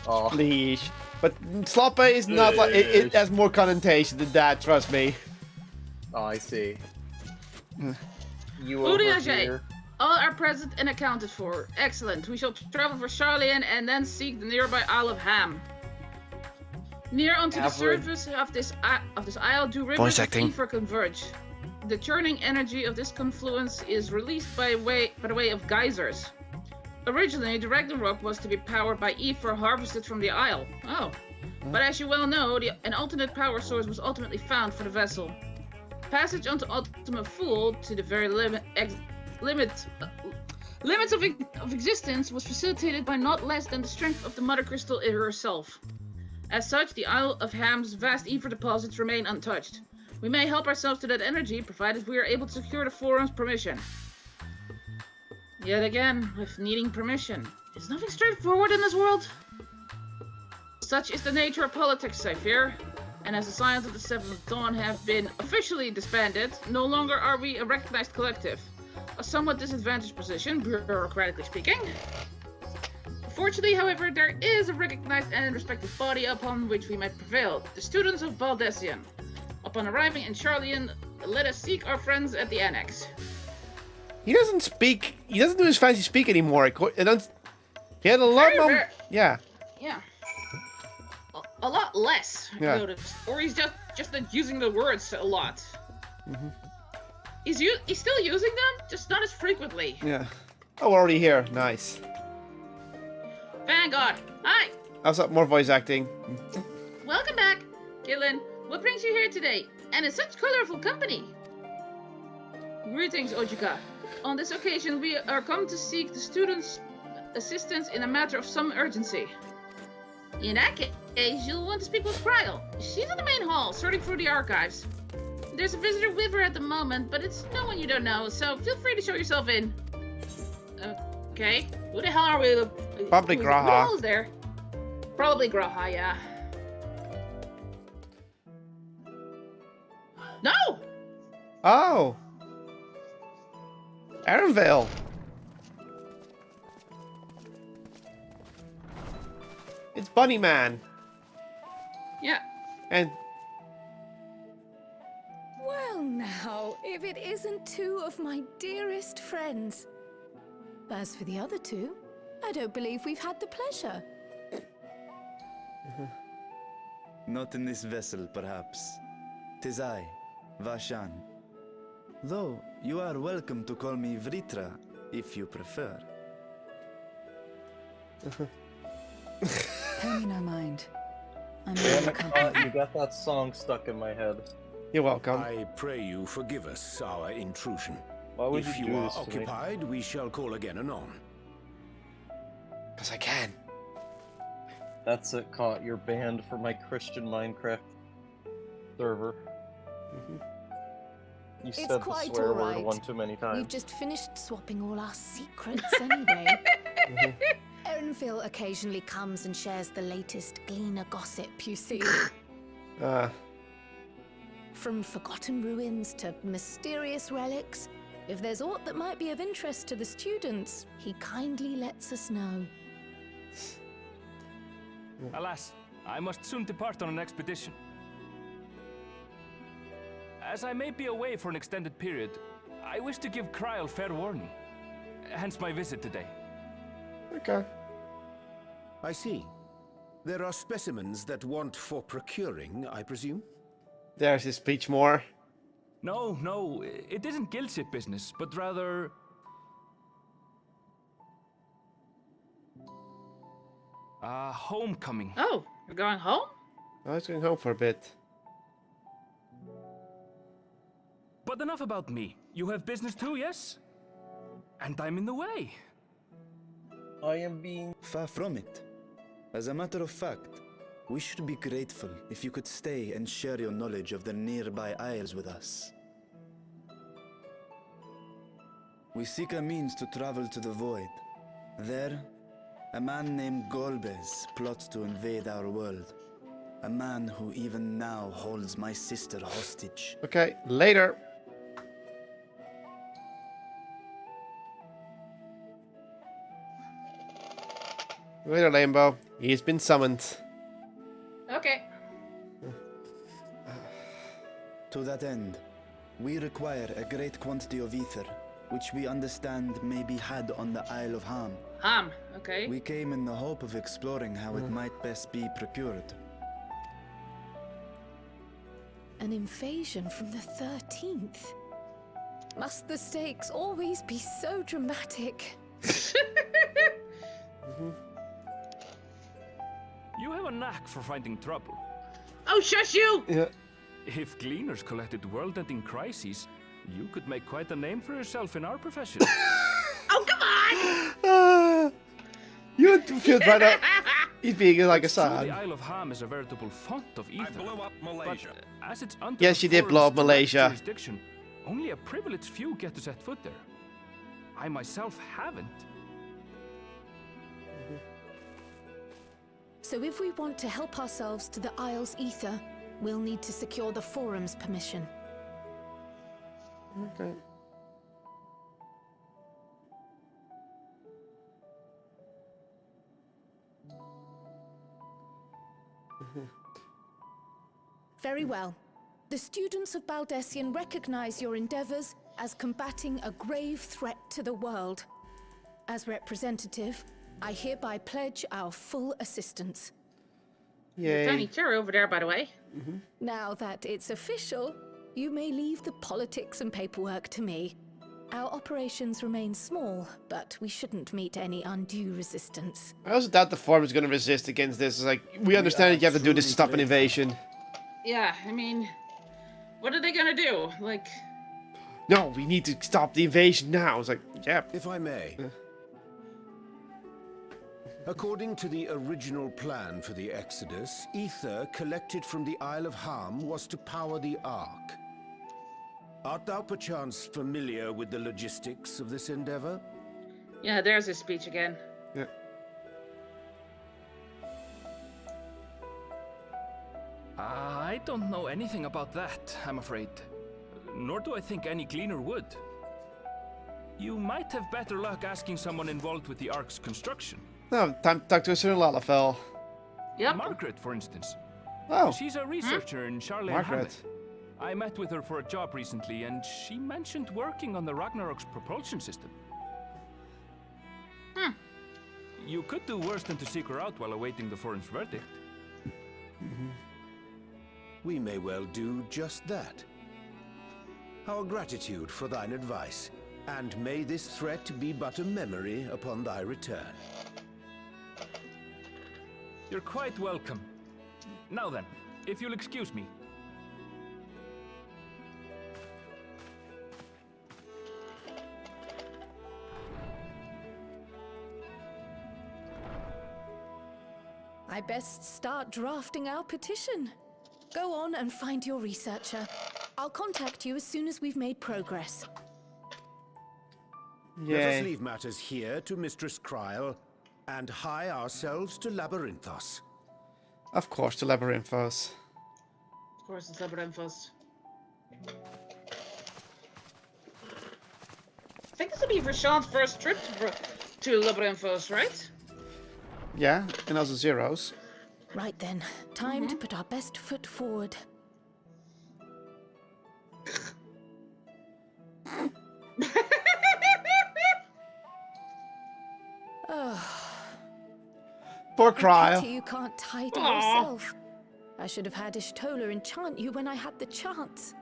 Oh. Please. But sloppy is not like it has more connotation than that, trust me. Oh, I see. You Udiage, here. all are present and accounted for. Excellent. We shall travel for Charlian and then seek the nearby Isle of Ham. Near onto the surface of this isle do rivers of ether converge. The churning energy of this confluence is released by the way of geysers. Originally, the Ragnarok was to be powered by ether harvested from the isle. Oh. But as you well know, an alternate power source was ultimately found for the vessel. Passage onto Ultima Fool to the very limits of existence was facilitated by not less than the strength of the Mother Crystal herself. As such, the Isle of Ham's vast ether deposits remain untouched. We may help ourselves to that energy, provided we are able to secure the Forum's permission. Yet again, with needing permission. Is nothing straightforward in this world? Such is the nature of politics, I fear. And as the Scions of the Seventh Dawn have been officially disbanded, no longer are we a recognized collective. A somewhat disadvantaged position, bureaucratically speaking. Fortunately, however, there is a recognized and respected body upon which we might prevail. The students of Baldessian. Upon arriving in Charlian, let us seek our friends at the Annex. He doesn't speak. He doesn't do his fancy speak anymore. He had a lot more. Yeah. Yeah. A lot less, Yeah. I noticed. Or he's just not using the words a lot. Mm-hmm. He's still using them, just not as frequently. Yeah. Oh, we're already here. Nice. Vanguard, hi! How's that? More voice acting. Welcome back, Gillen. What brings you here today? And in such colorful company? Greetings, Ojika. On this occasion, we are come to seek the students' assistance in a matter of some urgency. In that case, you'll want to speak with Kryl. She's in the main hall, sorting through the archives. There's a visitor with her at the moment, but it's no one you don't know, so feel free to show yourself in. Okay. Who the hell are we? Probably Who Graha. the hell is there? Probably Graha, yeah. No! Oh. Aaronvale. It's Bunny Man. Yeah. And Well now, if it isn't two of my dearest friends. As for the other two, I don't believe we've had the pleasure. Not in this vessel, perhaps. 'Tis I, Vashan. Though you are welcome to call me Vritra, if you prefer. Pay me no mind. I'm Damn in it, company. you got that song stuck in my head. You're welcome. I pray you forgive us our intrusion. Why would if you you do are this to me? occupied, we shall call again anon. Because I can. That's it, Caught. You're banned from my Christian Minecraft server. You It's said the quite swear all word right. one too many times. We've just finished swapping all our secrets anyway. Erenville occasionally comes and shares the latest Gleaner gossip, you see. From forgotten ruins to mysterious relics, if there's aught that might be of interest to the students, he kindly lets us know. Alas, I must soon depart on an expedition. As I may be away for an extended period, I wish to give Kryl fair warning. Hence my visit today. Okay. I see. There are specimens that want for procuring, I presume? There's his speech more. No, it isn't guild ship business, but rather... homecoming. Oh, you're going home? I was going home for a bit. But enough about me. You have business too, yes? And I'm in the way. I am being... Far from it. As a matter of fact, we should be grateful if you could stay and share your knowledge of the nearby isles with us. We seek a means to travel to the Void. There, a man named Golbez plots to invade our world. A man who even now holds my sister hostage. Okay, later. Later, Rainbow. He's been summoned. Okay. To that end, we require a great quantity of ether, which we understand may be had on the Isle of Ham. Ham, okay. We came in the hope of exploring how it might best be procured. An invasion from the 13th. Must the stakes always be so dramatic? You have a knack for finding trouble. Oh, shush you! Yeah. If cleaners collected world-ending crises, you could make quite a name for yourself in our profession. Oh, come on! You feel right up. He's being like a It's true son. The Isle of Ham is a veritable font of ether. I blew up Malaysia. But as it's under Yes, she did blow up foreign Malaysia. jurisdiction, only a privileged few get to set foot there. I myself haven't. So if we want to help ourselves to the Isle's ether, we'll need to secure the Forum's permission. Okay. Very well. The students of Baldessian recognize your endeavors as combating a grave threat to the world. As representative, I hereby pledge our full assistance. Yay. Tiny chair over there, by the way. Now that it's official, you may leave the politics and paperwork to me. Our operations remain small, but we shouldn't meet any undue resistance. I also doubt the Forum is going to resist against this. It's like, we understand that you have to do this to stop an invasion. Yeah, I mean, what are they gonna do? Like... No, we need to stop the invasion now. It's like, yeah. If I may. According to the original plan for the Exodus, ether collected from the Isle of Ham was to power the Ark. Art thou perchance familiar with the logistics of this endeavor? Yeah, there's his speech again. Yeah. I don't know anything about that, I'm afraid. Nor do I think any cleaner would. You might have better luck asking someone involved with the Ark's construction. No, time to talk to a certain Lalafell. Yep. Margaret, for instance. Oh. She's a researcher in Charlotte Margaret. Hamlet. I met with her for a job recently, and she mentioned working on the Ragnarok's propulsion system. You could do worse than to seek her out while awaiting the Forum's verdict. We may well do just that. Our gratitude for thine advice, and may this threat be but a memory upon thy return. You're quite welcome. Now then, if you'll excuse me. I best start drafting our petition. Go on and find your researcher. I'll contact you as soon as we've made progress. Let us leave matters here to Mistress Kryl, and hie ourselves to Labyrinthos. Of course, to Labyrinthos. Of course, it's Labyrinthos. I think this will be Rashawn's first trip to Labyrinthos, right? Yeah, and also Zero's. Right then, time to put our best foot forward. Poor Pity Kryl. you can't tidy Aw. yourself. I should have had Ishtola enchant you when I had the chance.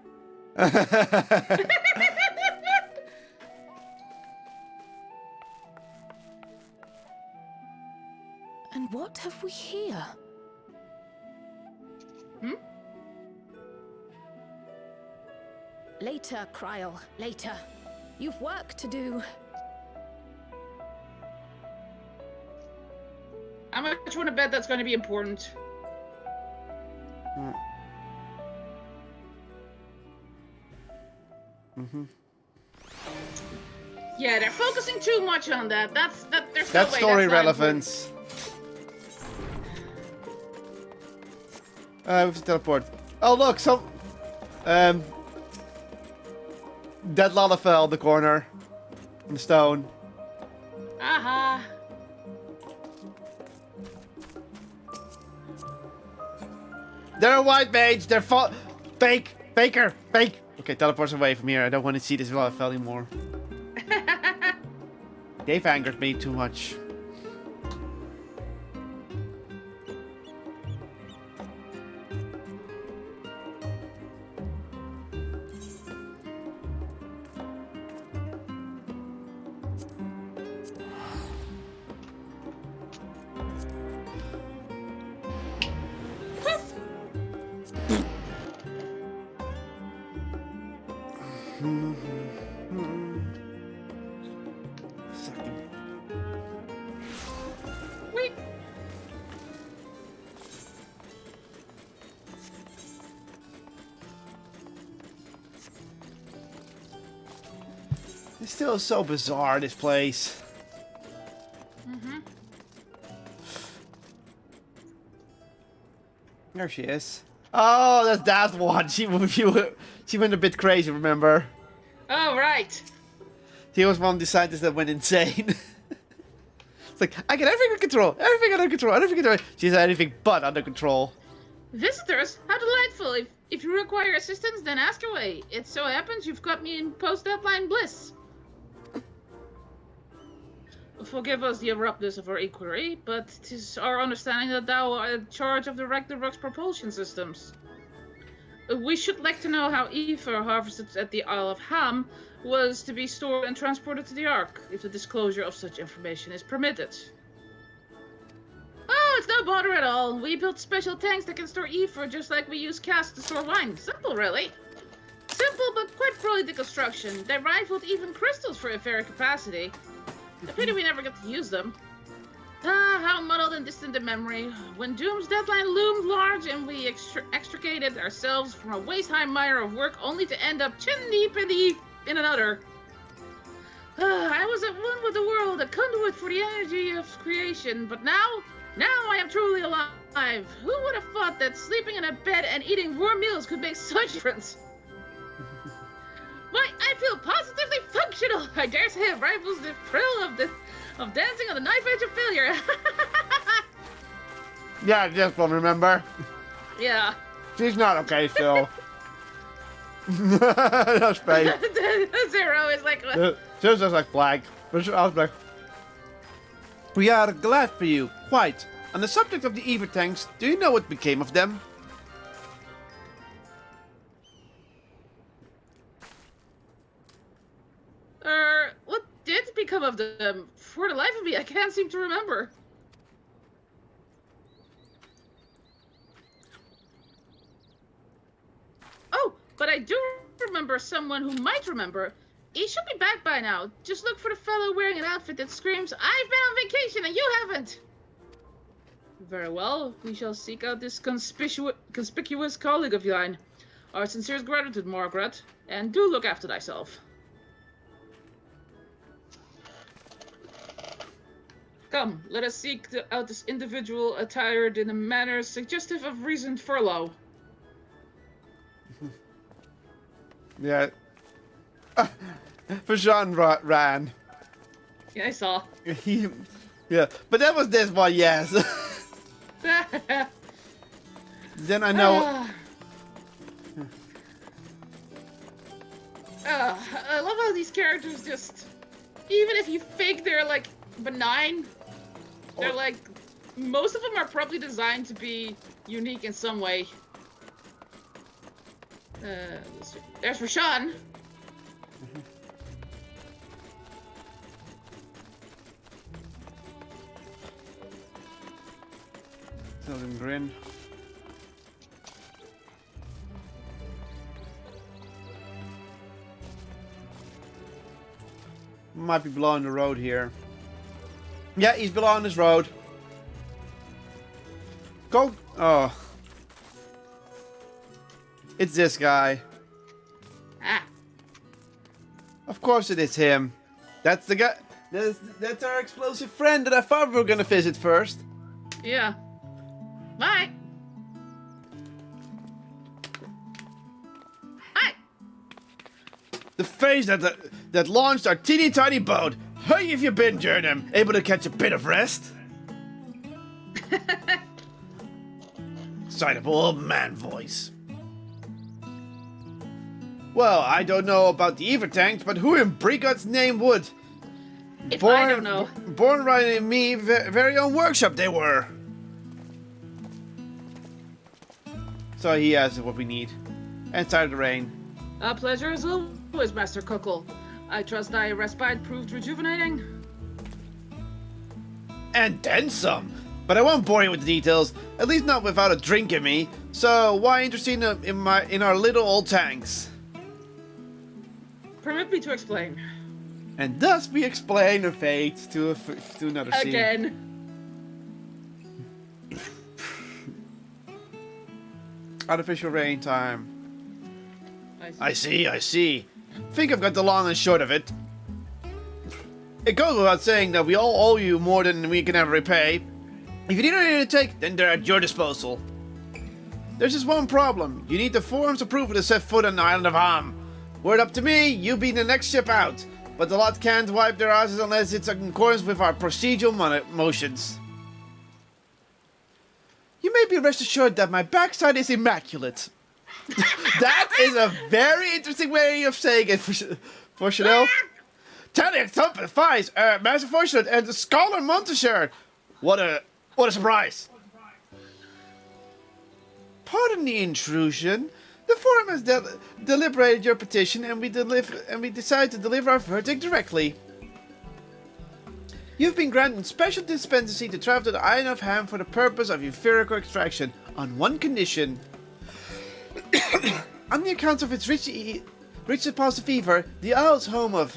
And what have we here? Later, Kryl, later. You've work to do. How much you want to bet that's going to be important? Yeah, they're focusing too much on that. There's no way story that's relevance. We have to teleport. Oh look, some dead Lalafell in the corner. On the stone. Aha. They're a white mage. They're fake. Faker. Fake. Okay, teleport's away from here. I don't want to see this Lalafell anymore. They've angered me too much. It's still so bizarre, this place. There she is. Oh, that's that one. She went a bit crazy, remember? Oh, right. He was one of the scientists that went insane. It's like, I get everything under control. Everything under control. Everything under control. She's anything but under control. Visitors? How delightful. If you require assistance, then ask away. It so happens you've got me in post-deadline bliss. Forgive us the abruptness of our inquiry, but 'tis our understanding that thou art in charge of the Ragnarok's propulsion systems. We should like to know how ether harvested at the Isle of Ham was to be stored and transported to the Ark, if the disclosure of such information is permitted. Oh, it's no bother at all. We built special tanks that can store ether just like we use casks to store wine. Simple, really. Simple, but quite brilliant in construction. They rivaled even crystals for ferric capacity. A pity we never got to use them. Ah, how muddled and distant the memory. When Doom's deadline loomed large and we extricated ourselves from a waist-high mire of work only to end up chin-deep in another. I was at one with the world, a conduit for the energy of creation, but now I am truly alive. Who would have thought that sleeping in a bed and eating warm meals could make such a difference? Why, I feel positively functional. I dare say it rivals the thrill of dancing on the knife edge of failure. Yeah, just one, remember? Yeah. She's not okay still. That's fake. Zero is like... She's just like black. But I was like... We are glad for you, quite. On the subject of the ether tanks, do you know what became of them? What did become of them? For the life of me, I can't seem to remember. Oh, but I do remember someone who might remember. He should be back by now. Just look for the fellow wearing an outfit that screams, "I've been on vacation and you haven't!" Very well, we shall seek out this conspicuous colleague of thine. Our sincerest gratitude, Margaret, and do look after thyself. Come, let us seek out this individual attired in a manner suggestive of recent furlough. Yeah. Fashan ran. Yeah, I saw. Yeah, but that was this one, yes. Then I know... I love how these characters just... Even if you think they're, like, benign, they're, like... Most of them are probably designed to be unique in some way. There's Rashawn. Southern Grin. Might be below on the road here. Yeah, he's below on this road. Go. Oh. It's this guy. Ah. Of course it is him. That's the guy. That's our explosive friend that I thought we were gonna visit first. Yeah. Bye. Hi. The phase that launched our teeny tiny boat. How have you been, Jernum? Able to catch a bit of rest? Excitable old man voice. Well, I don't know about the Ever tanks, but who in Brigod's name would? If I don't know. Born right in me very own workshop they were. So he has what we need. And started the rain. A pleasure as always, Master Kotlol. I trust thy respite proved rejuvenating. And then some. But I won't bore you with the details, at least not without a drink in me. So why interested in our little old tanks? Permit me to explain. And thus we explain the fate to another scene. Again. Artificial rain time. I see. Think I've got the long and short of it. It goes without saying that we all owe you more than we can ever repay. If you need anything to take, then they're at your disposal. There's just one problem. You need the forum's approval to set foot on the island of Ham. Were it up to me, you'd be the next ship out. But the lot can't wipe their asses unless it's in accordance with our procedural motions. You may be rest assured that my backside is immaculate. That is a very interesting way of saying it for Chanel. Tally Tumpet Fies, Master Fortunate, and the Scholar Monteshire. What a surprise. Pardon the intrusion. The forum has deliberated your petition, and we decided to deliver our verdict directly. You've been granted special dispensation to travel to the island of Ham for the purpose of euphoric extraction, on one condition. On the account of its rich repulsive fever, the isle is home of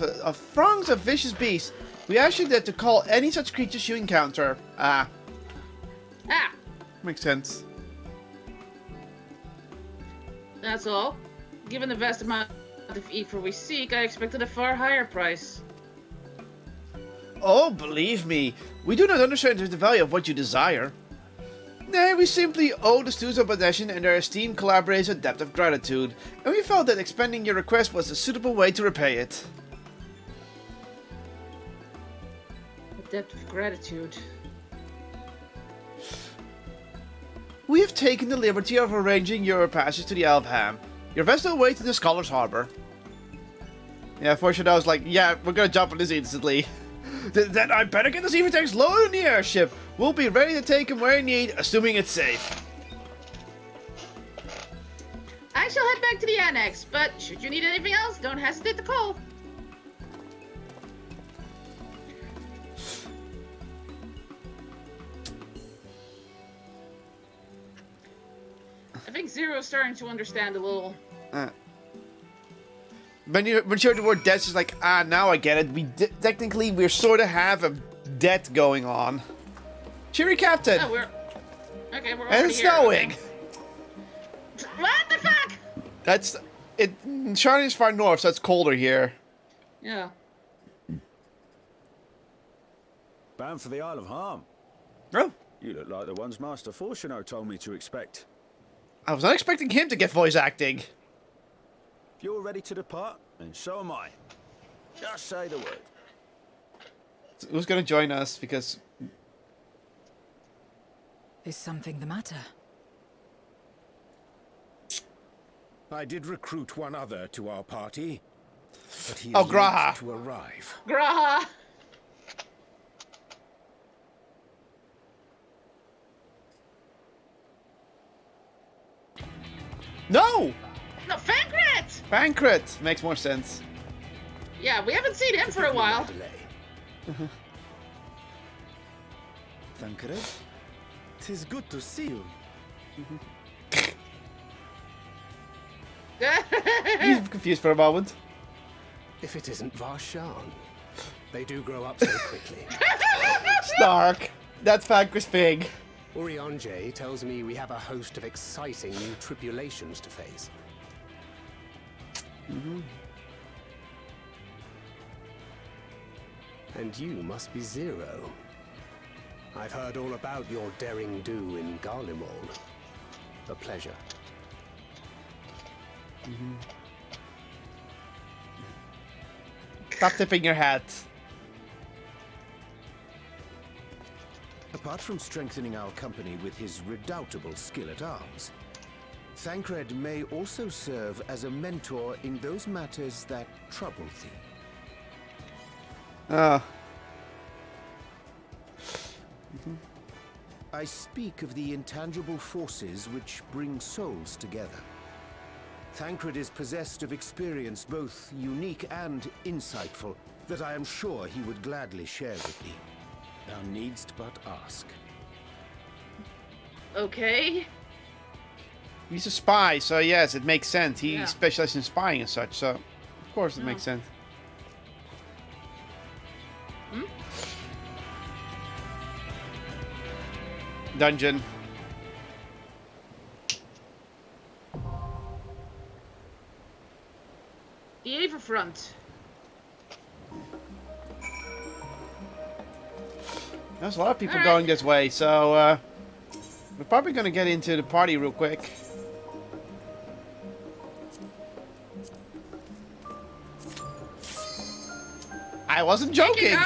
throngs of vicious beasts. We ask you that to call any such creatures you encounter. Makes sense. That's all. Given the vast amount of ether we seek, I expected a far higher price. Oh, believe me, we do not understand the value of what you desire. Nay, we simply owe the students of possession and their esteemed collaborators a debt of gratitude, and we felt that expending your request was a suitable way to repay it. A debt of gratitude. We have taken the liberty of arranging your passage to the Isle of Ham. Your vessel awaits in the Scholar's Harbor. Yeah, fortunately I was like, yeah, we're gonna jump on this instantly. Then I better get the Ever tanks loaded in the airship. We'll be ready to take them where you need, assuming it's safe. I shall head back to the annex, but should you need anything else, don't hesitate to call. I think Zero's starting to understand a little. When you hear the word debt, she's like, now I get it. Technically, we sort of have a debt going on. Cheery Captain! Oh, we're and it's snowing! What the fuck? That's... Charlie's far north, so it's colder here. Yeah. Bound for the Isle of Ham. Oh. You look like the ones Master Fortuno told me to expect. I was not expecting him to get voice acting. If you're ready to depart, and so am I. Just say the word. Who's gonna join us? Because... Is something the matter? I did recruit one other to our party, but he is Graha. late to arrive. Graha! No! No, Fankret! Bankrupt! Makes more sense. Yeah, we haven't seen him for a while. Thankred, 'tis good to see you. He's confused for a moment. If it isn't Varshan. They do grow up so quickly. Snark. That's Fankr's thing. Urianger tells me we have a host of exciting new tribulations to face. And you must be Zero. I've heard all about your daring do in Garlemald. A pleasure. Stop tipping your hat. Apart from strengthening our company with his redoubtable skill at arms, Thancred may also serve as a mentor in those matters that trouble thee. I speak of the intangible forces which bring souls together. Thancred is possessed of experience both unique and insightful that I am sure he would gladly share with thee. Thou needst but ask. Okay. He's a spy, so yes, it makes sense. He Yeah. specializes in spying and such, so of course it makes sense. Dungeon. The Everfront. There's a lot of people going this way, so we're probably gonna get into the party real quick. I wasn't joking!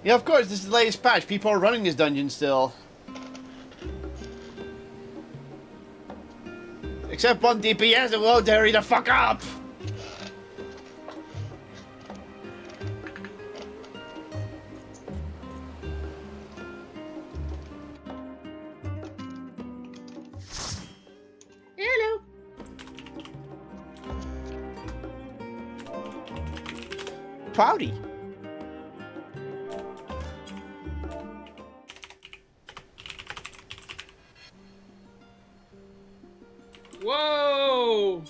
Yeah, of course, this is the latest patch. People are running this dungeon still. Except one DPS that won't hurry the fuck up! Hello. Pouty. Whoa!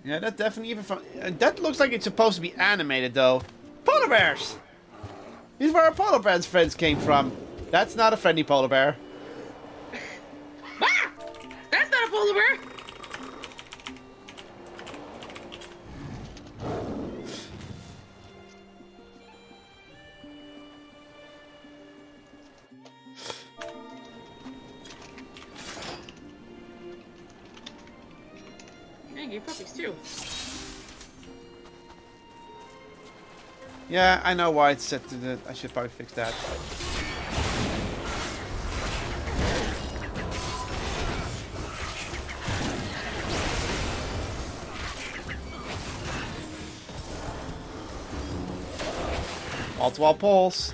Yeah, that definitely even from that looks like it's supposed to be animated though. Polar bears! These are where our polar bears friends came from. That's not a friendly polar bear. Ah! That's not a polar bear! Man, you puppies too. Yeah, I know why it's set to the. I should probably fix that. Wall-to-wall pulse.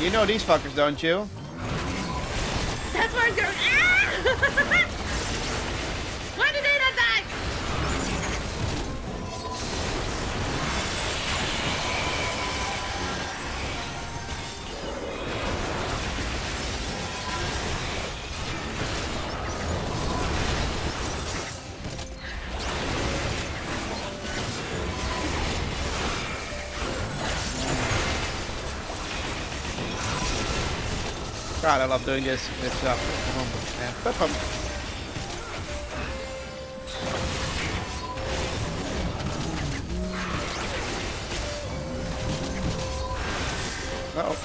You know these fuckers, don't you? That's why I'm going. Ah! Why did they not die? God, I love doing this. It's yeah. Uh-oh.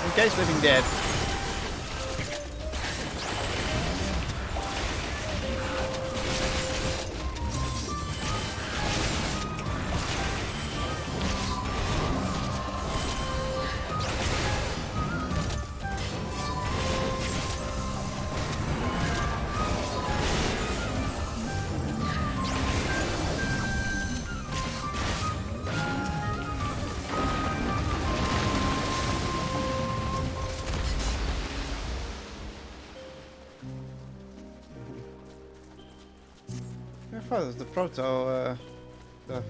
In case living dead. I thought it was the proto stuff.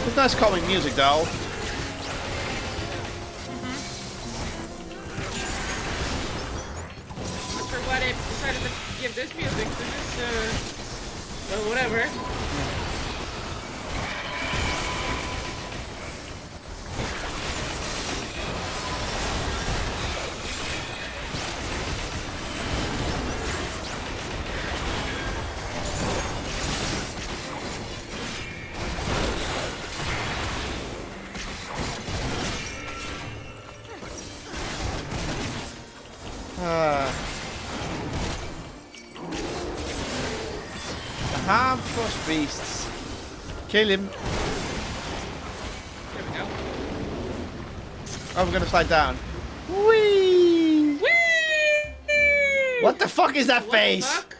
It's nice calming music, though. Not sure why they decided to give this music to this, well, whatever. The harmful beasts. Kill him. There we go. Oh, we're gonna slide down. Whee! Whee! What the fuck is that What face? the fuck?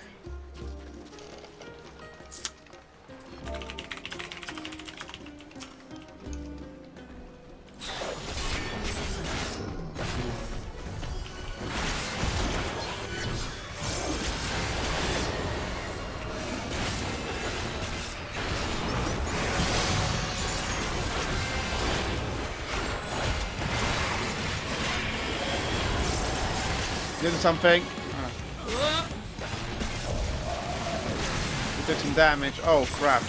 Doing something. Whoop. We took some damage. Oh crap.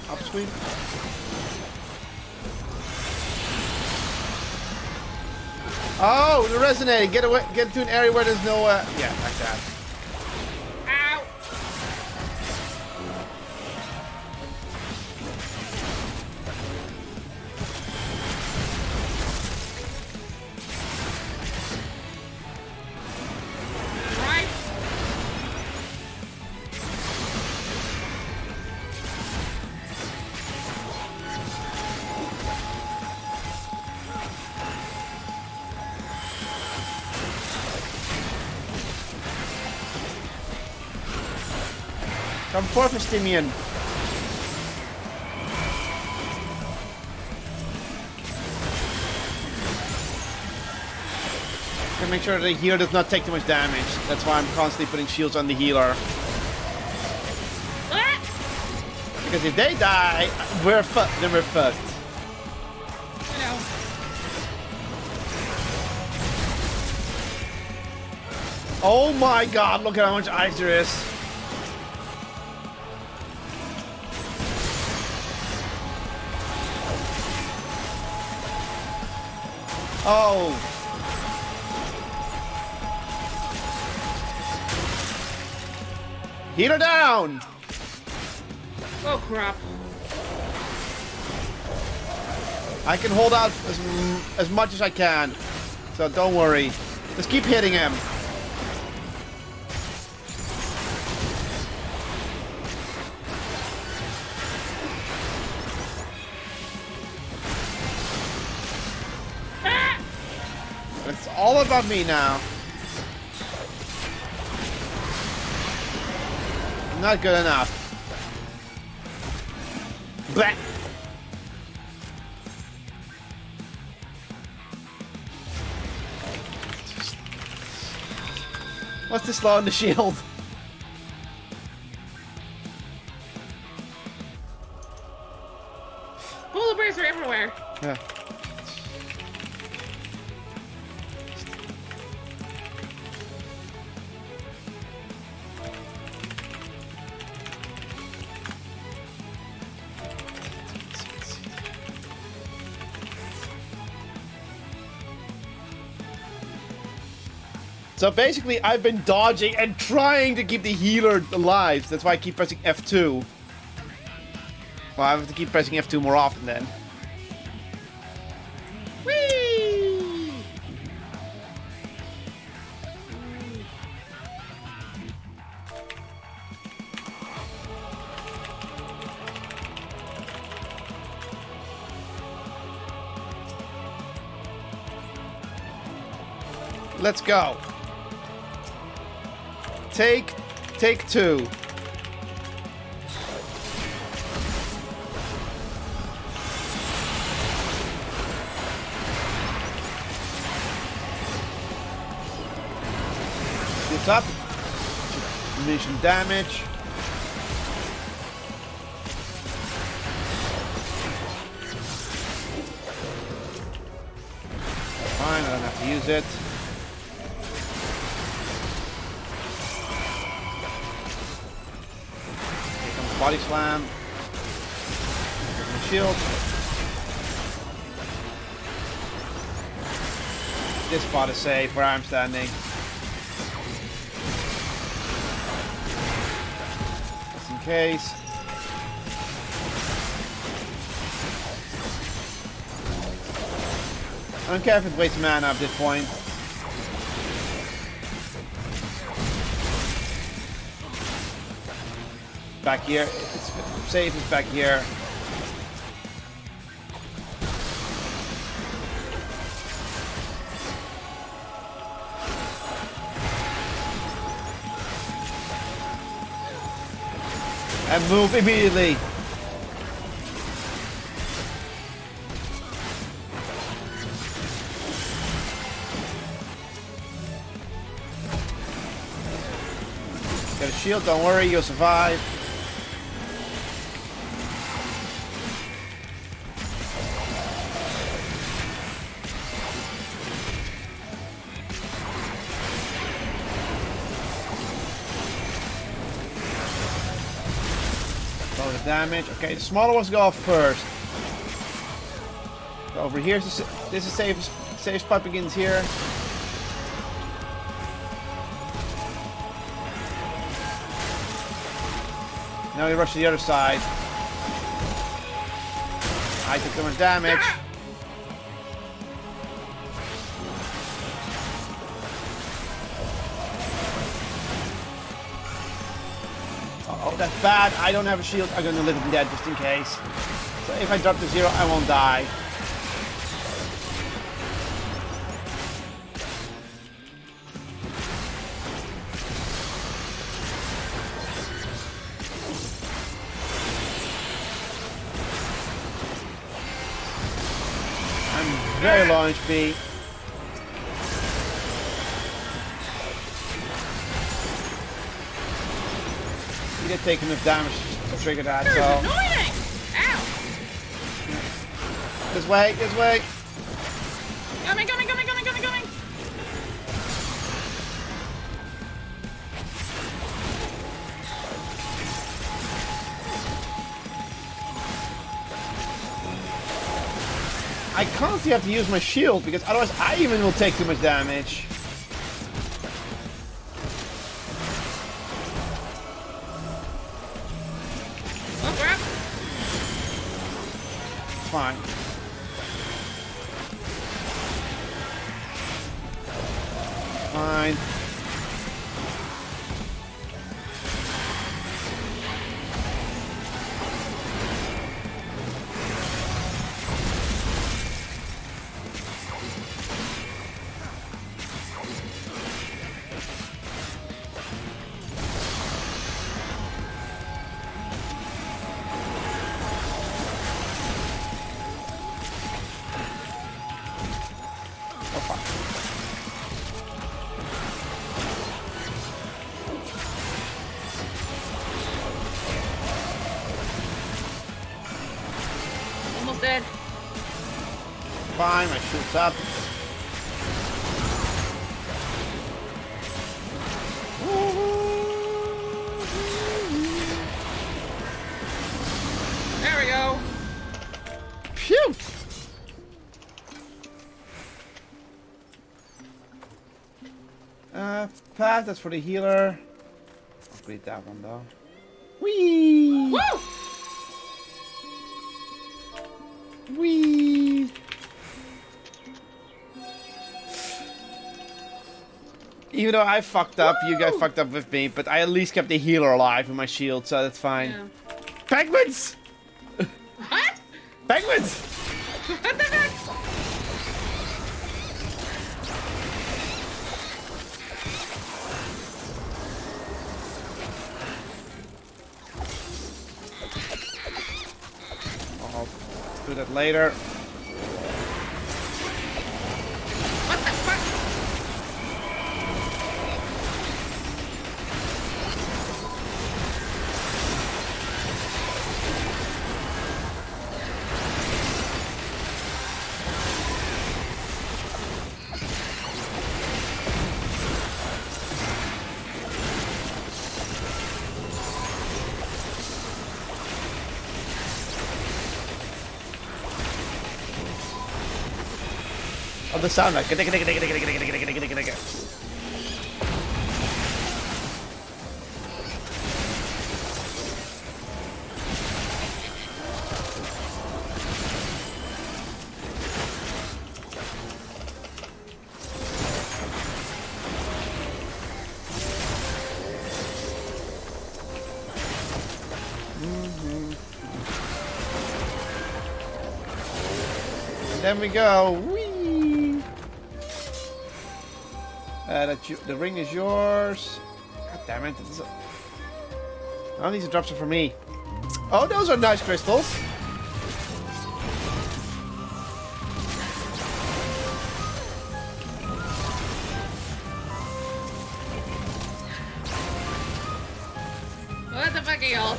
Upsweep. Oh, the resonating. Get away. Get to an area where there's no. Yeah, like that. Ow. Right. Come forth, Estimian. Gotta make sure the healer does not take too much damage. That's why I'm constantly putting shields on the healer. Because if they die, we're fucked. Then we're fucked. You know. Oh my god, look at how much ice there is. Oh. Healer down! Oh crap. I can hold out as much as I can. So don't worry. Just keep hitting him. It's all about me now. Not good enough. Blah. What's this slow on the shield? Polar bears are everywhere. Yeah. So basically, I've been dodging and trying to keep the healer alive. That's why I keep pressing F2. Well, I have to keep pressing F2 more often then. Whee! Let's go. Take two. shields up. Diminishing damage. Fine, I don't have to use it. Here comes Body Slam. Shield. This spot is safe where I'm standing. Just in case. I don't care if it wastes mana at this point. Back here. It's safe, it's back here. And move immediately. Got a shield, don't worry, you'll survive. Low the damage. Okay, the smaller ones go off first. So over here, this is safe spot begins here. Now we rush to the other side. I took too much damage. Oh, that's bad. I don't have a shield. I'm gonna live and dead just in case. So if I drop to 0, I won't die. Very low HP. He did take enough damage to trigger that, so. Annoying! Ow! This way, this way. Coming! I constantly have to use my shield because otherwise I even will take too much damage. Oh crap! It's fine. Fine. Almost dead. Fine, my shield's up. There we go. Phew! Path, that's for the healer. Upgrade that one though. Whee! Woo! Whee! Even though I fucked up, you guys fucked up with me, but I at least kept the healer alive with my shield, so that's fine. Yeah. Penguins! What? Penguins! What the heck? I'll do that later. What the fuck? Oh, the sound like. Then we go. Whee! The ring is yours. God damn it. None of these drops are for me. Oh, those are nice crystals. What the fuck are y'all?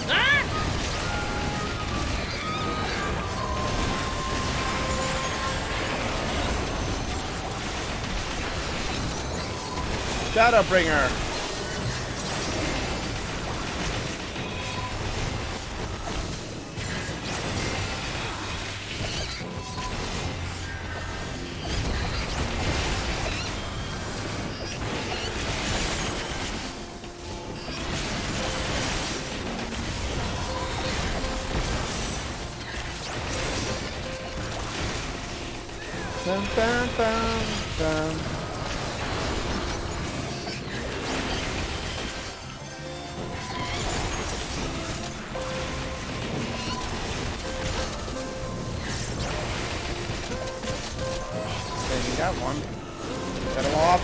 Ah! Shadowbringer. Bum, bum, bum, bum. Saving that one. Get him off.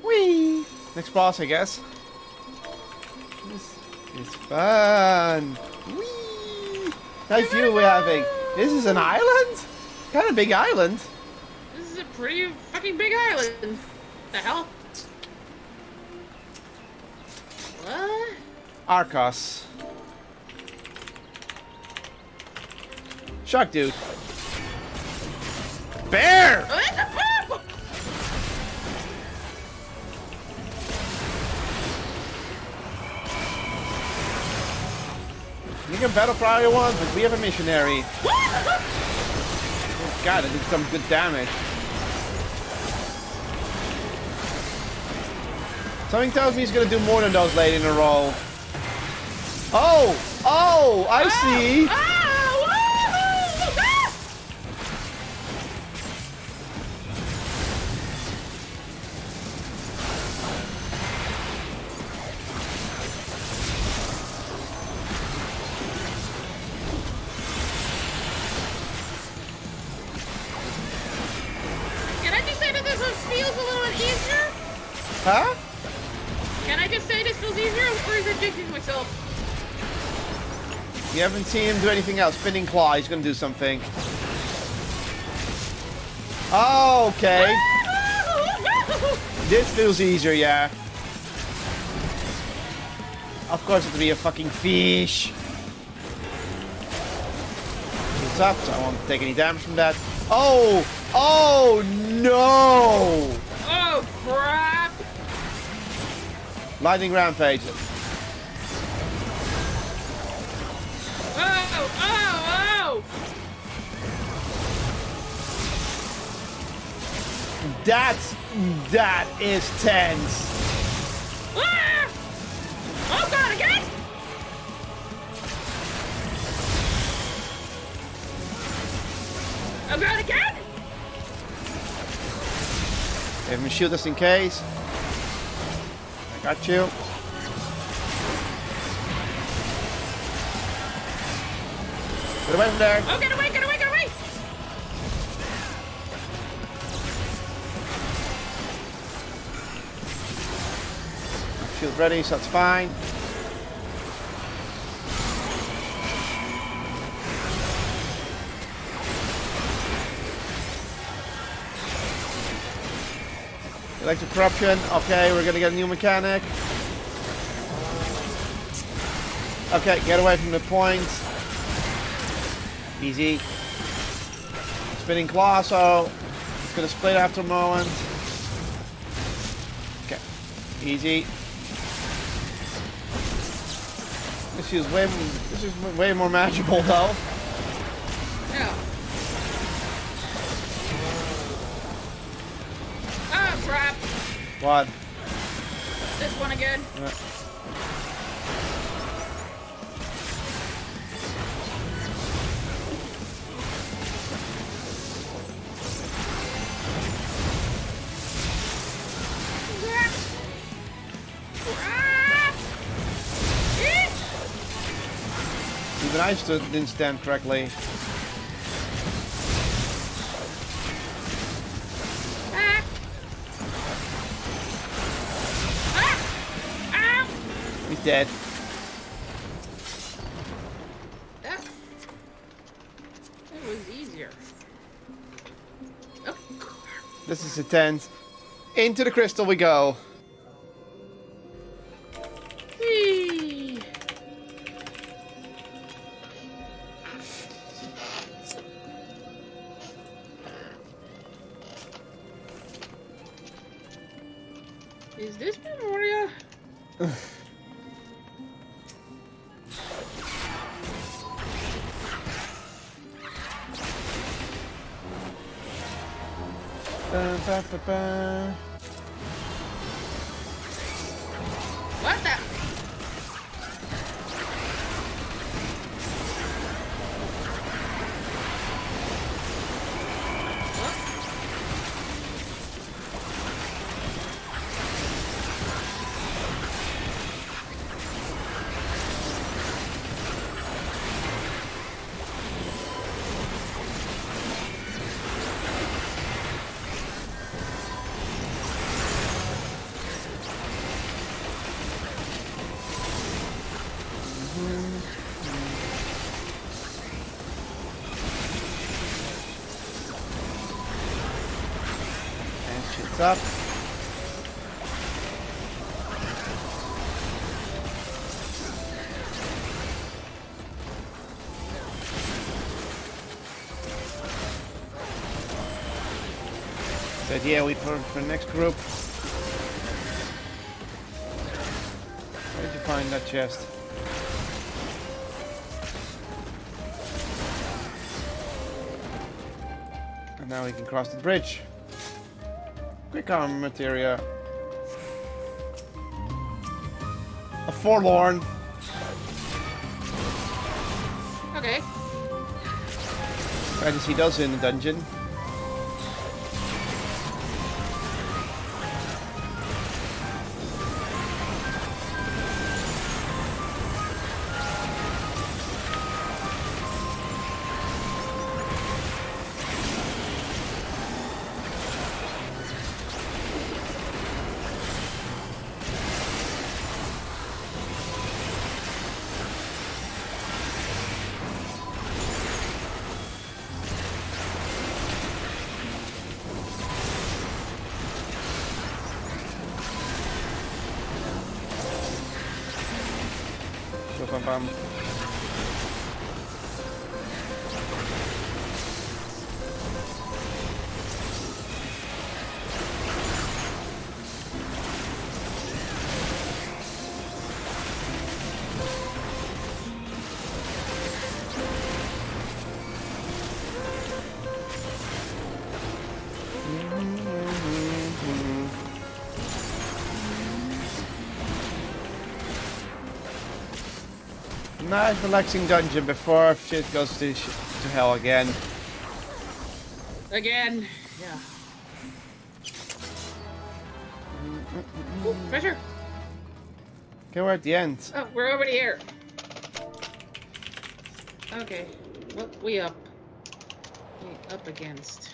Whee! Next boss, I guess. This is fun. Whee! Nice view we're having. This is an island? Kind of big island. This is a pretty fucking big island. The hell? What? Arcos. Shark dude. Bear! What the fuck? You can battle for all you want, but we have a missionary. Oh, God, it did some good damage. Something tells me he's gonna do more than those late in a row. Oh! Oh! I see! Can I just say that this one feels a little easier? Huh? Can I just say this feels easier, or is it jinxing myself? You haven't seen him do anything else. Spinning Claw, he's gonna do something. Oh, okay. This feels easier, yeah. Of course it'll be a fucking fish. It's up, so I won't take any damage from that. Oh! Oh no! Oh crap! Lightning Rampage. Oh! Oh! That is tense. Ah! Oh god, again! Oh god, again! Have him shield us in case. I got you. Get away from there. Oh, get away, get away, get away! Shield ready, so that's fine. Electric Corruption. Okay, we're gonna get a new mechanic. Okay, get away from the points. Easy. Spinning claw, so it's gonna split after a moment. Okay, easy. This is way more manageable though. Yeah. Ah, crap! What? This one again. Yeah. Even I didn't stand correctly. He's dead. That was easier. Oh. This is intense. Into the crystal we go. Whee. Is this Memoria? What the? Shit's up. Said yeah, wait for the next group. Where did you find that chest? And now we can cross the bridge. Quick armor materia. A forlorn. Okay. Try to see those in the dungeon. Bam, bam. Nice relaxing dungeon before shit goes to hell again. Again. Yeah. Ooh, treasure. Okay, we're at the end. Oh, we're already here. Okay. What we up? We up against?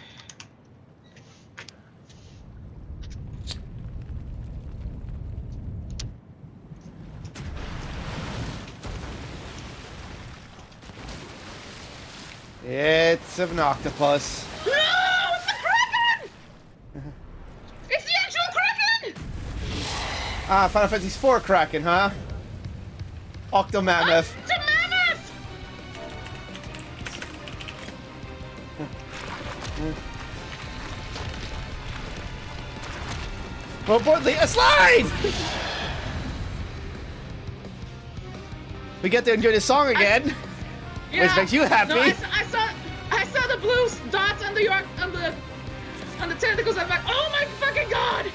It's an octopus. No! It's the Kraken! It's the actual Kraken! Ah, Final Fantasy IV Kraken, huh? Octomammoth. Mammoth! More importantly, a slide! We get to enjoy the song again, which makes you happy. No, I saw the blue dots on the tentacles. I'm like, oh my fucking god!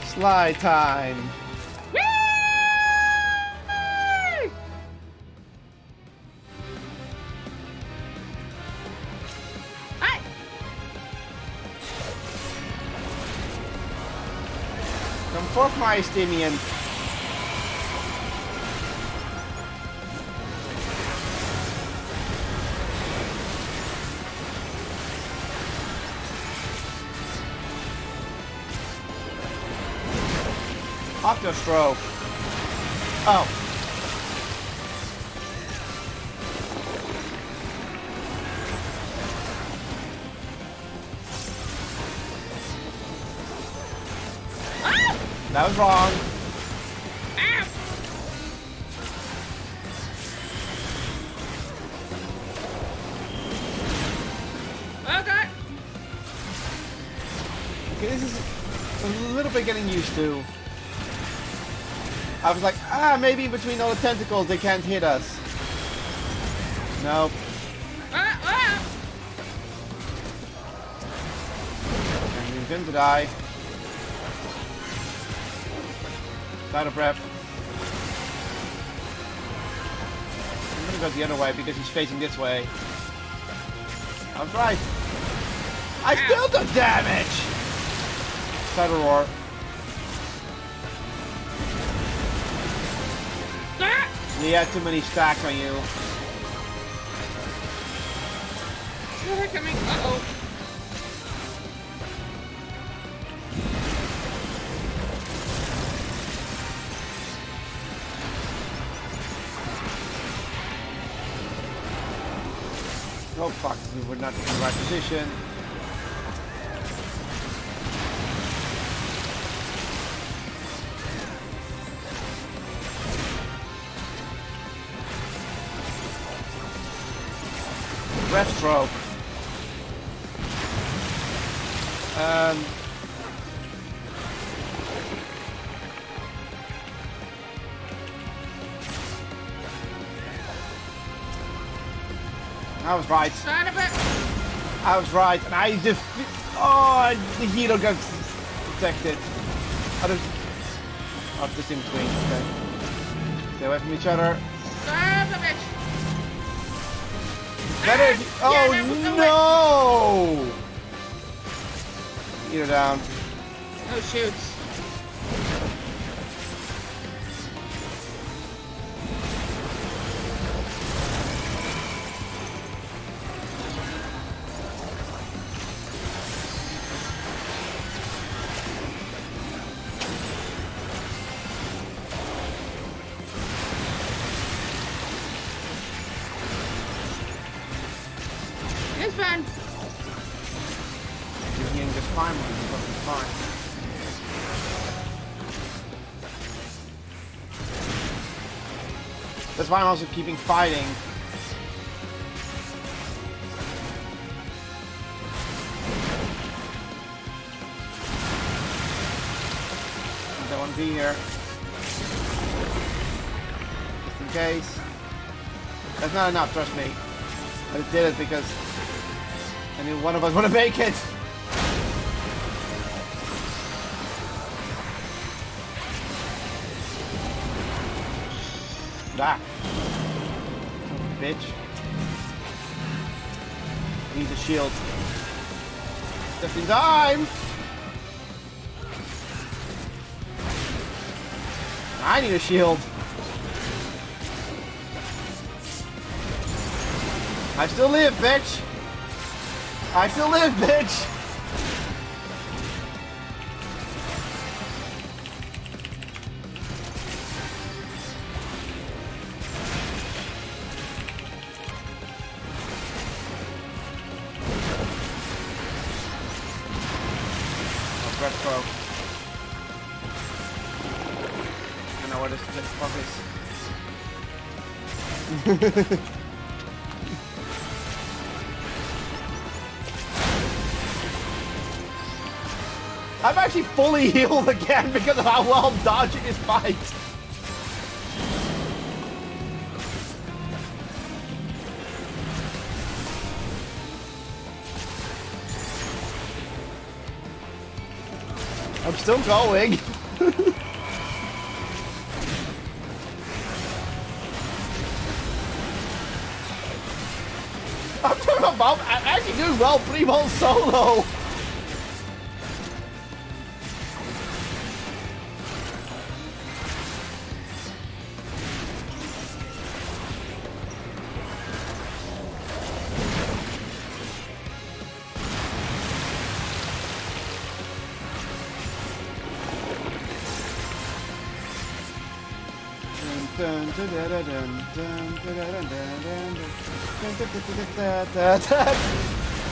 Slide time. Whee! Hi. Come forth, my Estimian. Octostroke. Oh. That was wrong. Ow. Oh god. Okay, this is a little bit getting used to. I was like, maybe between all the tentacles they can't hit us. Nope. I'm going to die. Out of breath. I'm gonna go the other way because he's facing this way. I was right. I still took damage! Cyber Roar. He had too many stacks on you. They're coming. Uh-oh. Oh fuck, we were not in the right position. Breath stroke. I was right. Son of a... I was right, and I just... Oh, the hero got detected. Oh, just in between. Okay. Stay away from each other. Son of a bitch. Better if you... Oh, no! Hero down. Oh, shoots. It's fine. You're getting just fine with it, but it's fine. That's why I'm also keeping fighting. I don't want to be here. Just in case. That's not enough, trust me. I just did it because I knew one of us would make it. Ah. Bitch. Need a shield. Just in time! I need a shield. I still live, bitch! I still live, bitch! Breath Pro. I know where this fuck is. I'm actually fully healed again because of how well I'm dodging his fight. I'm still going. I'm actually doing well Primo solo.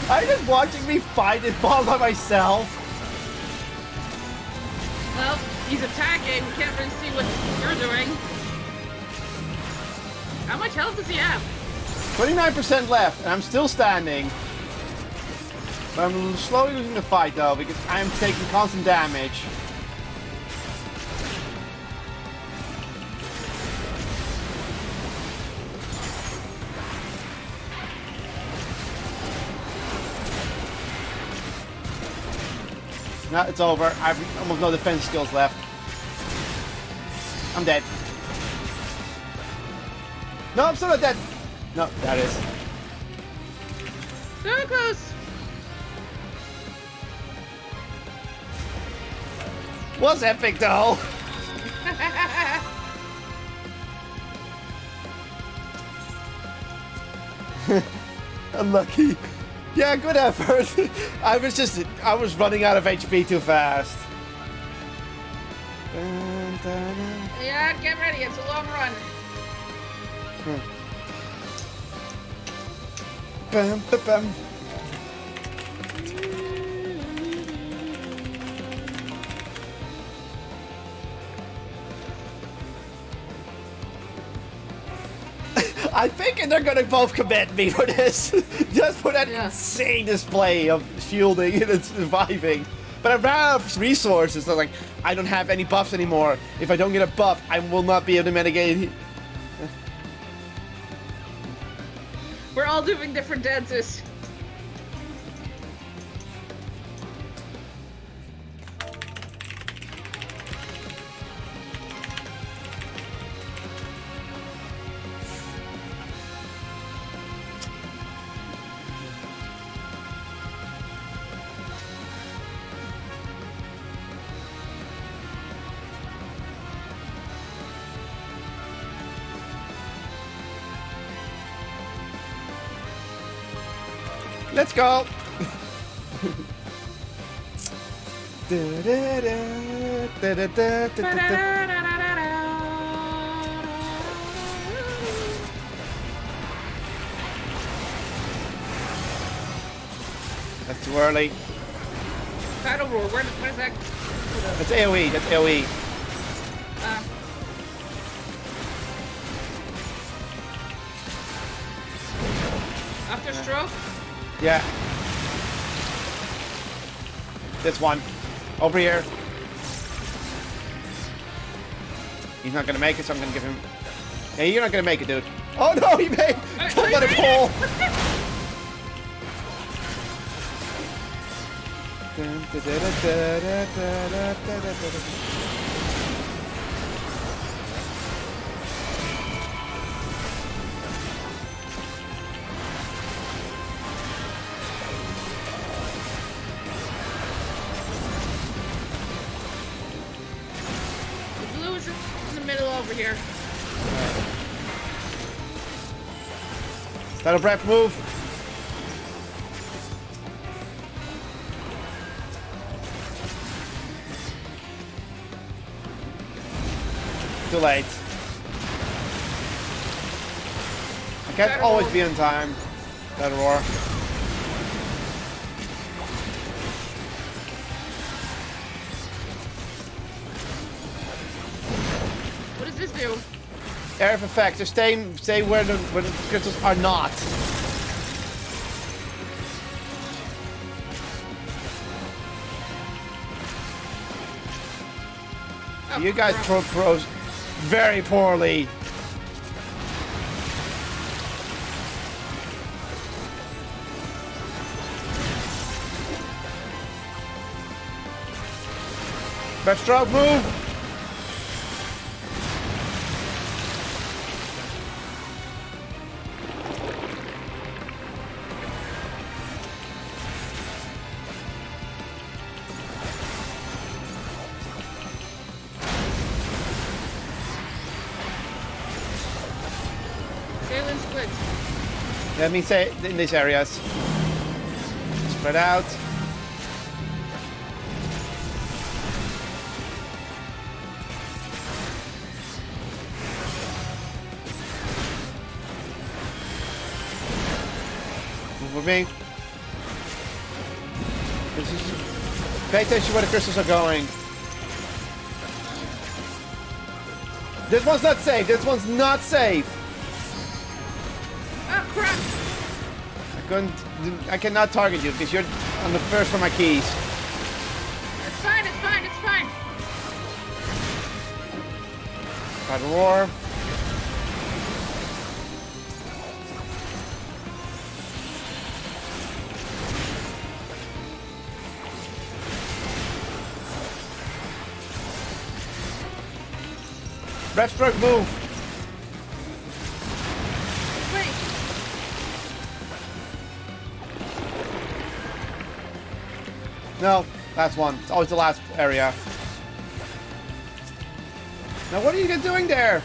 Are you just watching me fight this ball by myself? Well, he's attacking. We can't really see what you're doing. How much health does he have? 29% left, and I'm still standing. But I'm slowly losing the fight though, because I'm taking constant damage. No, it's over. I've almost no defense skills left. I'm dead. No, I'm still not dead. No, that is. So close. Was epic though. Unlucky. Yeah, good effort. I was running out of HP too fast. Yeah, get ready. It's a long run. Bam, ba, bam. I think they're gonna both commit me for this. Just for that insane display of shielding and surviving. But I ran out of resources, so like, I don't have any buffs anymore. If I don't get a buff, I will not be able to mitigate. We're all doing different dances. Let's go. That's too early. Title roar. What is that? That's AoE. That's AoE. After stroke? Yeah. This one. Over here. He's not gonna make it, so I'm gonna give him... Yeah, you're not gonna make it, dude. Oh no, he made... Don't let it fall! The blue is in the middle over here. That'll breath move. Too late. I can't always be on time. That roar. What does this do? Area of effect. Just stay where the crystals are not. Oh, You guys pros very poorly. Left stroke move. Sailin split. Let me say in these areas. Spread out. Move with me. Pay attention where the crystals are going. This one's not safe. This one's not safe. Oh crap! I cannot target you because you're on the first for my keys. It's fine. It's fine. It's fine. Try to roar. Left stroke move. Wait. No, last one. It's always the last area. Now what are you doing there?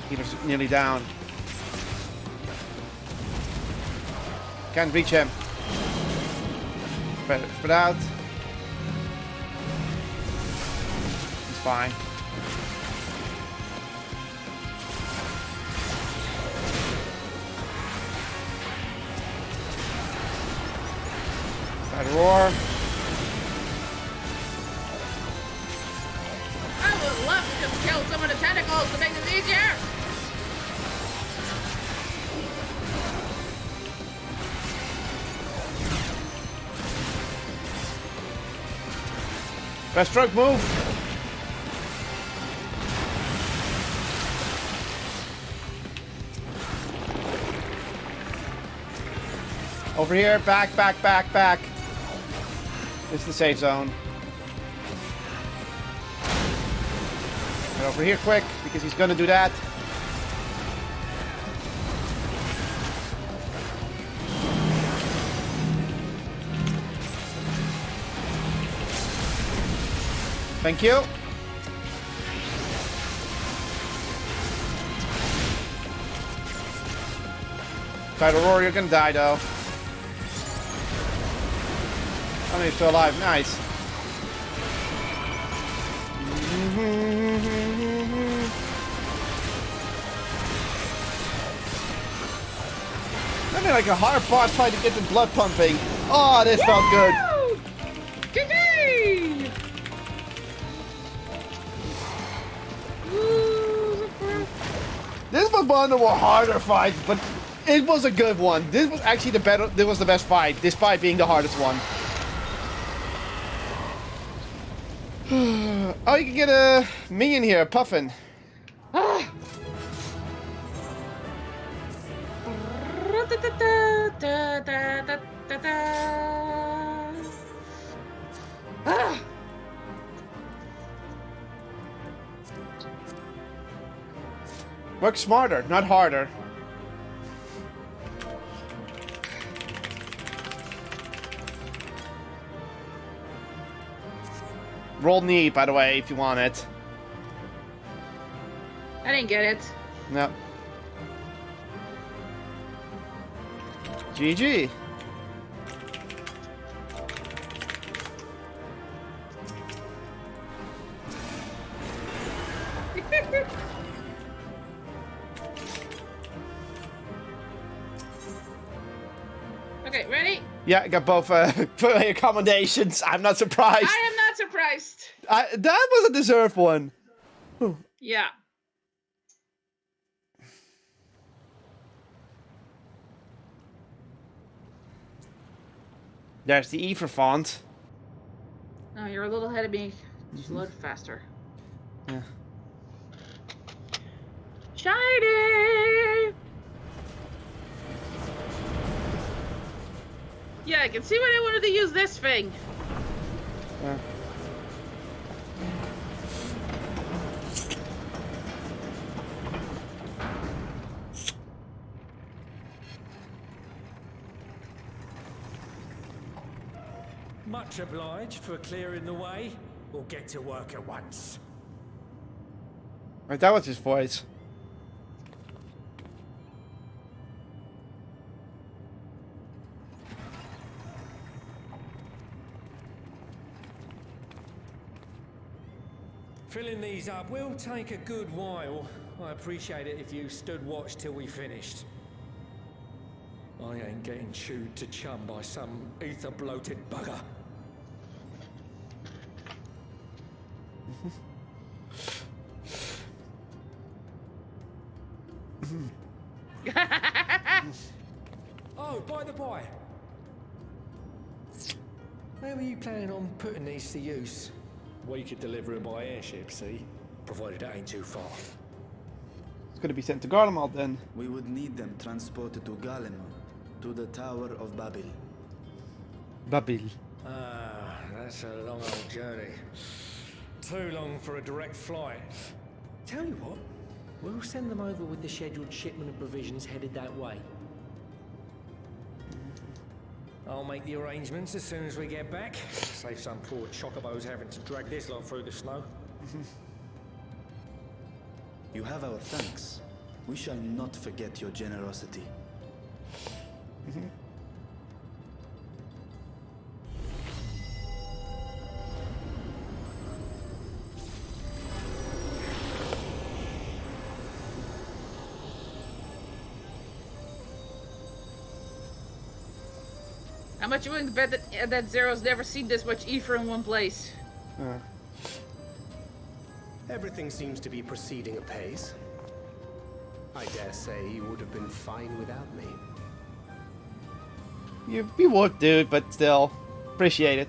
Healer's nearly down. Can't reach him. Spread out. He's fine. Try to roar. I would love to just kill some of the tentacles to make this easier. Best stroke move. Over here, back. This is the safe zone. Get over here quick, because he's gonna do that. Thank you. Try to roar, you're gonna die though. Oh, you're still alive. Nice. That'd be like a hard boss fight to get the blood pumping. Oh, this felt good. GG! This was one of the harder fights, but it was a good one. This was actually the better. This was the best fight, despite being the hardest one. Oh, you can get a minion here, Puffin. Work smarter, not harder. Roll knee, by the way, if you want it. I didn't get it. No. GG. Okay, ready? Yeah, I got both accommodations. I'm not surprised. I am not surprised. That was a deserved one. Yeah. There's the Ether font. No, you're a little ahead of me. Just load faster. Yeah. Shiny! Yeah, I can see why I wanted to use this thing. Yeah. Much obliged for clearing the way. We'll get to work at once. Right, that was his voice. Filling these up will take a good while. I appreciate it if you stood watch till we finished. I ain't getting chewed to chum by some ether-bloated bugger. Oh, by the by. Where were you planning on putting these to use? We could deliver them by airship, see? Provided it ain't too far. It's gonna be sent to Garlemald then. We would need them transported to Garlemald, to the Tower of Babel. Babel. Ah, that's a long old journey. Too long for a direct flight. Tell you what, we'll send them over with the scheduled shipment of provisions headed that way. I'll make the arrangements as soon as we get back. Save some poor chocobos having to drag this lot through the snow. You have our thanks. We shall not forget your generosity. How much you willing to bet that Zero's never seen this much ether in one place? Everything seems to be proceeding apace. I dare say you would have been fine without me. You would, dude, but still. Appreciate it.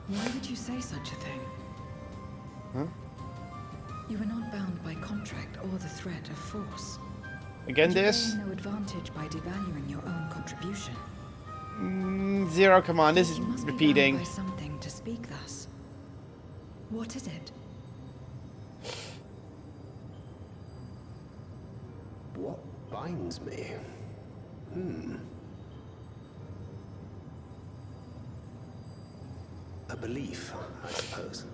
Why would you say such a thing? Huh? You were not bound by contract or the threat of force. Again, And you this? gain no advantage by devaluing your own contribution. Zero, come on, this is You must be repeating. bound by something to speak thus. What is it? What binds me? A belief, I suppose.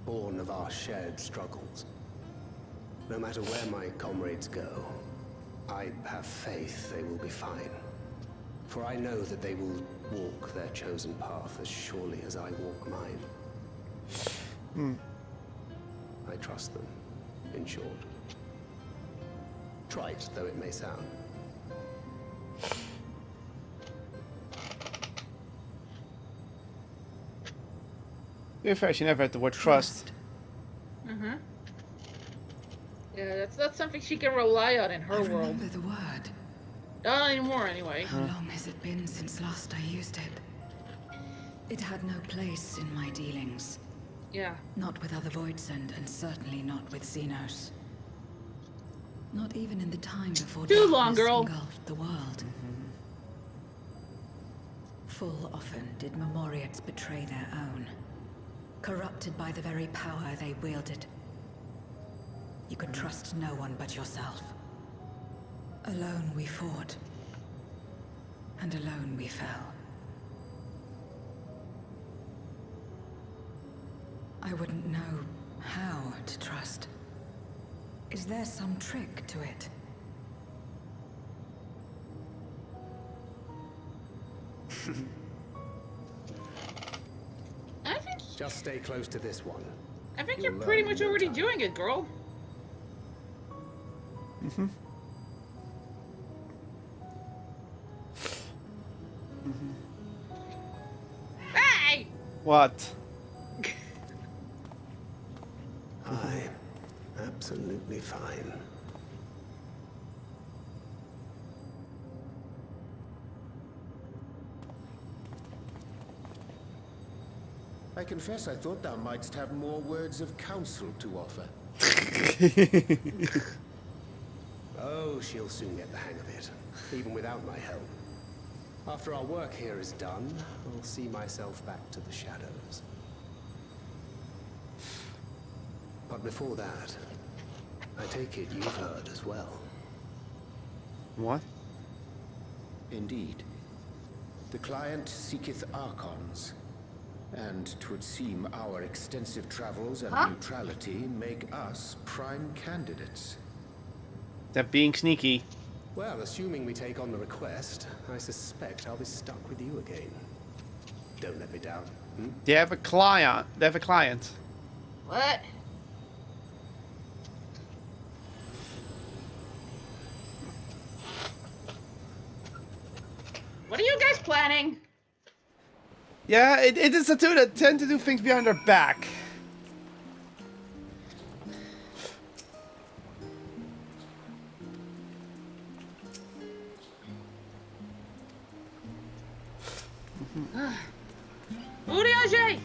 Born of our shared struggles. No matter where my comrades go, I have faith they will be fine. For I know that they will walk their chosen path as surely as I walk mine. I trust them, in short. Trite though it may sound. To be fair, she never had the word trust. Yeah, that's not something she can rely on in her world. Remember the word. Not anymore, anyway. How long has it been since last I used it? It had no place in my dealings. Yeah. Not with other Voidsend, and certainly not with Xenos. Not even in the time before Too long, darkness girl. engulfed the world. Full often did Memoriates betray their own, corrupted by the very power they wielded. You could trust no one but yourself. Alone we fought, and alone we fell. I wouldn't know how to trust. Is there some trick to it? I think Just stay close to this one. you're pretty much already doing it, girl. Hey! What? I absolutely fine. I confess I thought thou mightst have more words of counsel to offer. Oh, she'll soon get the hang of it, even without my help. After our work here is done, I'll see myself back to the shadows. But before that, I take it you've heard as well. What? Indeed. The client seeketh Archons, and 'twould seem our extensive travels and neutrality make us prime candidates. That being sneaky. Well, assuming we take on the request, I suspect I'll be stuck with you again. Don't let me down. They have a client. They have a client. What? What are you guys planning? Yeah, it is the two that tend to do things behind our back. Uriage!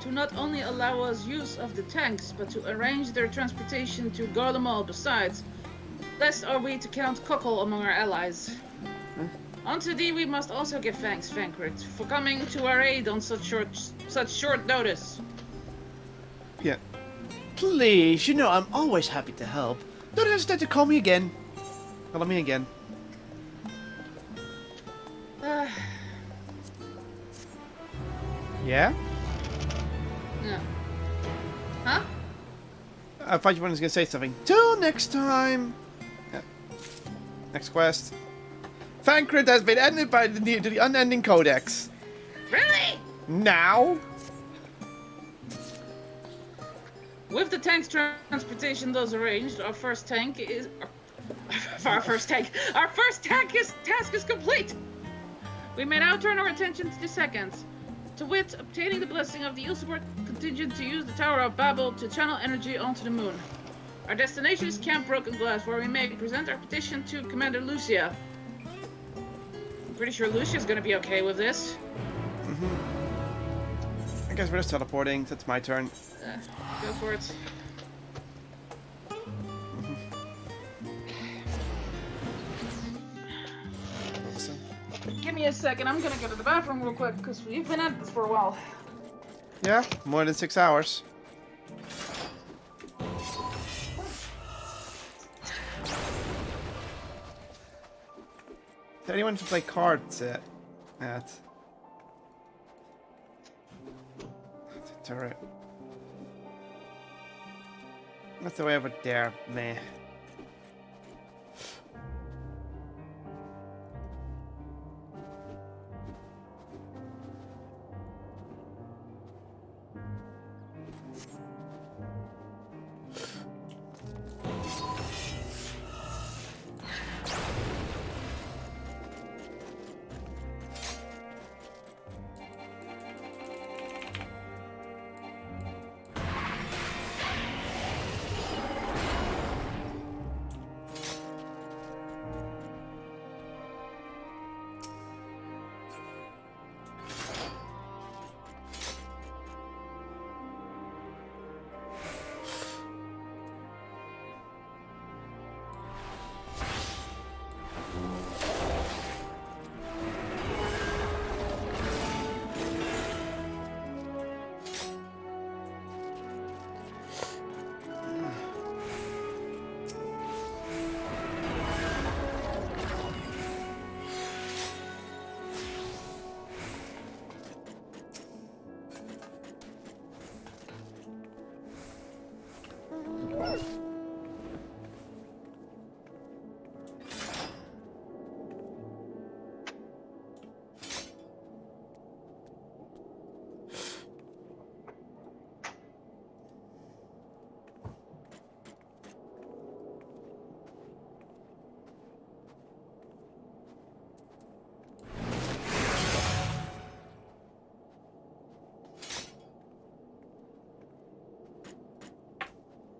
To not only allow us use of the tanks, but to arrange their transportation to Garlemald besides, lest are we to count Kotlol among our allies. Unto thee we must also give thanks, Vankrit, for coming to our aid on such short notice. Yeah. Please, you know I'm always happy to help. Don't hesitate to call me again. Call me again. Yeah? No. Huh? I thought you were going to say something. Till next time. Yeah. Next quest. Vankrit has been ended by the unending codex. Really? Now? With the tank's transportation thus arranged, our first task is complete. We may now turn our attention to the second. To wit, obtaining the blessing of the Ilsebort contingent to use the Tower of Babel to channel energy onto the moon. Our destination is Camp Broken Glass, where we may present our petition to Commander Lucia. I'm pretty sure Lucia's gonna be okay with this. I guess we're just teleporting. That's my turn. Go for it. Give me a second, I'm gonna go to the bathroom real quick, because we've been at this for a while. Yeah, more than 6 hours. Is there anyone to play cards at? Turret. That's the way over there, meh.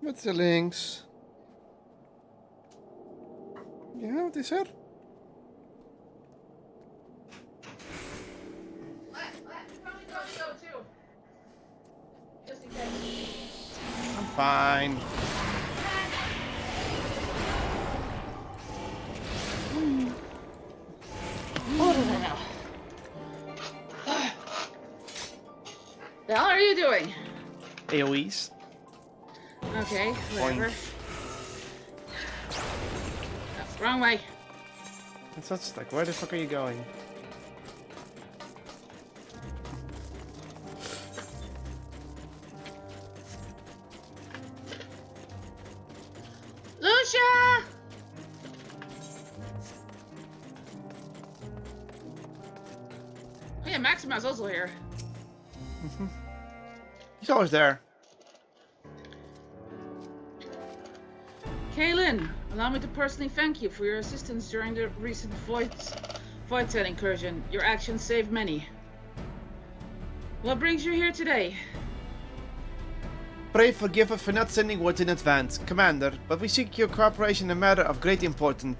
Met de links. Ja, wat is er? I'm fine. What do I know? The hell are you doing? AoEs. Okay, whatever. Boink. Oh, wrong way. It's not stuck. Where the fuck are you going? Lucia! Oh yeah, Maxima's also here. He's always there. Kaylin, allow me to personally thank you for your assistance during the recent Void Set incursion. Your actions saved many. What brings you here today? Pray forgive us for not sending word in advance, Commander, but we seek your cooperation in a matter of great import. And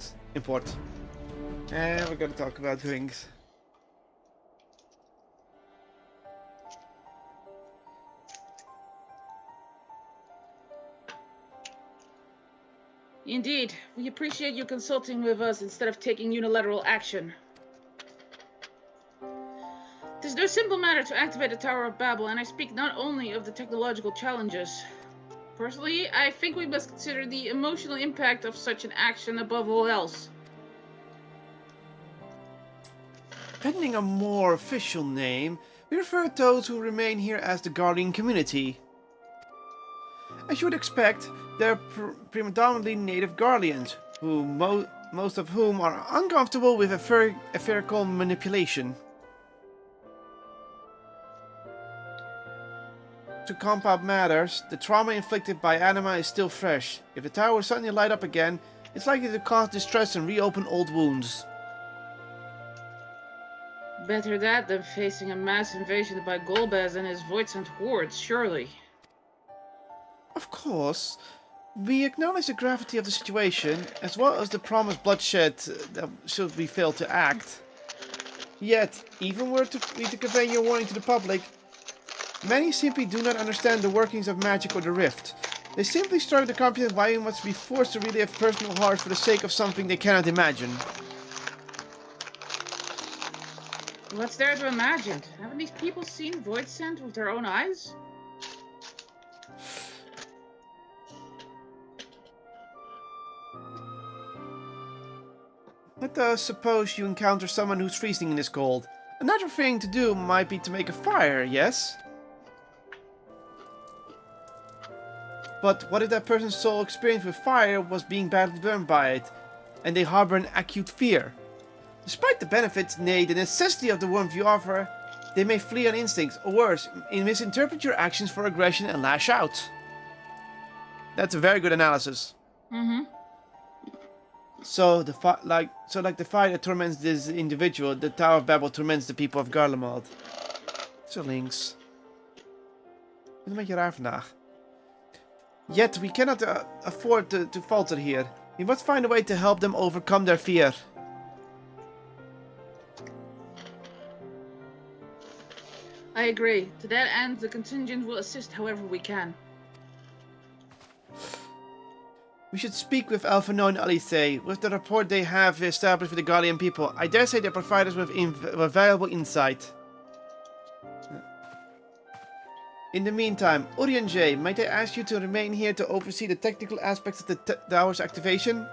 we're gonna talk about things. Indeed, we appreciate you consulting with us instead of taking unilateral action. It is no simple matter to activate the Tower of Babel, and I speak not only of the technological challenges. Personally, I think we must consider the emotional impact of such an action above all else. Pending a more official name, we refer to those who remain here as the Guardian community. As you would expect, they're predominantly native Guardians, who most of whom are uncomfortable with etherical manipulation. To compound matters, the trauma inflicted by Anima is still fresh. If the tower suddenly light up again, it's likely to cause distress and reopen old wounds. Better that than facing a mass invasion by Golbez and his Voidsent hordes, surely. Of course, we acknowledge the gravity of the situation, as well as the promised bloodshed that should we fail to act. Yet, even were we to convey your warning to the public, many simply do not understand the workings of magic or the rift. They simply struggle to comprehend why we must be forced to relive personal horror for the sake of something they cannot imagine. What's there to imagine? Haven't these people seen Voidsent with their own eyes? Let us suppose you encounter someone who's freezing in this cold. Another thing to do might be to make a fire, yes? But what if that person's sole experience with fire was being badly burned by it, and they harbor an acute fear? Despite the benefits, nay, the necessity of the warmth you offer, they may flee on instincts, or worse, misinterpret your actions for aggression and lash out. That's a very good analysis. Mm-hmm. So like the fire that torments this individual, the Tower of Babel torments the people of Garlemald. Zo links. Ik ben een beetje raar vandaag. Yet we cannot afford to falter here. We must find a way to help them overcome their fear. I agree. To that end, the contingent will assist however we can. We should speak with Alphino and Alice. With the rapport they have established with the Guardian people, I dare say they provide us with valuable insight. In the meantime, Uri and Jay, might I ask you to remain here to oversee the technical aspects of the tower's activation?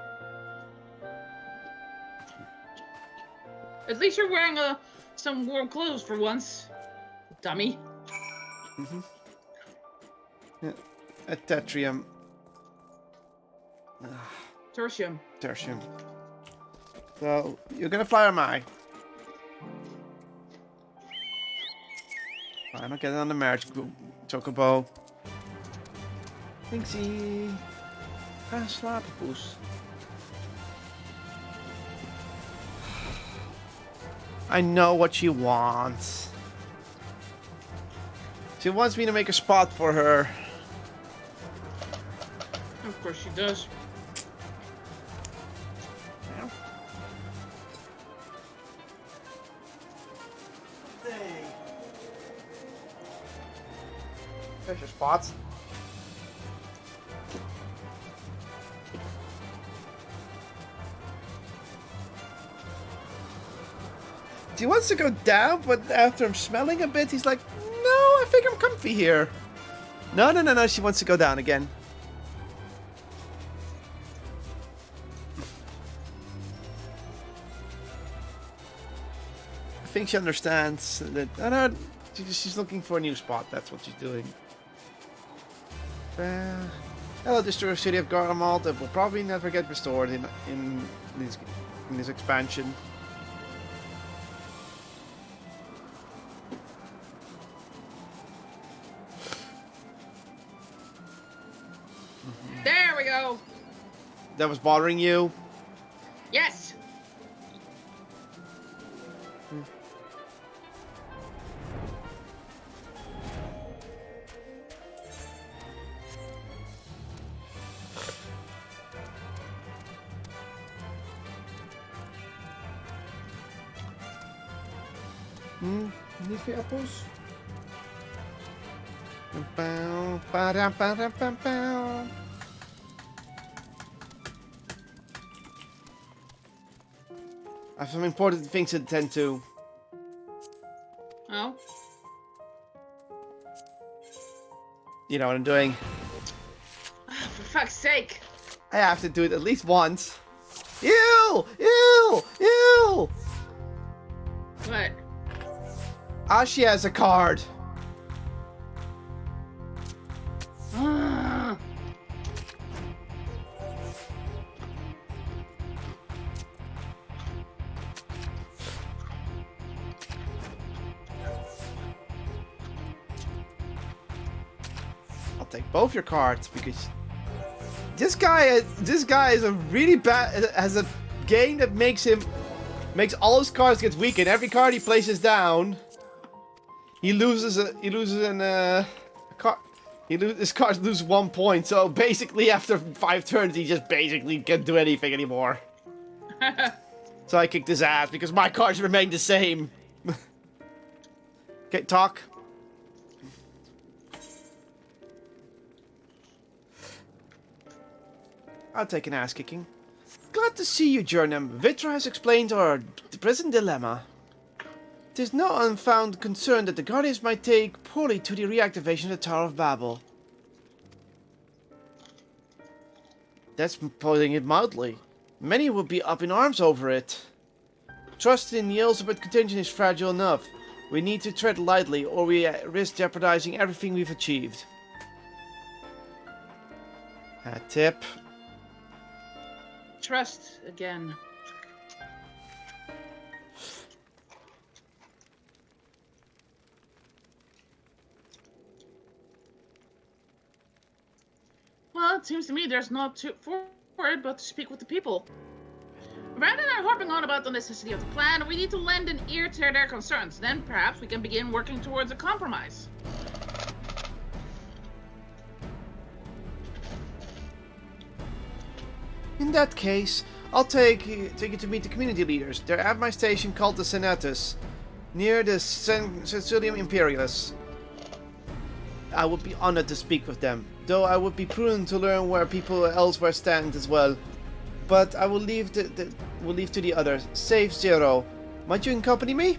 At least you're wearing some warm clothes for once, dummy. Mm-hmm. Yeah. A Tetrium. Tertium. Tertium. So, you're gonna fly or am I? Fine, I'll get it on the marriage chocobo. Thanksy. Ga slapen, poes. I know what she wants. She wants me to make a spot for her. Of course she does. Yeah. There's your spots. He wants to go down, but after I'm smelling a bit, he's like, no, I think I'm comfy here. No, she wants to go down again. I think she understands that, no, she's looking for a new spot, that's what she's doing. Hello, Destroyer City of Garlemald, that will probably never get restored in this expansion. There we go. That was bothering you? Yes. Need the apples? I have some important things to attend to. Oh? You know what I'm doing? For fuck's sake. I have to do it at least once. Ew! Ew! Ew! What? She has a card. I'll take both your cards because this guy is a really bad. Has a game that makes all his cards get weak, and every card he places down, his cards lose 1 point. So basically, after 5 turns, he just basically can't do anything anymore. So I kicked his ass because my cards remain the same. Okay, talk. I'll take an ass kicking. Glad to see you, Jurnam. Vitra has explained our present dilemma. There's no unfounded concern that the Guardians might take poorly to the reactivation of the Tower of Babel. That's putting it mildly. Many will be up in arms over it. Trust in the Elizabeth contingent is fragile enough. We need to tread lightly, or we risk jeopardizing everything we've achieved. A tip. Trust again. Well, it seems to me there's not too for it but to speak with the people. Rather than harping on about the necessity of the plan, we need to lend an ear to their concerns. Then perhaps we can begin working towards a compromise. In that case, I'll take you to meet the community leaders. They're at my station called the Senatus, near the Sicilium Imperialis. I would be honored to speak with them, though I would be prudent to learn where people elsewhere stand as well. But I will leave to the others. Save Zero. Might you accompany me?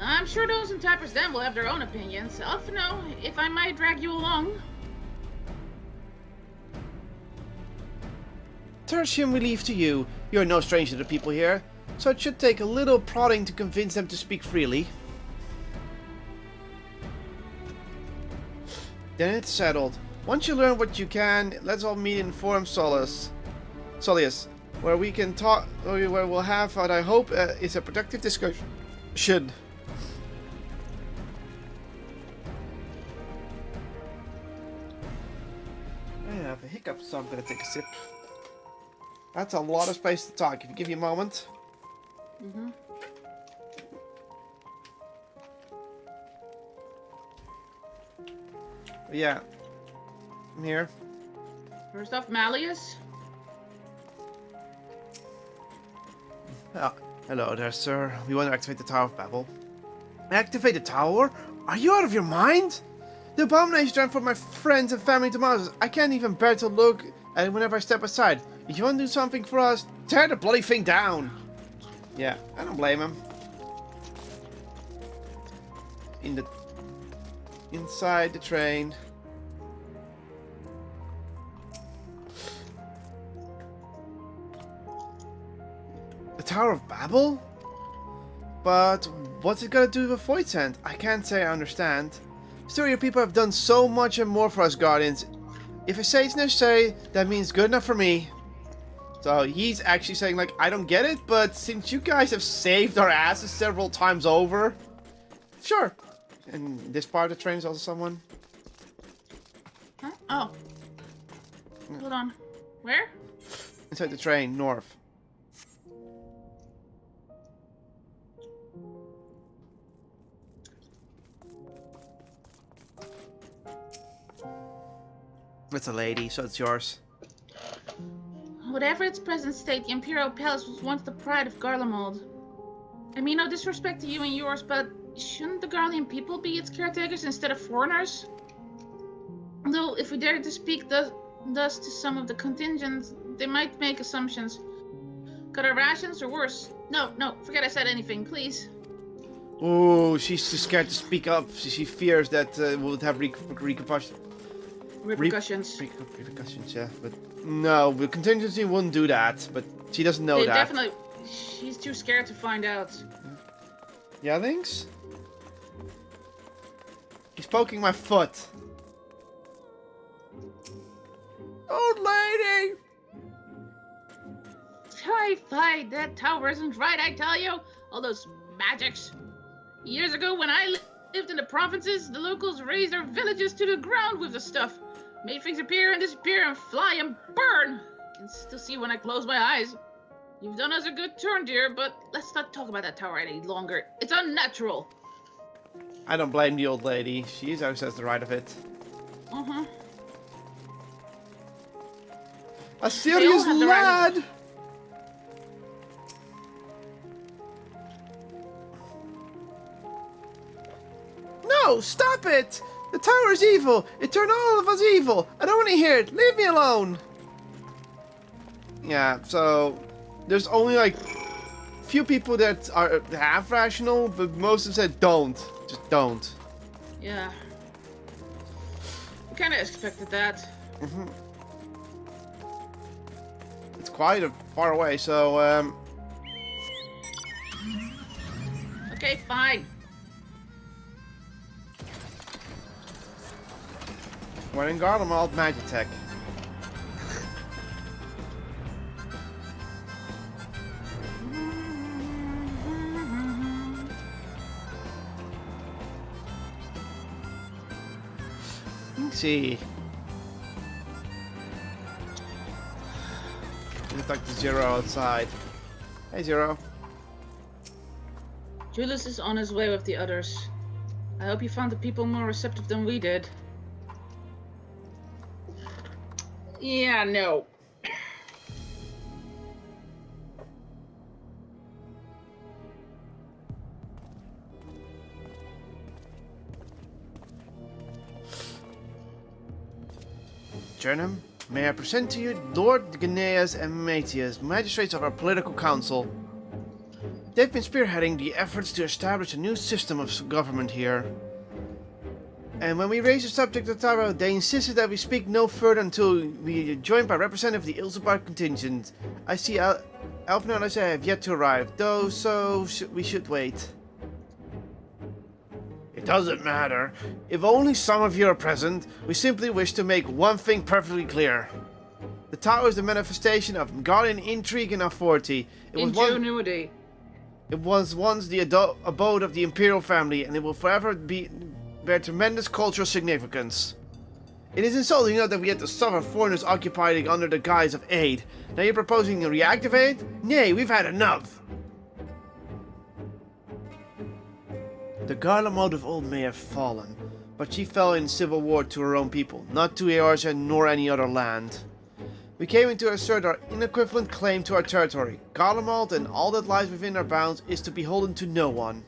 I'm sure those in Tappers Den will have their own opinions. Alphino, if I might drag you along. Tertium we leave to you. You're no stranger to people here, so it should take a little prodding to convince them to speak freely. Then it's settled. Once you learn what you can, let's all meet in Forum Solis, where we can talk, where we'll have what I hope is a productive discussion. I have a hiccup, so I'm gonna take a sip. That's a lot of space to talk. If you give me a moment. But yeah. I'm here. First off, Malleus. Hello there, sir. We want to activate the Tower of Babel. Activate the tower? Are you out of your mind? The abomination ran for my friends and family to Moses. I can't even bear to look at it whenever I step aside. If you want to do something for us, tear the bloody thing down. Yeah, I don't blame him. Inside the train. The Tower of Babel? But what's it got to do with Void Sand? I can't say I understand. Still, your people have done so much and more for us Guardians. If I say it's necessary, that means good enough for me. So he's actually saying, like, I don't get it, but since you guys have saved our asses several times over, sure. And this part of the train is also someone. Huh? Oh. Hold on. Where? Inside the train, north. It's a lady, so it's yours. Whatever its present state, the Imperial Palace was once the pride of Garlemald. I mean, no disrespect to you and yours, but shouldn't the Garlean people be its caretakers instead of foreigners? Though, if we dare to speak thus to some of the contingents, they might make assumptions. Cut our rations, or worse. No, forget I said anything, please. Oh, she's too scared to speak up. She fears that we'll have repercussions. Repercussions, yeah. But no, the contingency wouldn't do that. But she doesn't know that. Definitely. She's too scared to find out. Yeah, thanks. He's poking my foot. Old lady! Fine. That tower isn't right, I tell you. All those magics. Years ago, when I lived in the provinces, the locals razed their villages to the ground with the stuff. Made things appear and disappear and fly and burn. I can still see when I close my eyes. You've done us a good turn, dear, but let's not talk about that tower any longer. It's unnatural. I don't blame the old lady. She always has the right of it. Uh-huh. A serious lad! Right. No, stop it! The tower is evil! It turned all of us evil! I don't want to hear it! Leave me alone! Yeah, so there's only like few people that are half rational, but most of them said don't. Just don't. Yeah. We kind of expected that. Mm-hmm. It's quite far away, so Okay, fine. When in Garlemald, Magitech. Let's see. Let's talk to Zero outside. Hey, Zero. Julius is on his way with the others. I hope you found the people more receptive than we did. Yeah, no. Jernum, may I present to you Lord Gnaeus and Matthias, magistrates of our political council. They've been spearheading the efforts to establish a new system of government here. And when we raised the subject of Taro, they insisted that we speak no further until we are joined by representative of the Ilsebar contingent. I see Elfner and Alicia have yet to arrive, though, so we should wait. It doesn't matter. If only some of you are present, we simply wish to make one thing perfectly clear. The tower is the manifestation of Guardian intrigue and authority. Ingenuity. It was once the abode of the Imperial family, and it will forever bear tremendous cultural significance. It is insulting to know that we had to suffer foreigners occupying under the guise of aid. Now you're proposing to reactivate? Nay, we've had enough. The Garlemald of old may have fallen, but she fell in civil war to her own people, not to Eorzea nor any other land. We came in to assert our inequivalent claim to our territory. Garlemald and all that lies within our bounds is to beholden to no one.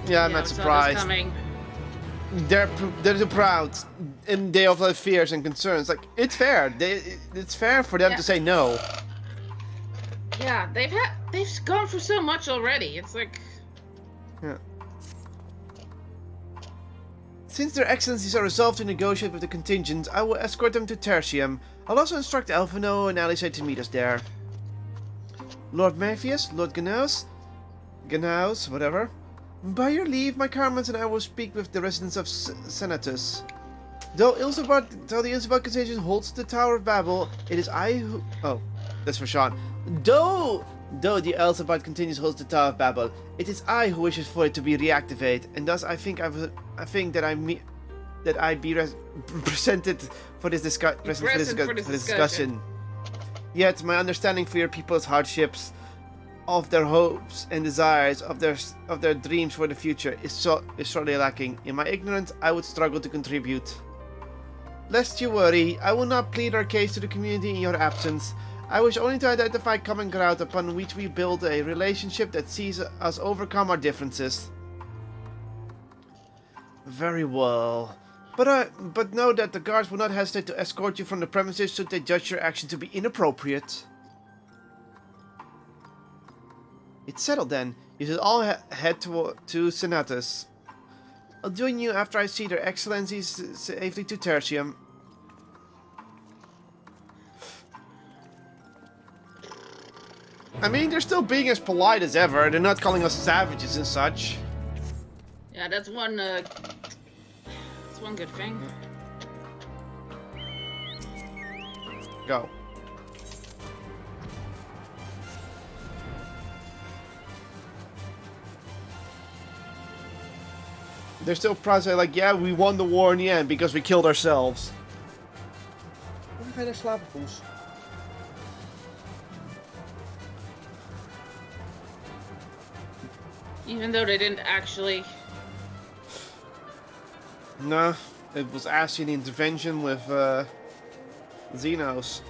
Yeah, I'm not surprised. They're too proud, and they also have fears and concerns. Like, it's fair. It's fair for them to say no. Yeah, they've gone through so much already. It's like, yeah. Since their excellencies are resolved to negotiate with the contingent, I will escort them to Tertium. I'll also instruct Elfino and Alisai to meet us there. Lord Maephius, Lord Gnaus, whatever. By your leave, my Carmans and I will speak with the residents of Senatus. Though the Ilsebard contingent holds the Tower of Babel, it is I who... Oh, that's for Sean. Though the Ilsebard contingent holds the Tower of Babel, it is I who wishes for it to be reactivated, and thus I think that I be presented for this discussion. Yet my understanding for your people's hardships, of their hopes and desires, of their dreams for the future is sorely lacking. In my ignorance, I would struggle to contribute. Lest you worry, I will not plead our case to the community in your absence. I wish only to identify common ground upon which we build a relationship that sees us overcome our differences. Very well. But know that the guards will not hesitate to escort you from the premises should they judge your action to be inappropriate. It's settled then. You should all head to Senatus. I'll join you after I see their excellencies safely to Tertium. I mean, they're still being as polite as ever. They're not calling us savages and such. yeah, that's one good thing. Go. They're still probably like, yeah, we won the war in the end because we killed ourselves. Hoe ga je daar slapen, Poes? Even though they didn't actually. No, it was Ascian intervention with Xenos.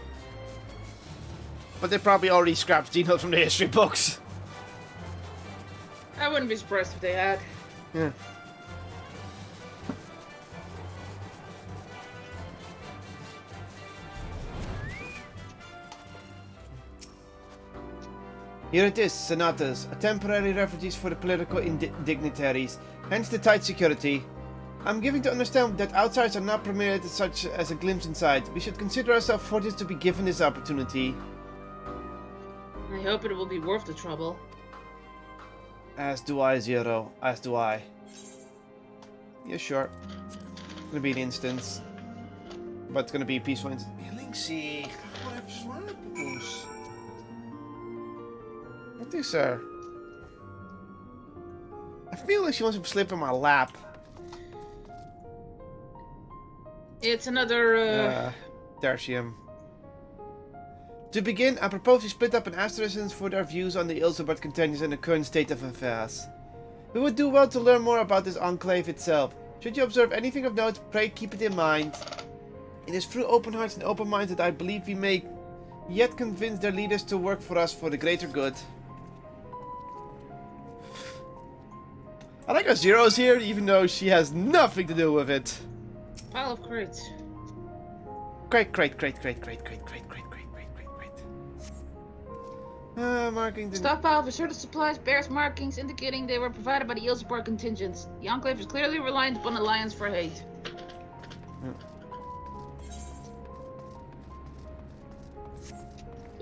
But they probably already scrapped Xenos from the history books. I wouldn't be surprised if they had. Yeah. Here it is, Senatus, a temporary refuge for the political dignitaries, hence the tight security. I'm giving to understand that outsiders are not permitted such as a glimpse inside. We should consider ourselves fortunate to be given this opportunity. I hope it will be worth the trouble. As do I, Zero. As do I. Yeah, sure. It's gonna be an instance. But it's gonna be a peaceful instance. Linksy, ga gewoon even slapen, Poes. What is er? I feel like she wants to slip in my lap. It's another, Tertium. To begin, I propose we split up and ask the residents for their views on the Ilsebard contentions and the current state of affairs. We would do well to learn more about this enclave itself. Should you observe anything of note, pray keep it in mind. It is through open hearts and open minds that I believe we may yet convince their leaders to work for us for the greater good. I like how Zero's here, even though she has nothing to do with it. Pile of crates. Great. Marking the... Stockpile of assorted supplies bears markings indicating they were provided by the Ilsebard contingents. The Enclave is clearly reliant upon Alliance for aid.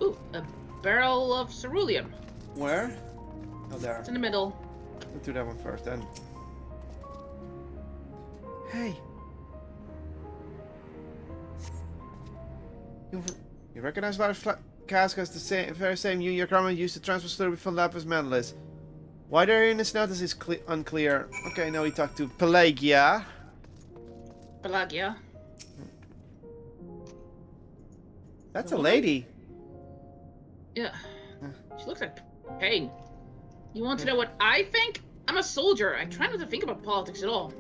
Ooh, a barrel of ceruleum. Where? Oh, there. It's in the middle. Let's do that one first, then. Hey. You recognize large cask as the very same your garment used to transfer slurry from Lapis Mandalis. Why they're in the Senatus is unclear. Okay, now we talk to Pelagia. Pelagia. That's a lady. Yeah. She looks like pain. You want to know what I think? I'm a soldier. I try not to think about politics at all.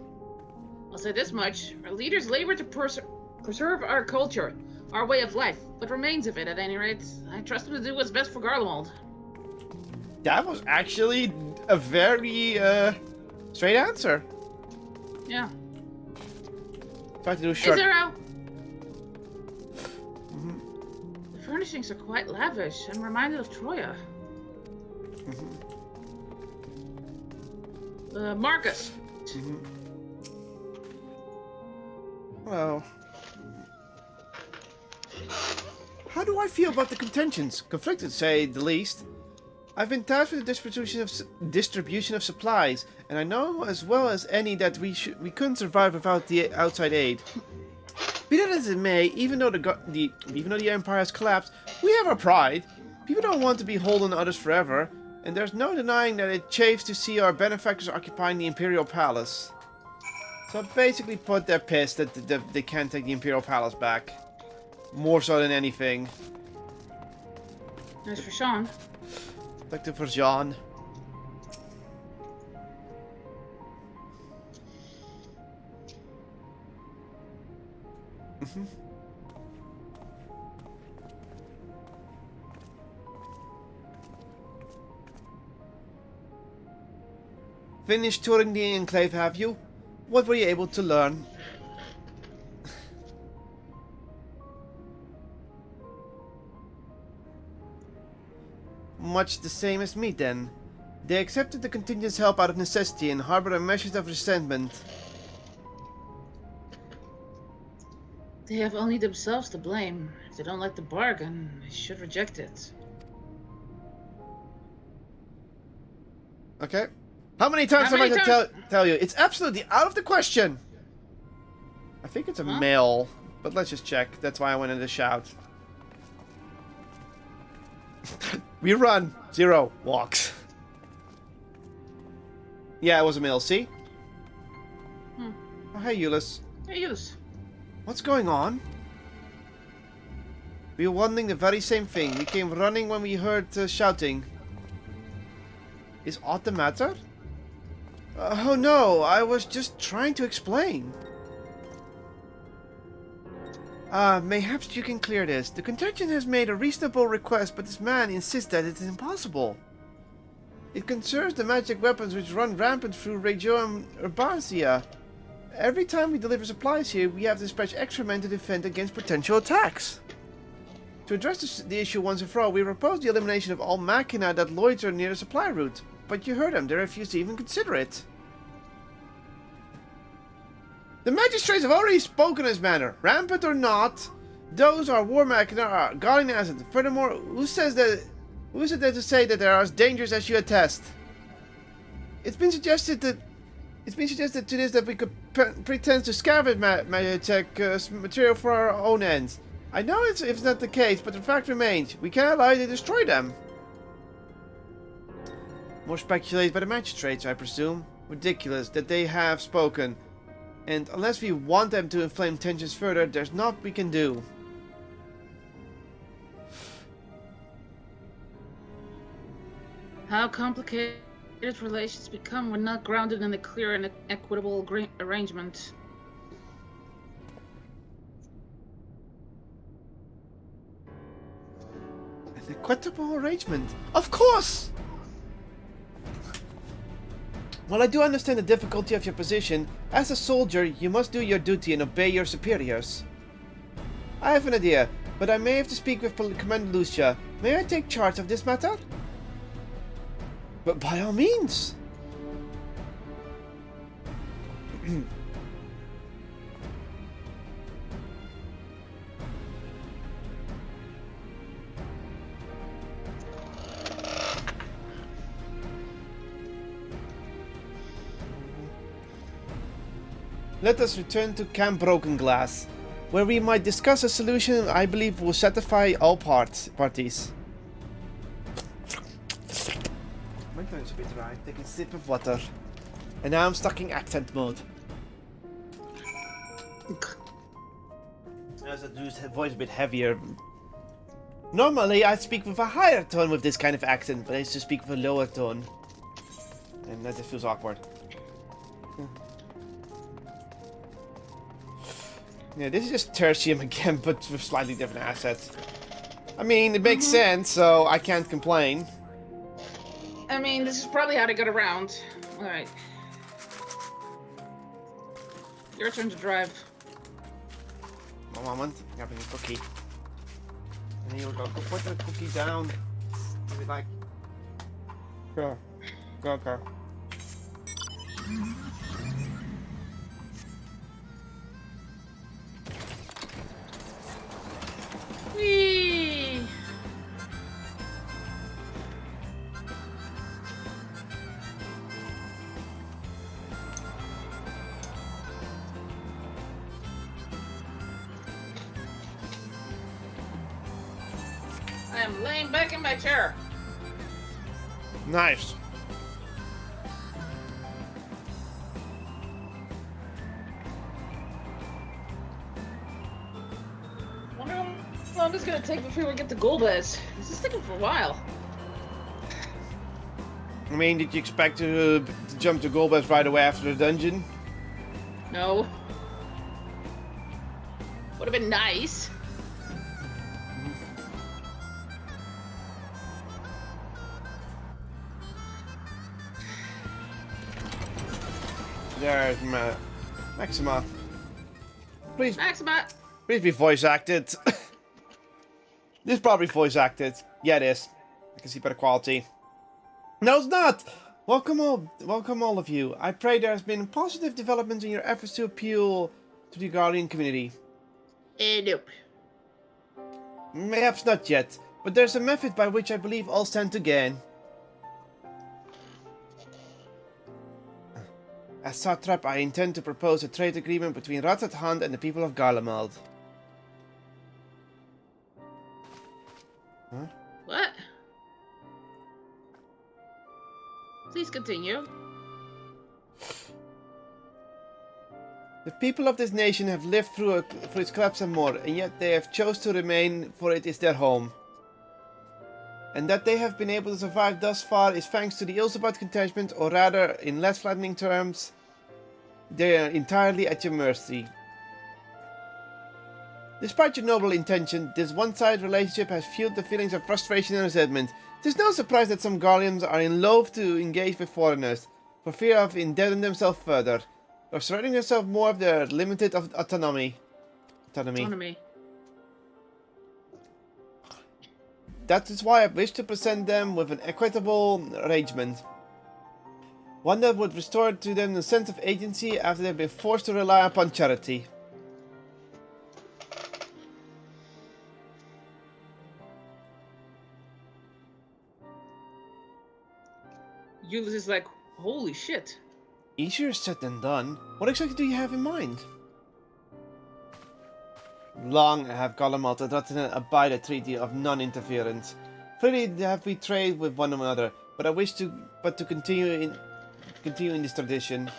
I'll say this much. Our leaders labor to preserve our culture, our way of life, what remains of it at any rate. I trust them to do what's best for Garlemald. That was actually a very straight answer. Yeah. Try to do a short. Hey, Zero! The furnishings are quite lavish. I'm reminded of Troya. Marcus. Well, how do I feel about the contentions? Conflicted, to say the least. I've been tasked with the distribution of supplies, and I know as well as any that we couldn't survive without the outside aid. Be that as it may, even though the Empire has collapsed, we have our pride. People don't want to be holding to others forever, and there's no denying that it chafes to see our benefactors occupying the Imperial Palace. So basically put they're pissed that they can't take the Imperial Palace back. More so than anything. Nice for Sean. Like for Jean. Finished touring the Enclave, have you? What were you able to learn? Much the same as me, then. They accepted the contingent's help out of necessity and harbor measures of resentment. They have only themselves to blame. If they don't like the bargain, they should reject it. Okay. How many times am I to tell you? It's absolutely out of the question! I think it's a male, but let's just check. That's why I went in to shout. We run. Zero walks. Yeah, it was a male. See? Oh, hey, Euless. Hey, Euless. What's going on? We were wondering the very same thing. We came running when we heard shouting. Is aught the matter? Oh no, I was just trying to explain. Mayhaps you can clear this. The contention has made a reasonable request, but this man insists that it is impossible. It concerns the magic weapons which run rampant through Regio and Urbantia. Every time we deliver supplies here, we have to dispatch extra men to defend against potential attacks. To address the issue once and for all, we propose the elimination of all machina that loiter near the supply route. But you heard them, they refuse to even consider it. The magistrates have already spoken in this manner. Rampant or not, those are war machina are guarding the asset. Furthermore, who is it there to say that they are as dangerous as you attest? It's been suggested to this that we could pretend to scavenge magic material for our own ends. I know it's not the case, but the fact remains, we cannot allow you to destroy them. More speculated by the magistrates, I presume. Ridiculous that they have spoken. And unless we want them to inflame tensions further, there's naught we can do. How complicated relations become when not grounded in a clear and equitable arrangement. An equitable arrangement? Of course! While I do understand the difficulty of your position, as a soldier, you must do your duty and obey your superiors. I have an idea, but I may have to speak with Commander Lucia. May I take charge of this matter? But by all means! Let us return to Camp Broken Glass, where we might discuss a solution I believe will satisfy all parties. My tongue's a bit dry. Take a sip of water. And now I'm stuck in accent mode. As I do his voice a bit heavier. Normally, I speak with a higher tone with this kind of accent, but I used to speak with a lower tone. And that just feels awkward. Yeah, this is just Tertium again, but with slightly different assets. I mean, it makes sense, so I can't complain. I mean, this is probably how to get around. Alright. Your turn to drive. One moment, I'm grabbing a cookie. And here we go, put the cookie down. Maybe like... Go. Go, go. Whee! I am laying back in my chair. Nice. Wonder how long this is gonna take before we get to Golbez. This is taking for a while. I mean, did you expect to jump to Golbez right away after the dungeon? No. Would have been nice. There's Maxima. Please, Maxima. please be voice acted. This is probably voice acted. Yeah, it is. I can see better quality. No, it's not. Welcome all of you. I pray there has been positive developments in your efforts to appeal to the Guardian community. Nope. Perhaps not yet, but there's a method by which I believe all stand to gain. As Satrap, I intend to propose a trade agreement between Ratat Hand and the people of Garlemald. Huh? What? Please continue. The people of this nation have lived through its collapse and more, and yet they have chose to remain, for it is their home. And that they have been able to survive thus far is thanks to the Ilsebat contentment, or rather, in less flattening terms, they are entirely at your mercy. Despite your noble intention, this one-sided relationship has fueled the feelings of frustration and resentment. It is no surprise that some Guardians are loath to engage with foreigners, for fear of indebting themselves further, or surrendering themselves more of their limited autonomy. That is why I wish to present them with an equitable arrangement. One that would restore to them the sense of agency after they have been forced to rely upon charity. Euless is like, holy shit. Easier said than done. What exactly do you have in mind? Long have Garlemald and Rathanen abide a treaty of non-interference. Freely have we trade with one another, but I wish to continue in this tradition.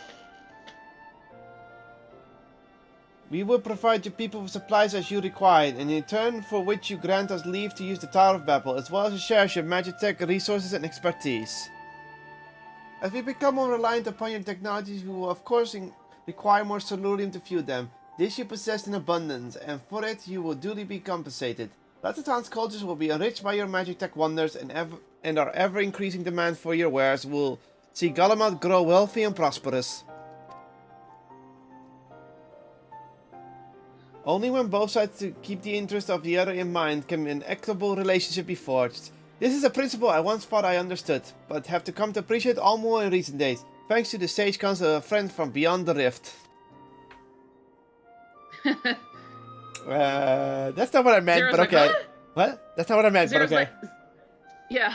We will provide your people with supplies as you require, and in return for which you grant us leave to use the Tower of Babel, as well as share your Magitech resources and expertise. As we become more reliant upon your technologies, we will of course require more Solurium to fuel them. This you possess in abundance, and for it you will duly be compensated. Latatan's cultures will be enriched by your Magitech wonders, and our ever-increasing demand for your wares will see Garlemald grow wealthy and prosperous. Only when both sides keep the interest of the other in mind can an equitable relationship be forged. This is a principle I once thought I understood, but have to come to appreciate all more in recent days, thanks to the sage counsel of a friend from beyond the rift. That's not what I meant, Zero's but okay. like, What? That's not what I meant, Zero's but okay. like, yeah.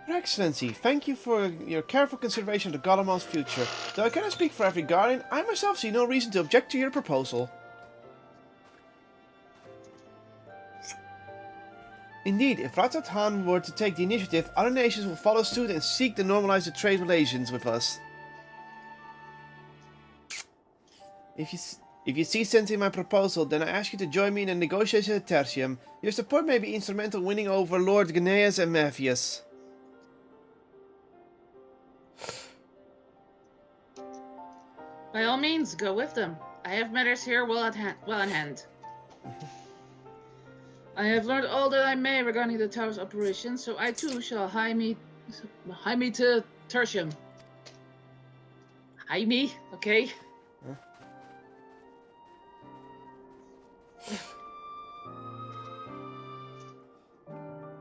Your Excellency, thank you for your careful consideration of Garlemald's future. Though I cannot speak for every Guardian, I myself see no reason to object to your proposal. Indeed, if Ratat Han were to take the initiative, other nations will follow suit and seek to normalize the trade relations with us. If you see sense in my proposal, then I ask you to join me in a negotiation at Tertium. Your support may be instrumental in winning over Lord Gnaeus and Matthias. By all means, go with them. I have matters here well in hand. I have learned all that I may regarding the tower's operations, so I too shall hie me to Tertium. Hie me, okay? Huh?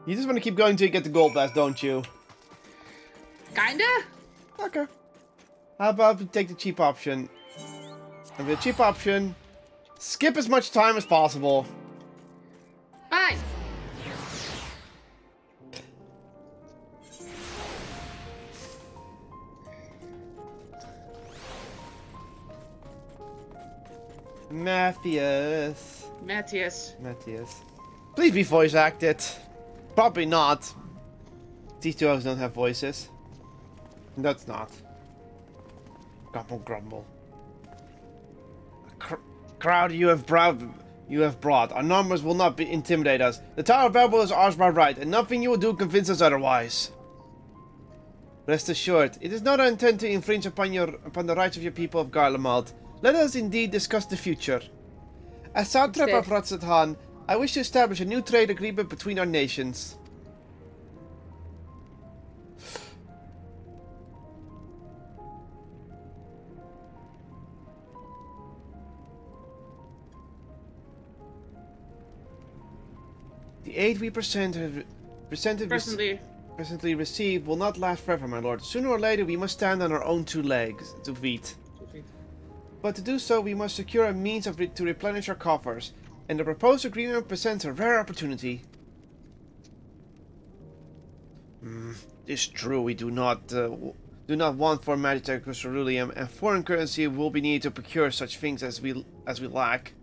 You just want to keep going till you get the gold blast, don't you? Kinda? Okay. How about we take the cheap option? And with the cheap option, skip as much time as possible. Bye! Matthias. Please be voice acted. Probably not. These two elves don't have voices. That's not. Grumble, grumble. Crowd you have brought. Our numbers will not intimidate us. The Tower of Babel is ours by right, and nothing you will do convince us otherwise. Rest assured, it is not our intent to infringe upon the rights of your people of Garlemald. Let us indeed discuss the future. As Satrap of Ratsathan, I wish to establish a new trade agreement between our nations. The aid we presently received will not last forever, my lord. Sooner or later, we must stand on our own two feet. But to do so, we must secure a means to replenish our coffers, and the proposed agreement presents a rare opportunity. It's true, we do not want foreign magic or ceruleum, and foreign currency will be needed to procure such things as we lack.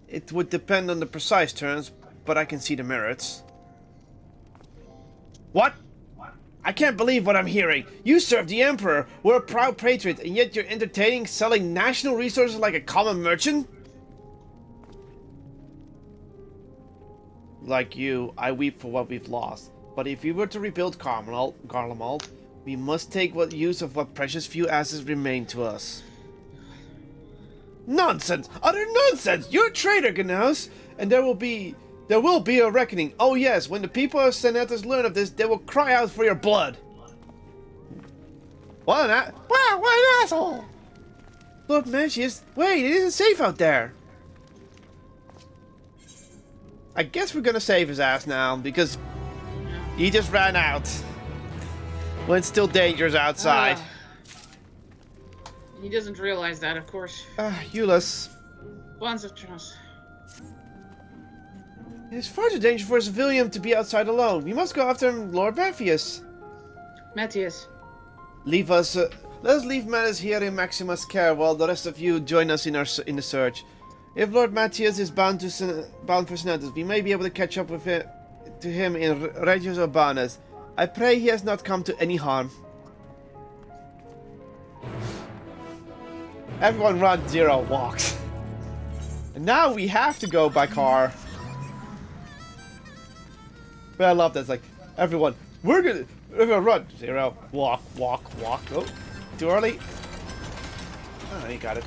It would depend on the precise terms, but I can see the merits. What? I can't believe what I'm hearing. You serve the Emperor, we're a proud patriot, and yet you're entertaining selling national resources like a common merchant? Like you, I weep for what we've lost. But if we were to rebuild Garlemald, we must take use of what precious few assets remain to us. Nonsense! Utter nonsense! You're a traitor, Gnaeus! And there will be a reckoning. Oh yes, when the people of Senatus learn of this, they will cry out for your blood. What an asshole! Lord Matthias, wait, it isn't safe out there. I guess we're gonna save his ass now, because he just ran out. When it's still dangerous outside. He doesn't realize that, of course. Euless. Bonds of trust. It is far too dangerous for a civilian to be outside alone. We must go after him, Lord Matthias. Let us leave matters here in Maximus' care while the rest of you join us in the search. If Lord Matthias is bound for Senatus, we may be able to catch up with him in Regius Urbanus. I pray he has not come to any harm. Everyone run, Zero walks. And now we have to go by car. But I love that. It's like, everyone run. Zero, walk. Oh, too early. Oh, you got it.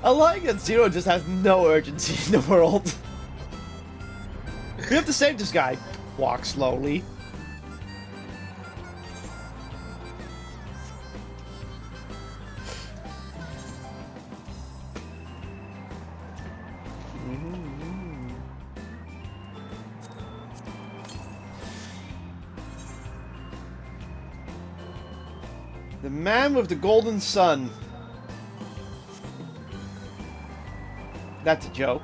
I like that Zero just has no urgency in the world. We have to save this guy. Walk slowly. The man with the golden sun. That's a joke.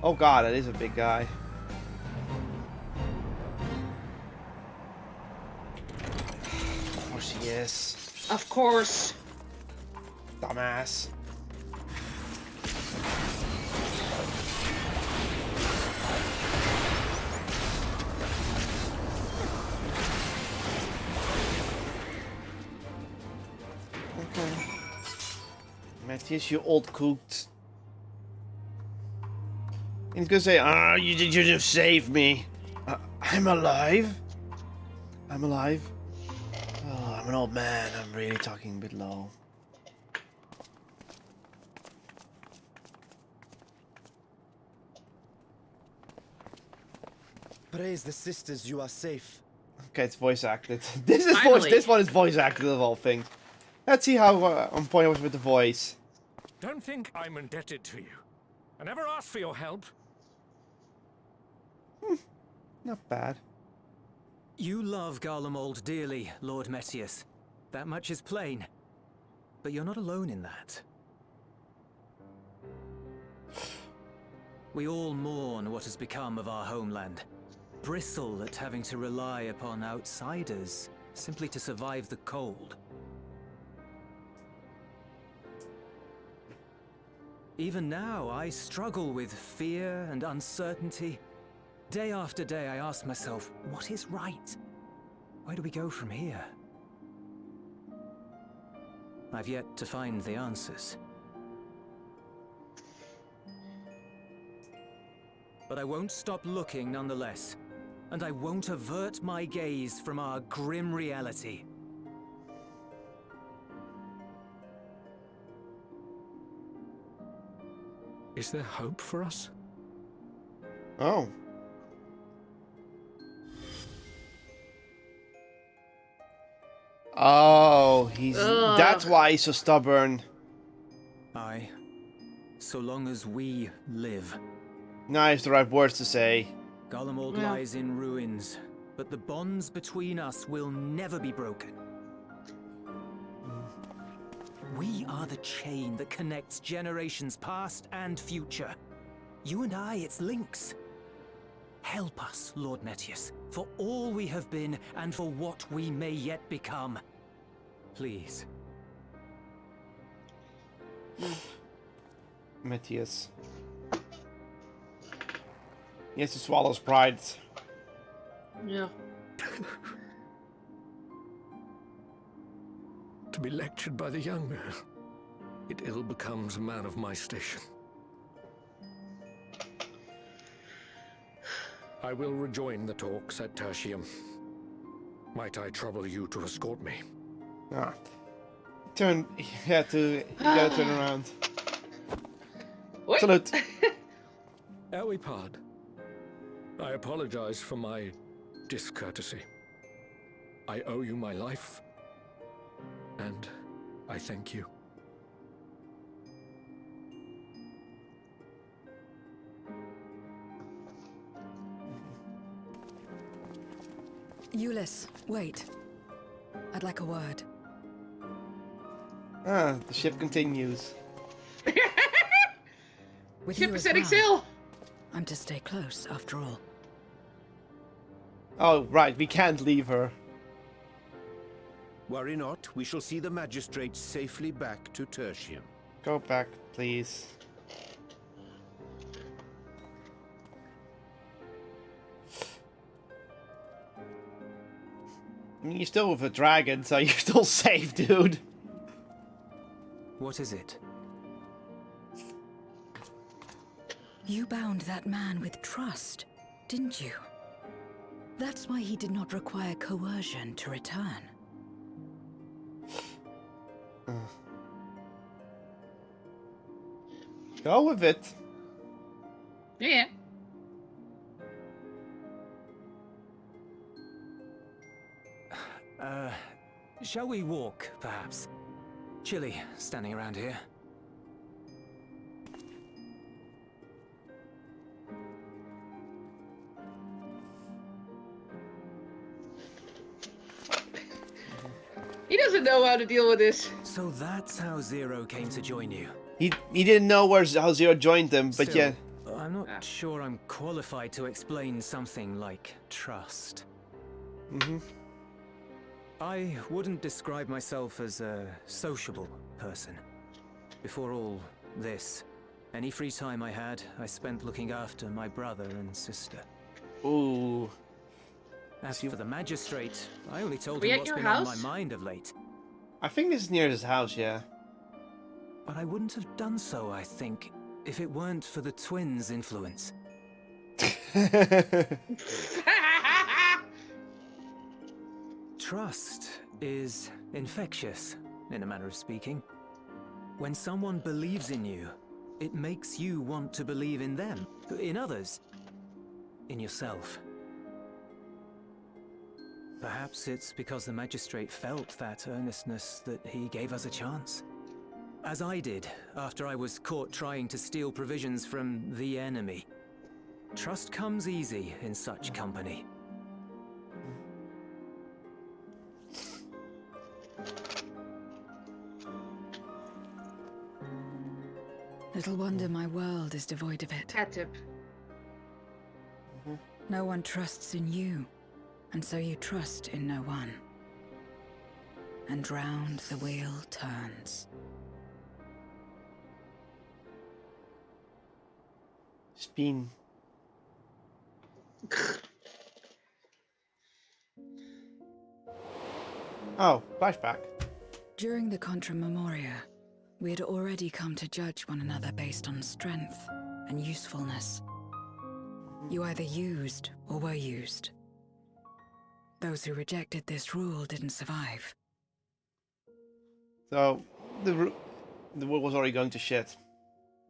Oh god, that is a big guy. Of course he is. Of course. Dumbass. Matthias, you old coot. He's gonna say, "Ah, you just saved me. I'm alive. I'm alive. Oh, I'm an old man. I'm really talking a bit low." Praise the sisters, you are safe. Okay, it's voice acted. This one is voice acted of all things. Let's see how on point I was with the voice. Don't think I'm indebted to you. I never asked for your help. Not bad. You love Garlemald dearly, Lord Metius. That much is plain. But you're not alone in that. We all mourn what has become of our homeland. Bristle at having to rely upon outsiders simply to survive the cold. Even now, I struggle with fear and uncertainty. Day after day, I ask myself, what is right? Where do we go from here? I've yet to find the answers. But I won't stop looking nonetheless. And I won't avert my gaze from our grim reality. Is there hope for us? Oh. Oh, that's why he's so stubborn. Aye. So long as we live. Nice, the right words to say. Garlemald lies in ruins, but the bonds between us will never be broken. We are the chain that connects generations past and future. You and I, it's links. Help us, Lord Metius, for all we have been and for what we may yet become. Please. Metius. He has to swallow his pride. Yeah. To be lectured by the younger, it ill becomes a man of my station. I will rejoin the talks at Tertium. Might I trouble you to escort me? Ah. You gotta turn around. Salute. Elwipard, I apologize for my discourtesy. I owe you my life, and I thank you. Euless, wait. I'd like a word. Ah, the ship continues. With Ship you is as setting well. sail. I'm to stay close, after all. Oh, right, we can't leave her. Worry not, we shall see the magistrate safely back to Tertium. Go back, please. I mean, you're still with a dragon, so you're still safe, dude. What is it? You bound that man with trust, didn't you? That's why he did not require coercion to return. Go with it. Yeah. Shall we walk, perhaps? Chilly, standing around here. He doesn't know how to deal with this. So that's how Zero came to join you. He didn't know how Zero joined them, but Still, yeah. I'm not sure I'm qualified to explain something like trust. I wouldn't describe myself as a sociable person. Before all this, any free time I had, I spent looking after my brother and sister. Ooh. As for the magistrate, I only told We him at what's your been on my house? mind of late. I think this is near his house, yeah. But I wouldn't have done so, I think, if it weren't for the twins' influence. Trust is infectious, in a manner of speaking. When someone believes in you, it makes you want to believe in them, in others, in yourself. Perhaps it's because the magistrate felt that earnestness that he gave us a chance. As I did, after I was caught trying to steal provisions from the enemy. Trust comes easy in such company. Little wonder my world is devoid of it. Hat tip. No one trusts in you, and so you trust in no one. And round the wheel turns. Spin. Oh, flashback. During the Contra Memoria, we had already come to judge one another based on strength and usefulness. You either used or were used. Those who rejected this rule didn't survive. So, the world was already going to shit.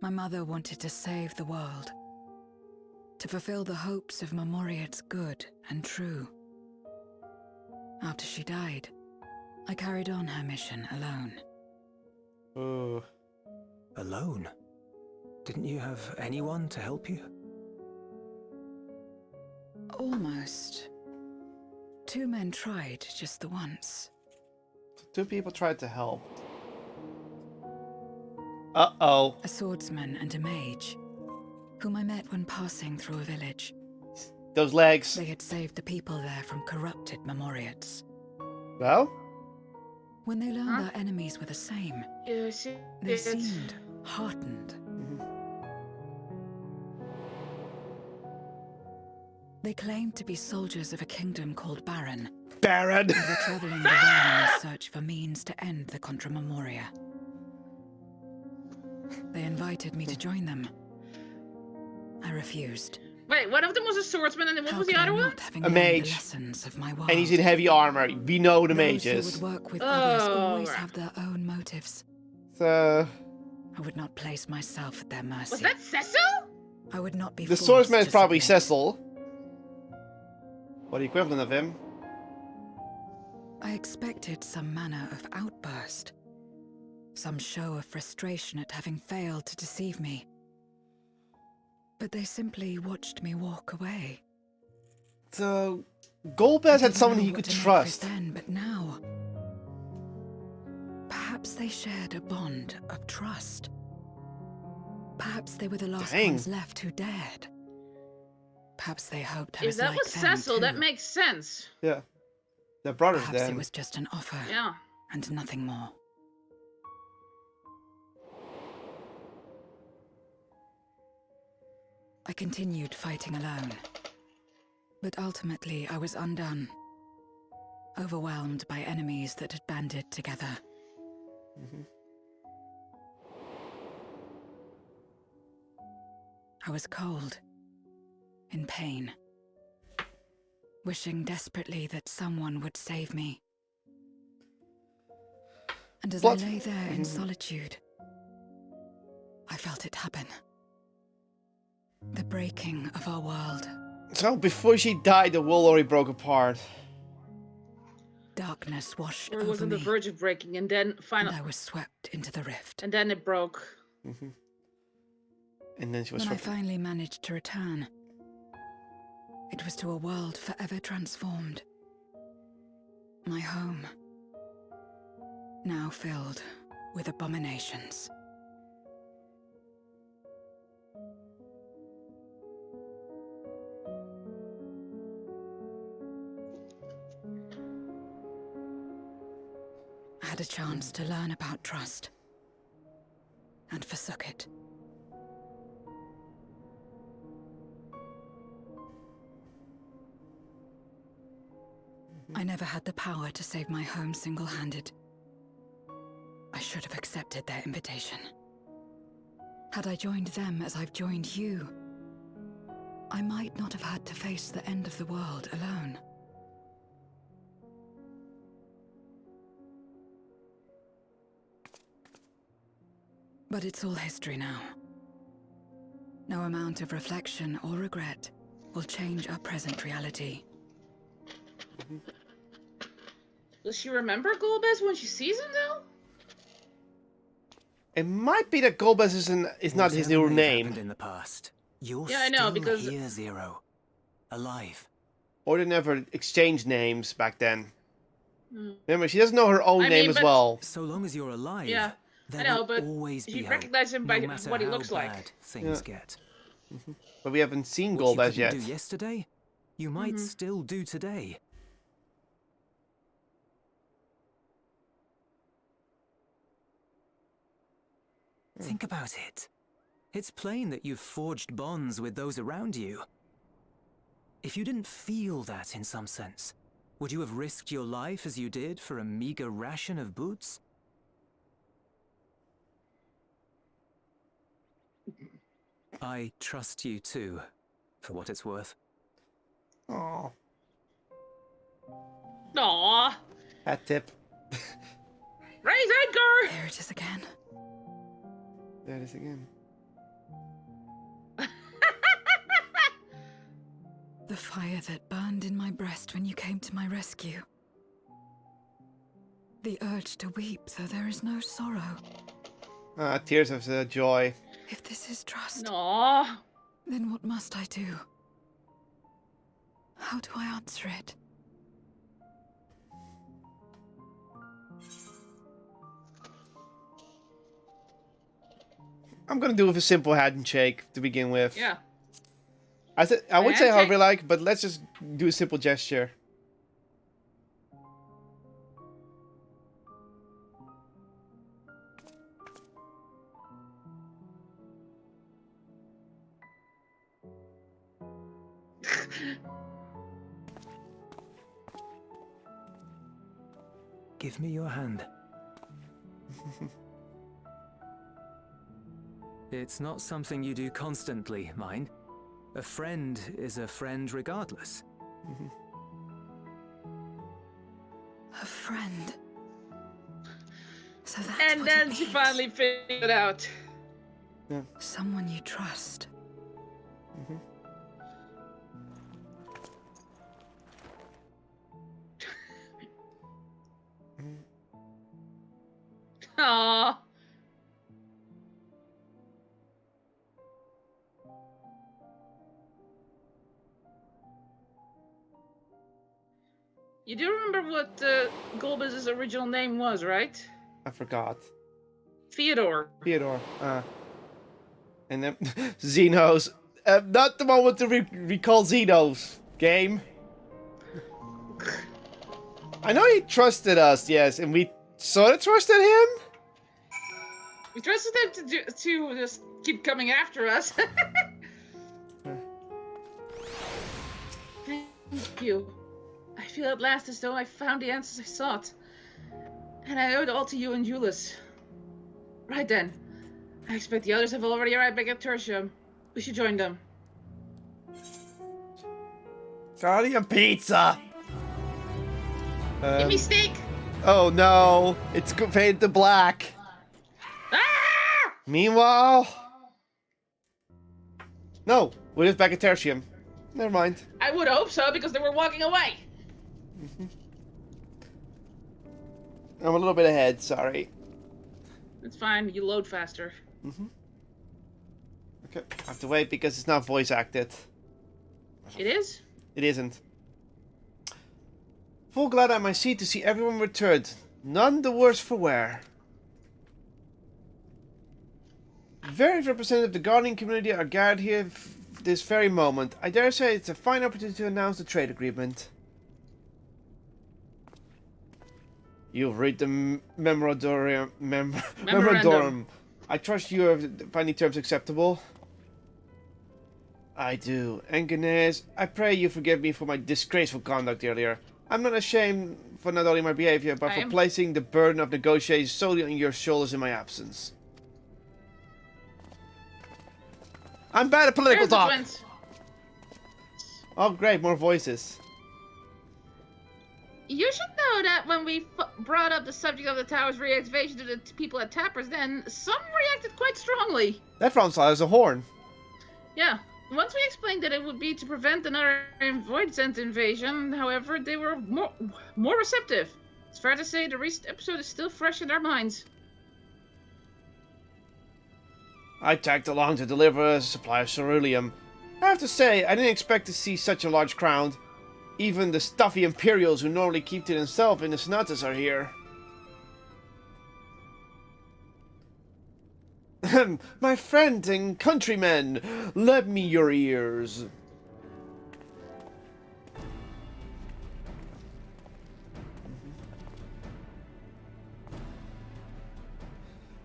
My mother wanted to save the world. To fulfill the hopes of Memoria's good and true. After she died, I carried on her mission alone. Oh. Alone? Didn't you have anyone to help you? Almost. 2 men tried just the once. 2 people tried to help. Uh-oh. A swordsman and a mage, whom I met when passing through a village. Those legs. They had saved the people there from corrupted Memoriates. Well? When they learned our enemies were the same, they seemed heartened. They claimed to be soldiers of a kingdom called Baron. Baron! They were traveling the realm in search for means to end the Contra Memoria. They invited me to join them. I refused. Wait, one of them was a swordsman and what was the other one? A mage. And he's in heavy armor. We know the mages. Those who would work with others always have their own motives. So... I would not place myself at their mercy. Was that Cecil? I would not be The forced swordsman is to probably submit. Cecil. Or the equivalent of him. I expected some manner of outburst. Some show of frustration at having failed to deceive me. But they simply watched me walk away. So, Golbez had someone he could trust. Then, but now, perhaps they shared a bond of trust. Perhaps they were the last ones left who dared. Perhaps they hoped I was If that like was them Cecil, too. that makes sense. Yeah. They're brothers Perhaps then. it was just an offer. Yeah. And nothing more. I continued fighting alone. But ultimately, I was undone. Overwhelmed by enemies that had banded together. I was cold. In pain. Wishing desperately that someone would save me. And as I lay there in solitude, I felt it happen. The breaking of our world. So, before she died, the world already broke apart. Darkness washed Or it was over on the me, verge of breaking, and then finally. and I was swept into the rift. And then it broke. And then she was When I finally managed to return, it was to a world forever transformed. My home, now filled with abominations. I had a chance to learn about trust, and forsook it. I never had the power to save my home single-handed. I should have accepted their invitation. Had I joined them as I've joined you, I might not have had to face the end of the world alone. But it's all history now. No amount of reflection or regret will change our present reality. Does she remember Golbez when she sees him, though? It might be that Golbez is not his new name. In the past, you're Yeah, I know, still because... here, Zero. Alive. Or they never exchanged names back then. Hmm. Remember, she doesn't know her own name as well. So long as you're alive, Yeah, I know, but she recognizes him by what he looks like. Things get. But we haven't seen What Golbez you yet. couldn't do yesterday, you might still do today. Think about it. It's plain that you've forged bonds with those around you. If you didn't feel that in some sense, would you have risked your life as you did for a meager ration of boots? I trust you too, for what it's worth. Aww. Aww. Hat tip. Raise Edgar! There it is again. There it is again. The fire that burned in my breast when you came to my rescue. The urge to weep, though there is no sorrow. Tears of joy. If this is trust, Aww. then what must I do? How do I answer it? I'm gonna do it with a simple handshake to begin with. Yeah. I would say however you like, but let's just do a simple gesture. Give me your hand. It's not something you do constantly, mind. A friend is a friend regardless. A friend. So that's And what then it she means. finally figured it out. Yeah. Someone you trust. Aww. You do remember what Golbez's original name was, right? I forgot. Theodore. Theodore. And then Xenos. Not the moment to recall Xenos game. I know he trusted us, yes, and we sort of trusted him. We trusted him to just keep coming after us. Thank you. I feel at last as though I found the answers I sought. And I owe it all to you and Julius. Right then. I expect the others have already arrived back at Tertium. We should join them. Guardian pizza! Give me steak! Oh no! It's faded to black! Ah! Meanwhile... No! We're just back at Tertium. Never mind. I would hope so, because they were walking away. I'm a little bit ahead, sorry. It's fine, you load faster. Okay, I have to wait because it's not voice acted. It is? It isn't. Full glad at my seat to see everyone returned. None the worse for wear. Various representatives of the Guardian community are gathered here this very moment. I dare say it's a fine opportunity to announce the trade agreement. You've read the memorandum. I trust you are finding terms acceptable. I do. Engineers, I pray you forgive me for my disgraceful conduct earlier. I'm not ashamed for not only my behavior, but for placing the burden of negotiations solely on your shoulders in my absence. I'm bad at political talk! Oh great, more voices. You should know that when we brought up the subject of the tower's reactivation to the people at Tappers, then some reacted quite strongly. That sounds like a horn. Yeah. Once we explained that it would be to prevent another Void Scent invasion, however, they were more receptive. It's fair to say the recent episode is still fresh in their minds. I tagged along to deliver a supply of ceruleum. I have to say, I didn't expect to see such a large crowd. Even the stuffy Imperials who normally keep to themselves in the sonatas are here. My friend and countrymen, lend me your ears.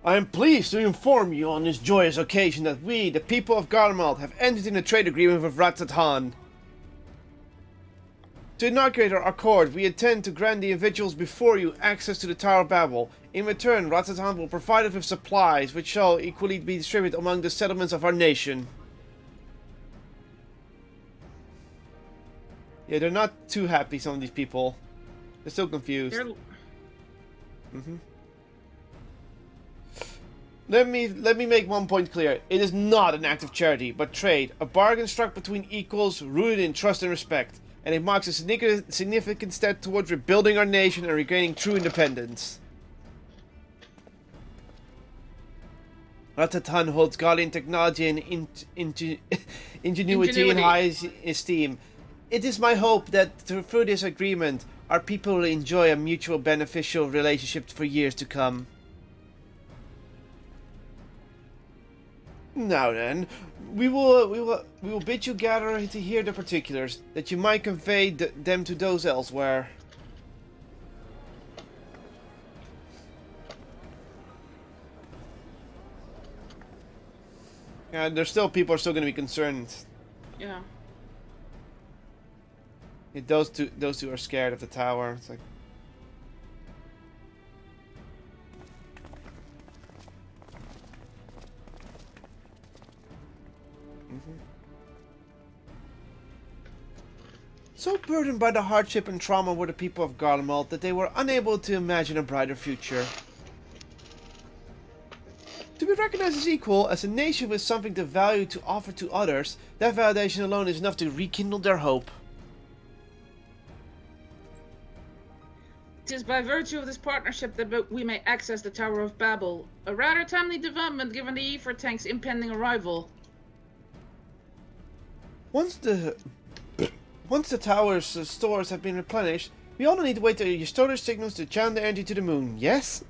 I am pleased to inform you on this joyous occasion that we, the people of Garlemald, have entered in a trade agreement with Ratatan. To inaugurate our accord, we intend to grant the individuals before you access to the Tower of Babel. In return, Ratatan will provide us with supplies, which shall equally be distributed among the settlements of our nation. Yeah, they're not too happy, some of these people. They're still confused. Let me make one point clear. It is not an act of charity, but trade. A bargain struck between equals, rooted in trust and respect. And it marks a significant step towards rebuilding our nation and regaining true independence. Ratatan holds Guardian technology and ingenuity in high esteem. It is my hope that through this agreement, our people will enjoy a mutual beneficial relationship for years to come. Now then, we will bid you gather to hear the particulars, that you might convey them to those elsewhere. And there's still people are still going to be concerned. Yeah. Those two are scared of the tower. It's like. So burdened by the hardship and trauma were the people of Garlemald that they were unable to imagine a brighter future. To be recognized as equal, as a nation with something to value to offer to others, that validation alone is enough to rekindle their hope. It is by virtue of this partnership that we may access the Tower of Babel, a rather timely development given the Ether tank's impending arrival. Once the tower's stores have been replenished, we only need to wait till you restore the signals to channel the energy to the moon, yes?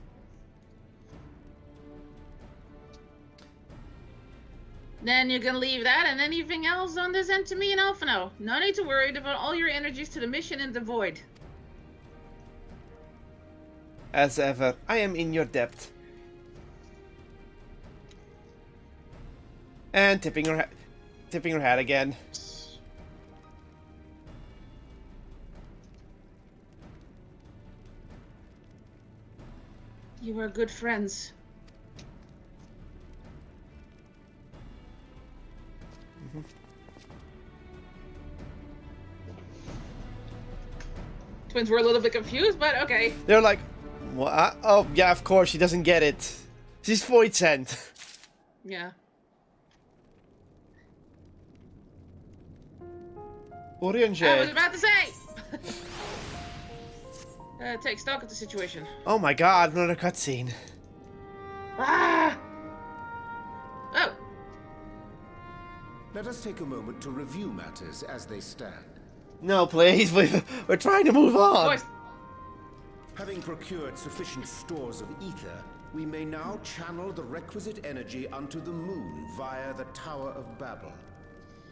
Then you can leave that and anything else on this end to me and Alphino. No need to worry, devote all your energies to the mission in the void. As ever, I am in your debt. And tipping her hat again. You are good friends. Twins were a little bit confused, but okay. They're like, what? Oh, yeah, of course, she doesn't get it. She's Void Scent. Yeah. Orion I was about to say! Take stock of the situation. Oh my god, another cutscene. Ah! Oh! Let us take a moment to review matters as they stand. No, please, we're trying to move on. Having procured sufficient stores of ether, we may now channel the requisite energy unto the moon via the Tower of Babel.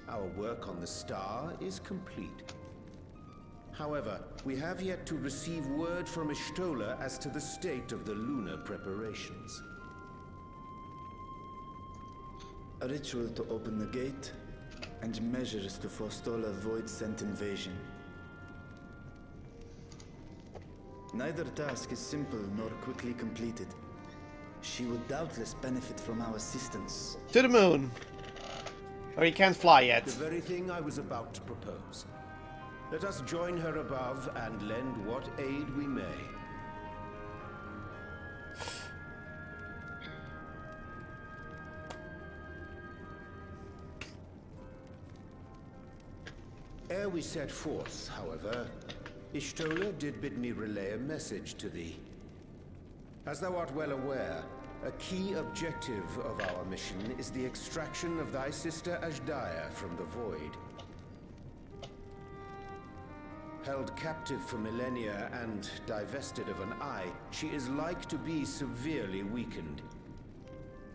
Our work on the star is complete. However, we have yet to receive word from Ishtola as to the state of the lunar preparations. A ritual to open the gate, and measures to forestall a Void Scent invasion. Neither task is simple nor quickly completed. She would doubtless benefit from our assistance. To the moon. Or you can't fly yet. The very thing I was about to propose. Let us join her above and lend what aid we may. Ere we set forth, however, Y'shtola did bid me relay a message to thee. As thou art well aware, a key objective of our mission is the extraction of thy sister Ashdaya from the Void. Held captive for millennia and divested of an eye, she is like to be severely weakened.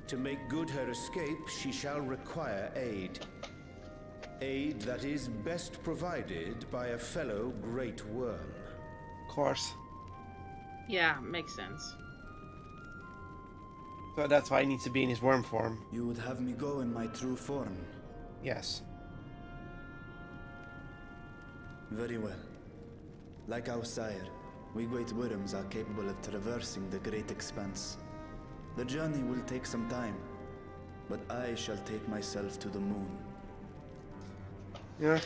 To make good her escape, she shall require aid. Aid that is best provided by a fellow Great Worm. Of course. Yeah, makes sense. So that's why he needs to be in his worm form. You would have me go in my true form? Yes. Very well. Like our sire, we great worms are capable of traversing the great expanse. The journey will take some time, but I shall take myself to the moon. Yeah.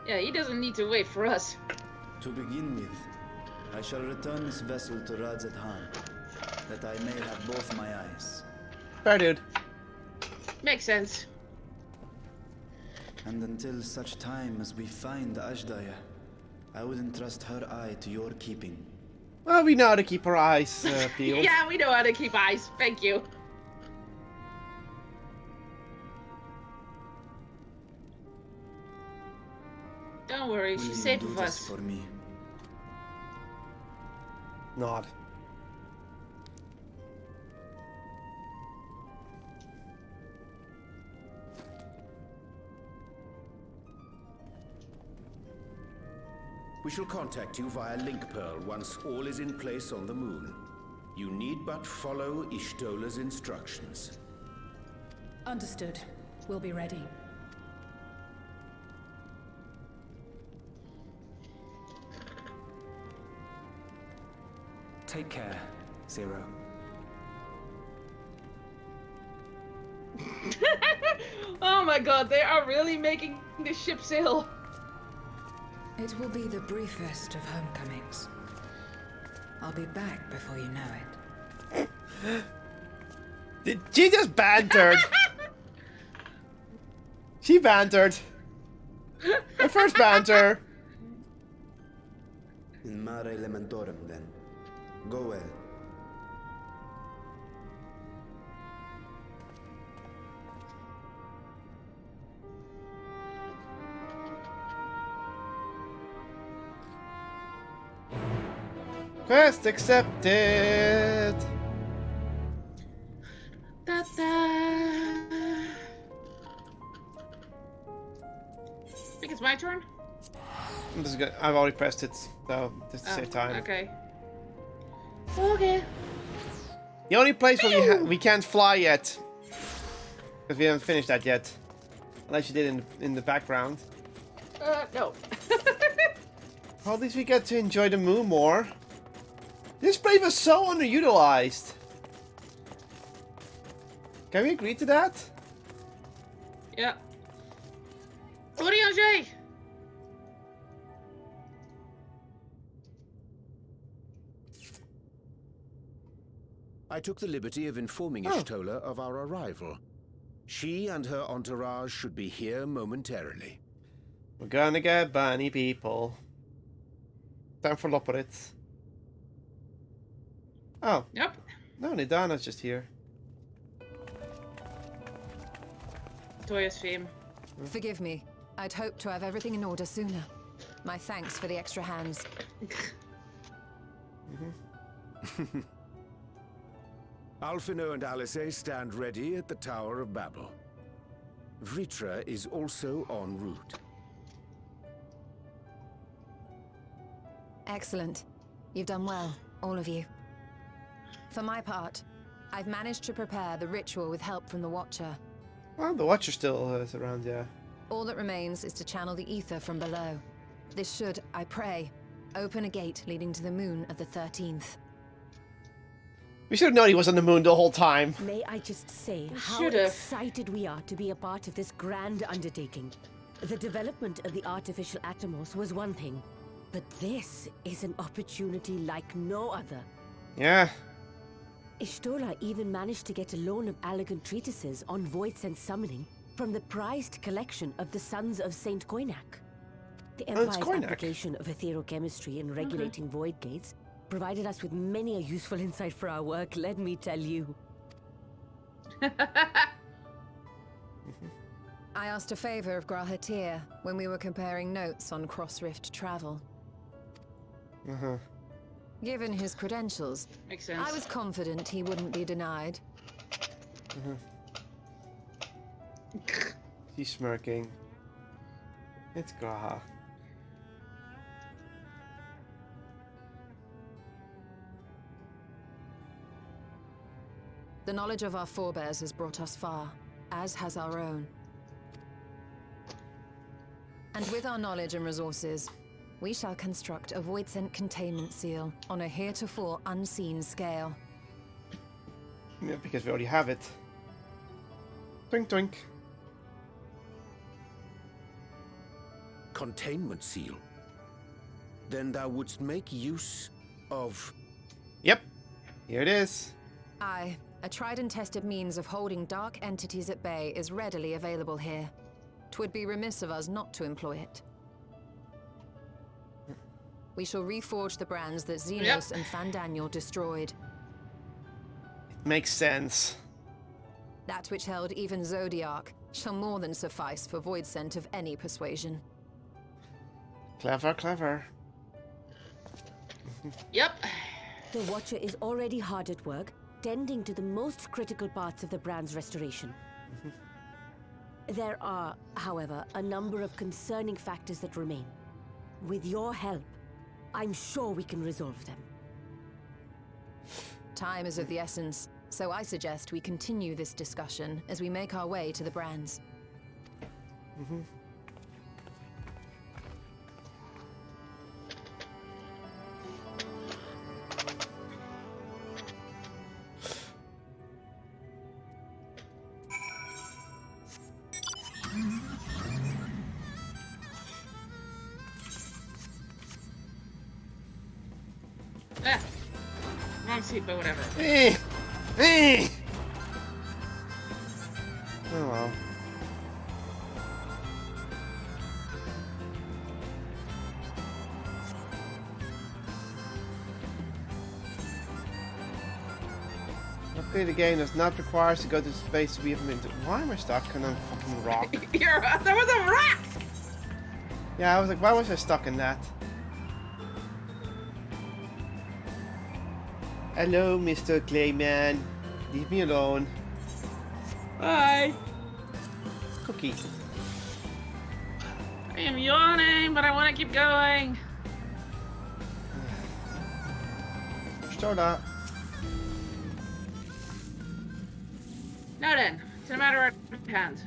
Yeah, he doesn't need to wait for us. To begin with, I shall return this vessel to Radzat Han, that I may have both my eyes. Fair, dude. Makes sense. And until such time as we find Ashdaya, I would entrust her eye to your keeping. Well, we know how to keep our eyes peeled. Yeah, we know how to keep eyes. Thank you. Don't worry, she's safe with us. For me? Nod. We shall contact you via link pearl once all is in place on the moon. You need but follow Y'shtola's instructions. Understood. We'll be ready. Take care, Zero. Oh my god, they are really making this ship sail. It will be the briefest of homecomings. I'll be back before you know it. Did she just bantered? She bantered. Her first banter. In mare lamentorum, then. Go well. Quest accepted. Da, da. I think it's my turn. This is good. I've already pressed it, so just to save time. Okay. Okay. The only place where we can't fly yet, because we haven't finished that yet, unless you did in the background. No. Well, at least we get to enjoy the moon more. This place was so underutilized. Can we agree to that? Yeah. Oriangé! I took the liberty of informing Y'shtola of our arrival. She and her entourage should be here momentarily. We're gonna get bunny people. Time for Loporits. Oh. Yep. No, Nidana's just here. Toya's theme. Forgive me. I'd hoped to have everything in order sooner. My thanks for the extra hands. Alphino and Alice stand ready at the Tower of Babel. Vritra is also en route. Excellent. You've done well, all of you. For my part, I've managed to prepare the ritual with help from the Watcher. Well, the Watcher still is around, yeah. All that remains is to channel the ether from below. This should, I pray, Open a gate leading to the moon of the 13th. We should have known he was on the moon the whole time. May I just say how should've. excited we are to be a part of this grand undertaking. The development of the artificial Atomos was one thing, but this is an opportunity like no other. Yeah. Ishtola even managed to get a loan of elegant treatises on void sense summoning from the prized collection of the Sons of Saint Koinak. The it's Empire's Koinak. application of etherochemistry in regulating void gates provided us with many a useful insight for our work, let me tell you. I asked a favor of Grahatir when we were comparing notes on cross-rift travel. Given his credentials, Makes sense. I was confident he wouldn't be denied. He's smirking. It's Graha. The knowledge of our forebears has brought us far, as has our own. And with our knowledge and resources, we shall construct a void-sent containment seal on a heretofore unseen scale. Yeah, because we already have it. Twink twink. Containment seal? Then thou wouldst make use of... Yep. Here it is. Aye, a tried and tested means of holding dark entities at bay is readily available here. 'Twould be remiss of us not to employ it. We shall reforge the brands that Xenos and Fandaniel destroyed. It makes sense. That which held even Zodiark shall more than suffice for void scent of any persuasion. Clever, clever. Yep. The Watcher is already hard at work, tending to the most critical parts of the brand's restoration. There are, however, a number of concerning factors that remain. With your help, I'm sure we can resolve them. Time is of the essence, so I suggest we continue this discussion as we make our way to the brands. Wrong seat, but whatever. Oh well. Luckily, the game does not require us to go to space to be implemented. Why am I stuck on a fucking rock? There was a rock! Yeah, I was like, why was I stuck in that? Hello, Mr. Clayman. Leave me alone. Bye. Cookie. I am yawning, but I want to keep going. Start up. Now then, to the matter at hand.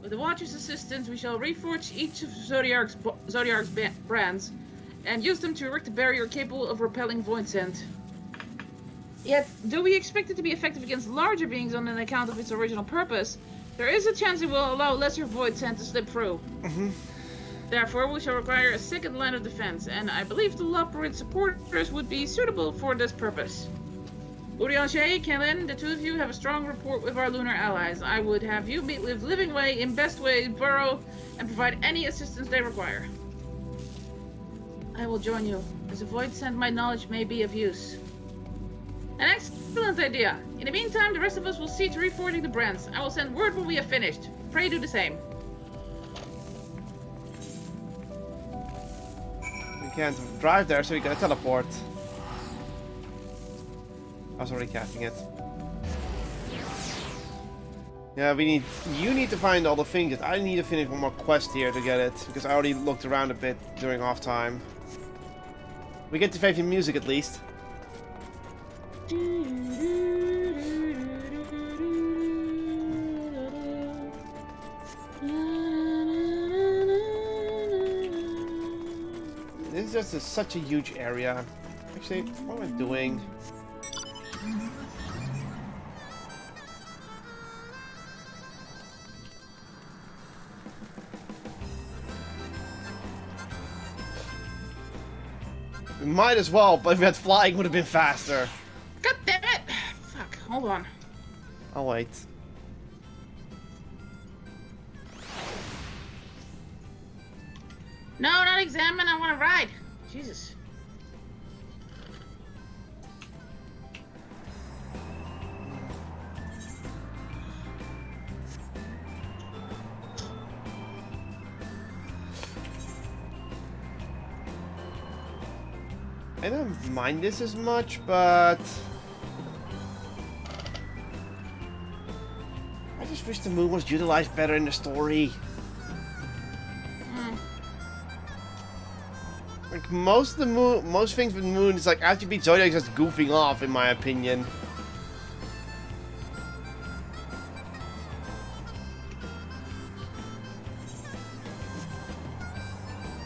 With the Watcher's assistance, we shall reforge each of Zodiark's brands and use them to erect a barrier capable of repelling void scent. Yet, though we expect it to be effective against larger beings on an account of its original purpose, there is a chance it will allow lesser void scent to slip through. Therefore, we shall require a second line of defense, and I believe the Loperid supporters would be suitable for this purpose. Urianshe, Kellen, the two of you have a strong rapport with our lunar allies. I would have you meet with Living Way in Best Way Burrow and provide any assistance they require. I will join you, as a void scent my knowledge may be of use. An excellent idea. In the meantime, the rest of us will see to reforging the brands. I will send word when we have finished. Pray do the same. We can't drive there, so we gotta teleport. I was already casting it. Yeah, you need to find all the things. I need to finish one more quest here to get it, because I already looked around a bit during off time. We get to favorite music at least. This is just such a huge area. Actually, what am I doing? We might as well, but if we had flying, would have been faster. God damn it! Fuck, hold on. I'll wait. No, not examine, I want to ride. Jesus. I don't mind this as much, but I just wish the moon was utilized better in the story. Like most of the moon, most things with the moon is like after you beat Zodiac, just goofing off, in my opinion.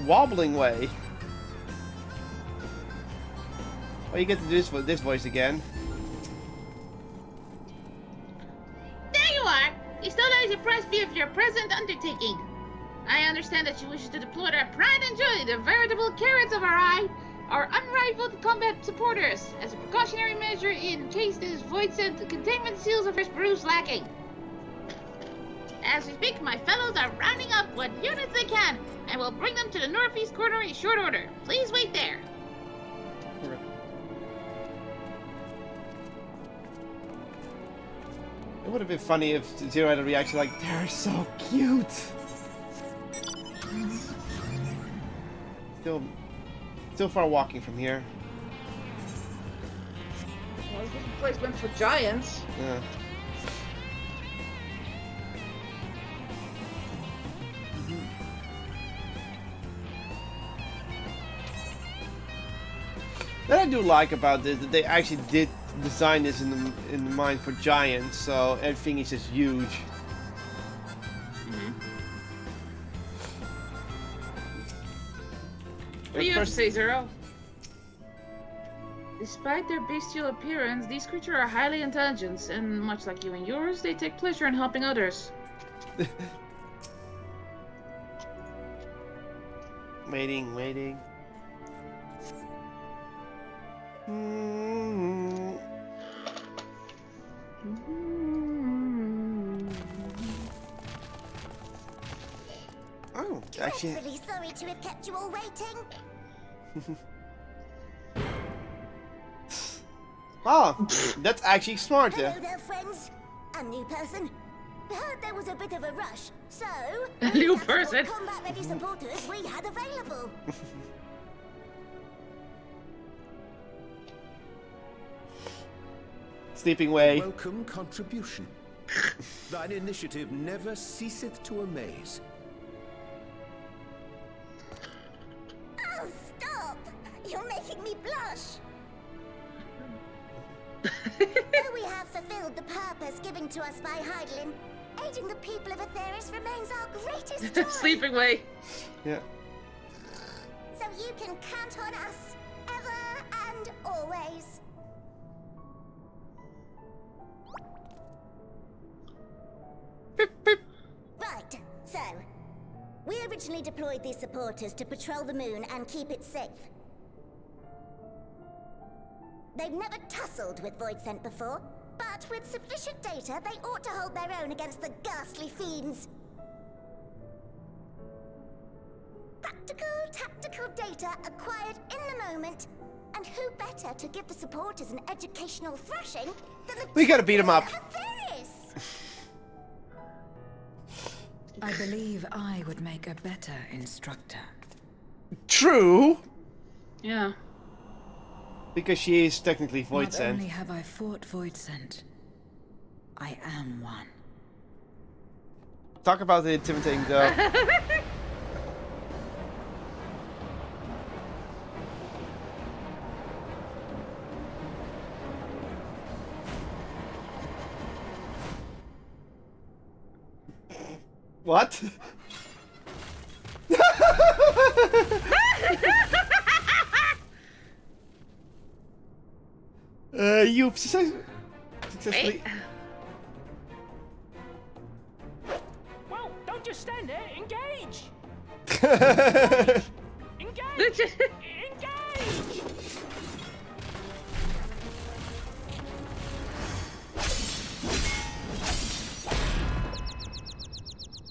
Wobbling way. Oh, you get to do this voice again. There you are! You still not impressed me with your present undertaking. I understand that you wish to deploy our pride and joy, the veritable carrots of our eye, our unrivaled combat supporters, as a precautionary measure in case this void sent containment seals of First Bruce lacking. As we speak, my fellows are rounding up what units they can, and will bring them to the northeast corner in short order. Please wait there. It would have been funny if Zero had a reaction like, they're so cute. Still far walking from here. Well, this place went for giants. Yeah. That I do like about this, that they actually did design this in the mind for giants, so everything is just huge. What do you have to say, Zero? Despite their bestial appearance, these creatures are highly intelligent, and much like you and yours, they take pleasure in helping others. Waiting. Oh, actually. Dreadfully sorry to have kept you all waiting. Oh, that's actually smart. Hello there, friends. A new person. Heard there was a bit of a rush, so a new person. Combat-ready supporters we had available. Sleeping way. Welcome contribution. Thine initiative never ceaseth to amaze. Oh, stop! You're making me blush. Though we have fulfilled the purpose given to us by Heidelin, aiding the people of Atheris remains our greatest joy. Sleeping way. Yeah. So you can count on us, ever and always. Right, so we originally deployed these supporters to patrol the moon and keep it safe. They've never tussled with Voidsent before, but with sufficient data, they ought to hold their own against the ghastly fiends. Practical, tactical data acquired in the moment, and who better to give the supporters an educational thrashing than the We gotta beat them up. I believe I would make a better instructor. True. Yeah. Because she is technically Not Voidsent. only have I fought Voidsent, I am one. Talk about the intimidating though. What? You've successfully. Well, don't just stand there. Engage. Engage. Engage.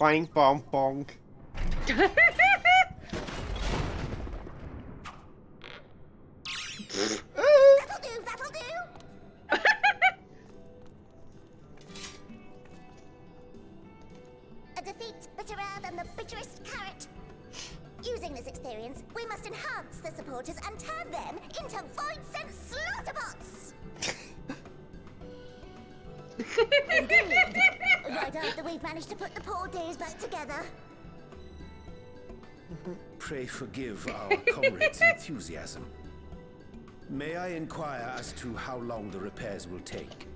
Boing, bong, bong. That'll do. A defeat bitterer than the bitterest carrot. Using this experience, we must enhance the supporters and turn them into void-sense slaughterbots. Indeed. Right after we've managed to put the poor dears back together. Pray forgive our comrade's enthusiasm. May I inquire as to how long the repairs will take?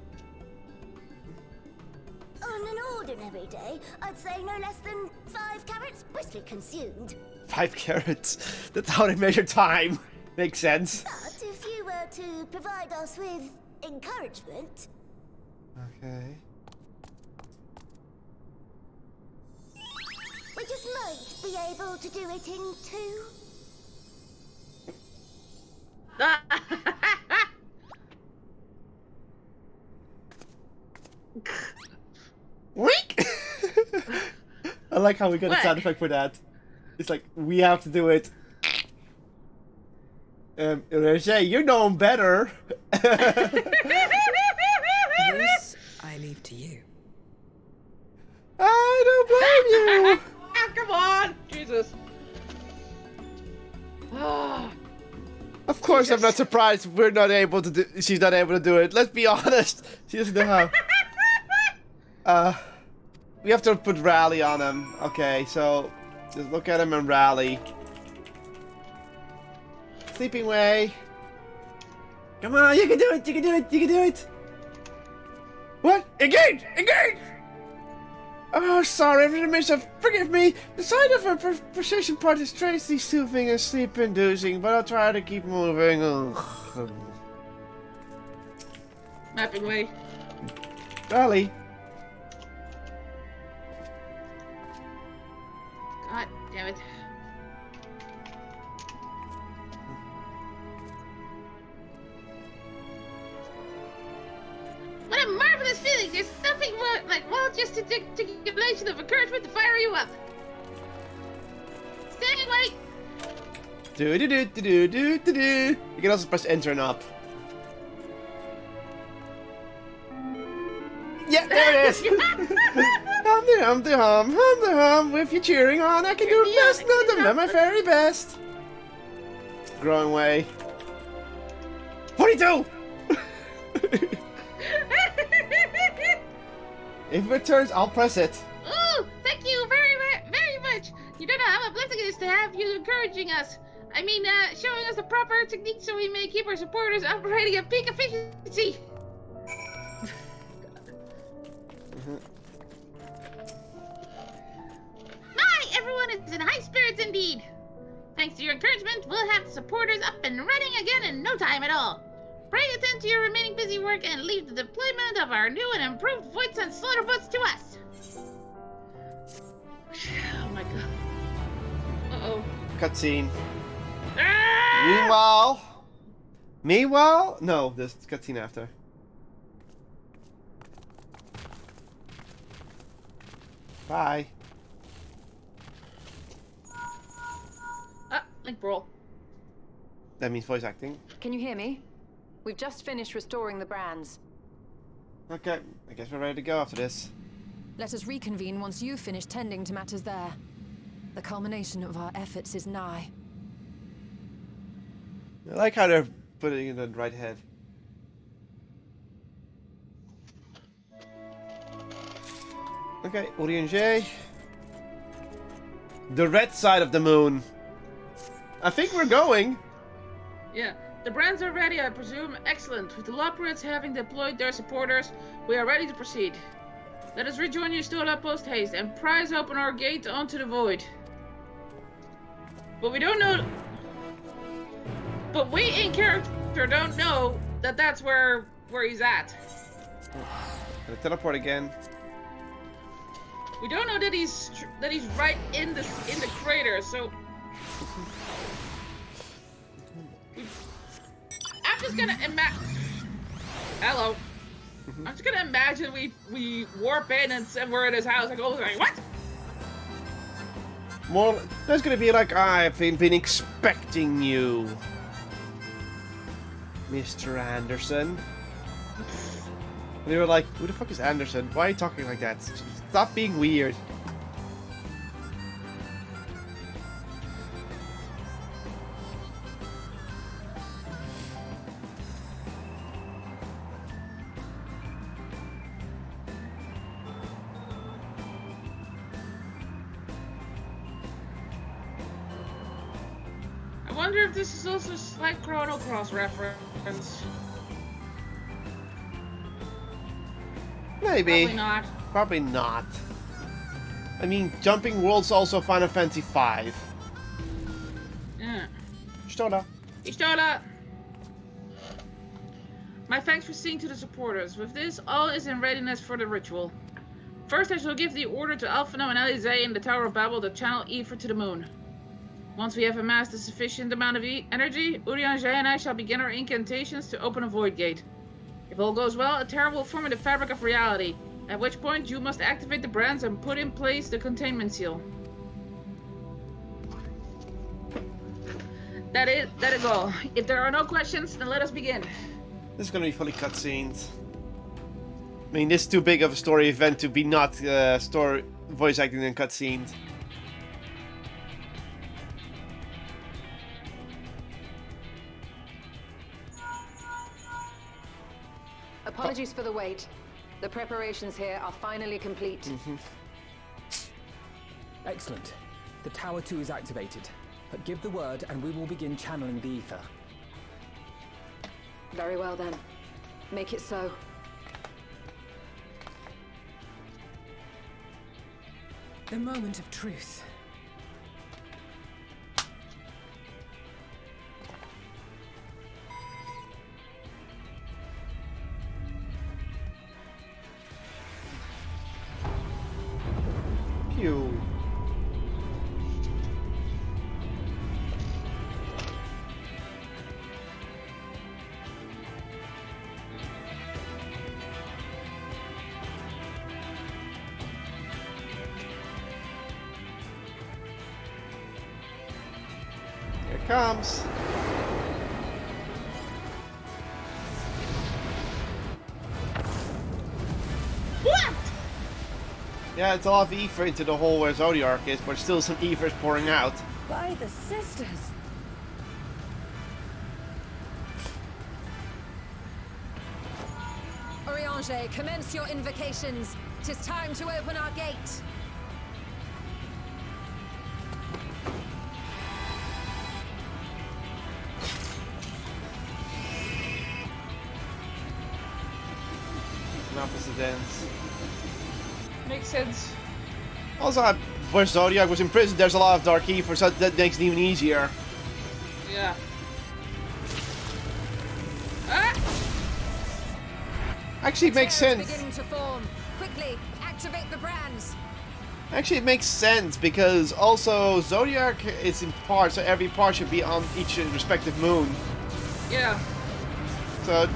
On an ordinary day, I'd say no less than 5 carrots briskly consumed. 5 carrots. That's how they measure time. Makes sense. But if you were to provide us with encouragement... Okay. we just might be able to do it in 2. Weak. I like how we got a sound effect for that. It's like we have to do it. Roger, you know better. This I leave to you. I don't blame you. Come on, Jesus. Of course, I'm not surprised we're not able to do. She's not able to do it. Let's be honest. She doesn't know how. We have to put rally on him. Okay, so just look at him and rally. Sleeping way. Come on, you can do it. You can do it. You can do it. What? Engage! Engage! Oh, sorry, forgive me. The sight of a precision part is strangely soothing and sleep-inducing, but I'll try to keep moving. Ugh. Mapping way. Rally. God damn it. What a marvelous feeling! There's nothing more like, well, just a articulation of encouragement to fire you up. Standing wait. Do do do do do do do. You can also press enter and up. Yeah, there it is. Hum the hum. With you cheering on, I can do best. No, my very best. Growing way. 42. If it returns, I'll press it. Oh, thank you very much. You don't know how a blessing it is to have you encouraging us. I mean, showing us the proper technique so we may keep our supporters operating at peak efficiency. Everyone is in high spirits indeed. Thanks to your encouragement, we'll have the supporters up and running again in no time at all. Pray attend to your remaining busy work and leave the deployment of our new and improved voids and slaughter boats to us. Oh my god. Uh-oh. Cutscene. Ah! Meanwhile? No, there's cutscene after. Bye. Link brawl. That means voice acting. Can you hear me? We've just finished restoring the brands. Okay, I guess we're ready to go after this. Let us reconvene once you've finished tending to matters there. The culmination of our efforts is nigh. I like how they're putting it in the right head. Okay, Orion J. The red side of the moon. I think we're going. Yeah, the brands are ready, I presume. Excellent. With the Loporits having deployed their supporters, we are ready to proceed. Let us rejoin you Stola post haste and prise open our gate onto the void. But we don't know... But we in character don't know that's where he's at. Gonna teleport again. We don't know that he's right in the crater, so I'm just gonna imagine. Hello. I'm just gonna imagine we warp in and we're at his house. Like, oh, like, what? More. There's gonna be like, I've been expecting you, Mr. Anderson. And they were like, who the fuck is Anderson? Why are you talking like that? Stop being weird. I wonder if this is also a slight Chrono Cross reference. Maybe. Probably not. Probably not. I mean, Jumping World's also Final Fantasy V. Yeah. Stola. Ishtola! My thanks for seeing to the supporters. With this, all is in readiness for the ritual. First, I shall give the order to Alphino and Alizé in the Tower of Babel to channel Aether to the moon. Once we have amassed a sufficient amount of energy, Urianger and I shall begin our incantations to open a void gate. If all goes well, a terror will form in the fabric of reality, at which point you must activate the brands and put in place the containment seal. That is all. If there are no questions, then let us begin. This is gonna be fully cutscenes. I mean, this is too big of a story event to be not story voice acting in cutscenes. Apologies for the wait. The preparations here are finally complete. Excellent. The Tower 2 is activated. But give the word and we will begin channeling the ether. Very well then. Make it so. The moment of truth. Pew. Here it comes. What? Yeah, it's a lot of ether into the hole where Zodiark is, but still some ether is pouring out. By the sisters. Urianger, commence your invocations. 'Tis time to open our gate. An opposite ends. Makes sense. Also, where Zodiac was in prison, there's a lot of dark ether, so that makes it even easier. Yeah. Ah! Actually, it makes sense. Beginning to form. Quickly, activate the brands. Actually, it makes sense because also Zodiac is in parts, so every part should be on each respective moon. Yeah. So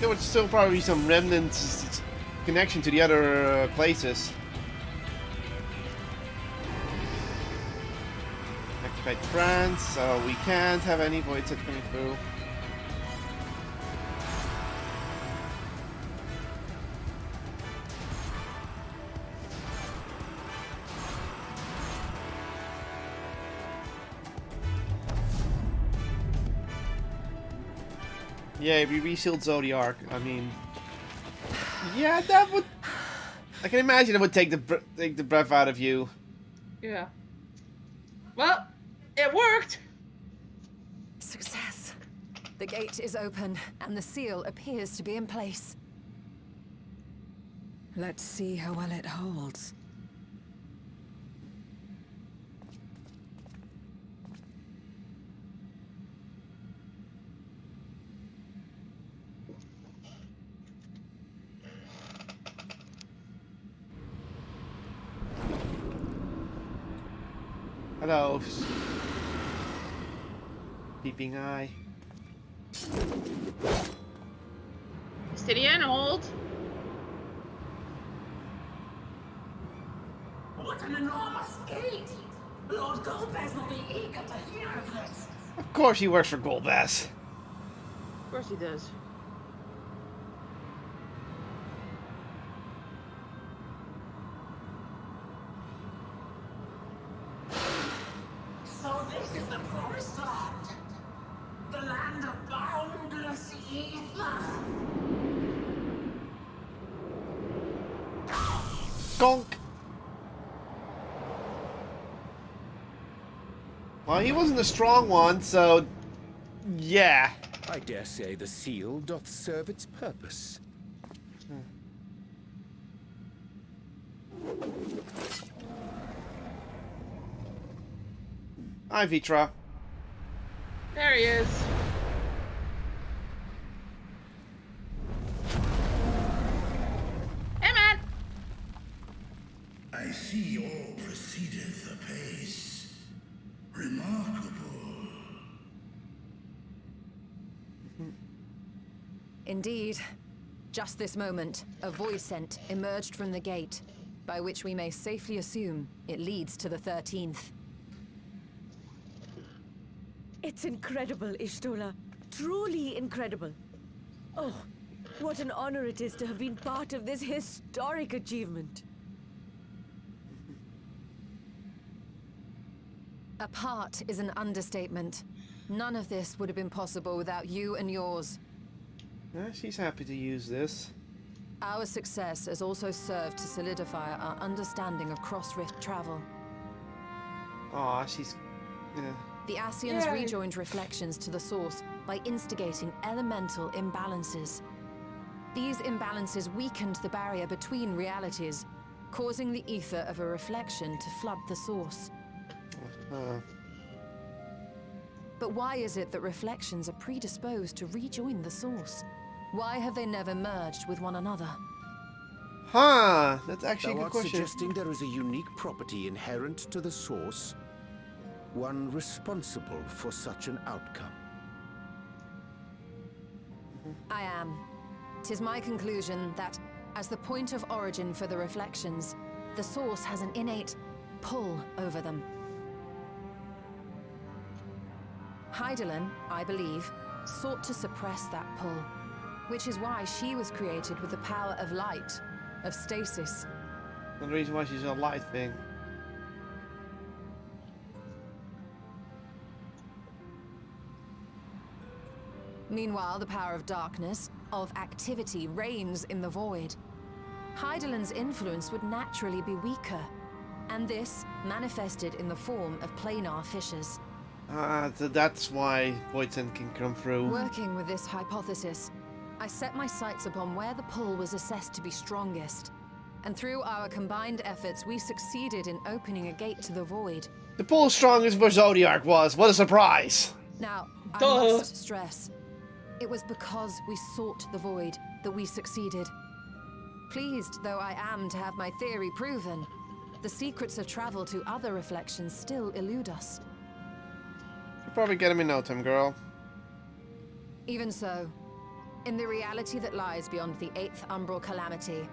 there would still probably be some remnants connection to the other places. Activate trance, so we can't have any void set coming through. Yeah, we resealed Zodiark. I mean, yeah, that would. I can imagine it would take the breath out of you. Yeah. Well, it worked. Success. The gate is open, and the seal appears to be in place. Let's see how well it holds. Hello. Peeping eye. Steady and hold. What an enormous gate! Lord Goldbears will be eager to hear of this. Of course he works for Goldbass. Of course he does. So this is the promised land. The land of boundless ether. Gonk! Well, he wasn't a strong one, so... yeah. I dare say the seal doth serve its purpose. Hi, Vitra. There he is. Hey, man! I see all proceedeth apace. Remarkable. Indeed. Just this moment, a voice scent emerged from the gate, by which we may safely assume it leads to the 13th. It's incredible, Ishtola. Truly incredible. Oh, what an honor it is to have been part of this historic achievement. A part is an understatement. None of this would have been possible without you and yours. She's happy to use this. Our success has also served to solidify our understanding of cross-rift travel. Aw, she's... yeah. The Ascians Yay. rejoined reflections to the source by instigating elemental imbalances. These imbalances weakened the barrier between realities, causing the ether of a reflection to flood the source. But why is it that reflections are predisposed to rejoin the source? Why have they never merged with one another? Huh, that's actually a Thou good art question. suggesting there is a unique property inherent to the source? One responsible for such an outcome? I am. 'Tis my conclusion that, as the point of origin for the reflections, the source has an innate pull over them. Hydaelyn, I believe, sought to suppress that pull, which is why she was created with the power of light, of stasis. The reason why she's a light thing. Meanwhile, the power of darkness, of activity, reigns in the void. Hydaelyn's influence would naturally be weaker, and this manifested in the form of planar fissures. So that's why Voidsen can come through. Working with this hypothesis, I set my sights upon where the pull was assessed to be strongest, and through our combined efforts, we succeeded in opening a gate to the void. The pull strongest where Zodiac was. What a surprise! Now, I Duh. must stress, it was because we sought the void that we succeeded. Pleased though I am to have my theory proven, the secrets of travel to other reflections still elude us. You'll probably get him in no time, girl. Even so, in the reality that lies beyond the 8th umbral calamity,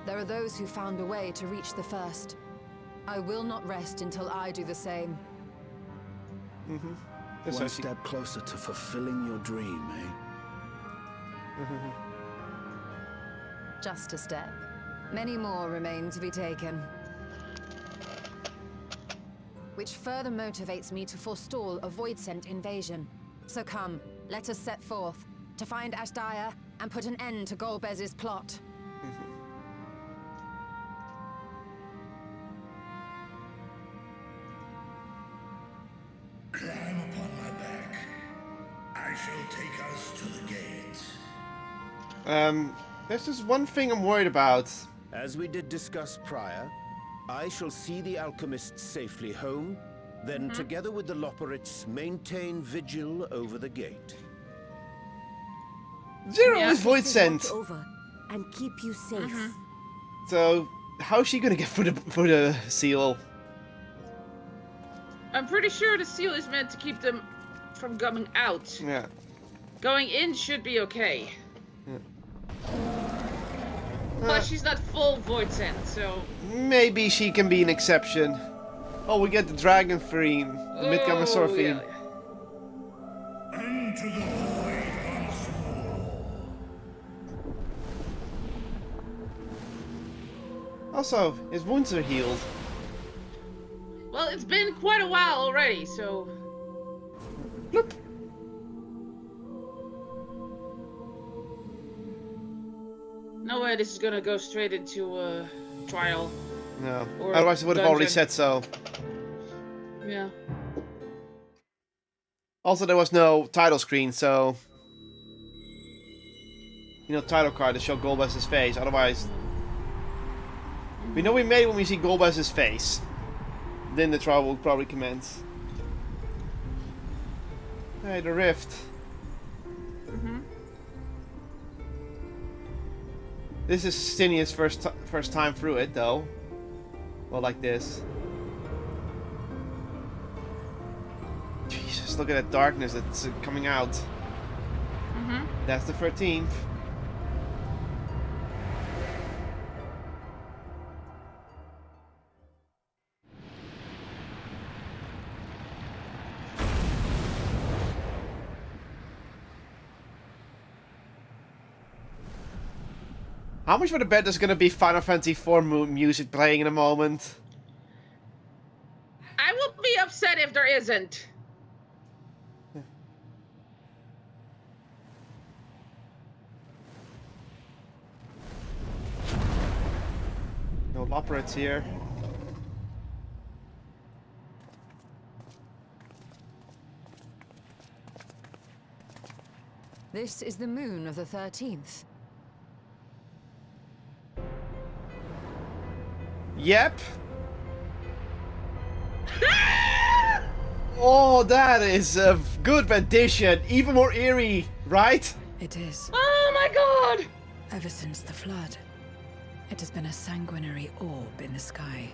there are those who found a way to reach the first. I will not rest until I do the same. One step closer to fulfilling your dream, eh? Just a step. Many more remain to be taken. Which further motivates me to forestall a void-sent invasion. So come, let us set forth, to find Ashdaya and put an end to Golbez's plot. Climb upon my back. I shall take us to the gate. There's just one thing I'm worried about. As we did discuss prior, I shall see the alchemists safely home, then together with the Loporits maintain vigil over the gate. Zero is void This sent. watch over and keep you safe. So how's she gonna get for the seal? I'm pretty sure the seal is meant to keep them from coming out. Yeah. Going in should be okay. Yeah. But she's not full void sent, so... Maybe she can be an exception. Oh, we get the dragon theme. The Midgard Sword theme. Yeah. Into the void once more. Also, his wounds are healed. Well, it's been quite a while already, so... Bloop. No way this is gonna go straight into trial. No. Or Otherwise, it would have already dungeon. said so. Yeah. Also, there was no title screen, so... You know, title card to show Golbez's face. Otherwise... We know we made it when we see Golbez's face. Then the trial will probably commence. Hey, the rift. This is Stinian's first time through it, though. Well, like this. Jesus, look at that darkness that's coming out. That's the 13th. How much would I bet there's gonna be Final Fantasy IV music playing in a moment? I will be upset if there isn't. No Loporrit's here. This is the moon of the 13th. Yep. Oh, that is a good rendition. Even more eerie, right? It is. Oh my god! Ever since the flood, it has been a sanguinary orb in the sky.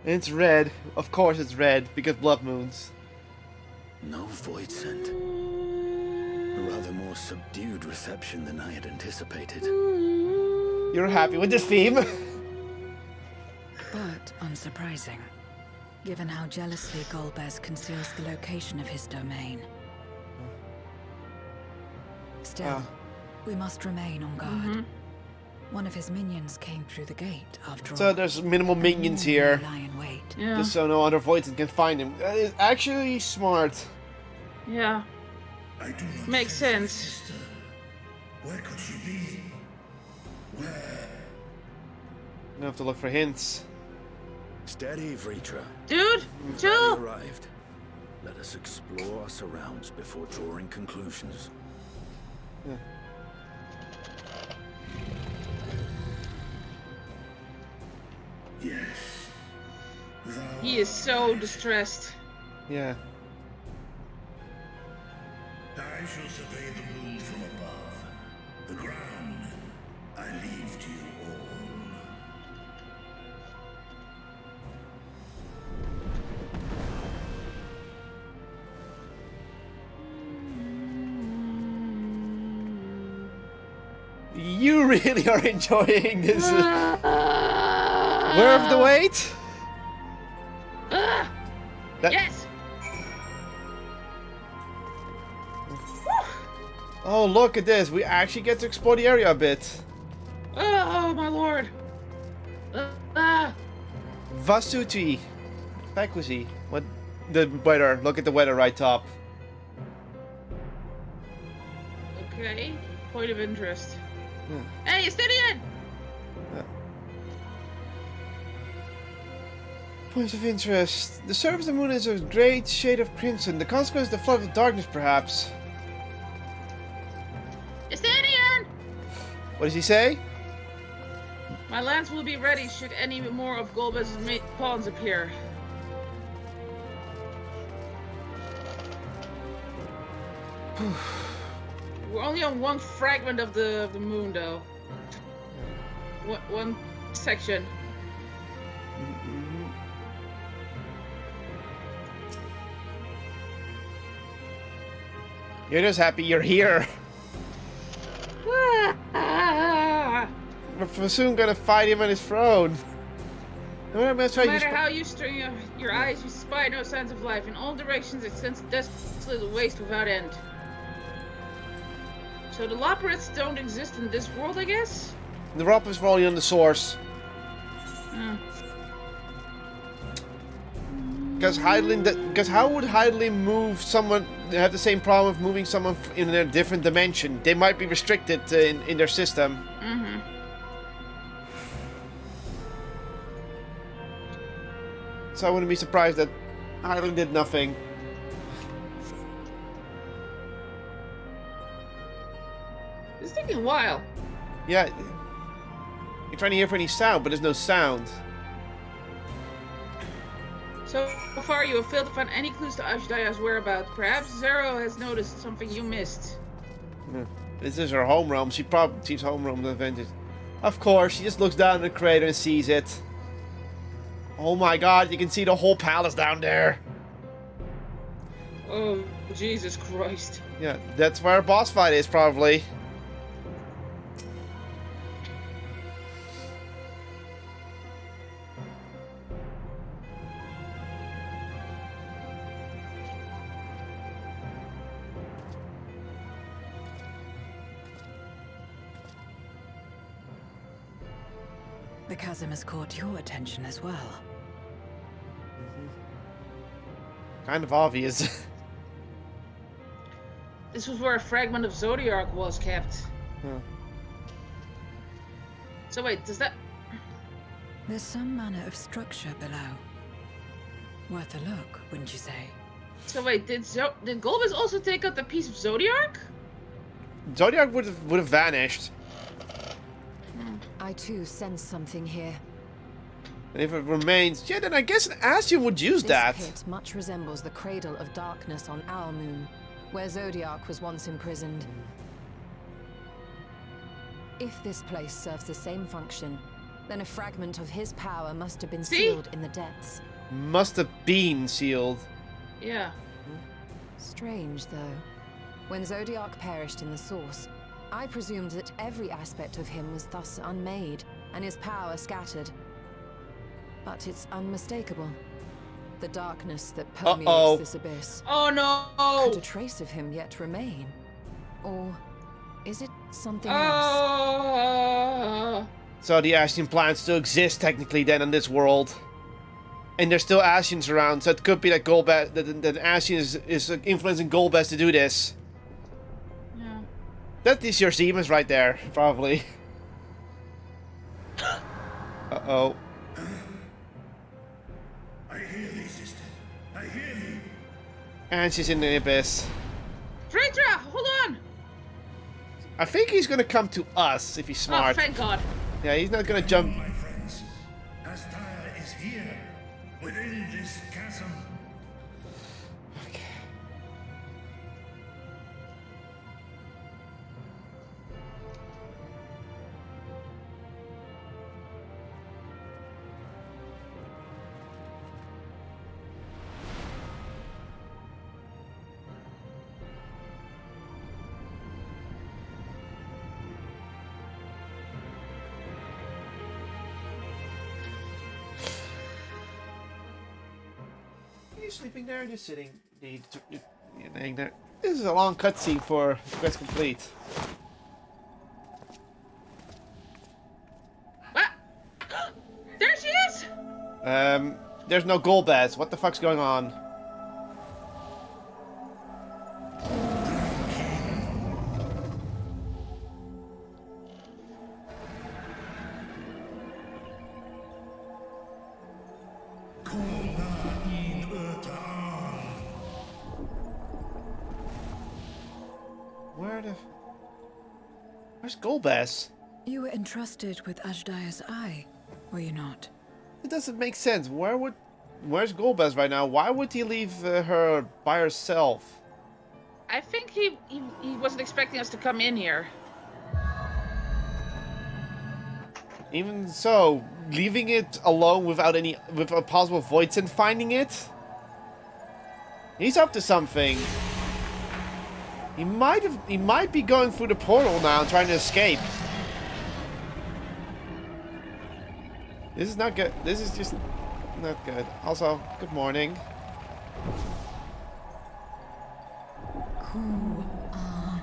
It's red. Of course it's red, because blood moons. No void scent. A rather more subdued reception than I had anticipated. You're happy with this theme? But unsurprising, given how jealously Golbez conceals the location of his domain. Still, we must remain on guard. One of his minions came through the gate after all. So there's minimal minions here. Lie in wait. Yeah. Just so no other voids can find him. That is actually smart. Yeah. Makes sense. Where could she be? Where? I have to look for hints. Steady, Vritra. Dude, We've chill. barely arrived. Let us explore our surrounds before drawing conclusions. Yeah. Yes. He is so distressed. Yeah. I shall survey the moon from above. The ground I leave to you all. You really are enjoying this. Worth the wait? Yes! Oh, look at this. We actually get to explore the area a bit. Oh, my lord. Vasuti. Bakuzi. What? The weather. Look at the weather right top. Okay. Point of interest. Yeah. Hey, Estinian! Points of interest. The surface of the moon is a great shade of crimson. The consequence of the flood of darkness, perhaps. Estinian! What does he say? My lance will be ready should any more of Golbez's pawns appear. We're only on one fragment of the moon, though. One section. You're just happy you're here. We're soon gonna fight him on his throne. No matter how you strain your eyes, you spy no signs of life. In all directions, it sends desolate waste without end. So the Loporiths don't exist in this world, I guess? The Loporiths were only on the source. Because how would Heidelin move someone, have the same problem of moving someone in a different dimension? They might be restricted in their system. So I wouldn't be surprised that Heidelin did nothing. It's taking a while. Yeah. You're trying to hear for any sound, but there's no sound. So far, you have failed to find any clues to Ashdaya's whereabouts. Perhaps Zero has noticed something you missed. This is her home realm. She's home realm the Avengers. Of course, she just looks down at the crater and sees it. Oh my god, you can see the whole palace down there. Oh, Jesus Christ. Yeah, that's where our boss fight is, probably. The chasm has caught your attention as well. Kind of obvious. This was where a fragment of Zodiac was kept. So wait, does that... There's some manner of structure below. Worth a look, wouldn't you say? So wait, did Golbez also take out the piece of Zodiac? Zodiac would have vanished. I too sense something here. And if it remains, yeah, then I guess an Ascian would use that. This pit much resembles the Cradle of Darkness on Owl Moon, where Zodiac was once imprisoned. If this place serves the same function, then a fragment of his power must have been sealed in the depths. Must have been sealed. Yeah. Strange, though. When Zodiac perished in the Source, I presumed that every aspect of him was thus unmade, and his power scattered. But it's unmistakable. The darkness that permeates this abyss. Oh no! Could a trace of him yet remain? Or is it something else? So the Ascian plans still exist technically then in this world. And there's still Ascians around, so it could be that Golbez, that Ascian is influencing Golbez to do this. Yeah. That is your Siemens right there, probably. Uh-oh. I hear thee, sister. I hear thee. And she's in the abyss. Freitra, hold on! I think he's gonna come to us if he's smart. Oh, thank God. Yeah, he's not gonna jump. My friends, Astaya is here, within this chasm. Okay. Are you sleeping there? Just sitting. You're laying there. This is a long cutscene for quest complete. What? There she is! There's no Golbez. What the fuck's going on? Where's Golbez? You were entrusted with Ashdaya's eye, were you not? It doesn't make sense. Where's Golbez right now? Why would he leave her by herself? I think he wasn't expecting us to come in here. Even so, leaving it alone with a possible void and finding it? He's up to something. He might be going through the portal now and trying to escape. This is not good. This is just not good. Also, good morning. Cool on.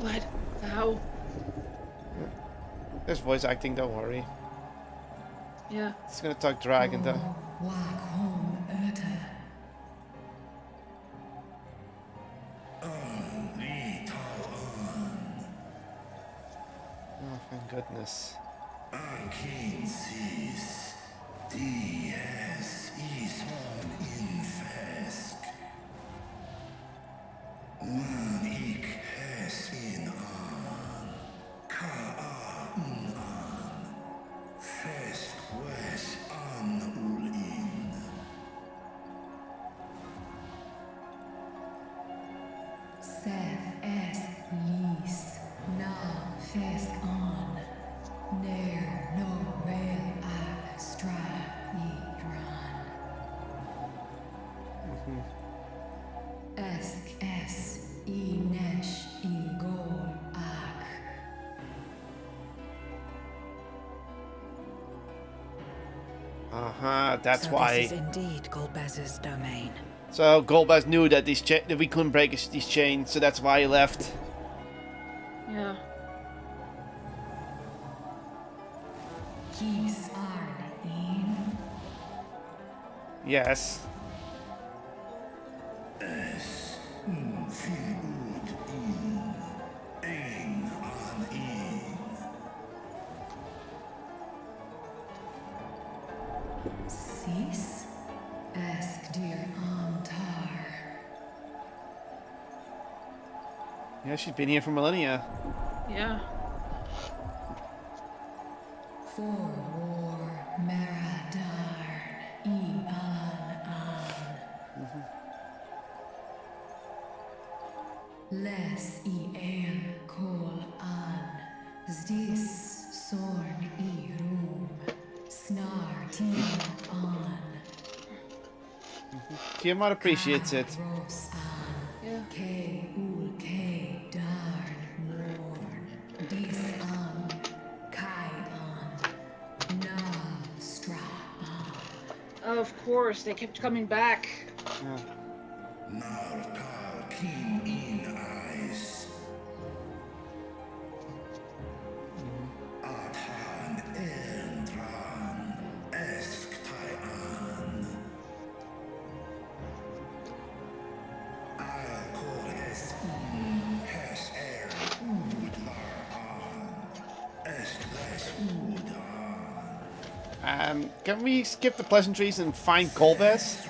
What? How? There's voice acting, don't worry. Yeah. It's gonna talk dragon though. Wag home Erta. Oh, thank goodness. Seth es lis. Na fesk on. Ner no rail ak stra idran. Esk es I nesh I gol ak. That's so why. This is indeed Golbez's domain. So Golbez knew that that we couldn't break these chains, so that's why he left. Yeah. Kis arn in. Yes. Sis? Ask dear Antar. Yeah, she's been here for millennia. Yeah. For war Maradarn Ian an. Les I kol an. Zdis sorn I rum. Snar tin an. Tiamat appreciates it. Yeah. K ul K darn morn. Dis an. Kai an. Na stra an. Of course, they kept coming back. Can we skip the pleasantries and find Golbez?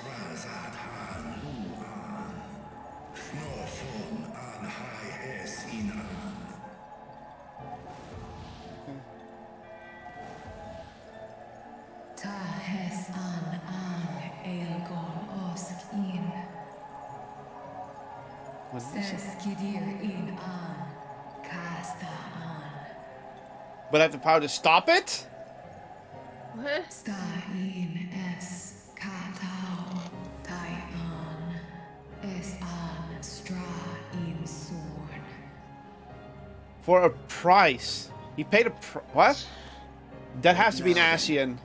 Ta hes an elgon osk in. Ses kidir in an. Kasta an. But I have the power to stop it? What? Sta in es katao. Tai an. Es an stra in sorn. For a price. He paid a what? That has to be an Asian.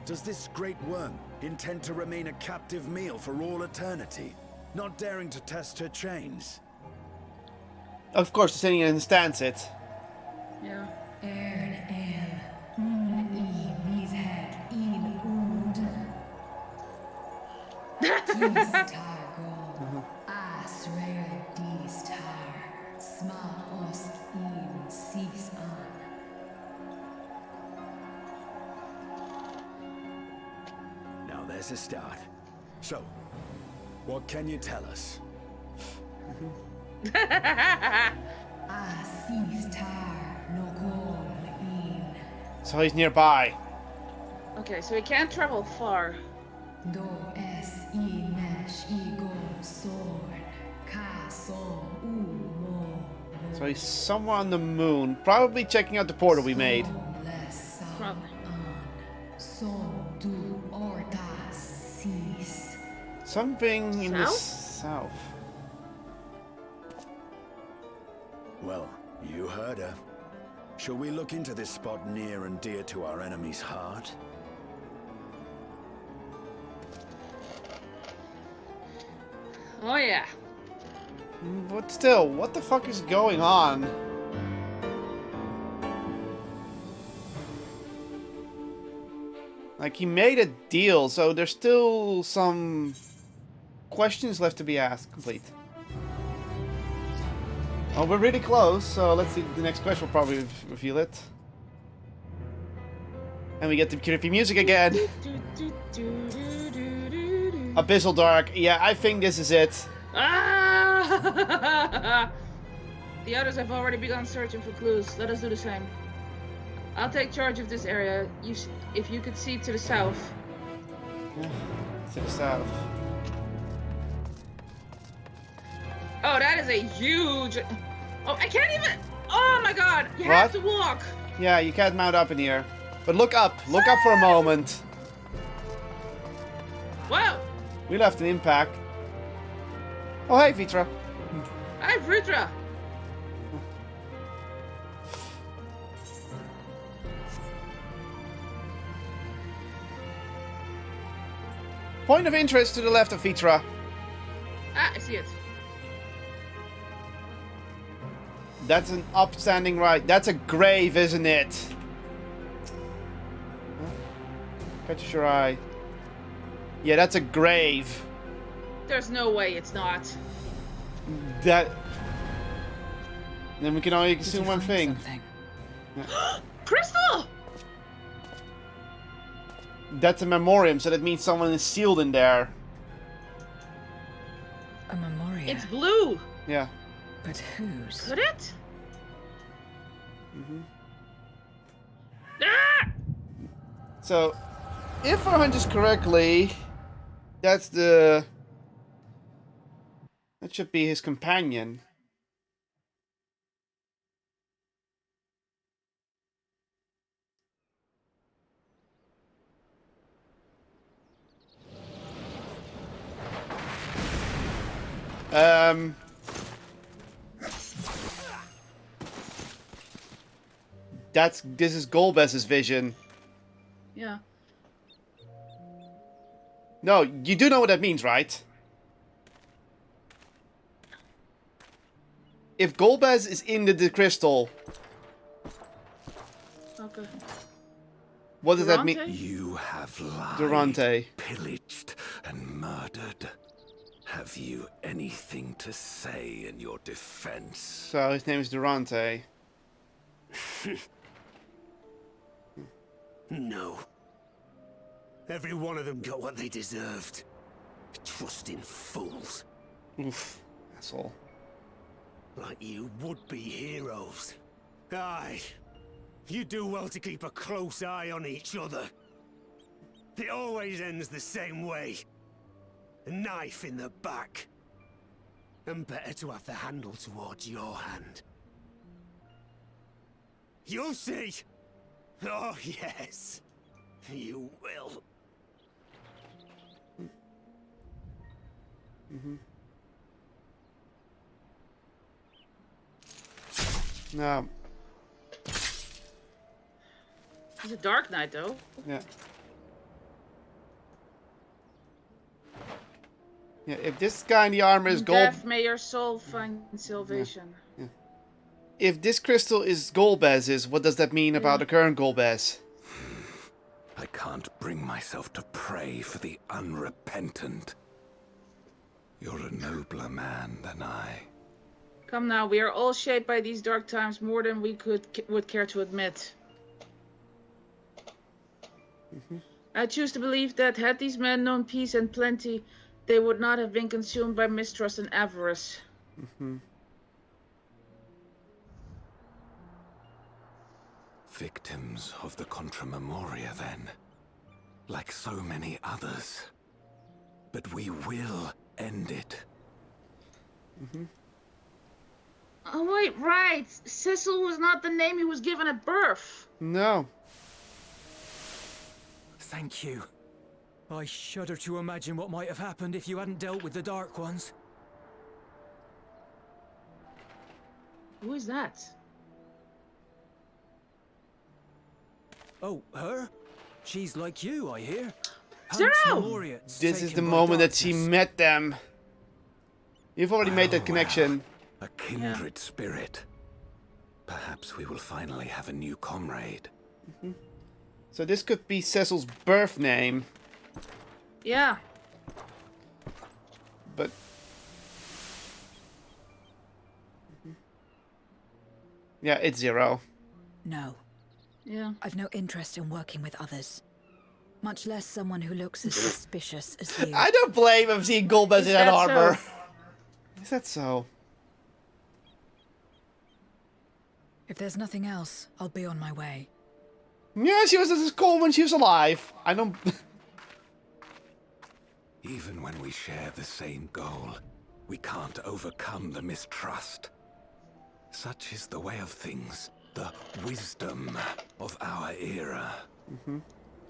Does this great worm intend to remain a captive meal for all eternity, not daring to test her chains? Of course, the Senior understands it. Yeah. Ern el. I mis head in und. Kis targol. As rare dis tar. Sma ost in sis an. Now there's a start. So, what can you tell us? So he's nearby. Okay, so we can't travel far. Do es I nesh I go sorn. Ka som mo. So he's somewhere on the moon, probably checking out the portal we made. Probably. So do orta sis. Something in the South? south. Well, you heard her. Shall we look into this spot near and dear to our enemy's heart? Oh yeah. But still, what the fuck is going on? Like, he made a deal, so there's still some questions left to be asked. Complete. Oh, we're really close, so let's see. The next quest will probably reveal it. And we get the creepy music again. Abyssal Dark. Yeah, I think this is it. Ah! The others have already begun searching for clues. Let us do the same. I'll take charge of this area. If you could see to the south. Yeah, to the south. Oh, that is a huge... Oh, I can't even... Oh my god! You have to walk! Yeah, you can't mount up in here. But look up. Look up for a moment. Wow! We left an impact. Oh, hey, Vitra. Hi, Vitra! Point of interest to the left of Vitra. Ah, I see it. That's an upstanding right. That's a grave, isn't it? Catch your eye. Yeah, that's a grave. There's no way it's not. That... Then we can only assume one thing. Yeah. Crystal! That's a memoriam, so that means someone is sealed in there. A memoriam? It's blue! Yeah. But whose? Could it? Mm-hmm. Ah! So, if I hunch correctly, that's the... That should be his companion. This is Golbez's vision. Yeah. No, you do know what that means, right? If Golbez is in the crystal, Okay. what does that mean? You have lied, Durante. pillaged, and murdered. Have you anything to say in your defense? So his name is Durante. No. Every one of them got what they deserved. Trusting fools. Oof, asshole. Like you would-be heroes. Aye. You do well to keep a close eye on each other. It always ends the same way. A knife in the back. And better to have the handle towards your hand. You'll see! Oh, yes. You will. Mm-hmm. No. He's a Dark Knight, though. Yeah. Yeah, if this guy in the armor is gold... Death, may your soul find salvation. Yeah. If this crystal is Golbez's, what does that mean about the current Golbez? I can't bring myself to pray for the unrepentant. You're a nobler man than I. Come now, we are all shaped by these dark times more than we would care to admit. Mm-hmm. I choose to believe that had these men known peace and plenty, they would not have been consumed by mistrust and avarice. Mm-hmm. Victims of the Contra Memoria, then. Like so many others. But we will end it. Mm-hmm. Oh wait, right. Cecil was not the name he was given at birth. No. Thank you. I shudder to imagine what might have happened if you hadn't dealt with the Dark Ones. Who is that? Oh, her? She's like you, I hear. Zero! This is the moment that she met them. You've already made that connection. A kindred spirit. Perhaps we will finally have a new comrade. So this could be Cecil's birth name. Yeah. But... yeah, it's Zero. No. Yeah. I've no interest in working with others. Much less someone who looks as suspicious as you. I don't blame him seeing Golbez in that armor. Is that so? If there's nothing else, I'll be on my way. Yeah, she was as cool when she was alive. I don't... Even when we share the same goal, we can't overcome the mistrust. Such is the way of things, the wisdom of our era.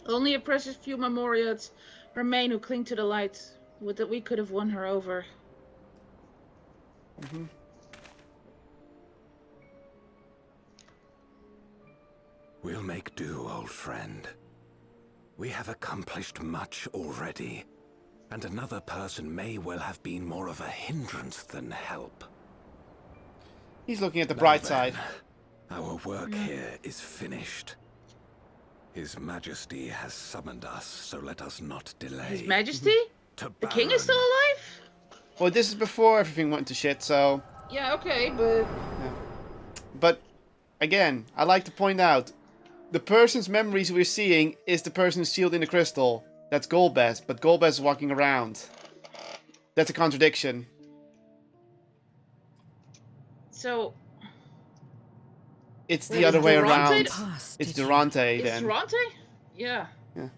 Only a precious few Memoriads remain who cling to the light. Would that we could have won her over. We'll make do, old friend. We have accomplished much already, and another person may well have been more of a hindrance than help. He's looking at the bright side. Our work here is finished. His Majesty has summoned us, so let us not delay. His Majesty? The king is still alive? Well, this is before everything went to shit, so... Yeah, okay, but... But, again, I like to point out, the person's memories we're seeing is the person sealed in the crystal. That's Golbez, but Golbez is walking around. That's a contradiction. So... It's the other way around. Durante? It's Durante, It's then. Durante? Yeah. Yeah.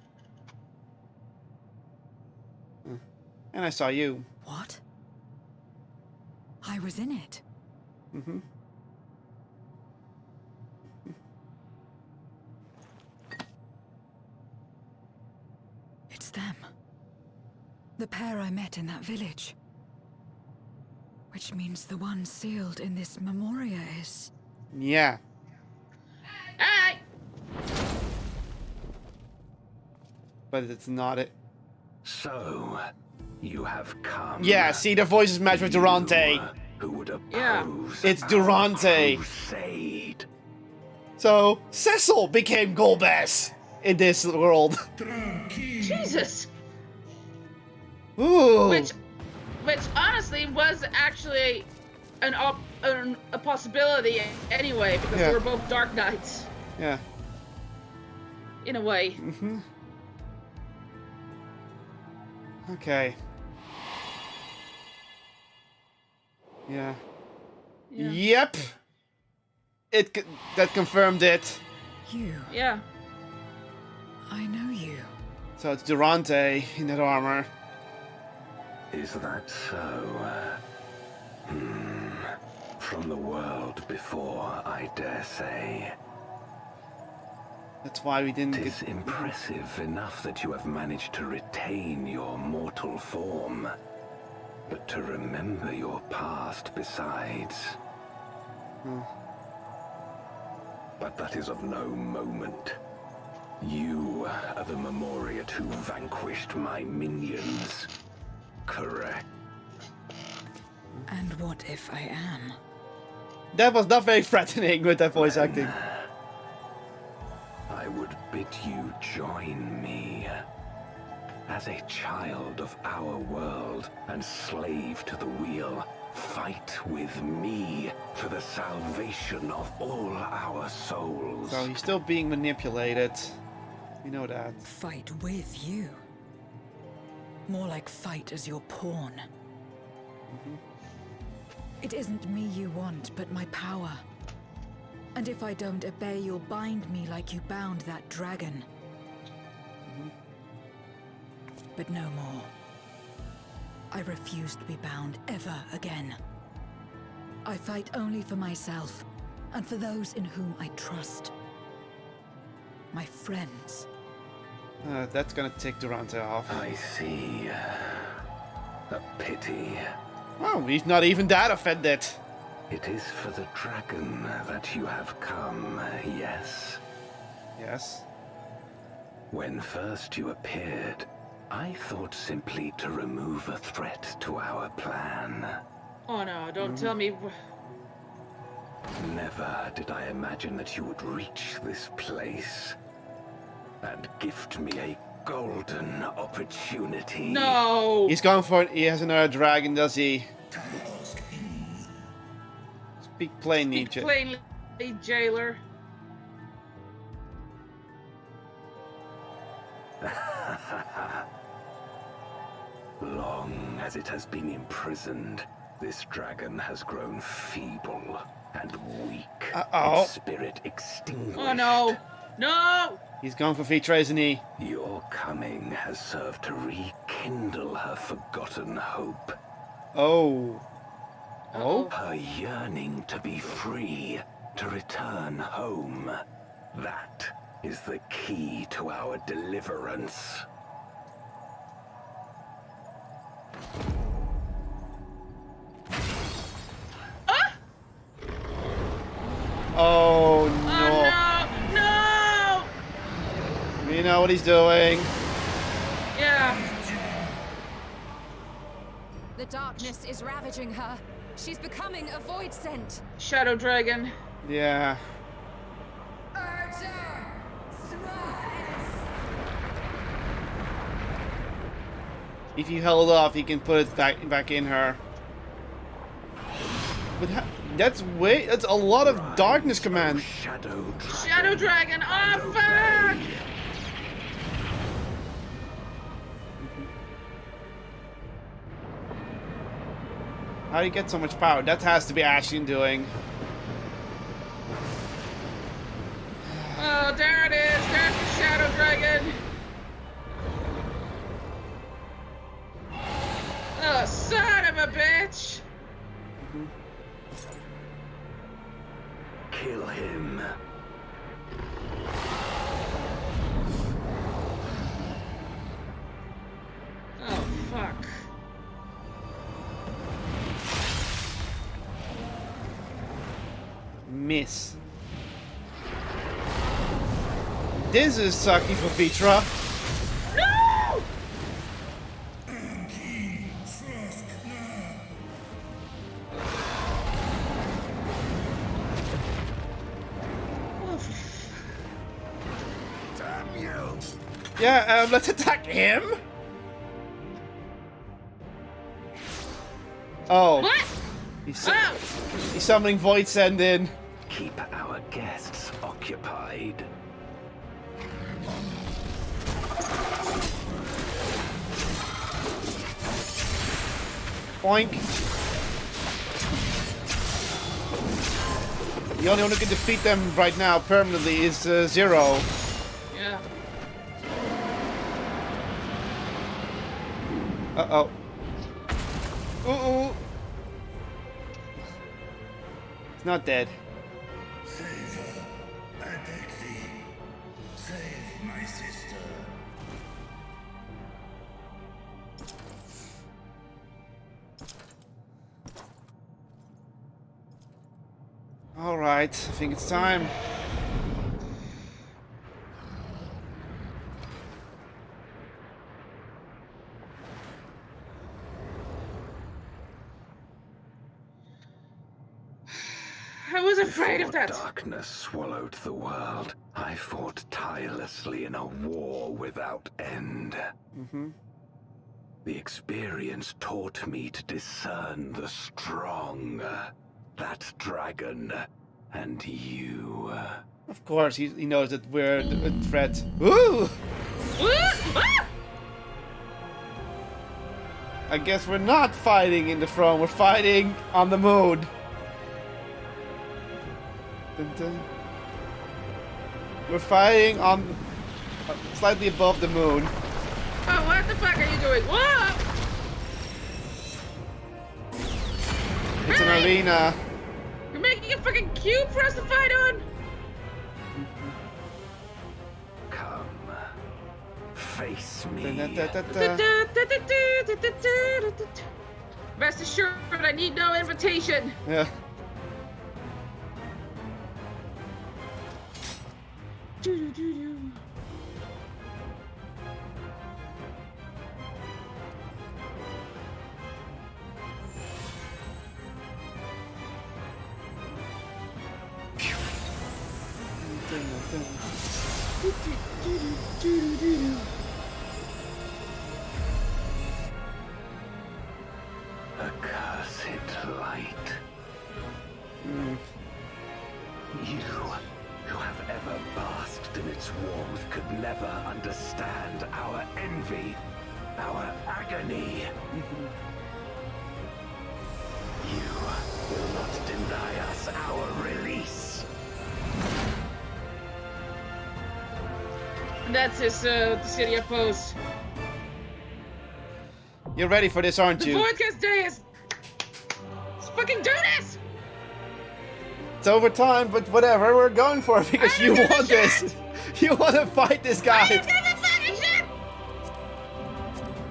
And I saw you. What? I was in it. It's them. The pair I met in that village. Which means the one sealed in this Memoria is... Yeah. Hey! But it's not it. So, you have come. Yeah, see, the voices match with Durante. Who would oppose Yeah. It's Durante. crusade? So, Cecil became Golbez in this world. Jesus! Ooh. Which honestly was actually a possibility anyway, because they were both Dark Knights. Yeah. In a way. Okay. Yeah. Yep. That confirmed it. You. Yeah. I know you. So it's Durante in that armor. Is that so? From the world before, I dare say. That's why we didn't It is impressive enough that you have managed to retain your mortal form, but to remember your past besides. But that is of no moment. You are the Memoriat who vanquished my minions. Correct. And what if I am? That was not very threatening with that voice acting. I would bid you join me. As a child of our world and slave to the wheel, fight with me for the salvation of all our souls. So he's still being manipulated. We know that. Fight with you. More like fight as your pawn. It isn't me you want, but my power. And if I don't obey, you'll bind me like you bound that dragon. But no more. I refuse to be bound ever again. I fight only for myself, and for those in whom I trust. My friends. That's gonna tick Durante off. I see. A pity. Oh, he's not even that offended. It is for the dragon that you have come, yes? Yes. When first you appeared, I thought simply to remove a threat to our plan. Oh no, don't tell me. Never did I imagine that you would reach this place and gift me a golden opportunity. No! He's going for it. He has another dragon, does he? Speak plainly, Speak plainly, jailer. Long as it has been imprisoned, this dragon has grown feeble and weak. Its spirit extinguished. Oh no! No! He's going for feature, isn't he? Your coming has served to rekindle her forgotten hope. Oh. Oh? Her yearning to be free, to return home. That is the key to our deliverance. Oh no. Oh no! No! You know what he's doing. Yeah. The darkness is ravaging her. She's becoming a void scent. Shadow dragon. Yeah. If you held off, he can put it back in her. But that's a lot of darkness command. Shadow dragon. Oh fuck! How do you get so much power? That has to be Ashley doing. Oh, there it is. There's the shadow dragon. Oh, son of a bitch! Kill him. Oh, fuck. Miss. This is sucky for Petra. No! Damn you! Yeah, let's attack him. Oh. What? He's summoning Void Send in. Keep our guests occupied. Boink. The only one who can defeat them right now permanently is Zero. Yeah. Uh-oh. Uh-oh. It's not dead. Save her. I beg thee. Save my sister. Alright, I think it's time. I was afraid of that. Darkness swallowed the world. I fought tirelessly in a war without end. The experience taught me to discern the strong. That dragon and you. Of course, he knows that we're a threat. Ooh! I guess we're not fighting in the throne, we're fighting on the moon. Dun dun. We're fighting on slightly above the moon. Oh, what the fuck are you doing? Whoa! It's an arena. You're making a fucking cube for us to fight on? Come. Face me. Rest assured, I need no invitation. Yeah. Accursed light. You, who have ever basked in its warmth, could never understand our envy, our agony. You will not deny us our release. That's his Dissidia pose. You're ready for this, aren't The you? Voidcast Day is... Let's fucking do this! It's over time, but whatever, we're going for it because you want this. You want to fight this guy.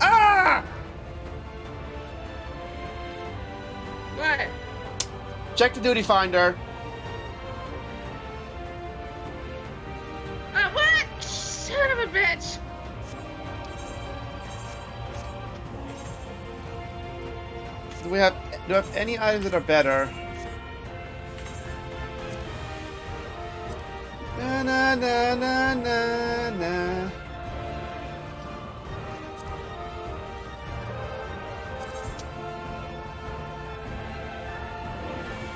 Ah! What? Check the duty finder. What? Son of a bitch! Do we have any items that are better? Na na na na na na.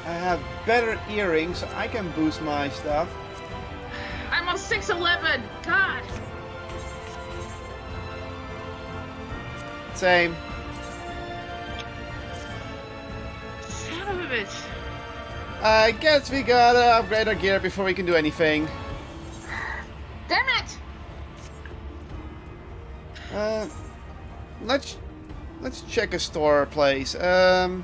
I have better earrings, so I can boost my stuff. I'm on 611. God. Same. Son of a bitch. I guess we gotta upgrade our gear before we can do anything. Damn it! Let's check a store place. Let's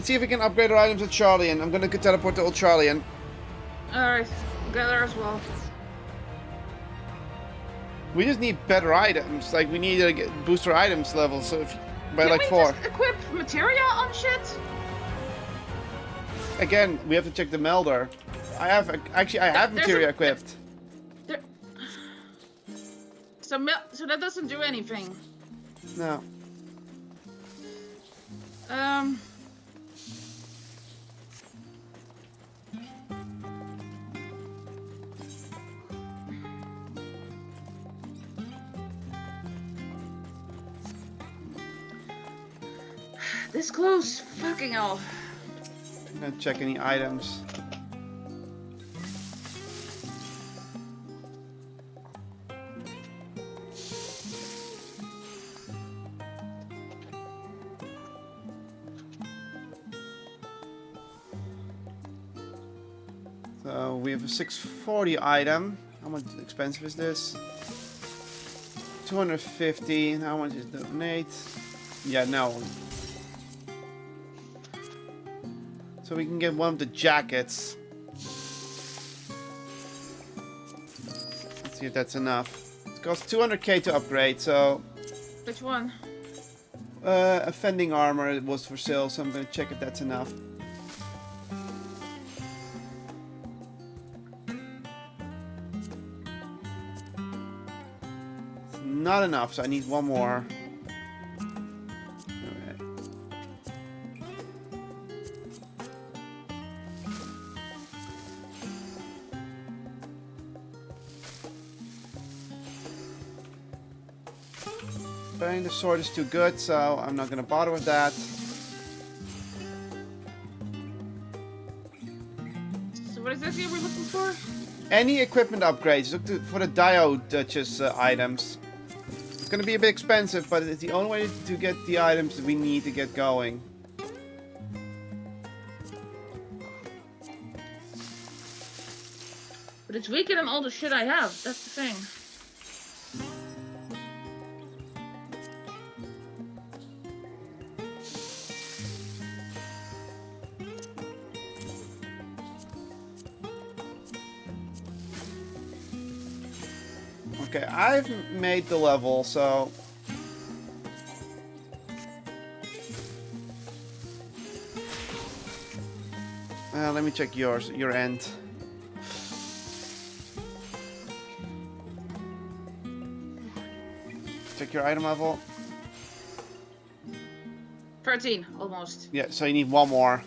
see if we can upgrade our items at Charlian. I'm gonna go teleport to Old Charlian. Alright, go there as well. We just need better items. Like we need to boost our items level. So if by like 4. Just equip materia on shit? Again, we have to check the melder. I have materia equipped. So that doesn't do anything. No. This close, fucking hell. I'm gonna check any items. So we have a 640 item. How much expensive is this? 250. How much is donate? Yeah, no. So we can get one of the jackets. Let's see if that's enough. It costs 200k to upgrade, so... Which one? Offending armor was for sale, so I'm gonna check if that's enough. It's not enough, so I need one more. But the sword is too good, so I'm not gonna bother with that. So what exactly are we looking for? Any equipment upgrades. Look for the Diode Duchess items. It's gonna be a bit expensive, but it's the only way to get the items that we need to get going. But it's weaker than all the shit I have. That's the thing. Okay, I've made the level, so... let me check your end. check your item level. 13, almost. Yeah, so you need one more.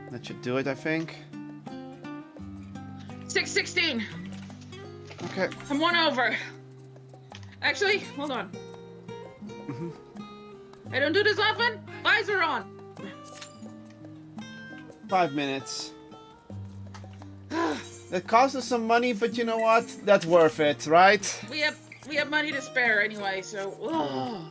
That should do it, I think. 616. Okay. I'm one over. Actually, hold on. I don't do this often. Visor on. 5 minutes. That costs us some money, but you know what? That's worth it, right? We have money to spare anyway, so. Oh.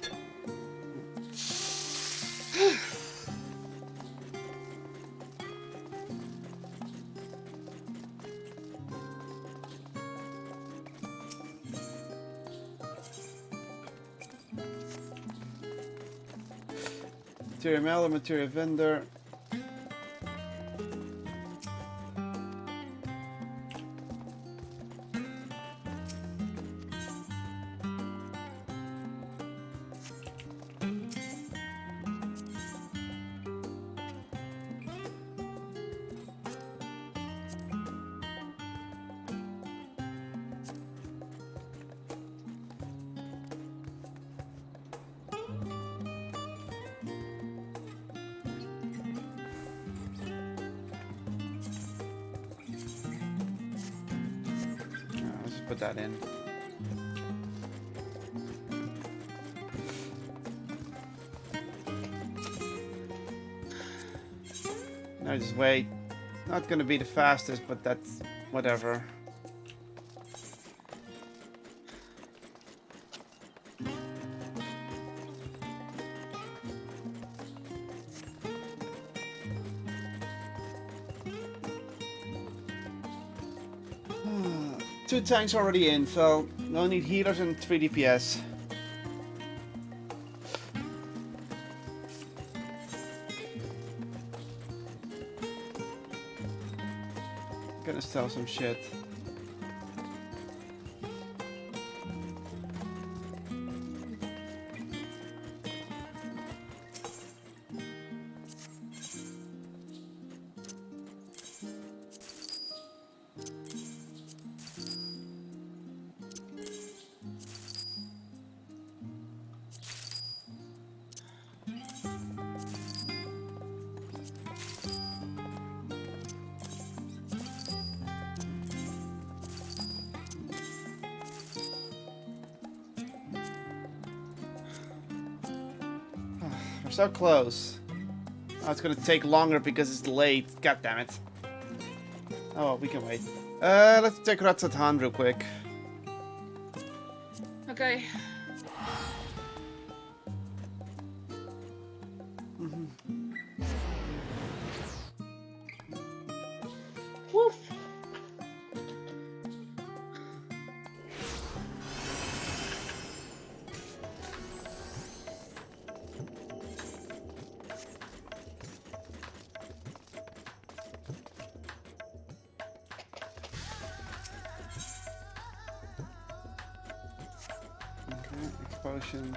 Material mailer, material vendor. Put that in. No, just wait. Not gonna be the fastest, but that's whatever. Two tanks already in, so no need healers and 3 DPS. Gonna sell some shit. We're so close. Oh, it's gonna take longer because it's late. God damn it. Oh, well, we can wait. Let's take Ratsatan real quick. Okay. Woof. Potions.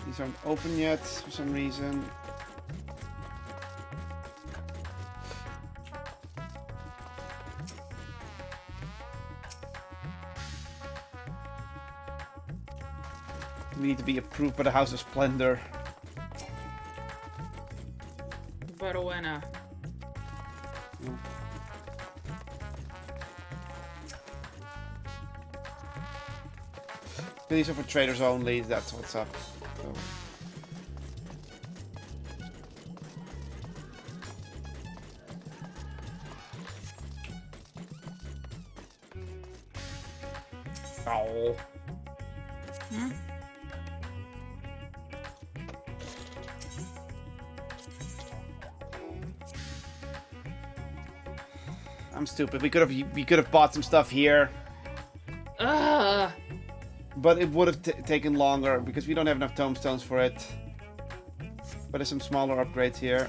These aren't open yet for some reason. We need to be approved by the House of Splendor. Baruena. These are for traders only, that's what's up. So. Oh. Hmm? I'm stupid. We could have bought some stuff here. Ugh. But it would have taken longer because we don't have enough tombstones for it. But there's some smaller upgrades here.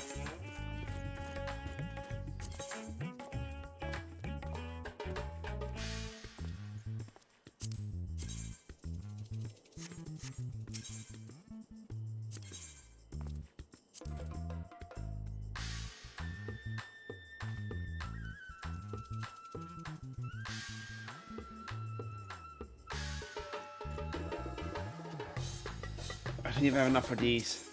I don't even have enough for these.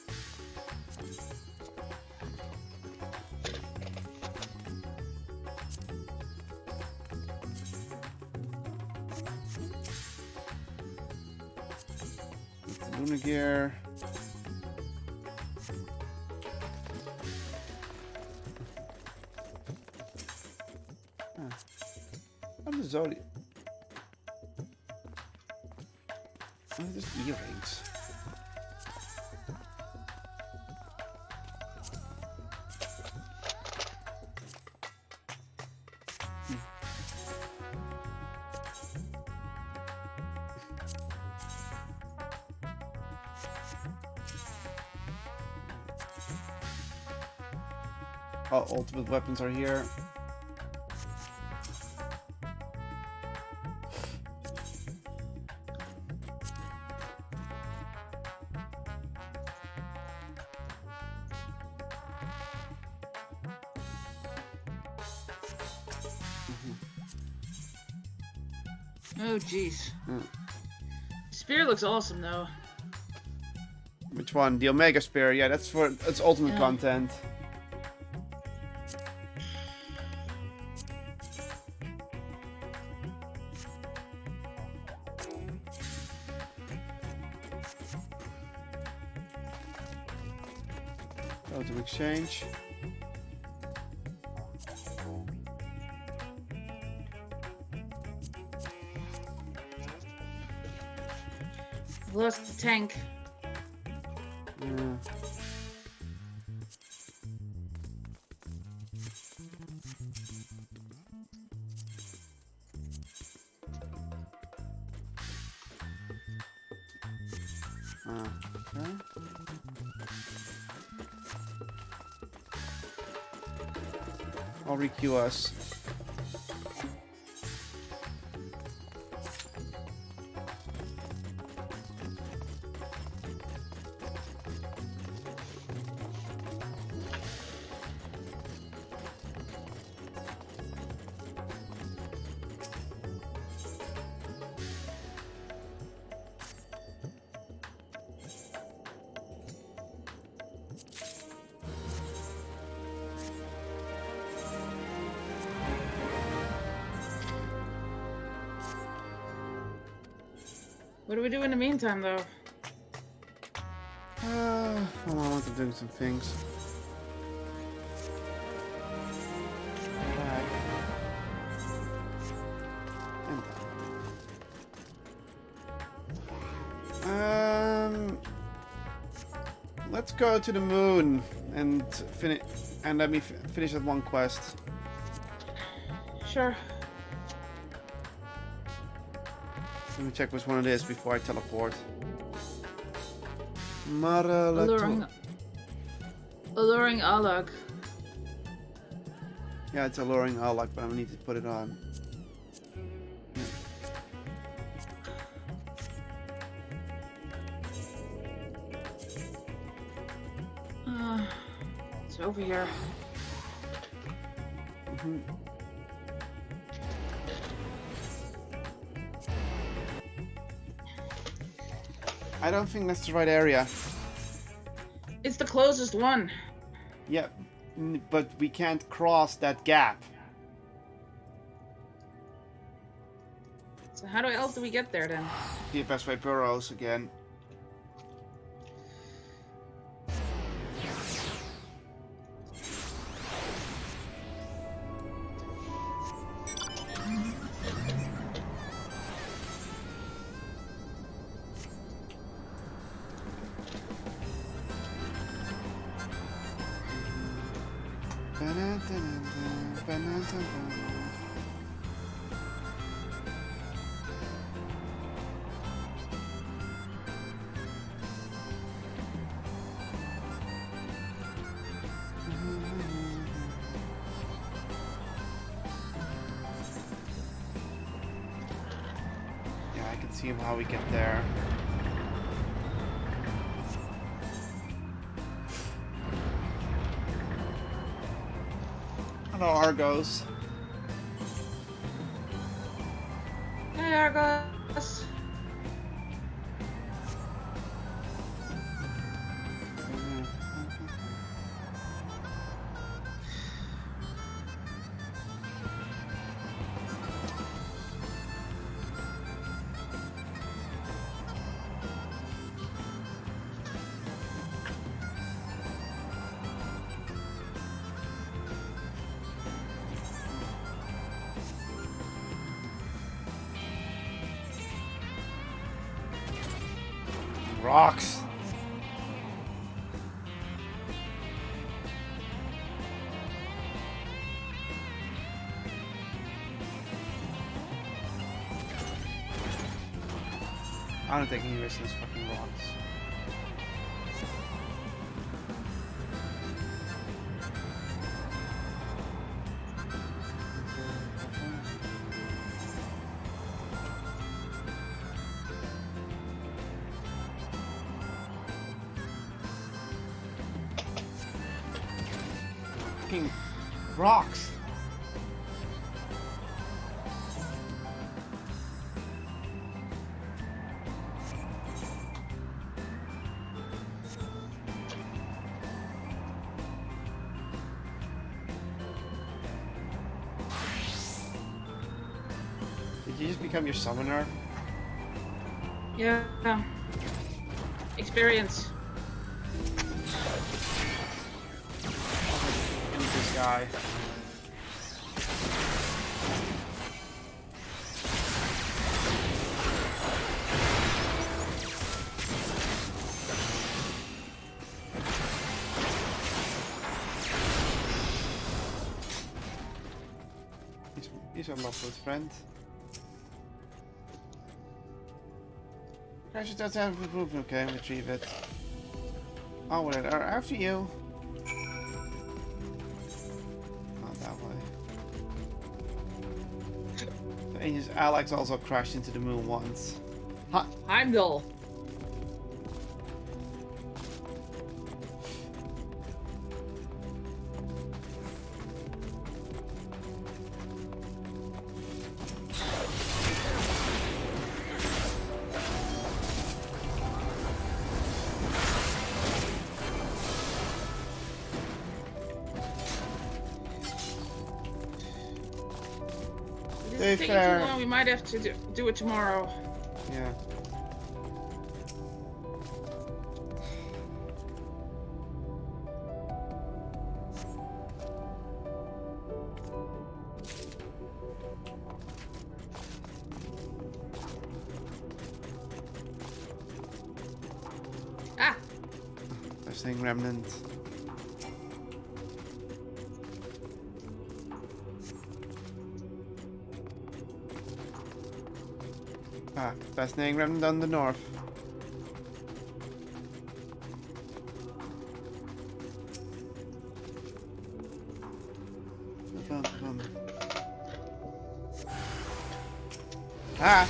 Lunar gear. What is Zodi? Oh, just earrings. Oh, ultimate weapons are here. Oh, jeez. Spear looks awesome, though. Which one? The Omega Spear. Yeah, that's ultimate content. Go to exchange. Lost the tank. Yeah. Okay. I'll requeue us. What do we do in the meantime, though? Well, I want to do some things. Back. And let's go to the moon and finish. And let me finish that one quest. Sure. Let me check which one it is before I teleport. Alluring Alag. Yeah, it's alluring Alag, but I need to put it on. It's over here. I don't think that's the right area. It's the closest one. Yeah, but we can't cross that gap. So how else do we get there then? The best way burrows again. Yeah, I can see how we get there. Hello, Argos. Hey, Argos. rocks. I don't think any risk in this fucking rocks. Fucking rocks. Did you just become your summoner? Yeah. Experience. This guy. He's a lovely friend. Crash does have improvement. Okay, retrieve it. Oh, well, after you. Not that way. And his Alex also crashed into the moon once. Heimdall. It's taking too long. We might have to do it tomorrow. Yeah. Ah. They're saying remnant. Ah, fascinating remnant on the north. Ah!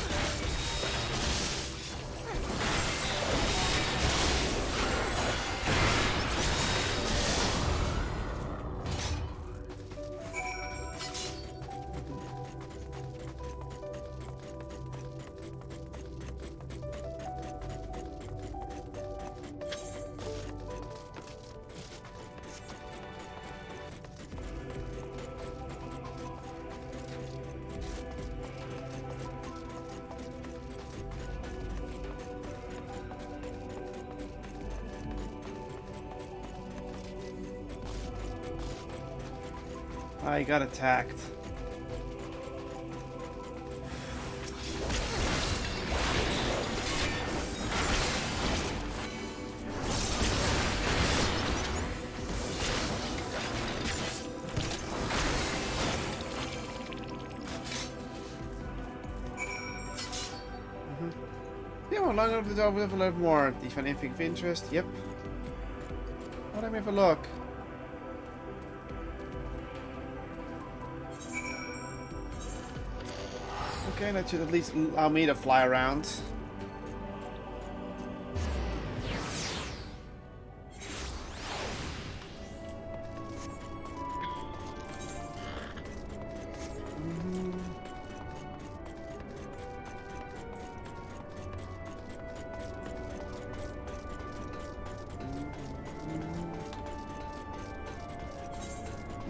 I got attacked. Yeah, well, long enough to have a little more. Do you find anything of interest? Yep. Well, let me have a look. Okay, that should at least allow me to fly around.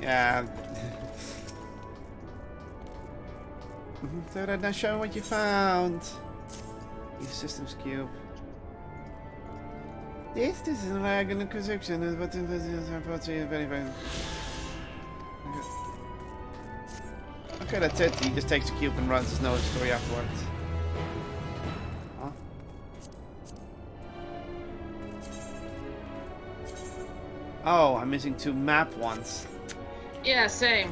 Yeah. So that now show what you found. Use systems cube. This is an regular construction, but very. Okay, that's it. He just takes the cube and runs. There's no story afterwards. Huh? Oh, I'm missing 2 map ones. Yeah, same.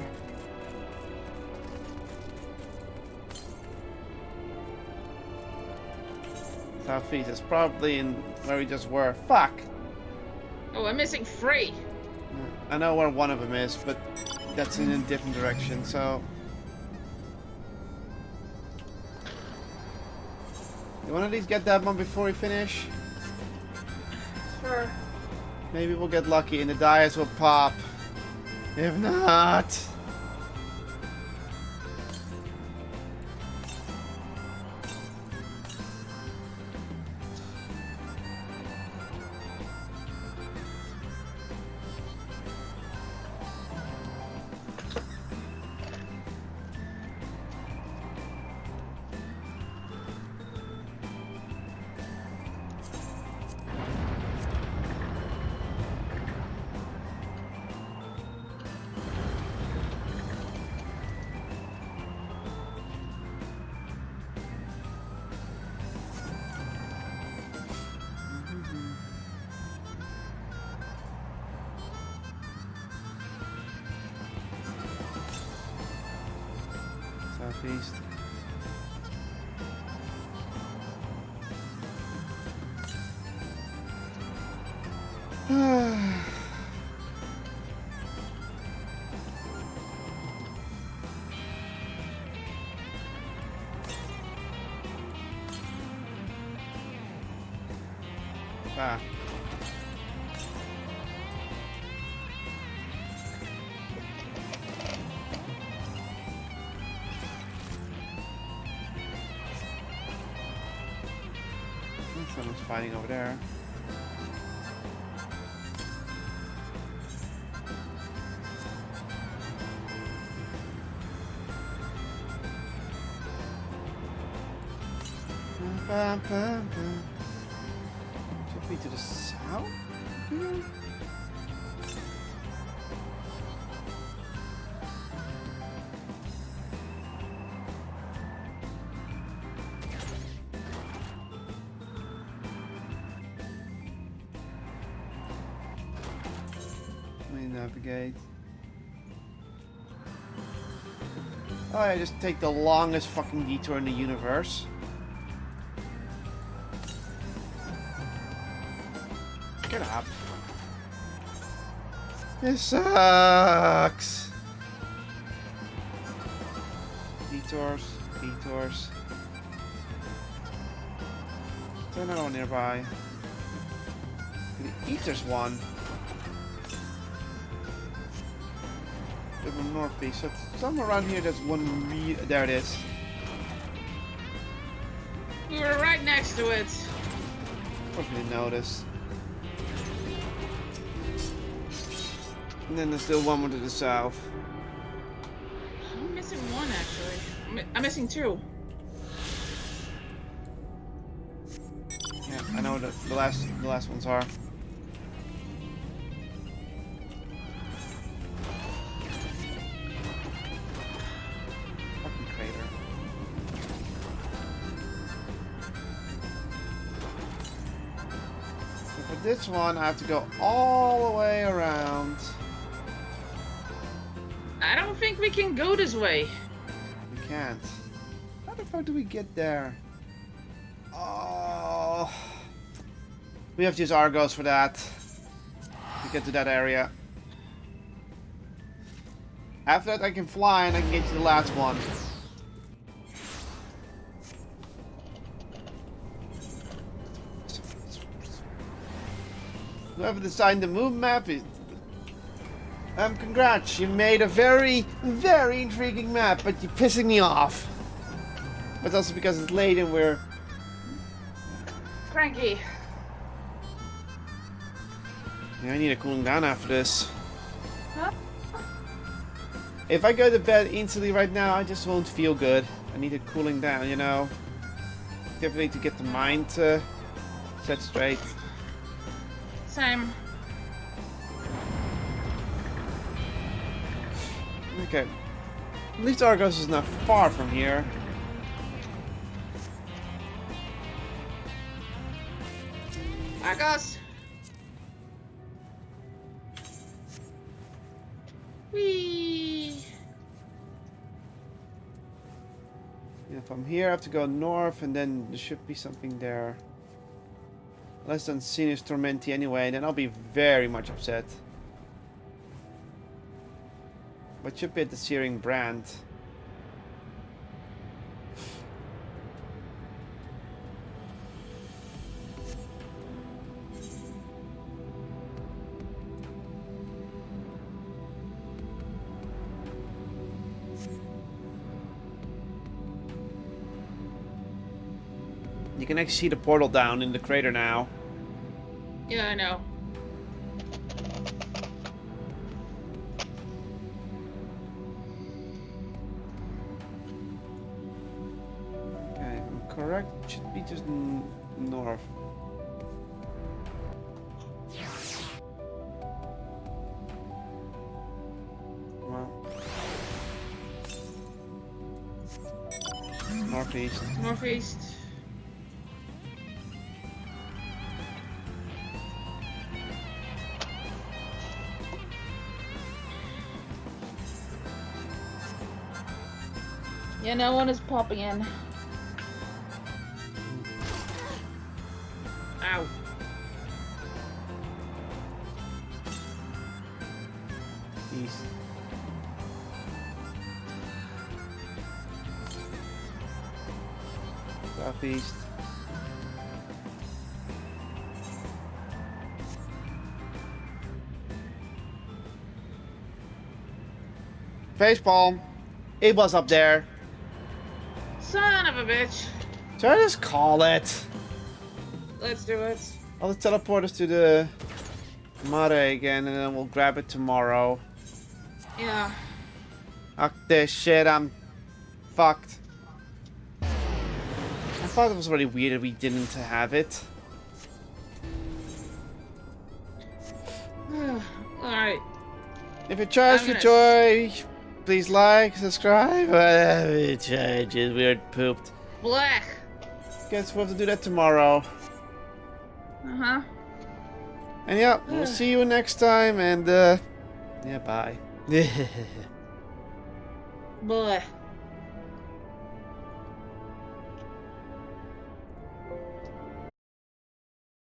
Southeast is probably in where we just were. Fuck! Oh, I'm missing 3. I know where one of them is, but that's in a different direction, so... You wanna at least get that one before we finish? Sure. Maybe we'll get lucky and the dias will pop. If not... Southeast. Ah. Someone's fighting over there. Should be to the south here? Let me navigate. Oh, I just take the longest fucking detour in the universe. Get up. This sucks. Detours, detours. Is there another one nearby? The Eater's one. From northeast, so somewhere around here there's one there it is. We were right next to it. Of course we didn't notice. And then there's still one more to the south. I'm missing 1 actually. I'm missing 2. Yeah, I know what the last ones are. This one, I have to go all the way around. I don't think we can go this way. We can't. How the fuck do we get there? Oh, we have to use Argos for that to get to that area. After that, I can fly and I can get to the last one. Whoever designed the moon map is... congrats, you made a very, very intriguing map, but you're pissing me off. But also because it's late and we're... Cranky. Yeah, I need a cooling down after this. Huh? If I go to bed instantly right now, I just won't feel good. I need a cooling down, you know? Definitely to get the mind set straight. Same. Okay. At least Argos is not far from here. Argos. Whee! Yeah, from here I have to go north, and then there should be something there. Unless Unseen is Tormenti anyway, then I'll be very much upset. But should be at the Searing Brand. You can actually see the portal down in the crater now. Yeah, I know. Okay, I'm correct. Should be just north. Well, northeast. Northeast. Yeah, no one is popping in. Ow. East. Southeast. Facepalm. It was up there. Son of a bitch. Should I just call it? Let's do it. I'll just teleport us to the Mare again, and then we'll grab it tomorrow. Yeah. Fuck this shit, I'm fucked. I thought it was really weird that we didn't have it. Alright. If you charge for joy, please like, subscribe. Whatever charges, weird pooped. Black. Guess we'll have to do that tomorrow. Uh-huh. And yeah, we'll see you next time, and yeah, bye. Blah.